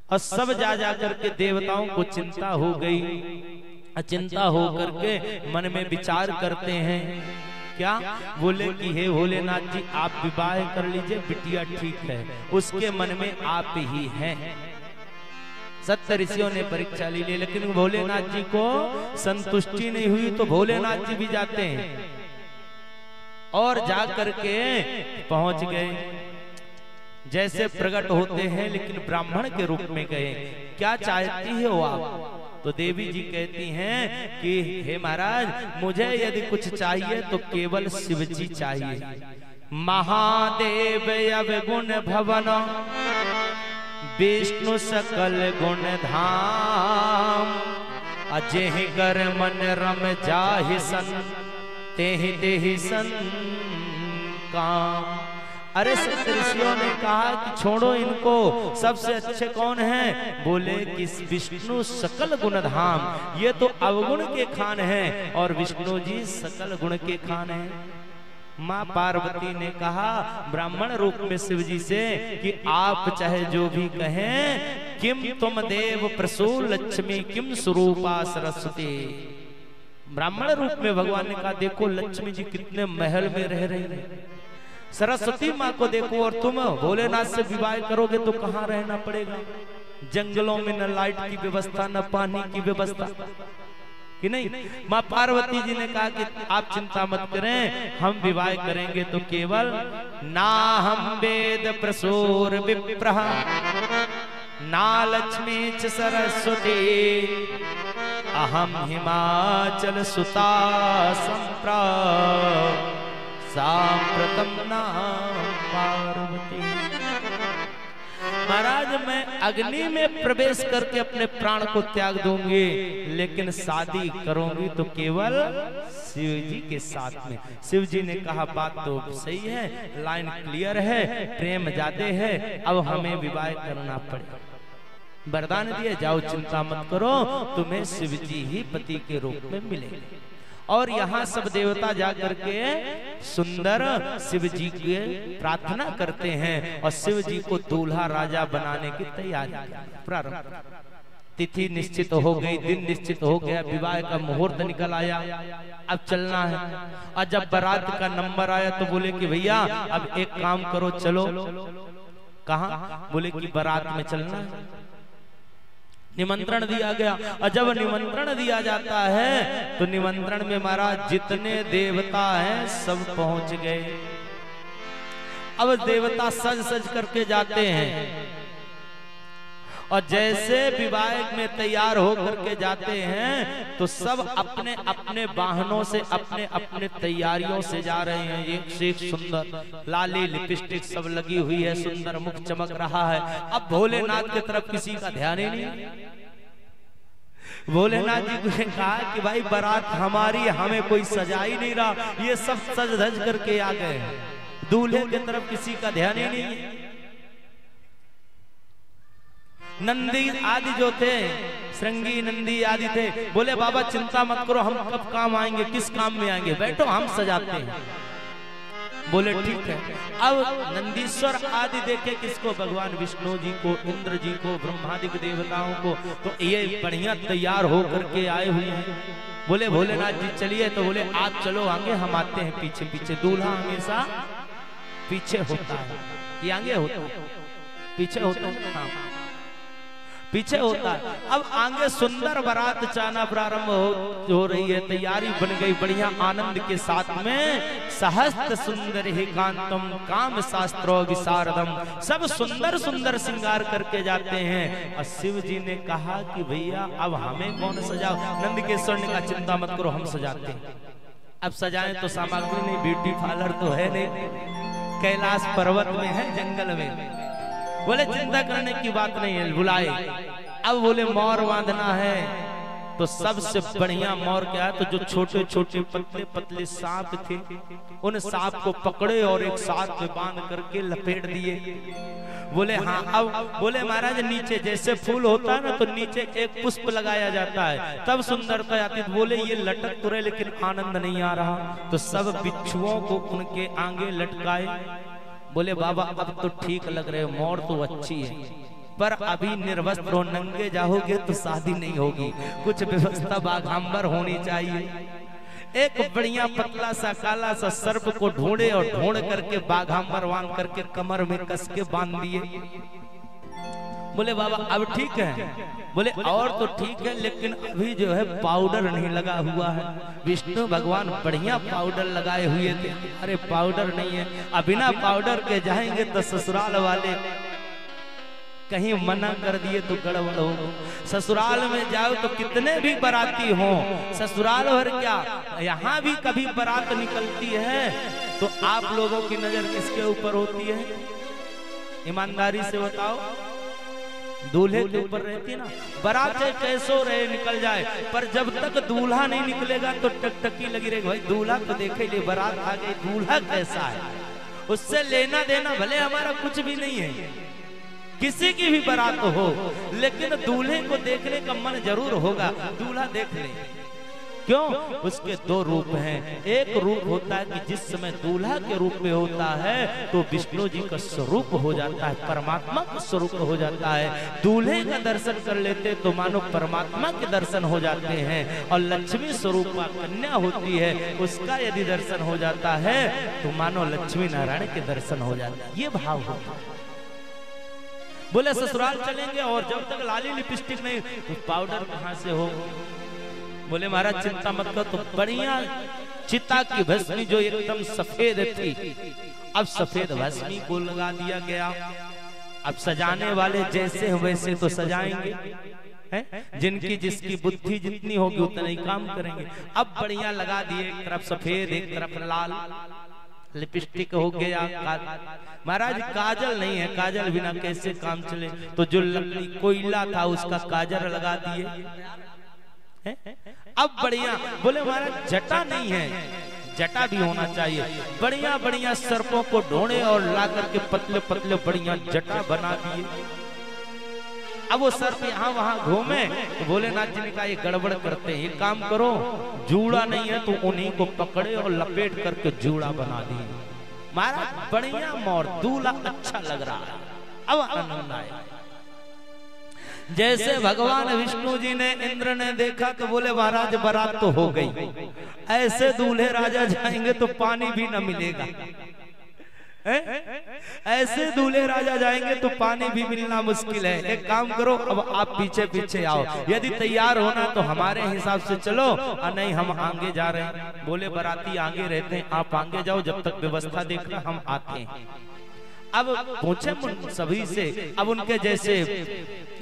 और सब जा करके देवताओं को चिंता हो गई। चिंता हो करके मन में विचार करते हैं, क्या? बोले कि हे भोलेनाथ जी आप विवाह कर लीजिए, बिटिया ठीक है, उसके मन में आप ही हैं। सप्त ऋषियों ने परीक्षा ली, लेकिन भोलेनाथ जी को संतुष्टि नहीं हुई तो भोलेनाथ जी भी जाते हैं और जा करके पहुंच गए। जैसे प्रकट होते हैं लेकिन ब्राह्मण के रूप में गए। क्या चाहती हो आप? तो देवी जी कहती हैं कि हे महाराज, मुझे यदि कुछ चाहिए तो केवल शिव जी चाहिए। महादेव अवगुण भवन विष्णु सकल गुण धाम, अजेहि कर मन रम जाहि सन तेहि तेहि सन काम। अरे सप्त ऋषियों ने कहा कि छोड़ो इनको, सबसे अच्छे कौन हैं? बोले कि विष्णु सकल गुण धाम, ये तो अवगुण के खान हैं और विष्णु जी सकल गुण के खान हैं। माँ पार्वती ने कहा ब्राह्मण रूप में शिव जी से कि आप चाहे जो भी कहें, किम तुम देव प्रसो लक्ष्मी किम स्वरूपा सरस्वती। ब्राह्मण रूप में भगवान ने कहा देखो लक्ष्मी जी कितने महल में रह रही है, सरस्वती माँ को देखो और तुम भोलेनाथ से विवाह करोगे तो कहाँ रहना पड़ेगा? जंगलों में न लाइट की व्यवस्था न पानी की व्यवस्था, कि नहीं? माँ पार्वती जी ने कहा कि आप चिंता मत करें, हम विवाह करेंगे तो केवल ना हम वेद प्रसूर विप्रह ना लक्ष्मी च सरस्वती अहम हिमाचल सुता सांप्रतम नाम पार्वती। महाराज मैं अग्नि में प्रवेश करके अपने प्राण को त्याग दूंगी, लेकिन शादी करूंगी तो केवल शिव जी के साथ में। शिव जी ने कहा बात तो सही है, लाइन क्लियर है, प्रेम ज्यादा है, अब हमें विवाह करना पड़ेगा। वरदान दिए, जाओ चिंता मत करो, तुम्हें शिव जी ही पति के रूप में मिलेंगे। और यहाँ सब देवता जाकर के सुंदर शिव जी के प्रार्थना करते हैं और शिव जी को दूल्हा राजा बनाने की तैयारी प्रारंभ। तिथि निश्चित हो गई, दिन निश्चित हो गया, विवाह का मुहूर्त निकल आया, अब चलना है। और जब बारात का नंबर आया तो बोले कि भैया अब एक काम करो, चलो। कहाँ? बोले कि बारात में चलना है। निमंत्रण दिया गया और जब निमंत्रण दिया जाता है तो निमंत्रण में महाराज जितने देवता हैं सब पहुंच गए। अब देवता सज सज करके जाते हैं और जैसे विवाह में तैयार होकर के जाते हैं तो सब अपने अपने वाहनों से अपने अपने तैयारियों से जा रहे हैं। एक से एक सुंदर लाली लिपस्टिक सब लगी हुई है, सुंदर मुख चमक रहा है। अब भोलेनाथ की तरफ किसी का ध्यान ही नहीं। भोलेनाथ जी ने कहा कि भाई बारात हमारी, हमें कोई सजा ही नहीं रहा, ये सब सज धज करके आ गए, दूल्हे की तरफ किसी का ध्यान ही नहीं। नंदी आदि जो थे, श्रृंगी नंदी आदि थे, बोले बाबा चिंता मत करो, हम कब काम आएंगे, किस काम में आएंगे, बैठो हम सजाते हैं। बोले ठीक है। अब नंदीश्वर आदि देखे किसको? भगवान विष्णु जी को, इंद्र जी को, ब्रह्मादिक देवताओं को, तो ये बढ़िया तैयार हो करके आए हुए हैं। बोले भोलेनाथ जी चलिए, तो बोले आप चलो आगे, हम आते हैं पीछे पीछे। दूल्हा हमेशा पीछे होता है, ये आगे होता है, पीछे होता है, हाँ पीछे होता है। अब आगे सुंदर बारात जाना प्रारंभ हो रही है, तैयारी बन गई बढ़िया आनंद के साथ में। सहस्त्र सुंदर ही कांतम काम शास्त्रो विशारदम, सब सुंदर सुंदर श्रृंगार करके जाते हैं। और शिव जी ने कहा कि भैया अब हमें कौन सजाओ? नंदकेश्वर ने कहा चिंता मत करो, हम सजाते हैं। अब सजाएं तो सामग्री नहीं, ब्यूटी पार्लर तो है नहीं, कैलाश पर्वत में है, जंगल में। बोले चिंता करने की बात नहीं है, बुलाए। अब बोले मोर बांधना है, तो सबसे बढ़िया मोर क्या है? तो जो छोटे छोटे पतले पतले सांप थे, उन सांप को पकड़े और एक साथ में बांध करके लपेट दिए। बोले हाँ। अब बोले महाराज नीचे जैसे फूल होता है ना, तो नीचे एक पुष्प लगाया जाता है, तब सुंदरता आती है। बोले ये लटक तो रहे लेकिन आनंद नहीं आ रहा, तो सब बिच्छुओं को उनके आगे लटकाए। बोले बाबा अब तो ठीक लग रहे, मोर तो अच्छी है, पर अभी निर्वस्त्र हो, नंगे जाओगे तो शादी नहीं होगी, कुछ व्यवस्था बाघांबर होनी चाहिए। एक बढ़िया पतला सा काला सा सर्प को ढूंढे और ढूंढ करके बाघांबर बांध करके कमर में कस के बांध दिए। बोले बाबा अब ठीक है? बोले और तो ठीक है, लेकिन अभी जो है पाउडर नहीं लगा हुआ है। विष्णु भगवान बढ़िया पाउडर लगाए हुए थे, अरे पाउडर नहीं है। अब बिना पाउडर के जाएंगे तो ससुराल वाले कहीं मना कर दिए तो गड़बड़ हो। ससुराल में जाओ तो कितने भी बाराती हो, ससुराल भर क्या, यहाँ भी कभी बारात निकलती है तो आप लोगों की नजर किसके ऊपर होती है? ईमानदारी से बताओ, दूल्हे के ऊपर रहती है ना। बारात चाहे कैसो रहे निकल जाए, पर जब तक दूल्हा नहीं निकलेगा तो टकटकी लगी रहेगी। भाई दूल्हा तो देखे ले, बारात आ गई, दूल्हा कैसा है, उससे लेना देना भले हमारा कुछ भी नहीं है, किसी की भी बारात हो, लेकिन दूल्हे को देखने का मन जरूर होगा। दूल्हा देख ले, क्यों? उसके दो रूप हैं। एक रूप होता है कि जिस समय दूल्हा के रूप में होता है तो विष्णु जी का स्वरूप हो जाता है, परमात्मा का स्वरूप हो जाता है। दूल्हे का दर्शन कर लेते तो मानो परमात्मा के दर्शन हो जाते हैं। और लक्ष्मी स्वरूप कन्या होती है, उसका यदि दर्शन हो जाता है तो मानो लक्ष्मी नारायण के दर्शन हो जाता है। ये भाव होता है। बोले ससुराल चलेंगे और जब तक लाली लिपस्टिक नहीं तो पाउडर कहाँ से हो? बोले महाराज चिंता मत कर, तो बढ़िया चिता की भस्मी जो एकदम सफेद थी, अब सफेद भस्मी को लगा दिया गया। अब सजाने वाले जैसे वैसे तो सजाएंगे, हैं? जिनकी जिसकी बुद्धि जितनी होगी उतना ही काम करेंगे। अब बढ़िया लगा दिए, एक तरफ सफेद एक तरफ लाल, लिपस्टिक हो गया। महाराज काजल नहीं है, काजल बिना कैसे काम चले? तो जो लकड़ी कोयला था उसका काजल लगा दिए। अब बढ़िया बोले महाराज जटा नहीं है, जटा भी होना चाहिए। बढ़िया बढ़िया सर्पों को ढूंढे और ला करके पतले पतले बढ़िया जटा बना दिए। अब वो सर्प यहाँ वहां घूमे तो भोलेनाथ जी ने कहा ये गड़बड़ करते हैं, ये काम करो, जूड़ा नहीं है तो उन्हीं को पकड़े और लपेट करके जूड़ा बना दिए। महाराज बढ़िया मोर दूल्हा अच्छा लग रहा है। अब आनंद आया। जैसे भगवान विष्णु जी ने इंद्र ने देखा तो बोले महाराज बारात तो हो गई, ऐसे दूल्हे राजा जाएंगे तो पानी भी न मिलेगा। ऐसे दूल्हे राजा जाएंगे तो पानी भी मिलना मुश्किल है। एक काम करो, अब आप पीछे पीछे आओ, यदि तैयार होना तो हमारे हिसाब से चलो, और नहीं हम आगे जा रहे हैं। बोले बाराती आगे रहते हैं, आप आगे जाओ, जब तक व्यवस्था देखना हम आते हैं। अब पूछे सभी से, अब उनके जैसे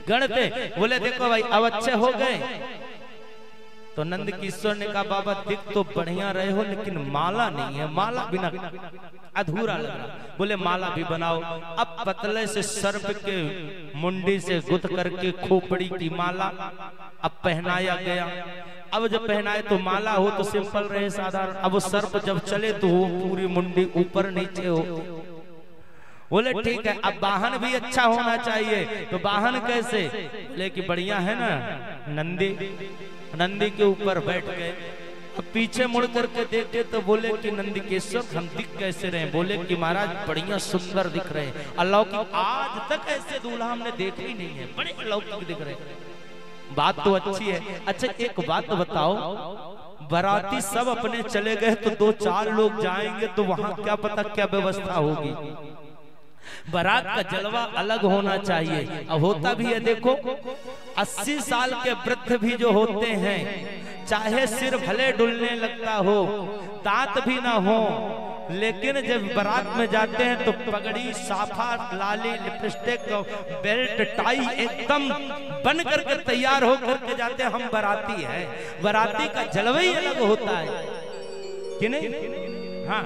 गण थे, बोले देखो भाई अब अच्छे हो गए। तो नंद किशोर ने कहा बाबा दिख तो बढ़िया रहे हो लेकिन माला नहीं है, माला बिना अधूरा लग रहा। बोले माला भी बनाओ। अब पतले से सर्प के मुंडी से गुथ करके खोपड़ी की माला अब पहनाया गया। अब जब पहनाए तो माला हो तो सिंपल रहे साधारण, अब वो सर्प जब चले तो वो पूरी मुंडी ऊपर नीचे हो। बोले ठीक है, अब वाहन भी अच्छा होना चाहिए। तो वाहन कैसे? लेकिन बढ़िया है ना, नंदी, नंदी के ऊपर बैठ गए। अब पीछे मुड़ करके देखे तो बोले कि नंदीकेश्वर हम दिख कैसे रहे? बोले कि महाराज बढ़िया सुंदर दिख रहे हैं, अलौकिक, आज तक ऐसे दूल्हा हमने देखा ही नहीं है, बड़े अलौकिक दिख रहे हैं। बात तो अच्छी है। अच्छा एक बात बताओ, बाराती सब अपने चले गए तो 2-4 लोग जाएंगे तो वहां क्या पता क्या व्यवस्था होगी। बारात का जलवा अलग होना चाहिए। अब होता भी है, देखो 80 साल के वृद्ध भी जो होते हैं, चाहे सिर भले डुलने लगता हो, दांत भी ना हो, लेकिन जब बारात में जाते हैं तो पगड़ी, साफा, लाली, लिपस्टिक, बेल्ट, टाई एकदम बन करके तैयार हो करके जाते हैं। हम बाराती हैं, बाराती का जलवा ही अलग होता है कि नहीं? हाँ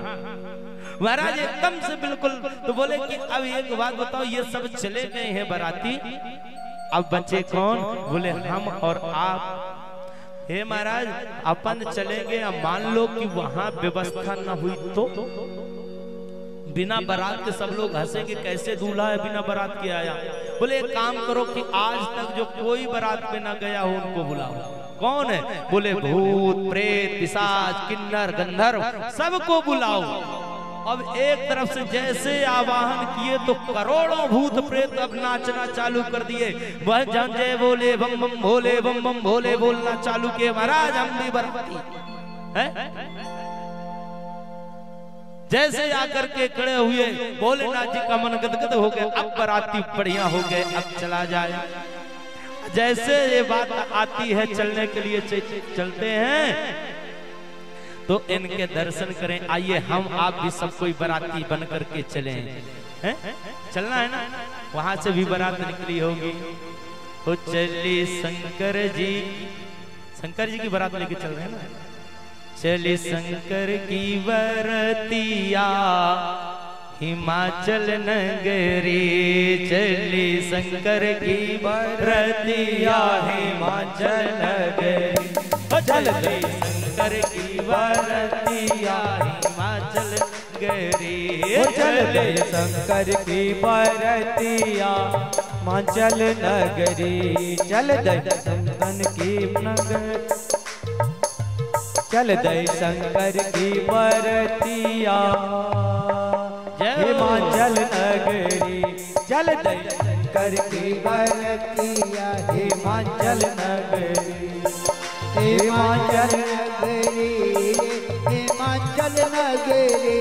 महाराज एकदम से बिल्कुल। तो बोले कि अब एक बात बताओ, ये सब चले गए हैं बाराती, अब बचे कौन? बोले हम और आप। हे महाराज अपन चलेंगे, अब मान लो कि वहां व्यवस्था न हुई तो बिना बारात के सब लोग हंसेंगे, कैसे दूल्हा है बिना बारात के आया। बोले एक काम करो कि आज तक जो कोई बारात में न गया हो उनको बुलाओ। कौन है? बोले भूत, प्रेत, पिशाच, किन्नर, गंधर्व, सबको बुलाओ। अब एक तरफ से जैसे आवाहन किए तो करोड़ों भूत प्रेत अब नाचना चालू कर दिए। वह जय बोले बम बम भोले, बम बम भोले बोलना चालू किए। महाराज हम भी बराती है, जैसे आकर के खड़े हुए भोलेनाथ जी का मन गदगद हो गया। अब बाराती बढ़िया हो गए, अब चला जाए। जैसे ये बात आती है चलने के लिए चलते हैं तो इनके दर्शन करें। आइए हम आप भी सब कोई बाराती बन करके चले हैं। चलना है ना, वहां से भी बारात निकली होगी। तो चली शंकर जी की बारात लेके चल रहे हैं ना। चली शंकर की बरतिया हिमाचल नगरी, चली शंकर की बरतिया हिमाचल नगरी। चली शंकर की बरतिया हिमाचल नगरी, चले शंकर की बरतिया हिमाचल नगरी। चल दर्शन की नगर चल दई शंकर की बरतिया हिमाचल नगरी, चल दई शंकर की बरतिया हिमाचल नगरी, हिमाचल नगरी, हिमाचल नगरी,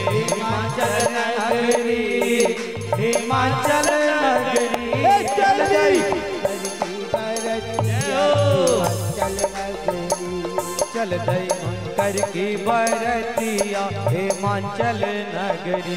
हिमाचल नगरी, हिमाचल नगरी, चल दई चल दई शंकर की बरतिया हिमाचल नगरी।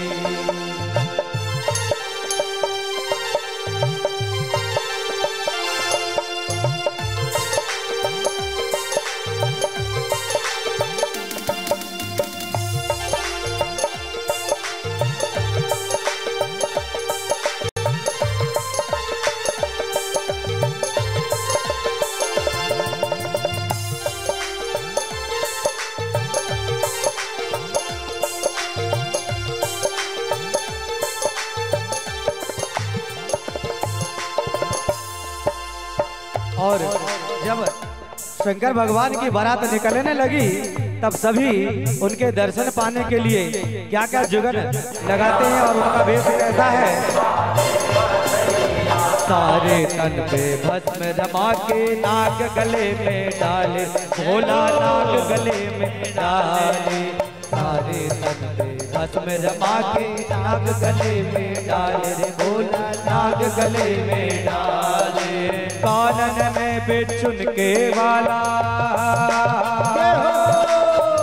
और जब शंकर भगवान की बारात निकलने लगी तब सभी उनके दर्शन पाने के लिए क्या क्या जुगन लगाते हैं और उनका वेश कैसा है। सारे तन पे भस्म रमा के नाग गले में डाले, भोला नाग गले में डाले, सारे तन पे भस्म रमा के नाग गले में डाले रे, भोला नाग गले में डाले। कानन में बिछुन के वाला,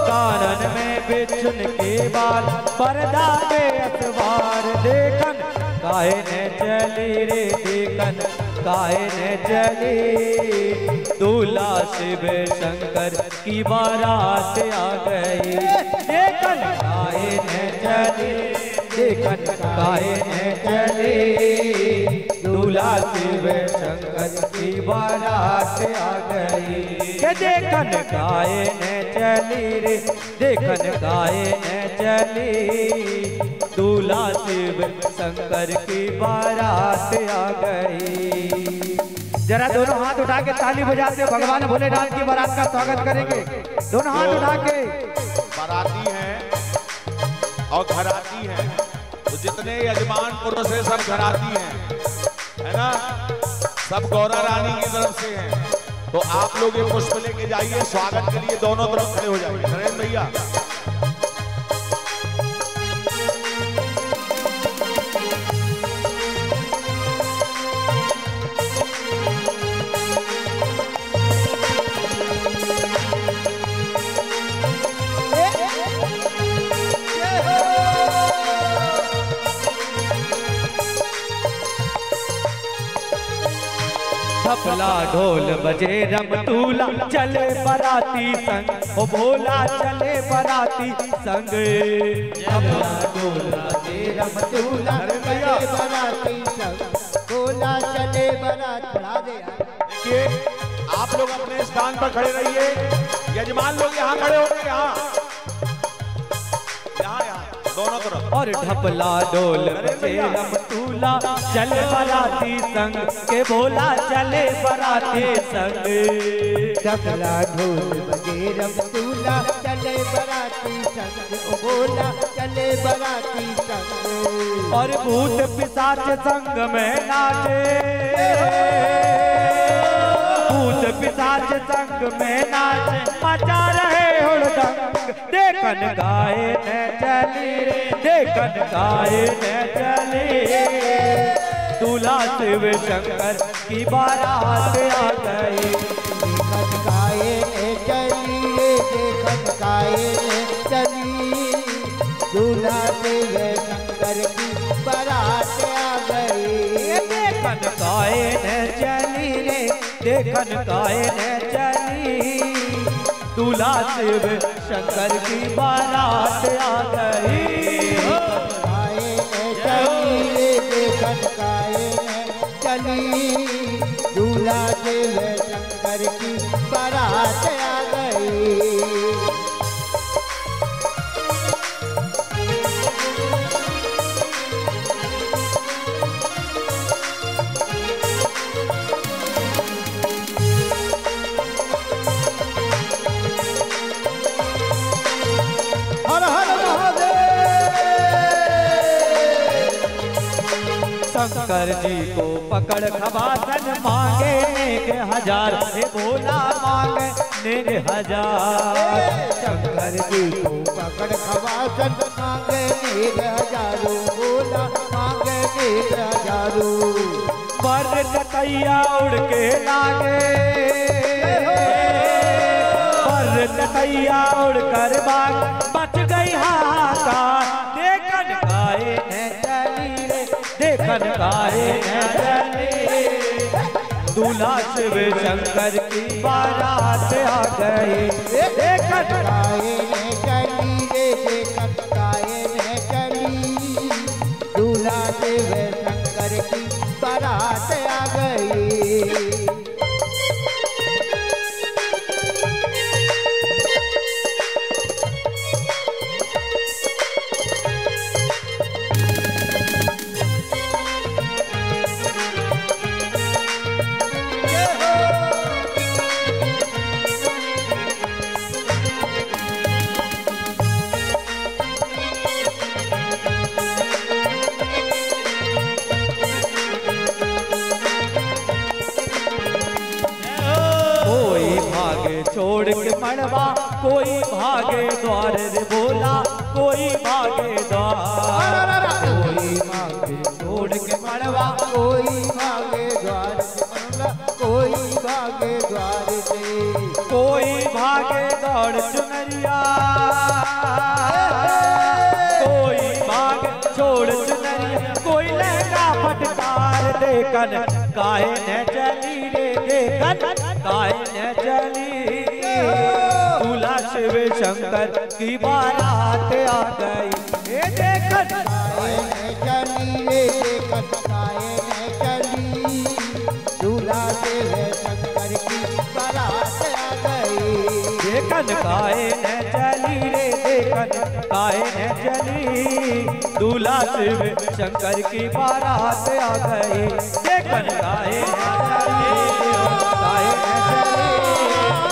कानन में बिछुन के वाल, पर्दा के अखबार देखन काहे ने चली रे, देखन काहे ने चली, दूल्हा शिव शंकर की बारात आ गई, देखन काहे ने चली, देखन काहे ने चली, दूल्हा शिव शंकर की बारात आ गई, के देखन काहे ने चली रे, देखन काहे ने चली, दूल्हा शिव शंकर की बारात आ गई। जरा दोनों हाथ उठा के ताली बजाते भगवान भोलेनाथ की बारात का स्वागत करेंगे। दोनों हाथ उठा के। बाराती हैं और घराती हैं, तो जितने यजमान पुरुष है सब घराती हैं, है ना, सब गौरा रानी की तरफ से हैं। तो आप लोग ये पुष्प लेके जाइए, स्वागत के लिए दोनों तरफ खड़े हो जाइए। नरेंद्र भैया थपला ढोल बजे रमतूला, चले बराती संग, ओ भोला चले बराती संग, थपला ढोल बजे रमतूला, चले बराती संग, भोला चले बारात। चढ़ा दे। देखिए, आप लोग अपने स्थान पर खड़े रहिए, यजमान लोग यहाँ खड़े होंगे, यहाँ दोनों तरफ। और ढपला ढोल बजे रमतूला, चले बराती संग, के भोला चले बराती संग, ढपला ढोल बजे रमतूला, चले बराती संग, ओ भोला चले बराती संग। और भूत पिशाच संग में नाचे, भूत पिशाच संग में नाचे, मचा रहे हुड़दंग, देखन गाए न चली रे, देखन गाए न चली, दूल्हा शिव शंकर की बारात आ गई, देखन गाए न चली, देखन गाए न चली, दूल्हा शिव शंकर की बारात आ गई, देखन गाए न चली रे, देखन गाए न चली, दूल्हा शिव शंकर की बारात आ गई, चली देखन काए चली, दूल्हा शिव शंकर की बारात आ गई। शंकर जी को पकड़ खबासन मांगे नेक हजार, हे भोला मांगे नेक हजार। शंकर जी को पकड़ खबासन मांगे नेक हजारों, भोला मांगे नेक हजारों। पर टकैया उड़ के लागे, पर टकैया उड़ कर बाग बच गई हाहाकार। देखन काहे न चली रे, देखन काहे न चली रे, दूल्हा शिव शंकर की बारात आ गई। देखन काहे न चली रे, देखन काहे न चली, दूल्हा शिव शंकर की बारात आ गई। छोड़ के मड़वा कोई भागे द्वार रे भोला, कोई भागे द्वार। कोई भागे छोड़ के मड़वा, कोई भागे द्वार से, कोई भागे द्वार से। कोई भागे दौड़ चुनरिया, कोई भागे छोड़ चुनरिया, कोई लहंगा फटकार। देखन काहे न चली रे, देखन काहे न चली, दूल्हा शिव शंकर की बारात आ गई। देखन काहे न चली रे, देखन काहे न चली, दूल्हा शिव शंकर की बारात आ गई। देखन काहे न चली रे, देखन काहे न चली, दूल्हा शिव शंकर की बारात आ गई। देखन काहे न चली, काहे न चली,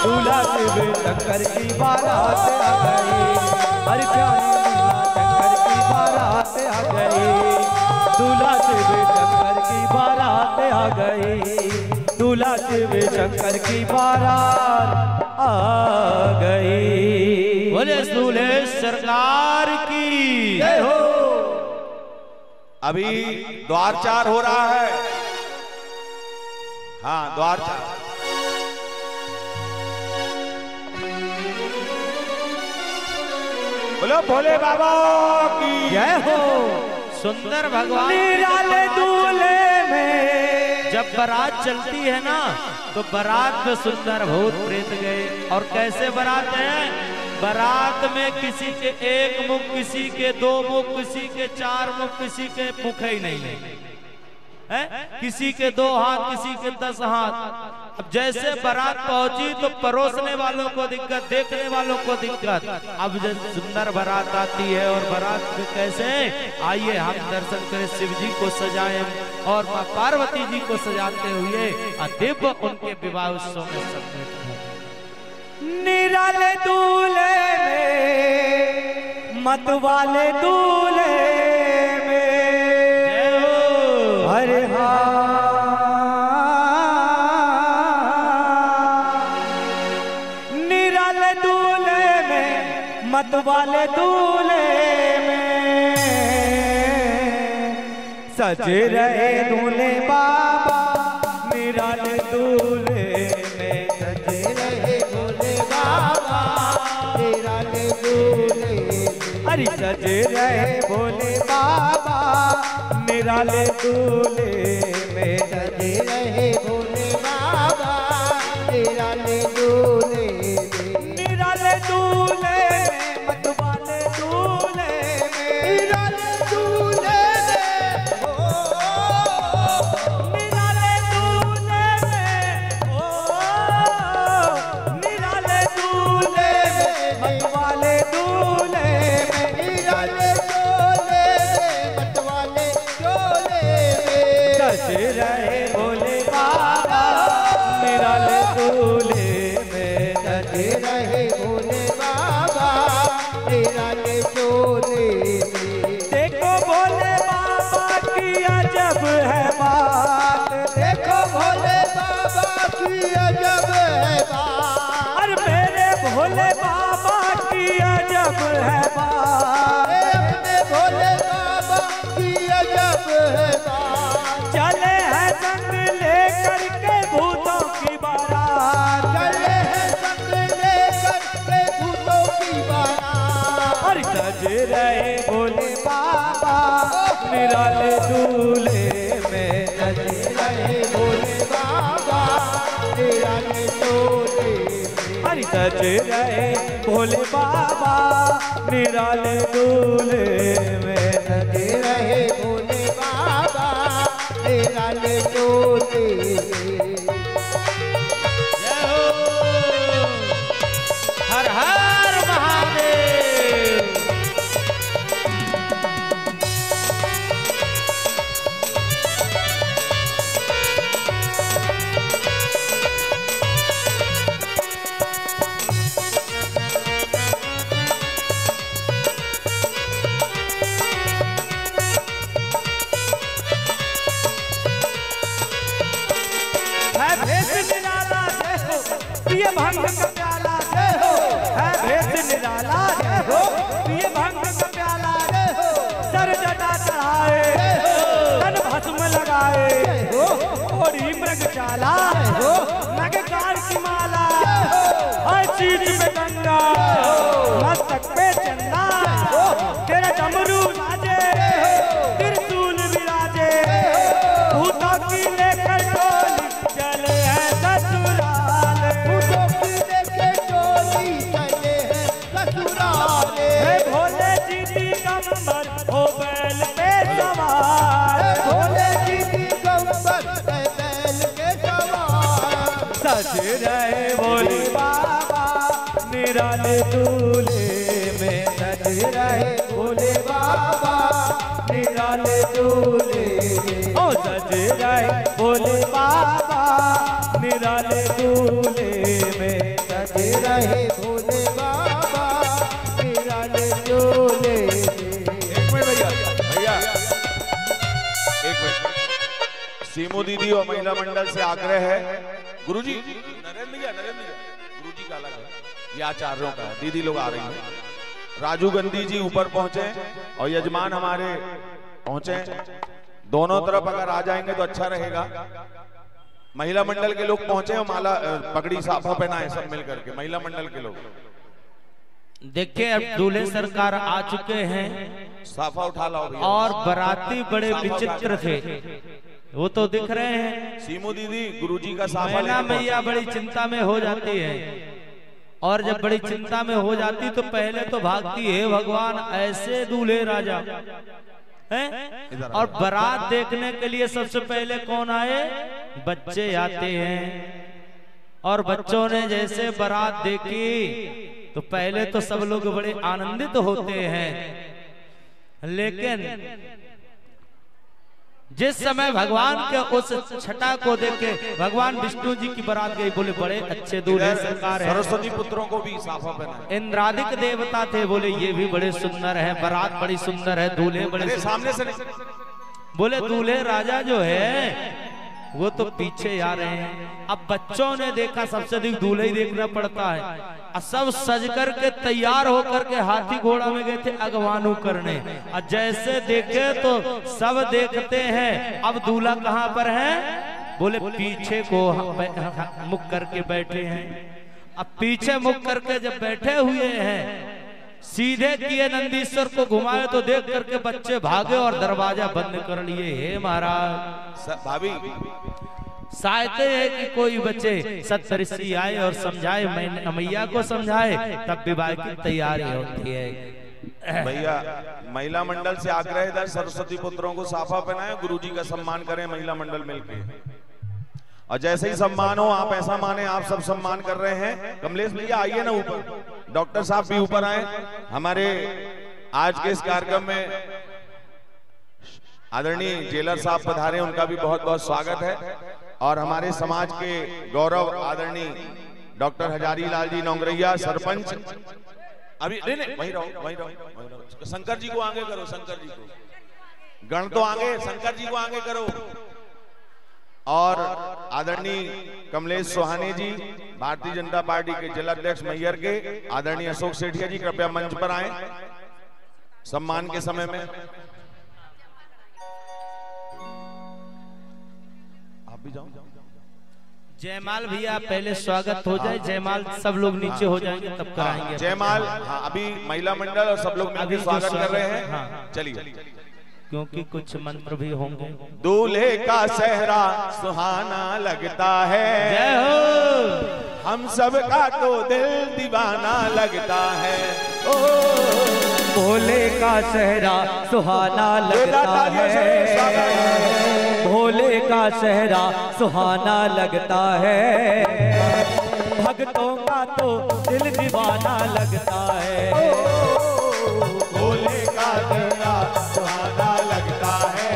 दूल्हा शिव शंकर की बारात आ गई। हर प्यारी शंकर की बारात आ गई, दूल्हा शिव शंकर की बारात आ गई, दूल्हा शिव शंकर की बारात आ गई। बोले दूल्हे सरकार की जय हो। अभी द्वारचार हो रहा है। हाँ, द्वारचार। बोलो भोले बाबा की जय हो। सुंदर भगवान निराले दूल्हे में जब बारात चलती है ना, तो बारात में सुंदर भूत प्रेत गए। और कैसे बारात है? बारात में किसी के एक मुख, किसी के दो मुख, किसी के चार मुख, किसी के मुख ही नहीं है, किसी के 2 हाथ, किसी के 10 हाथ। अब जैसे बारात पहुंची तो परोसने वालों को दिक्कत, देखने वालों को दिक्कत। अब जब सुंदर बारात आती है, और बारात में कैसे, आइए हम दर्शन करें, शिव जी को सजाएं और मां पार्वती जी को सजाते हुए दिव्य उनके विवाह उत्सव में सम्मिलित हों। निराले दूल्हे में, मत वाले दूल्हे में, हरे निराले दूल्हे में, मत वाले दूल्हे में, सजे रहे दूल्हे बाबा। निराले दूल्हे में सजे रहे भोले बाबा, निराले दूल्हे में। अरे सजे रहे भोले बाबा, निराले दूल्हे में। सजे रहे भोले बाबा, निराले दूल्हे में। निराले दूल्हे में, मत वाले दूल्हे में, निराले दूल्हे में, निराले दूल्हे में, निराले दूल्हे में, मत वाले दूल्हे में। निराले डोले में, मत वाले डोले में। सज रहे भोले बाबा, बात, अपने भोले बाबा की अजब है बात। चले हैं संग लेकर के भूतों की बारात, चले हैं संग लेकर के भूतों की बारात। और सज रहे भोले बाबा निराले दूल्हे में, सज रहे भोले बाबा निराले दूल्हे में। और सज रहे भोले बाबा निराले दूल्हे में, सज रहे भोले बाबा निराले दूल्हे में। जय हो हर हर महादेव। है भेष निराला जय हो, पिए भंग का प्याला जय हो। है भेष निराला जय हो, पिए भंग का प्याला जय हो। सर जटा चढ़ाए तन भस्म लगाए, ओढ़ी मृगशाला नगकार की माला। हर चीज में गंगा मस्तक पे चंदा, तेरा डमरू बाजे त्रिशूल विराजे। भूतों की लेकर टोली चले हैं ससुराल, भूतों की लेके टोली चले हैं ससुराल। हे भोले जी दिगंबर हो बैल पे सवार। भोले जी दिगंबर है बैल के सवार। सज रहे भोले बाबा निराले दूल्हे में, सज रहे भोले बाबा निराले दूल्हे में। ओ सज रहे भोले बाबा निराले दूल्हे में, सज रहे भोले बाबा निराले दूल्हे में। एक मिनट भैया, भैया एक मिनट। सीमू दीदी और महिला मंडल से आग्रह है, गुरुजी नरेंद्र भैया गुरुजी का अलग है, ये आचार्यों का है। दीदी लोग आ रही हैं। राजू गंदी जी ऊपर पहुंचे और यजमान हमारे पहुंचे। दोनों तरफ अगर आ जाएंगे तो अच्छा रहेगा। महिला मंडल के लोग पहुंचे और माला पगड़ी साफा पहनाए सब मिल करके, महिला मंडल के लोग। देखिए अब दूल्हे सरकार आ चुके हैं साफा उठा लाओ भैया। और बाराती बड़े विचित्र थे, वो तो दिख रहे हैं। सीमू दीदी गुरुजी का साफा मैना लेके मैया बड़ी चिंता में हो जाती है, और जब बड़ी चिंता में हो जाती तो पहले तो भागती है भगवान ऐसे दूल्हे राजा हैं। और बारात देखने के लिए सबसे पहले कौन आए? बच्चे आते हैं। और बच्चों ने जैसे बारात देखी तो पहले तो सब लोग बड़े आनंदित होते हैं, लेकिन जिस समय भगवान के उस छटा को देखे भगवान विष्णु जी की बारात गई, बोले बड़े अच्छे दूल्हे सरकार है। सरस्वती पुत्रों को भी साफा पहना। इंद्रादिक देवता थे, बोले ये भी बड़े सुंदर है, बारात बड़ी सुंदर है, दूल्हे बड़े सामने से बोले दूल्हे राजा जो है वो तो पीछे आ रहे हैं। अब बच्चों ने देखा सबसे अधिक दूल्हे ही देखना पड़ता है। सब सज कर के तैयार होकर के हाथी घोड़ा में गए थे अगवानू करने। और जैसे देखे तो सब देखते हैं अब दूल्हा कहाँ पर है? बोले पीछे को मुख करके बैठे हैं। अब पीछे मुख करके जब बैठे हुए हैं, सीधे किए नंदीश्वर को घुमाए तो देख करके बच्चे भागे और दरवाजा बंद कर लिए। हे महाराज, भाभी चाहते हैं कि कोई बच्चे सप्तऋषि आए और समझाए, मैया को समझाए, तब विवाह की तैयारी होती है। भैया महिला मंडल से आग्रह इधर सरस्वती पुत्रों को साफा पहनाएं, गुरुजी का सम्मान करें महिला मंडल मिलकर। और जैसे ही सम्मान हो आप ऐसा माने आप सब सम्मान कर रहे हैं। कमलेश भैया आइए ना ऊपर, डॉक्टर साहब भी ऊपर आए। हमारे आज के इस कार्यक्रम में आदरणीय जेलर साहब पधारे, उनका भी बहुत बहुत स्वागत है। और हमारे समाज के गौरव आदरणीय डॉक्टर हजारी लाल जी नौंगरैया सरपंच, अभी नहीं वहीं रहो। शंकर जी को आगे करो, शंकर जी को गण तो आगे, शंकर जी को आगे करो। और आदरणीय कमलेश सोहाने जी भारतीय जनता पार्टी के जिला अध्यक्ष मैयर के, आदरणीय अशोक सेठिया जी कृपया मंच पर आए। सम्मान के समय में आप भी जाओ। जयमाल भैया पहले स्वागत हो जाए, जयमाल सब लोग नीचे हो जाएंगे तब कराएंगे जयमाल। हाँ, अभी महिला मंडल और सब लोग मिलकर स्वागत कर रहे हैं। हाँ। चलिए, क्योंकि कुछ मंत्र भी होंगे। दूल्हे का सेहरा सुहाना लगता है, जय हो। हम सब का तो दिल दीवाना लगता है। ओ भोले का सेहरा सुहाना लगता है, भोले का सेहरा सुहाना लगता है, भक्तों का तो दिल दीवाना लगता है। भोले का सेहरा सुहाना लगता है,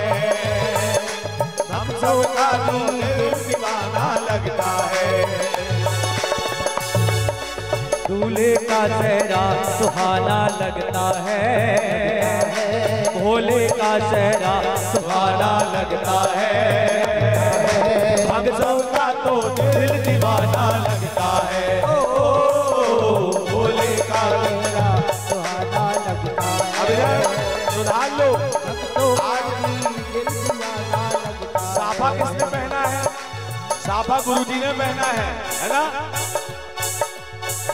हम सब का तो दिल दीवाना लगता है। दूल्हे का सेहरा सुहाना लगता है, भोले का सेहरा सुहाना लगता है, भक्तों का तो दिल दीवाना लगता है। भोले का सेहरा सुहाना लगता है, सुधार लो। आज दिल दीवाना लगता है। साफा किसने पहना है? साफा गुरुजी ने पहना है ना?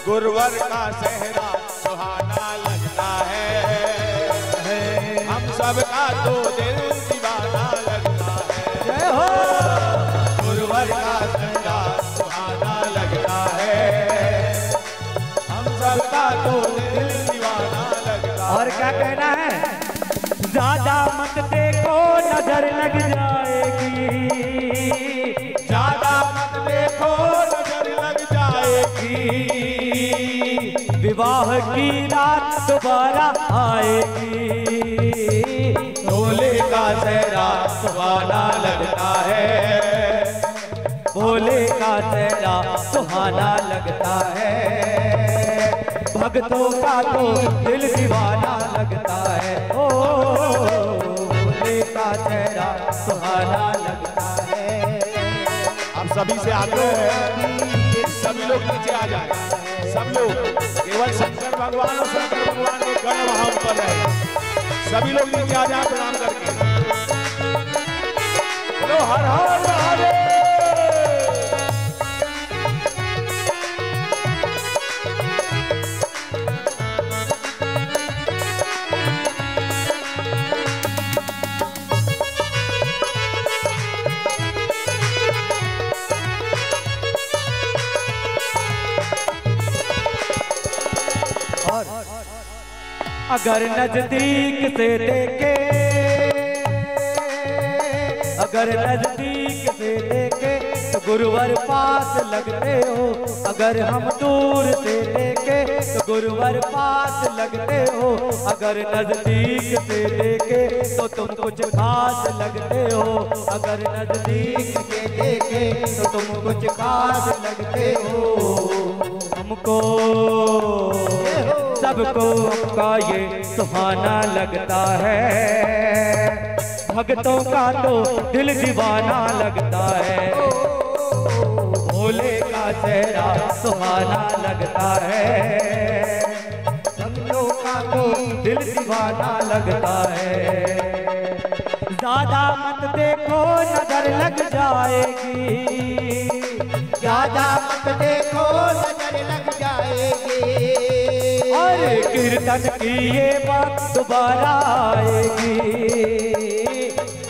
गुरुवर का सेहरा सुहाना लगता है, हम सब का तो दिल दीवाना लगता है। जय हो। गुरुवर का सेहरा सुहाना लगता है, हम सब का तो दिल दीवाना लगता है। और क्या कहना है? ज्यादा मत देखो नजर लग जाएगी, ज्यादा मत देखो नजर लग जाएगी, विवाह की रात दोबारा आएगी। भोले का सेहरा सुहाना लगता है, भोले का सेहरा सुहाना लगता है, भक्तों का तो दिल दीवाना लगता है। ओ भोले का सेहरा सुहाना लगता है। अब सभी से आग्रह है, सभी लोग नीचे आ जाए। सब लोग, केवल शंकर भगवान और शंकर भगवान के गण वहां ऊपर है। सभी लोग नीचे आ जाए प्रणाम करके। बोलो हर हर महादेव। अगर नजदीक से देखे, अगर नजदीक से देखे तो गुरुवर पास लगते हो, अगर हम दूर से देखे तो गुरुवर पास लगते हो, अगर नजदीक से देखे तो तुम कुछ खास लगते हो, अगर नजदीक से देखे तो तुम कुछ खास लगते हो। हमको सबको आपका ये सुहाना लगता है, भक्तों का तो दिल दीवाना लगता है। भोले का चेहरा सुहाना लगता है, भक्तों का तो दिल दीवाना लगता है। ज्यादा मत देखो नजर लग जाएगी, ज्यादा मत देखो नजर लग जाएगी, और कीर्तन की ये बात दोबारा आएगी।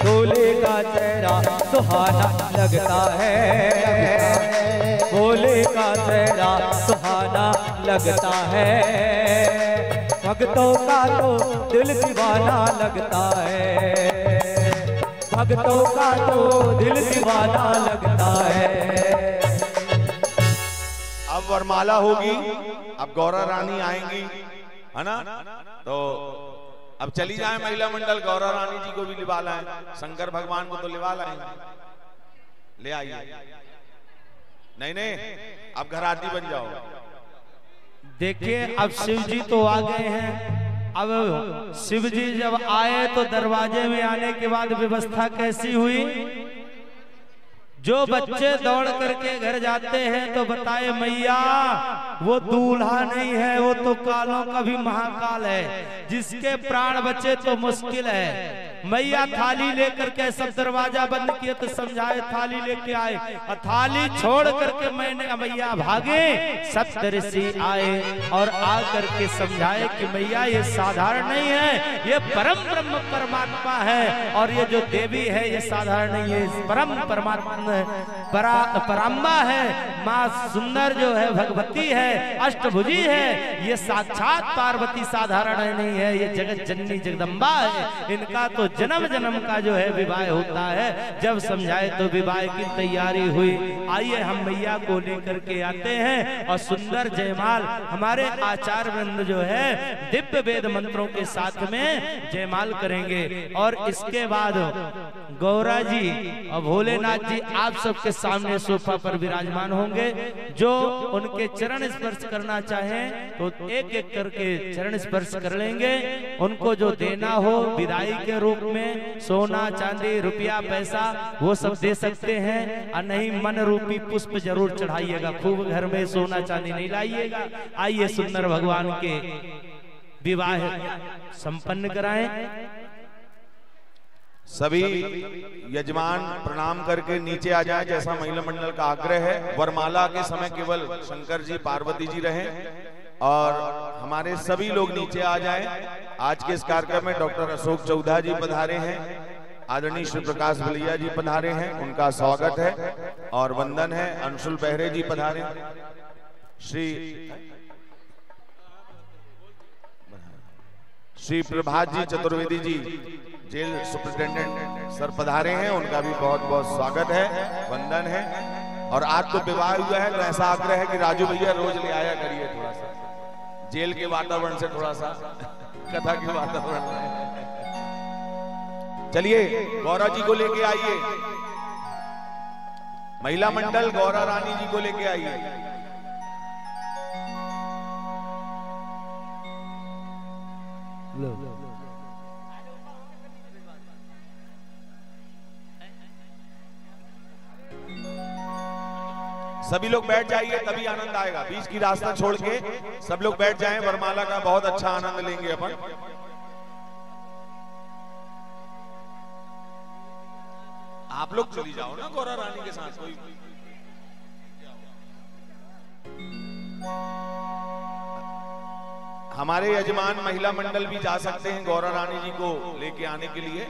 भोले का चेहरा सुहाना लगता है, भोले का चेहरा सुहाना लगता है, भक्तों का तो दिल दीवाना लगता है, भक्तों का तो दिल दीवाना लगता है। अब वरमाला होगी, अब गौरा रानी आएंगी, है ना? तो अब चली जाए महिला मंडल, गौरा रानी जी को भी लिवा लाएं, शंकर भगवान को तो लिवा लाएंगे, ले आइए। नहीं नहीं, अब घराती बन जाओ। देखिए अब शिव जी तो आ गए हैं। अब शिव जी जब आए तो दरवाजे में आने के बाद व्यवस्था कैसी हुई? जो बच्चे दौड़ करके घर जाते हैं तो बताए मैया वो दूल्हा नहीं है, वो तो कालों का भी महाकाल है, जिसके प्राण बचे तो मुश्किल है। मैया थाली लेकर के सब दरवाजा बंद किए तो समझाए, थाली लेके आए और थाली छोड़ करके मैंने मैया भागे, सप्तऋषि आए और आ करके समझाए कि मैया ये साधारण नहीं है, ये परम ब्रह्म परमात्मा है, और ये जो देवी है ये साधारण नहीं है, परम परमात्मा पराम्बा है, माँ सुंदर जो है भगवती है, अष्टभुजी है, ये साक्षात पार्वती साधारण नहीं है, ये जगत जननी जगदम्बा है, इनका तो जन्म जन्म का जो है विवाह होता है। जब समझाए तो विवाह की तैयारी हुई। आइए हम मैया को लेकर के आते हैं और सुंदर जयमाल हमारे आचार्य वृंद जो है दिव्य वेद मंत्रों के साथ में जयमाल करेंगे। और इसके बाद गौरा जी और भोलेनाथ जी आप सबके सामने सोफा पर विराजमान होंगे। जो उनके चरण स्पर्श करना चाहें तो एक एक करके चरण स्पर्श कर लेंगे। उनको जो देना हो विदाई के रूप में सोना चांदी रुपया पैसा वो सब दे सकते हैं, और नहीं मन रूपी पुष्प जरूर चढ़ाइएगा, खूब घर में सोना चांदी नहीं लाइएगा। आइए सुंदर भगवान के विवाह संपन्न कराएं। सभी यजमान प्रणाम करके नीचे आ जाएं, जैसा महिला मंडल का आग्रह है। वरमाला के समय केवल शंकर जी पार्वती जी रहें और हमारे सभी लोग नीचे आ जाएं। आज के इस कार्यक्रम में डॉक्टर अशोक चौधा जी पधारे हैं, आदरणीय श्री प्रकाश भलिया जी पधारे हैं, उनका स्वागत है और वंदन है। अंशुल बहरे जी पधारे, श्री प्रभात जी Chaturvedi ji jail superintendent sir पधारे हैं, उनका भी बहुत बहुत स्वागत है, वंदन है। और आज तो विवाह हुआ है तो ऐसा आग्रह है कि राजू भैया रोज ले आया करिए, थोड़ा सा जेल के वातावरण से थोड़ा सा कथा के वातावरण में। चलिए गौरा जी को लेके आइए, महिला मंडल गौरा रानी जी को लेके आइए। सभी लोग बैठ जाइए तभी आनंद आएगा। बीच की रास्ता छोड़ के सब लोग बैठ जाएं, वरमाला का बहुत अच्छा आनंद लेंगे अपन। आप लोग चली जाओ ना गौरा रानी के साथ, कोई हमारे यजमान महिला मंडल भी जा सकते हैं गौरा रानी जी को लेके आने के लिए।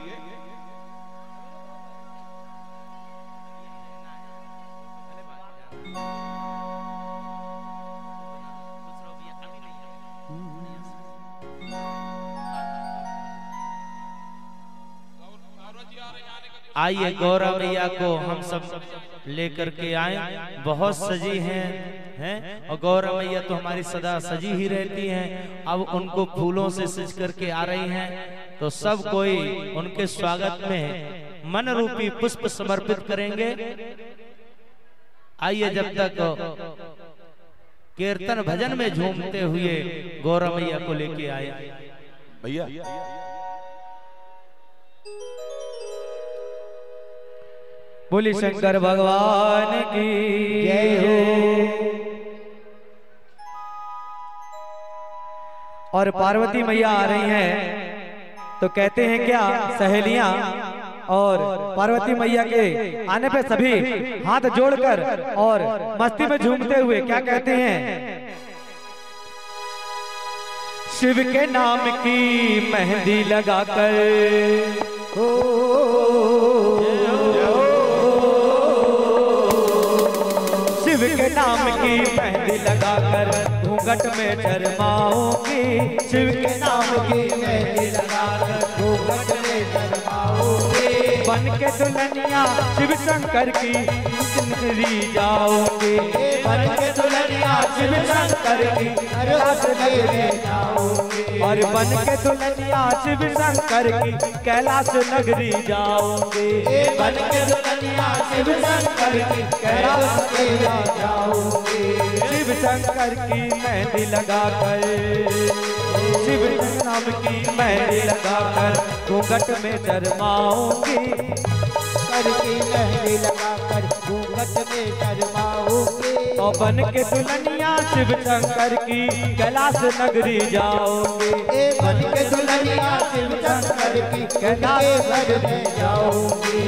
आइए गौरा मैया को हम सब लेकर के आए। बहुत सजी हैं और गौरा मैया तो हमारी सदा सजी ही रहती हैं। अब उनको फूलों से सज करके आ रही हैं तो सब कोई उनके स्वागत में मन रूपी पुष्प समर्पित करेंगे। आइए जब तक कीर्तन भजन में झूमते हुए गौरा मैया को लेके आए। भैया बोली शंकर भगवान की जय हो। और पार्वती मैया आ रही हैं तो कहते हैं क्या सहेलियां, और पार्वती मैया के आने पे सभी हाथ जोड़कर और मस्ती में झूमते हुए क्या कहते हैं, शिव के नाम की मेहंदी लगाकर शिव के नाम की मेहंदी लगाकर घूंघट में शर्माऊंगी। शिव के नाम की मेहंदी लगाकर घूंघट में शर्माऊंगी। बन के दुल्हनिया शिव शंकर की नगरी जाओगे। बन के दुल्हनिया शिव शंकर की नगरी जाओगे। और बन के दुल्हनिया शिव शंकर की कैलाश नगरी जाओगे। बन के दुल्हनिया शिव शंकर की कैलाश नगरी जाओगे। शिव शंकर की मेहंदी लगाकर शिव नाम की मेहंदी लगाकर घूंघट में शर्माऊंगी। शंकर की मेहंदी लगाकर घूंघट में शर्माओगे। तो बन के दुल्हनिया शिव शंकर की कैलाश नगरी जाओगे। बन के दुल्हनिया शिव शंकर की कैलाश घर में जाओगे।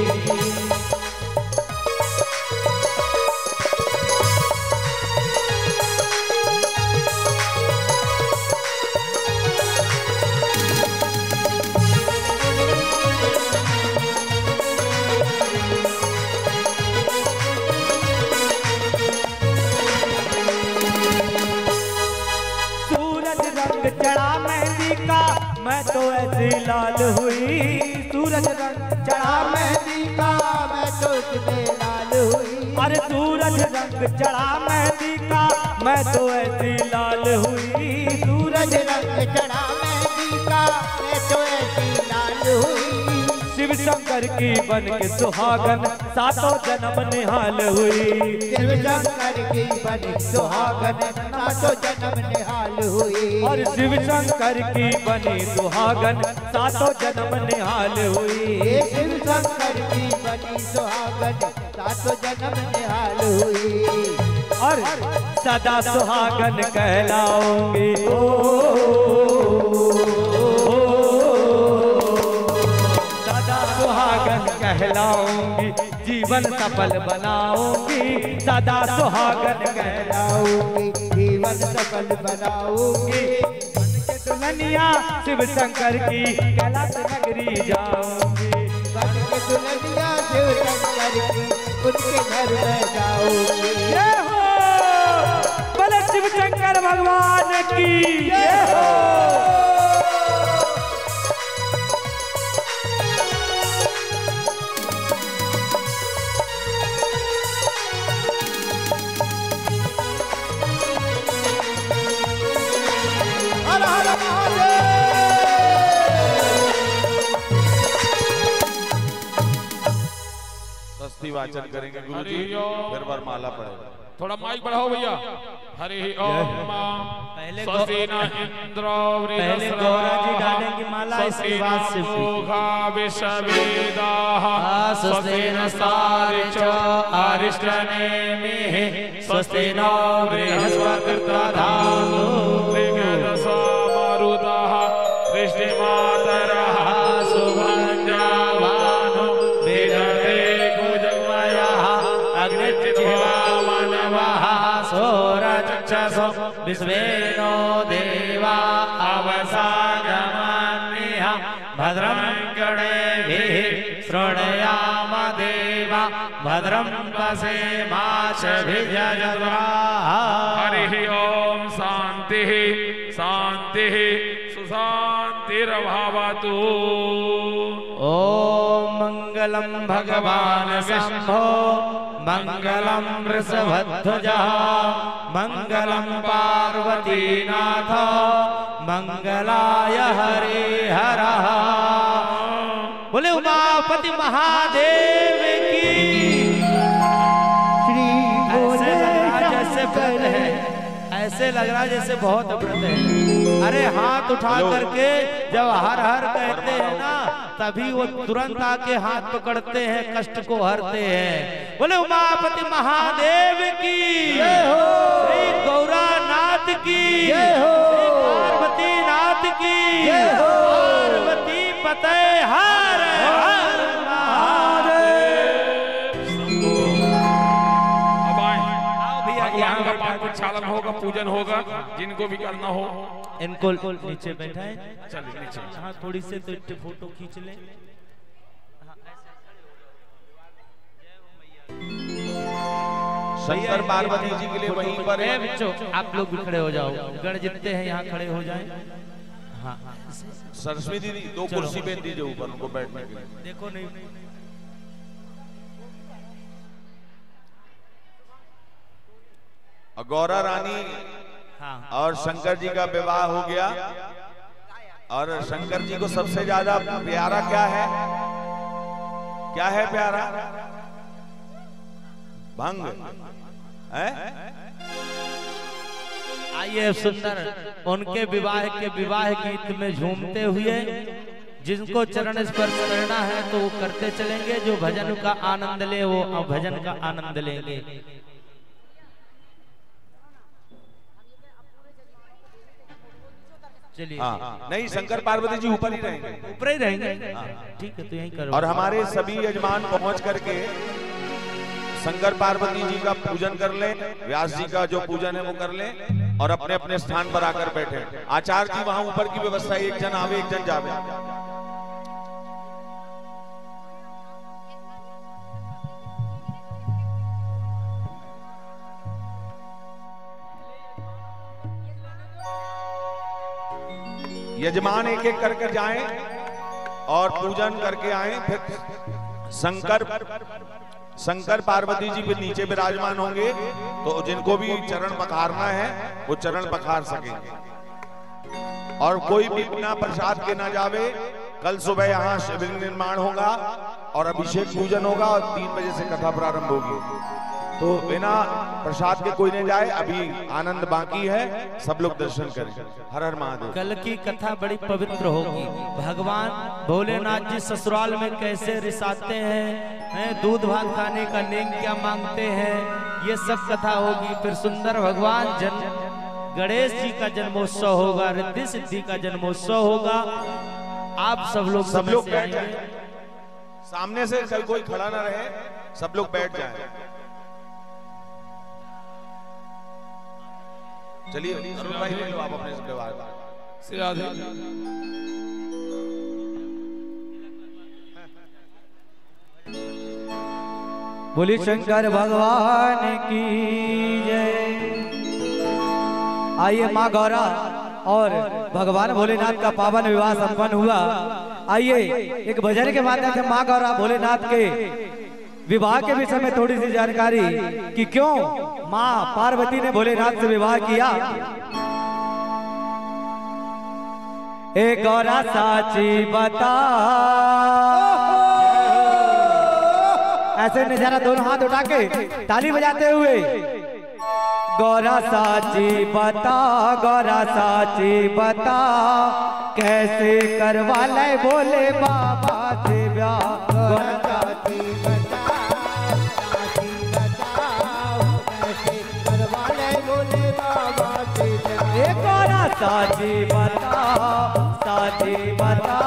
चढ़ा मेहंदी का मैं तो ऐसी लाल हुई। सूरज रंग चढ़ा मेहंदी का मैं तो इतने लाल हुई। अरे सूरज रंग चढ़ा मेहंदी का मैं तो ऐसी लाल हुई। सूरज रंग चढ़ा मेहंदी का मैं तो ऐसी लाल हुई। शिव शंकर की बन के सुहागन सातों जन्म निहाल हुई। शिव शंकर की बनी सुहागन सातों जन्म निहाल हुई। और शिव शंकर की बनी सुहागन सातों जन्म निहाल हुई। शिव शंकर की बनी सुहागन सातों जन्म निहाल हुई। और सदा सुहागन कहलाओगी। सदा सुहागन कहलाऊंगी, जीवन सफल बनाऊंगी। सदा सुहागन कहलाऊंगी, जीवन सफल बनाऊंगी। बन के दुल्हनिया शिव शंकर की कैलाश नगरी जाऊंगी। बन के दुल्हनिया शिव शंकर की उनके घर में जाऊंगी। ये हो बोले शिव शंकर भगवान की ये हो। वाचन करेंगे गुरुजी, फिर वरमाला पढ़ेगा। थोड़ा माइक बढ़ाओ भैया। हरि ओम। पहले स्वस्तिना इंद्र पहले गौरा जी डालेंगे माला, इसके बाद शिव विश्ववेदाः स्वस्तिन सारिचो अरिष्टनेमिः स्वस्तिनो बृहस्पतिर्दधातु मरुतः कृष्णमातरः सुभंजावानो विदधे कुजमयः अग्निर्जिह्वामनवः सोरचक्षसो विश्वेनो देवा अवसागमन्निह भद्रं कर्णेभिः शृणुयाम देवा भद्रं पश्येमाशभिर्यजत्राः। हरि ओम। शांति शांति सुशांतिर्भवतु। ओम मंगलम भगवान शंभो मंगलम वृषभध्वजः मंगलम पार्वतीनाथ मंगलाय हरिहरः। बोले उमापति महादेव की। ऐसे लग रहा है जैसे बहुत व्रत है। अरे हाथ उठा करके जब हर हर कहते हैं ना, तभी वो तुरंत आके हाथ पकड़ते हैं, कष्ट को हरते हैं। बोले उमापति महादेव की, श्री गौरानाथ की, श्री पार्वती नाथ की, पार्वती पते हर हर भगवान का पाठ प्रक्षालन होगा, पूजन होगा। जिनको भी करना हो इनको नीचे बैठाएं। चलिए नीचे। हाँ थोड़ी से तो एक फोटो खींच लें। शंकर पार्वती जी के लिए वहीं पर है। बच्चों आप लोग भी खड़े हो जाओ, गण जितने हैं यहाँ खड़े हो जाएं। हाँ सरस्वती दीदी दो कुर्सी पे दीजिए ऊपर उनको बैठने के लिए। देखो नहीं गौरा रानी और शंकर जी का विवाह हो गया। और शंकर जी को सबसे ज्यादा प्यारा क्या है? क्या है प्यारा? भंग है। आइए सुंदर उनके विवाह के विवाह गीत में झूमते हुए जिनको चरण स्पर्श करना है तो वो करते चलेंगे, जो भजन का आनंद ले वो भजन का आनंद लेंगे। चलिए। हाँ, नहीं शंकर पार्वती जी ऊपर ही रहेंगे, ऊपर ही रहेंगे। ठीक है, तो यहीं करो। और हमारे सभी यजमान पहुंच करके शंकर पार्वती जी का पूजन कर लें, व्यास जी का जो पूजन है वो कर लें और अपने अपने स्थान पर आकर बैठे। आचार्य जी वहां ऊपर की व्यवस्था, एक जन आवे एक जन जावे। यजमान एक एक करके जाएं और पूजन करके आएं। फिर शंकर पार्वती जी भी नीचे विराजमान होंगे, तो जिनको भी चरण पखारना है वो चरण पखार सकेंगे। और कोई भी बिना प्रसाद के ना जावे। कल सुबह यहाँ शिवलिंग निर्माण होगा और अभिषेक पूजन होगा और 3 बजे से कथा प्रारंभ होगी। तो बिना प्रसाद के कोई नहीं जाए, अभी आनंद बाकी है, सब लोग दर्शन करें। हर हर महादेव। कल की कथा बड़ी पवित्र होगी। भगवान भोलेनाथ जी ससुराल में कैसे रिसाते हैं, दूध भात खाने का नेम क्या मांगते हैं, ये सब कथा होगी। फिर सुंदर भगवान गणेश जी का जन्मोत्सव होगा, रिद्धि सिद्धि का जन्मोत्सव होगा। आप सब लोग बैठ जाए, सामने से कोई खड़ा ना रहे, सब लोग बैठ जाए। चलिए अरुण भाई ले लो आप अपने व्यवहार। बोली शंकर भगवान की जय। आइए माँ गौरा और भगवान भोलेनाथ का पावन विवाह संपन्न हुआ। आइए एक भजन के माध्यम से माँ गौरा भोलेनाथ के विवाह के विषय में थोड़ी सी जानकारी कि क्यों माँ पार्वती ने भोलेनाथ से विवाह किया। ए गौरा साची बता, ऐसे नजारा दोनों हाथ उठा के ताली बजाते हुए। गौरा साची बता, गौरा साची बता, कैसे करवा ले भोले बाबा से ब्याह। गौरा साची बता, साची बताओ, कैसे करवा ले भोले बाबा से ब्याह। ए गौरा साची बता, साची बता,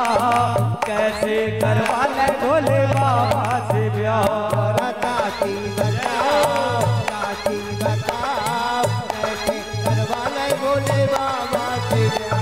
कैसे करवा ले भोले बाबा से ब्याह। गौरा साची बताओ, साची बताओ, कैसे करवा ले भोले बाबा से ब्याह।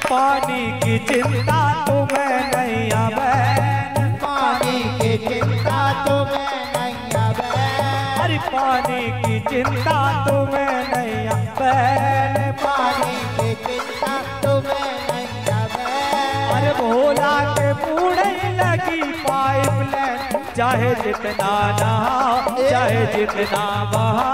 पानी की चिंता तुम्हें नहीं आवे, पानी की चिंता तुम्हें नहीं आवे। अरे पानी की चिंता तुम्हें नहीं आवे, पानी की चिंता तुम्हें नहीं आवे। अरे भोला के बूढ़े लगी पाइपलाइन, चाहे जितना नहा चाहे जितना बहा,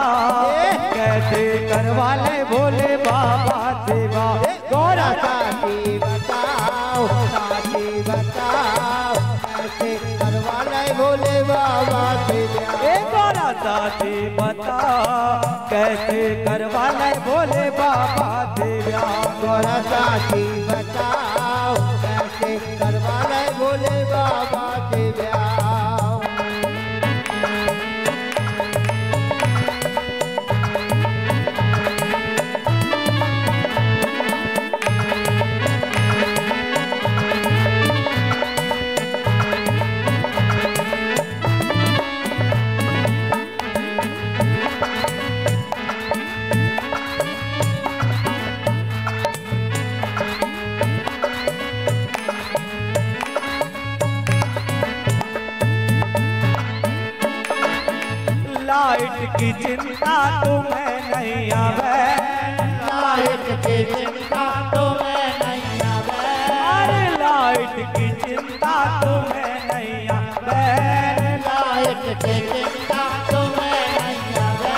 कैसे करवा ले भोले बाबा सेवा। गौरा साची बताओ, साची बताओ, कैसे करवा ले भोले बाबा सेवा। ए गौरा साची बताओ, कैसे करवा ले भोले बाबा सेवा। गौरा साची बताओ, कैसे करवा ले भोले बाबा सेवा। की चिंता तुम्हें नहीं आवे, लाइट की चिंता तुम्हें नहीं आवे, अरे लाइट की चिंता तुम्हें नहीं आवे, लाइट की चिंता तुम्हें नहीं आवे,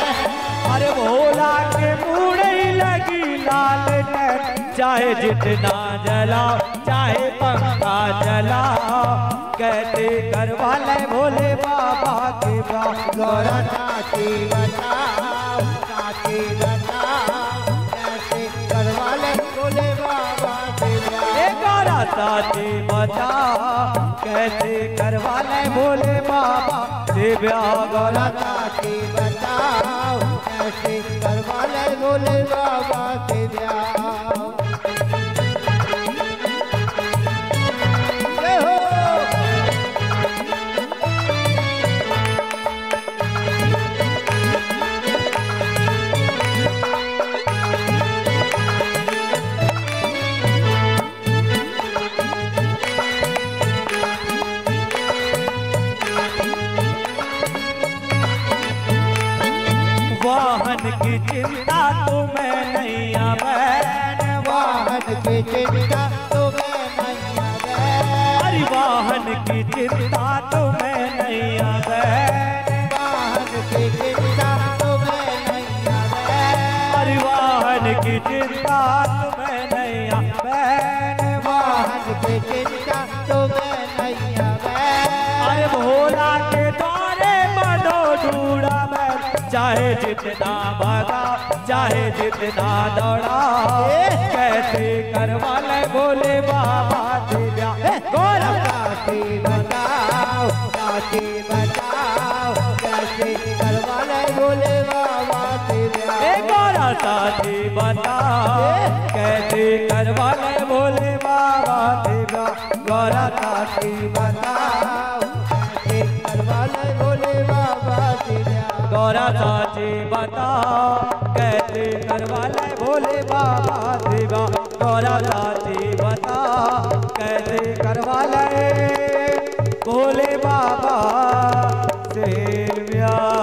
अरे भोला के मुड़े लगी लालटेन, चाहे जितना जलाओ चाहे पंखा जलाओ, कहते करवाले भोले बाबा के बाबा। गौरा चाची बताओ, चाची बताओ, कैसे करवाले भोले बाबा से ए गौरा चाची बताओ, कैसे करवाले भोले बाबा से ब्याह। गौरा चाची बताओ, कैसे करवाले भोले बाबा से ब्याह। वाहन की चिंता तुम्हें नहीं आवे, वाहन की चिंता तुम्हें नहीं आवे, अरे वाहन की चिंता तुम्हें नहीं आवे, वाहन की चिंता तुम्हें नहीं आवे, अरे वाहन की चिंता तुम्हें नहीं आवे, वाहन की चिंता तुम्हें नहीं आवे, अरे भोला के द्वारे बनो ढूंढा मैं, चाहे जितना भागा चाहे जितना दौड़ा, कैसे करवाले भोले बाबा से ब्याह। गौरा चाची बताओ, चाची बताओ, कैसे करवाले भोले बाबा से ब्याह। ए गौरा चाची बताओ, कैसे करवाले भोले बाबा से ब्याह। गौरा चाची बताओ, कैसे करवाले भोले बाबा से ब्याह। गौरा चाची बताओ, कैसे करवाले भोले बाबा से ब्याह। गौरा चाची बताओ, कैसे करवाले भोले बाबा से ब्याह।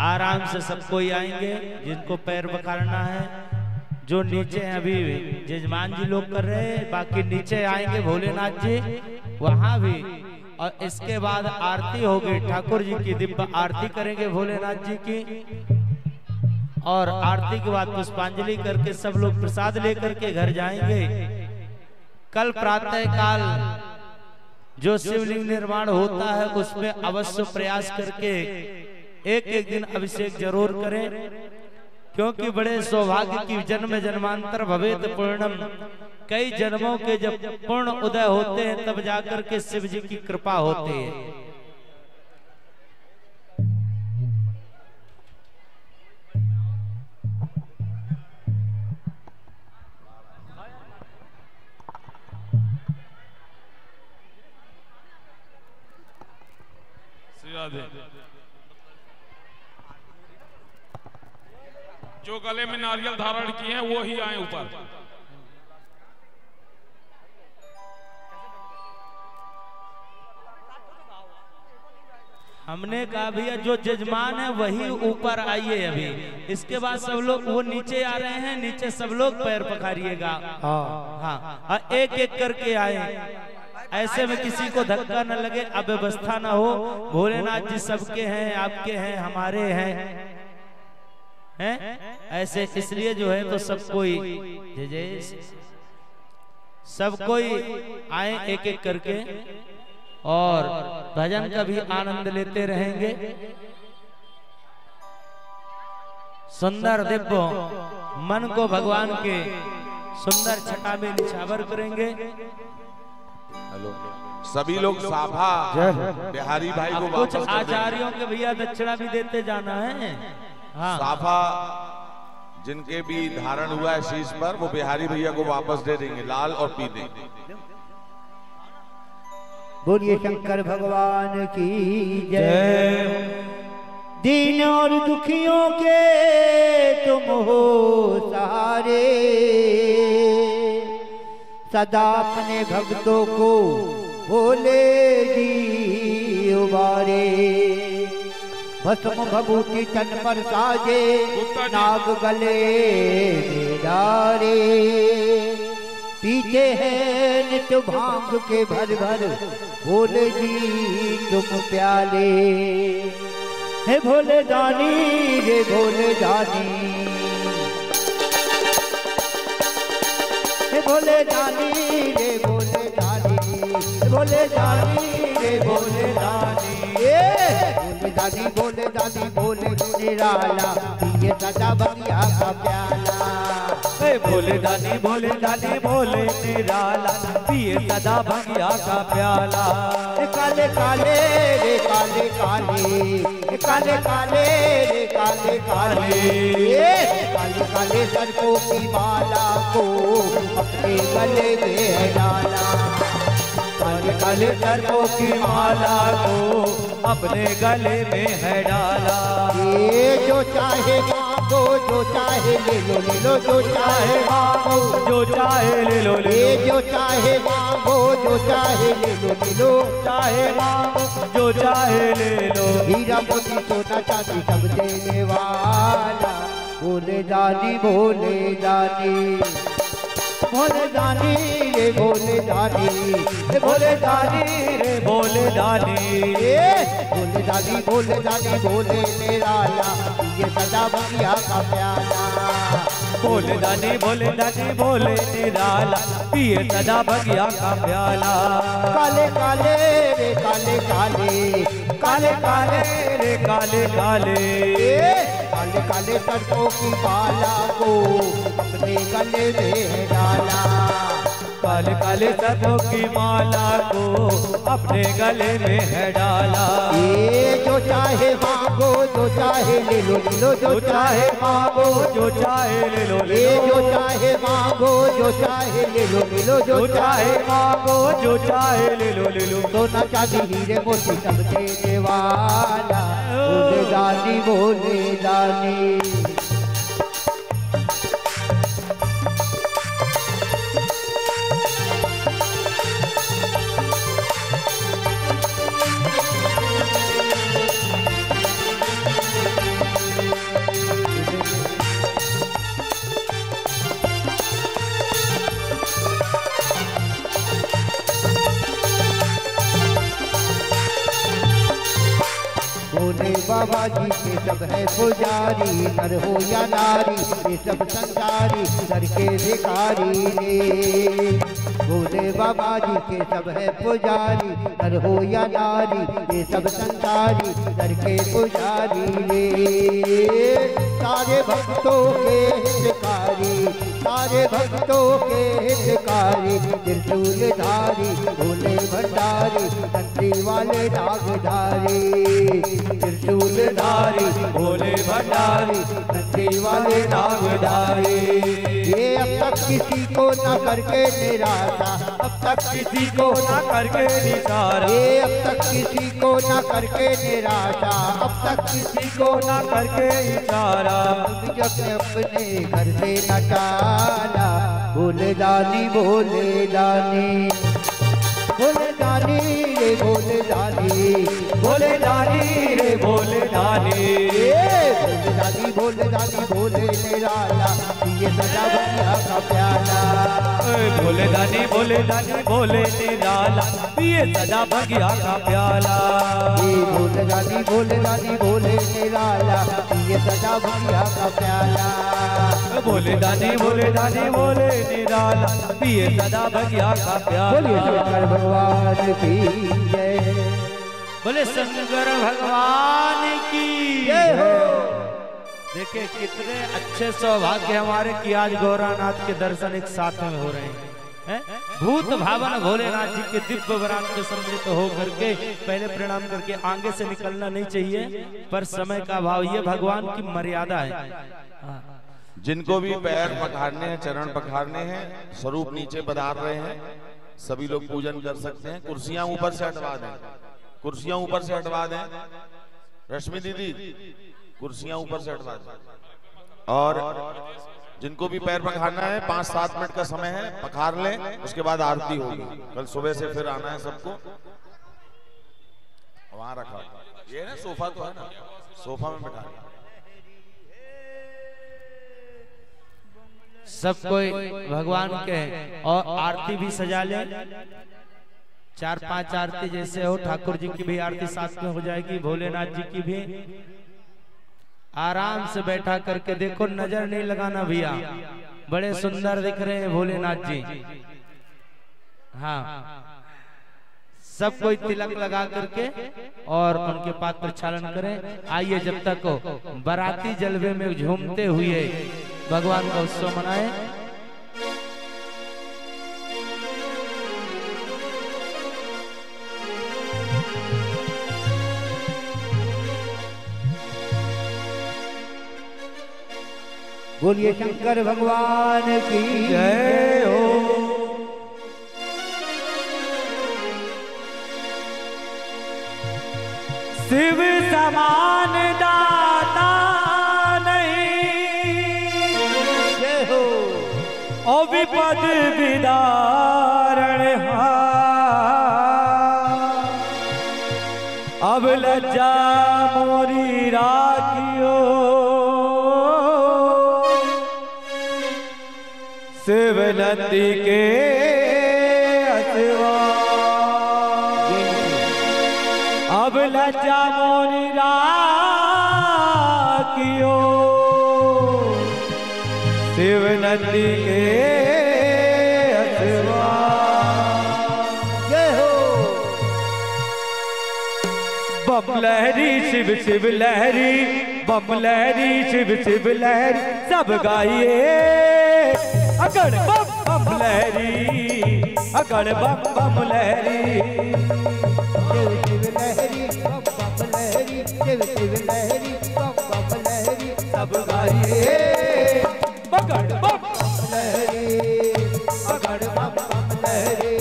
आराम से सब कोई आएंगे, जिनको पैर पकड़ना है, जो नीचे हैं अभी जजमान जी लोग कर रहे हैं, बाकी नीचे आएंगे भोलेनाथ जी वहां भी। और इसके बाद आरती होगी, ठाकुर जी की दिव्य आरती करेंगे भोलेनाथ जी की, और आरती के बाद पुष्पांजलि करके सब लोग प्रसाद लेकर के घर जाएंगे। कल प्रातः काल जो शिवलिंग निर्माण होता है उसमें अवश्य प्रयास करके एक एक दिन अभिषेक जरूर करें, क्योंकि बड़े सौभाग्य की जन्म जन्मांतर भवेत पूर्णम, कई जन्मों के जब पूर्ण उदय होते हैं तब जाकर के शिव जी की कृपा होती है। जो गले में नारियल धारण किए हैं वो ही आए ऊपर। हमने कहा भैया जो जजमान है वही ऊपर आइए अभी, इसके बाद सब लोग वो नीचे आ रहे हैं, नीचे सब लोग पैर पखारिएगा। हाँ, एक एक करके आए, ऐसे में किसी को धक्का न लगे, अव्यवस्था न हो। भोलेनाथ जी सबके हैं, आपके हैं, हमारे हैं, ऐसे इसलिए जो है तो सब कोई सब कोई आए एक एक करके, और भजन का भी आनंद लेते रहेंगे। सुंदर दिव्य मन को भगवान के सुंदर छटा में निछावर करेंगे। हेलो, सभी लोग साफा बिहारी भाई को कुछ वापस आचार्यों के भैया दक्षिणा भी देते जाना है। हाँ, साफा जिनके भी धारण हुआ है शीश पर, वो बिहारी भैया को वापस दे देंगे, लाल और पीले। बोलिए शंकर भगवान की जय। दीन और दुखियों के तुम हो सहारे, सदा अपने भक्तों को भोले जी उबारे। भस्म भभूति तन पर साजे, नाग गले में डारे। पीते हैं नित्य भांग के भर भर, भोले जी तुम प्याले। हे भोले दानी रे भोले दानी, हे भोले दानी रे भोले दानी, भोले दानी रे भोले दानी। भोले दानी भोले दानी भोले निराला, पिए सदा बगिया का प्याला। भोले दानी भोले दानी भोले निराला, पिए सदा बगिया का प्याला। काले काले रे काले काले, काले काले रे काले काले, काले काले सर्पों की माला को अपने गले में डाला। काले काले सर्पों की माला को अपने गले में है डाला। ये जो चाहे मांगो, जो चाहे ले लो, ले लो जो चाहे मांगो, जो चाहे ले लो, ले ये जो चाहे मांगो, जो चाहे ले लो, ले लो चाहे मांगो, जो चाहे ले लो। हीरा मोती सोना चांदी सब देने वाला, भोले दानी भोले दानी, भोले दानी रे भोले दानी, भोले दानी रे भोले दानी। भोले दानी भोले दानी भोले निराला, ये सदा बगिया का प्याला। भोले दानी भोले दानी भोले निराला, पिए सदा बगिया का प्याला। काले काले रे काले काले, काले काले रे काले काले, काले काले सर्पों की माला को अपने गले में डाला। काले काले सर्पों की माला को अपने गले में है डाला। ये जो चाहे मांगो, जो चाहे ले लो, ले लो जो चाहे मांगो, जो चाहे ले लो, ले ये लो। जो चाहे मांगो, जो चाहे ले लो, ले लो जो चाहे मांगो, जो चाहे ले लो, ले लो। सोना चांदी हीरे मोती सब देने वाला, भोले दानी भोले दानी। भोले बाबा जी के सब है पुजारी, नर हो या नारी ये सब संसारी, नर के भिखारी रे। भोले बाबा जी के सब है पुजारी, नर हो या नारी ये सब संसारी, नर के पुजारी रे। सारे भक्तों के हितकारी, सारे भक्तों के हितकारी, त्रिशूल धारी भोले भंडारी, कंठी वाले नागधारी। त्रिशूल धारी भोले भंडारी, कंठी वाले नागधारी। ये अब तक किसी को न करके निराशा, अब तक किसी को ना करके निसारा। ये अब तक किसी को न करके निराशा, अब तक किसी को ना करके इशारा। अपने अपने घर से न टाला, भोले दानी भोले दानी, भोले दानी रे भोले दानी, भोले दानी रे भोले दानी। भोले दानी भोले दानी भोले निराला, ये सदा बगिया का प्याला। भोले दानी भोले दानी भोले निराला, पिए सदा बगिया का प्याला। भोले दानी भोले दानी भोले निराला, ये सदा बगिया का प्याला। भोले दानी भोले दानी भोले निराला, पिए सदा बगिया का प्याला। बोलिए शंकर भगवान की जय, बोले शंकर भगवान की जय हो। देखिए कितने अच्छे सौभाग्य हमारे कि आज गौरानाथ के दर्शन एक साथ में हो रहे हैं। भूत भावन भोलेनाथ जी के दिव्य बरात में सम्मिलित होकर के पहले प्रणाम करके आगे से निकलना नहीं चाहिए, पर समय का अभाव, ये भगवान की मर्यादा है। जिनको भी पैर पखारने हैं, चरण पखारने हैं, स्वरूप नीचे पधार रहे हैं, सभी लोग पूजन कर सकते हैं। कुर्सियां ऊपर से हटवा दें, कुर्सियां ऊपर से हटवा दें। रश्मि दीदी कुर्सियां ऊपर से हटवा दो। और जिनको भी पैर पखारना है 5-7 मिनट का समय है, पखार लें, उसके बाद आरती होगी। कल सुबह से फिर आना है सबको। वहां रखा ये ना सोफा तो है ना, सोफा में बैठा सब कोई भगवान के और आरती भी सजा ले। 4-5 आरती जैसे हो, ठाकुर जी की भी आरती साथ में हो जाएगी, भोलेनाथ जी की भी। आराम से बैठा करके देखो, नजर नहीं लगाना भैया, बड़े सुंदर दिख रहे हैं भोलेनाथ जी। हाँ, सब कोई तिलक लगा करके और उनके पाद प्रक्षालन करें। आइए जब तक हो बाराती जलवे में झूमते हुए भगवान का उत्सव मनाएं। बोलिए शंकर भगवान की जय हो। शिव समान दाता नहीं, जय हो। ओ विपद विदारण अब लज्जा मोरी राखियो, शिव नंदी के अथवा अब लज्जा मोरी राखियो, शिव नंदी के अथवा जय हो। बम लहरी शिव शिव लहरी, बम लहरी शिव शिव लहरी, सब गाइए अगड़ बम बम लहरी, अगड़ बम बम लहरी। शिव शिव लहरी बम बम लहरी, शिव शिव लहरी बम बम लहरी, सब गाइए अगड़ बम लहरी अगड़ बम बम लहरी,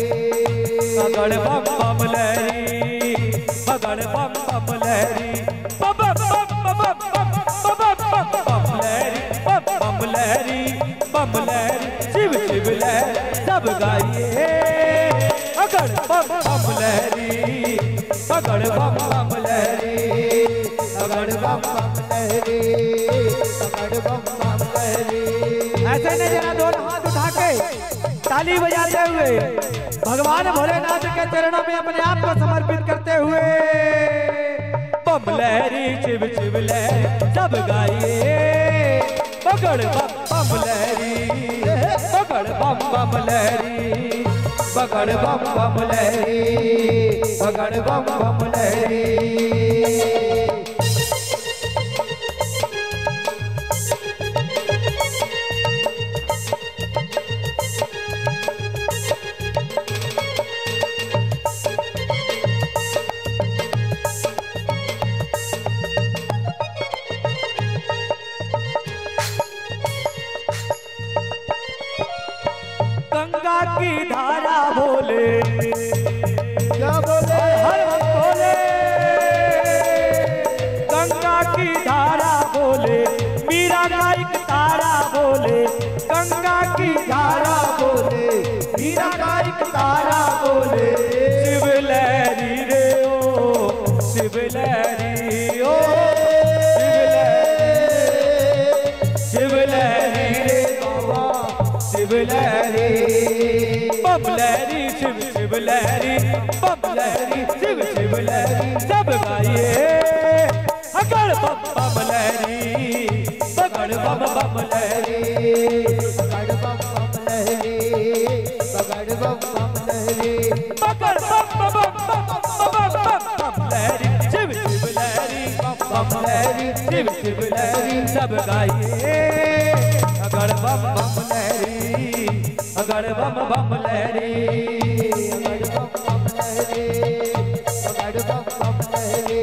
अगड़ बम बम लहरी, अगड़ बम बम लहरी, बम बम बम बम बम बम बम लहरी, बम लहरी बम लहरी, शिव शिव लहरी, सब गाइए अगड़ बम बम लहरी, अगड़ बम बम लहरी, अगड़ बम बम लहरी, अगड़ बम बम लहरी। ऐसे नहीं जरा दोनों हाथ उठा के ताली बजाते हुए भगवान भोलेनाथ के चरणों में अपने आप को समर्पित करते हुए बम लहरी शिव शिव लहरी, सब गाइए पकड़ बम बम लहरी, पकड़ बम बम लहरी, पकड़ बम बम लहरी, पकड़ बम बम लहरी। गंगा की धारा बोले, क्या बोले? हर बोले, गंगा की धारा बोले, मीरा का एक तारा बोले, गंगा की धारा बोले, मीरा का एक तारा बोले, शिव लहरी रे ओ, शिव लहरी ओ, शिव लहरी रे बाबा, शिव लहरी बम लहरी, शिव शिव लहरी, बम लहरी, शिव शिव लहरी, सब गाइए अगड़ बम बम लहरी, पकड़ बम बम लहरी, पकड़ बम बम लहरी, पकड़ बम बम लहरी, पकड़ बम बम बम बम लहरी, शिव शिव लहरी, बम लहरी, शिव शिव लहरी, सब गाइए अगड़ बम बम लहरी, अगड़ बम बम लहरी, पकड़ बम बम लहरी, पकड़ बम बम लहरी।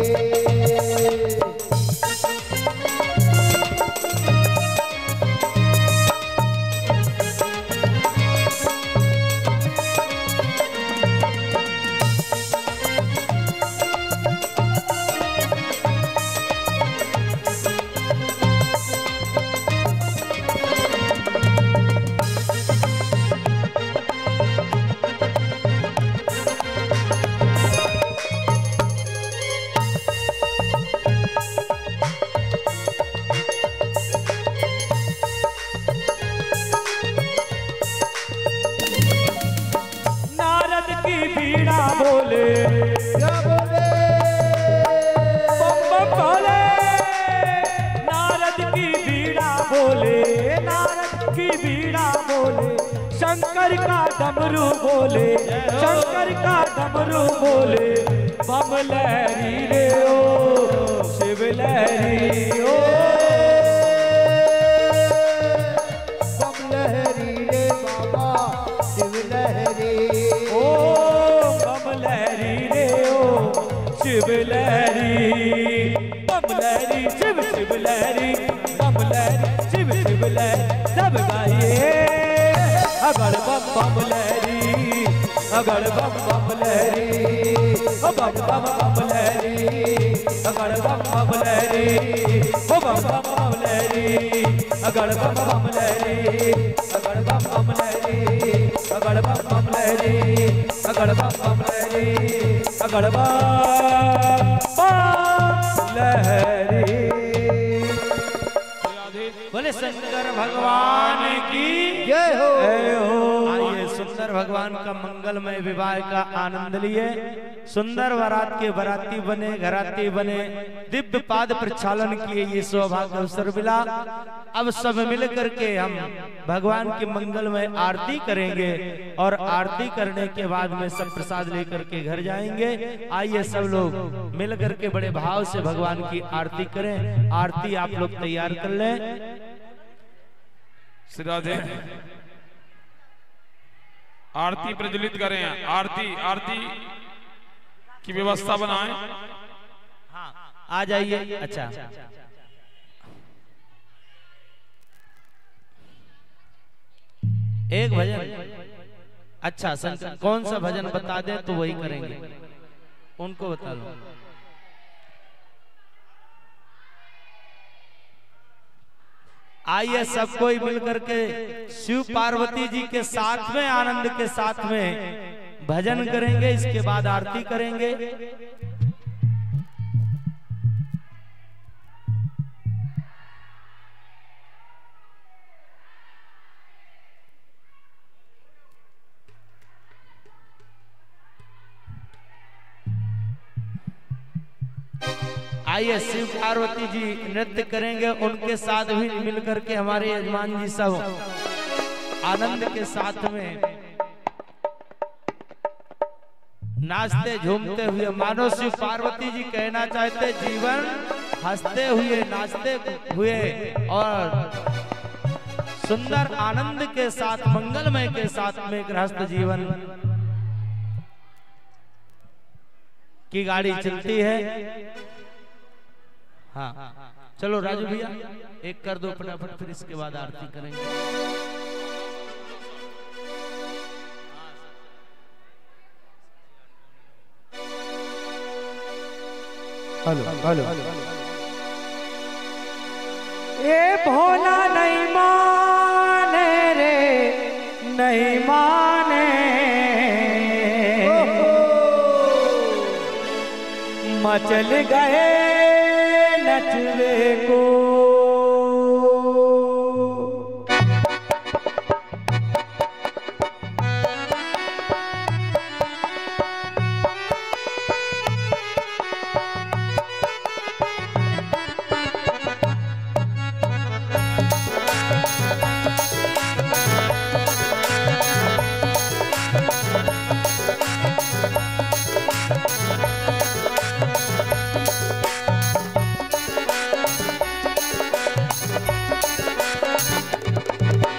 की बीड़ा बोले, जब वे बम बम बोले, नारद की बीड़ा बोले, नारद की बीड़ा बोले, शंकर का डमरू बोले, शंकर का डमरू बोले, बम लहरी रे ओ शिव लहरी ओ, बम लहरी रे बाबा शिव लहरी, ओ बम लहरी रे ओ शिव लहरी, बम लहरी शिव शिव लहरी, बम लहरी शिव शिव लहरी, सब गाइए अगड़ बम बम लहरी, अगड़ बम बम लहरी, ओ बम बम बम लहरी, अगड़ बम बम लहरी, ओ बम बम बम लहरी, अगड़ बम बम लहरी, अगड़ बम बम लहरी, अगड़ बम बम लहरी, अगड़ बम बम लहरी, अगड़ बम बम लहरी। बोले शंकर भगवान की जय हो। आइए सुंदर भगवान का मंगलमय विवाह का आनंद लिए, सुंदर बारात के बाराती बने, घराती बने, दिव्य पाद प्रक्षालन किए, ये सौभाग्य अवसर मिला। अब सब मिल करके हम भगवान की मंगलमय आरती करेंगे और आरती करने के बाद में सब प्रसाद लेकर के घर जाएंगे। आइए सब लोग मिल करके बड़े भाव से भगवान की आरती करें। आरती आप लोग तैयार कर लें। श्री राधे आरती प्रज्वलित करें, आरती की व्यवस्था बनाएं। हाँ आ जाइए। अच्छा एक भजन, अच्छा शंकर कौन सा भजन बता दें तो वही करेंगे, उनको बता लो। आइए सब कोई मिलकर के शिव पार्वती जी के साथ में, आनंद के साथ में भजन करेंगे, इसके बाद आरती करेंगे। आइए शिव पार्वती जी नृत्य करेंगे, उनके साथ भी मिलकर के हमारे यजमान जी सब आनंद के साथ में नाचते झूमते हुए, मानो शिव पार्वती जी कहना चाहते जीवन हंसते हुए नाचते हुए और सुंदर आनंद के साथ मंगलमय के साथ में गृहस्थ जीवन की गाड़ी चलती है। हाँ चलो राजू भैया एक कर दो फटाफट, फिर इसके बाद आरती करेंगे। हेलो ए भोला नहीं माने रे, नहीं माने, मचल गए नचवे को।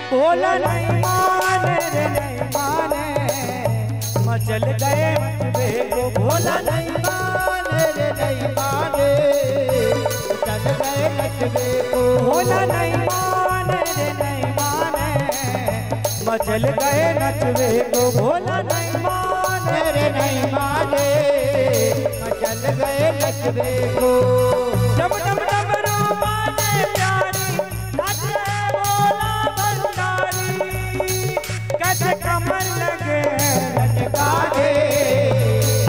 भोला नहीं माने रे नहीं माने, मचल गए नचवे को। भोला नहीं माने रे नहीं माने, चल गए नचवे को। भोला नहीं माने रे नहीं माने, मचल गए नचवे को। भोला नहीं माने रे नहीं माने, मचल गए नचवे को। डम डम डम रो माने प्यारी, नाचे भोला कैसे कमर लगे लटकाए,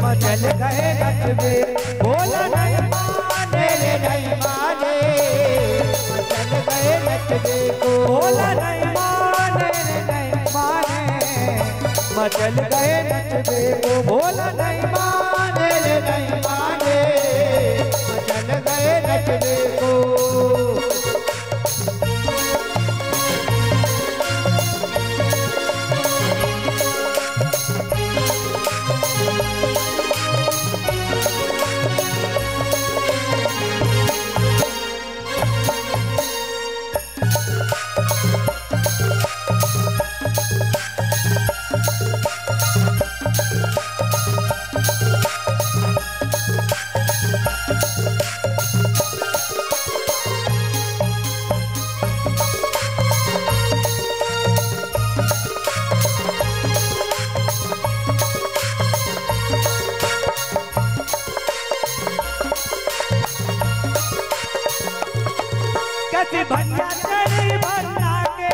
मचल गए नचवे। भोला नहीं माने रे नहीं माने, मचल गए नचवे को। भोला नहीं माने रे नहीं माने, मचल गए नचबे को भोला नहीं माने रे नहीं माने, मचल गए नचबे को। कैसे भैया चढ़ी भरना के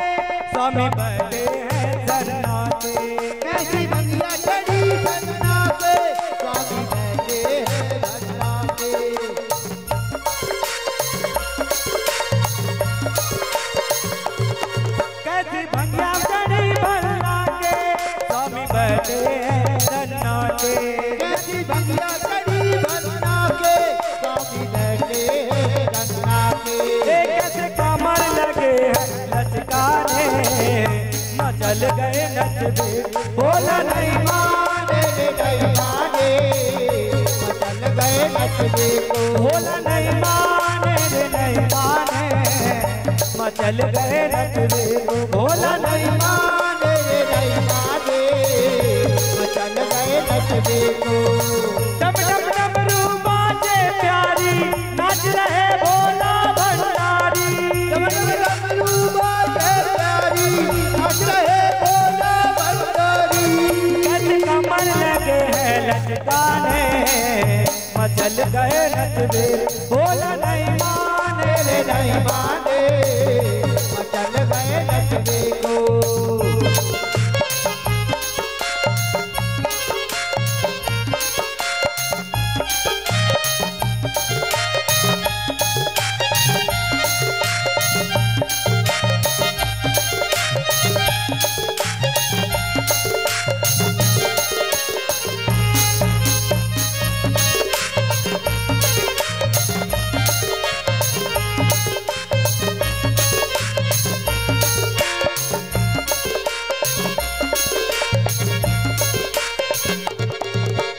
स्वामी बैठे हैं धरना के, कैसी भैया चढ़ी भरना के स्वामी बैठे हैं धरना के। कैसी भैया चढ़ी भरना के स्वामी बैठे हैं धरना के, कैसी भैया चढ़ी भरना के स्वामी बैठे हैं धरना के। कैसे कमर लगे हैं लचकाने, मचल गए नचबे भोला नहीं माने नहीं माने, मचल गए नचबे को भोला नहीं माने नहीं माने, मचल गए नचबे को भोला नहीं माने नहीं माने, मचल गए नचबे को। डम डम डमरू बाजे प्यारी नाच रहे भोला भंडारी, डम डम डमरू बाजे प्यारी नाच रहे भोला भंडारी। कैसे कमर लगे हैं लचकाने, मचल गए नचबे भोला नहीं माने रे नहीं माने, मचल गए नचबे को।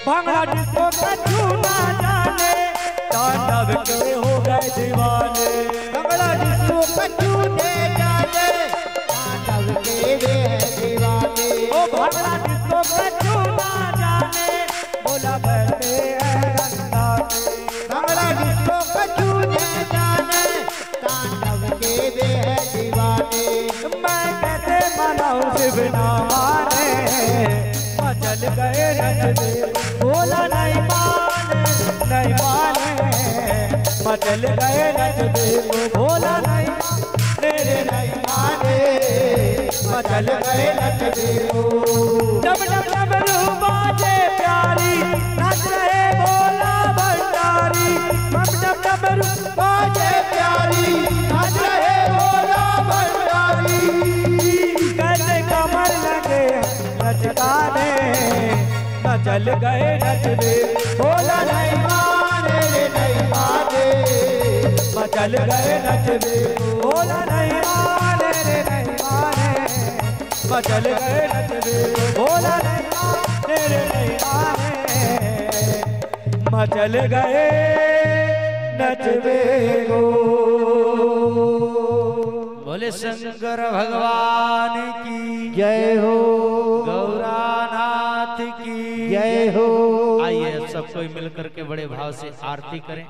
भांगड़ा डिस्को कछु ना जाने, तांडव के हो गए दीवाने। भांगड़ा डिस्को कछु ने जाने, तांडव के वे हैं दीवाने। ओ भांगड़ा डिस्को कछु ना जाने, भोला बैठे हैं रंगा पे। भांगड़ा डिस्को कछु ने जाने, तांडव के वे हैं दीवाने। मैं कैसे मनाऊं शिव ना माने, मचल गए नचबे भोला नहीं माने नहीं माने, मचल गए नचबे भोला नहीं माने नहीं माने, मचल गए नचबे। डम डम डमरू बाजे प्यारी नाच रहे भोला भंडारी, डम डम डमरू बाजे प्यारी नाच रहे भोला भंडारी। कैसे कमर लगे लचकाने, मचल गए नचबे भोला नहीं माने नहीं माने, मचल गए नचबे भोला नहीं माने नहीं माने, मचल गए नचबे भोला नहीं माने नहीं माने, मचल गए नचबे को। बोले शंकर भगवान की जय हो, गौरानाथ की जय हो। आइए सब कोई मिलकर के बड़े भाव से आरती करें,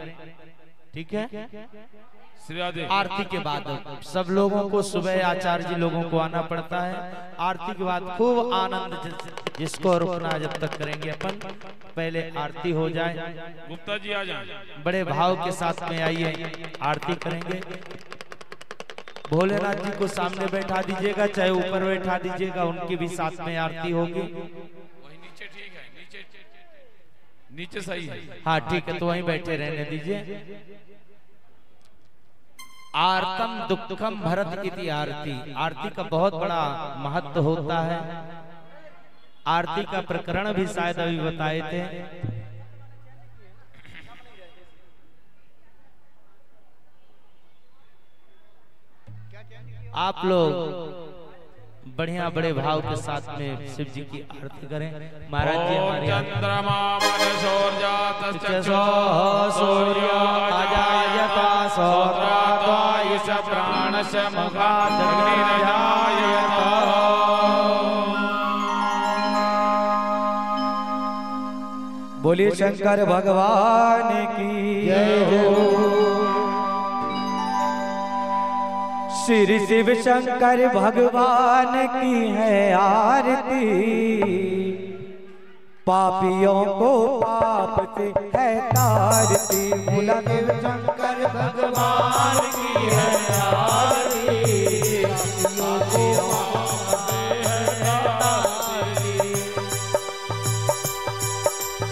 ठीक है। आरती के बाद सब लोगों को सुबह आचार्य जी लोगों को आना पड़ता है। आरती के बाद खूब आनंद जिसको रुकना जब तक करेंगे अपन, पहले आरती हो जाए। गुप्ता जी आ जाए, बड़े भाव के साथ में आइए आरती करेंगे। भोलेनाथ जी को सामने बैठा दीजिएगा, चाहे ऊपर बैठा दीजिएगा, उनकी भी साथ में आरती होगी। वही नीचे ठीक है, नीचे सही है। हाँ ठीक है, तो वहीं बैठे रहने दीजिए। आरतम दुखम भरत इति आरती, आरती का बहुत बड़ा महत्व होता है। आरती का प्रकरण भी शायद अभी बताए थे। आप लोग बढ़िया बड़े भाव के साथ में शिव जी की आरती करें। महाराज जी हमारे चंद्रमा सूर्याजायता सोत्रातायश प्राणस्य मघादग्निरजायत। बोलिए शंकर भगवान की जय हो। श्री शिव शंकर भगवान की है आरती, पापियों को पाप से है तारती। बोला शिव शंकर भगवान की है आरती, पापियों को पाप से है तारती।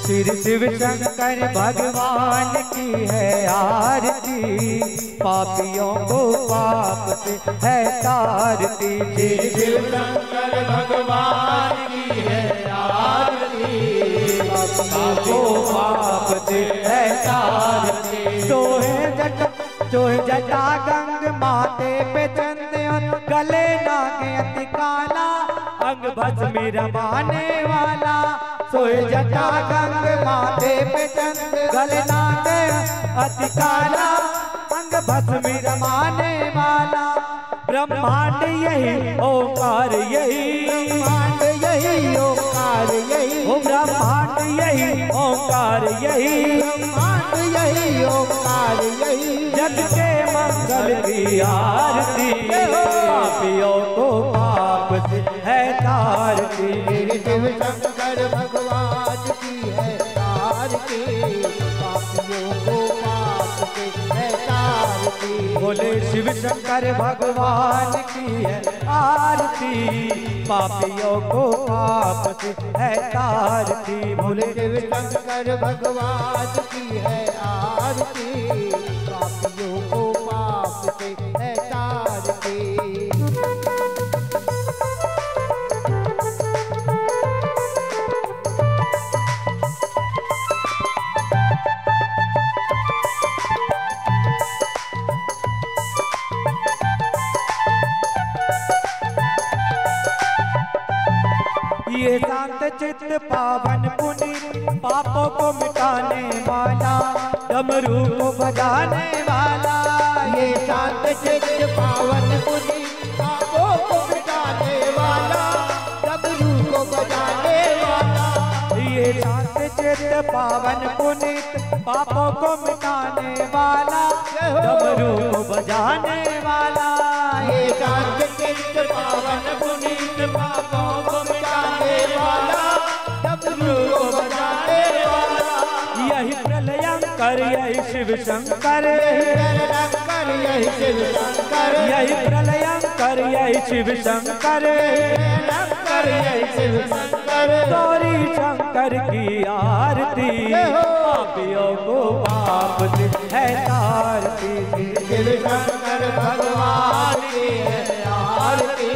श्री शिव शंकर भगवान की है आरती, पापियों को पाप से है तारती। श्री शिव शंकर भगवान की है आरती, पापियों को पाप से है तारती। सोहे जटा गंग माथे पे चंदन, गले नागे अति काला, अंग भस्मी रमाने वाला। सोहे जटा गंग माथे पे चंदन, गले नागे अति काला, अंग भस्मी रमाने वाला। ब्रह्मांड यही ओंकार यही, ब्रह्मांड यही ओंकार यही, ओ ब्रह्मांड यही ओंकार यही, ब्रह्मांड यही ओंकार यही। जग के मंगल की आरती, पापियों को पाप से है तारती। श्री शिव शंकर भगवान की है आरती, पापियों को पाप से है तारती। बोले शिव शंकर भगवान की है आरती, पापियों को पाप से है तारती। बोले शिव शंकर भगवान की है आरती, पापियों को पाप से है तारती। ये शांत चित्त पावन पुनीत, पापों को मिटाने वाला, डमरू को बजाने वाला। ये शांत चित्त पावन पुनीत, पापों को मिटाने वाला, डमरू को बजाने वाला। ये शांत चित्त पावन पुनीत, पापों को मिटाने वाला, डमरू को बजाने वाला। ये शांत चित्त पावन पुनीत, पापों को मिटाने वाला, डमरू को बजाने वाला। यही प्रलयंकर यही शिव शंकर, यही शिव शंकर, यही प्रलयंकर यही शिव शंकर, यही शिव शंकर। गौरी शंकर की आरती, पापियों को पाप से है तारती। शिव शंकर भगवान की है आरती,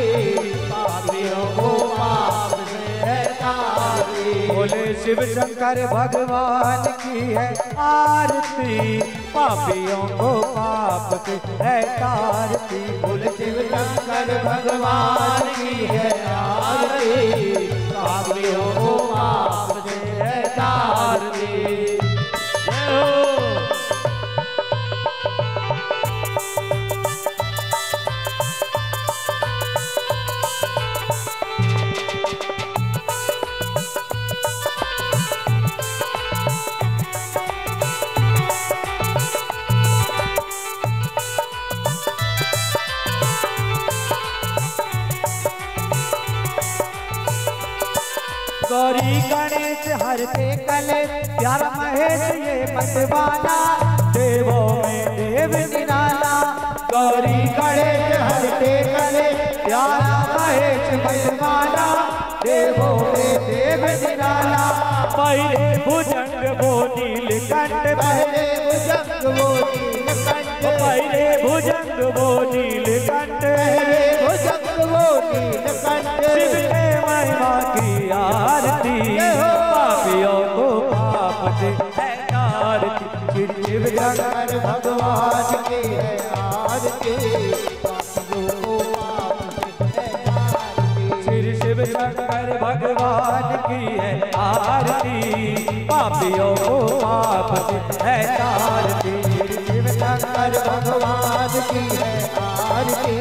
पापियों को पाप से है तारती। बोले शिव शंकर भगवान की है आरती, पापियों को पाप से है तारती। बोले शिव शंकर भगवान की है आरती, पापियों को पाप से है तारती। गौरी गणेश हरते कलेश, प्यारा महेश ये मतवाला, देवों में देव निराला। गौरी गणेश हरते कलेश, प्यारा महेश मतवाला, देवों में देव निराला। पहले भुजंग वो नीलकंठ, पहले भुजंग वो नीलकंठ, पहले भुजंग वो नीलकंठ, पहले भुजंग वो नीलकंठ। शिव के महिमा की आरती, पापियों को पाप से है आरती। शिव शिव शंकर भगवान की है आरती, पापियों को पाप से है आरती। शिव शिव शंकर भगवान की है आरती, पापियों को पाप से है आरती। शिव शंकर भगवान की है आरती,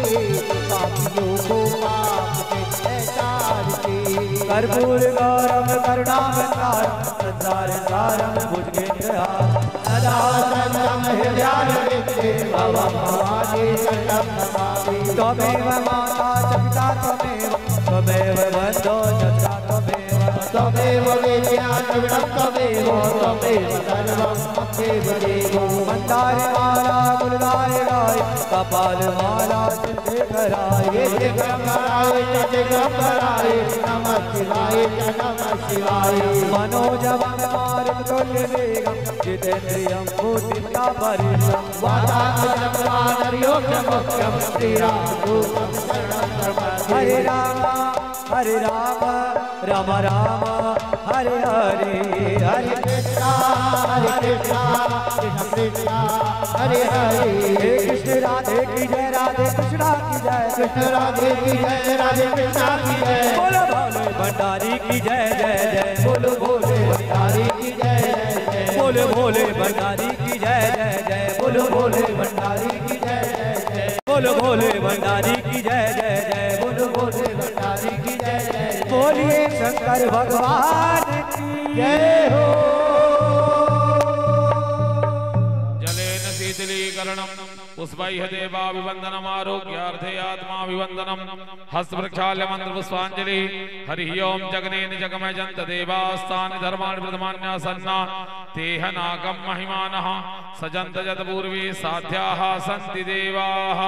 पापियों को पाप से है आरती। कर्पूर गौरम करुणावतारम संसार सारम भुजगेन्द्रहारम सदा सत्संग हृदयारविन्दे भवं भवानी शरणं नमामि। त्वमेव माता च पिता त्वमेव, त्वमेव बन्धो च त्वमेव, त्वमेव विद्या द्रविणं त्वमेव, त्वमेव सर्वं ममैव देवो। मन्दारमाला गुलदायकाय कपालमाला चन्द्रकराय दिगम्बराय च दिगम्बराय नमः शिवाय च नमः शिवाय। मनोजवं मारुततुल्यवेगं जितेन्द्रियं बुद्धिमतापरितं वातात्मजं वानरयोग्यमुख्यं श्रीरामदूतं शरणं प्रपद्ये। हरे राम राम राम हरे हरे, हरे कृष्णा कृष्ण कृष्ण हरे हरे। हे कृष्ण राधे की जय, राधे कृष्णा की जय, कृष्ण राधे की जय, राधे कृष्णा की जय। बोलो भोले भंडारी की जय जय जय, बोलो भोले भंडारी की जय जय जय, बोलो भोले भंडारी की जय जय जय, बोलो भोले भंडारी की जय जय जय, बोलो भोले भंडारी की जय जय जय, बोलो भोले भंडारी की जय जय। बोलिए शंकर भगवान की जय हो। जलेन शीतलीकरणं पुष्पैः देवाभिवन्दनम् आरोग्यार्थे आत्माभिवन्दनम् हस्तप्रक्षाल्य मन्त्रपुष्पाञ्जलि। हरिः ओं जगनेन जगमयजन्त देवास्तानि धर्माणि प्रथमान्यासन्ना तेह नागं महिमानः सजन्त यत्पूर्वे साध्याः सन्ति देवाः।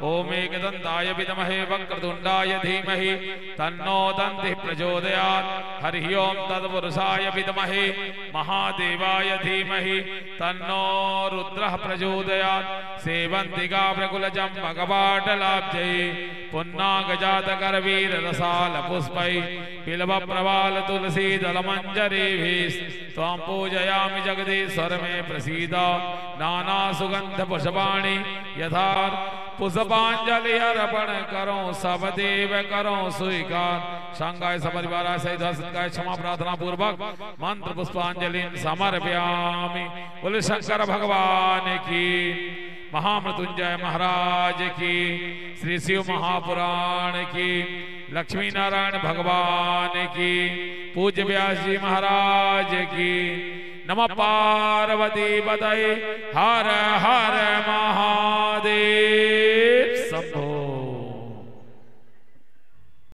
ॐ एकदन्ताय विद्महे वक्रतुण्डाय धीमहि तन्नो दन्तिः प्रचोदयात्। हरिः ओं तत्पुरुषाय विद्महे महादेवाय धीमहि तन्नो रुद्रः प्रचोदयात्। सेवन्तिका प्रकुलजं भगवाटलाब्जै पुन्नागजातकरवीररसालपुष्पै बिल्वप्रवाल तुलसीदलमञ्जरीभिः त्वां पूजयामि जगदीश्वर मे प्रसीद। नानासुगन्धपुष्पाणि यथा पुष्पांजलि अर्पण करो सब देव करो स्वीकार। संगाय सपरिवाराय सहित सत्काय क्षमा प्रार्थना पूर्वक मंत्र पुष्पांजलि समर्पयामि। बोले शंकर भगवान की, महामृत्युंजय महाराज की, श्री शिव महापुराण की, लक्ष्मी नारायण भगवान की, पूज्य व्यास जी महाराज की। नमः पार्वती पतये हर हर महादेव।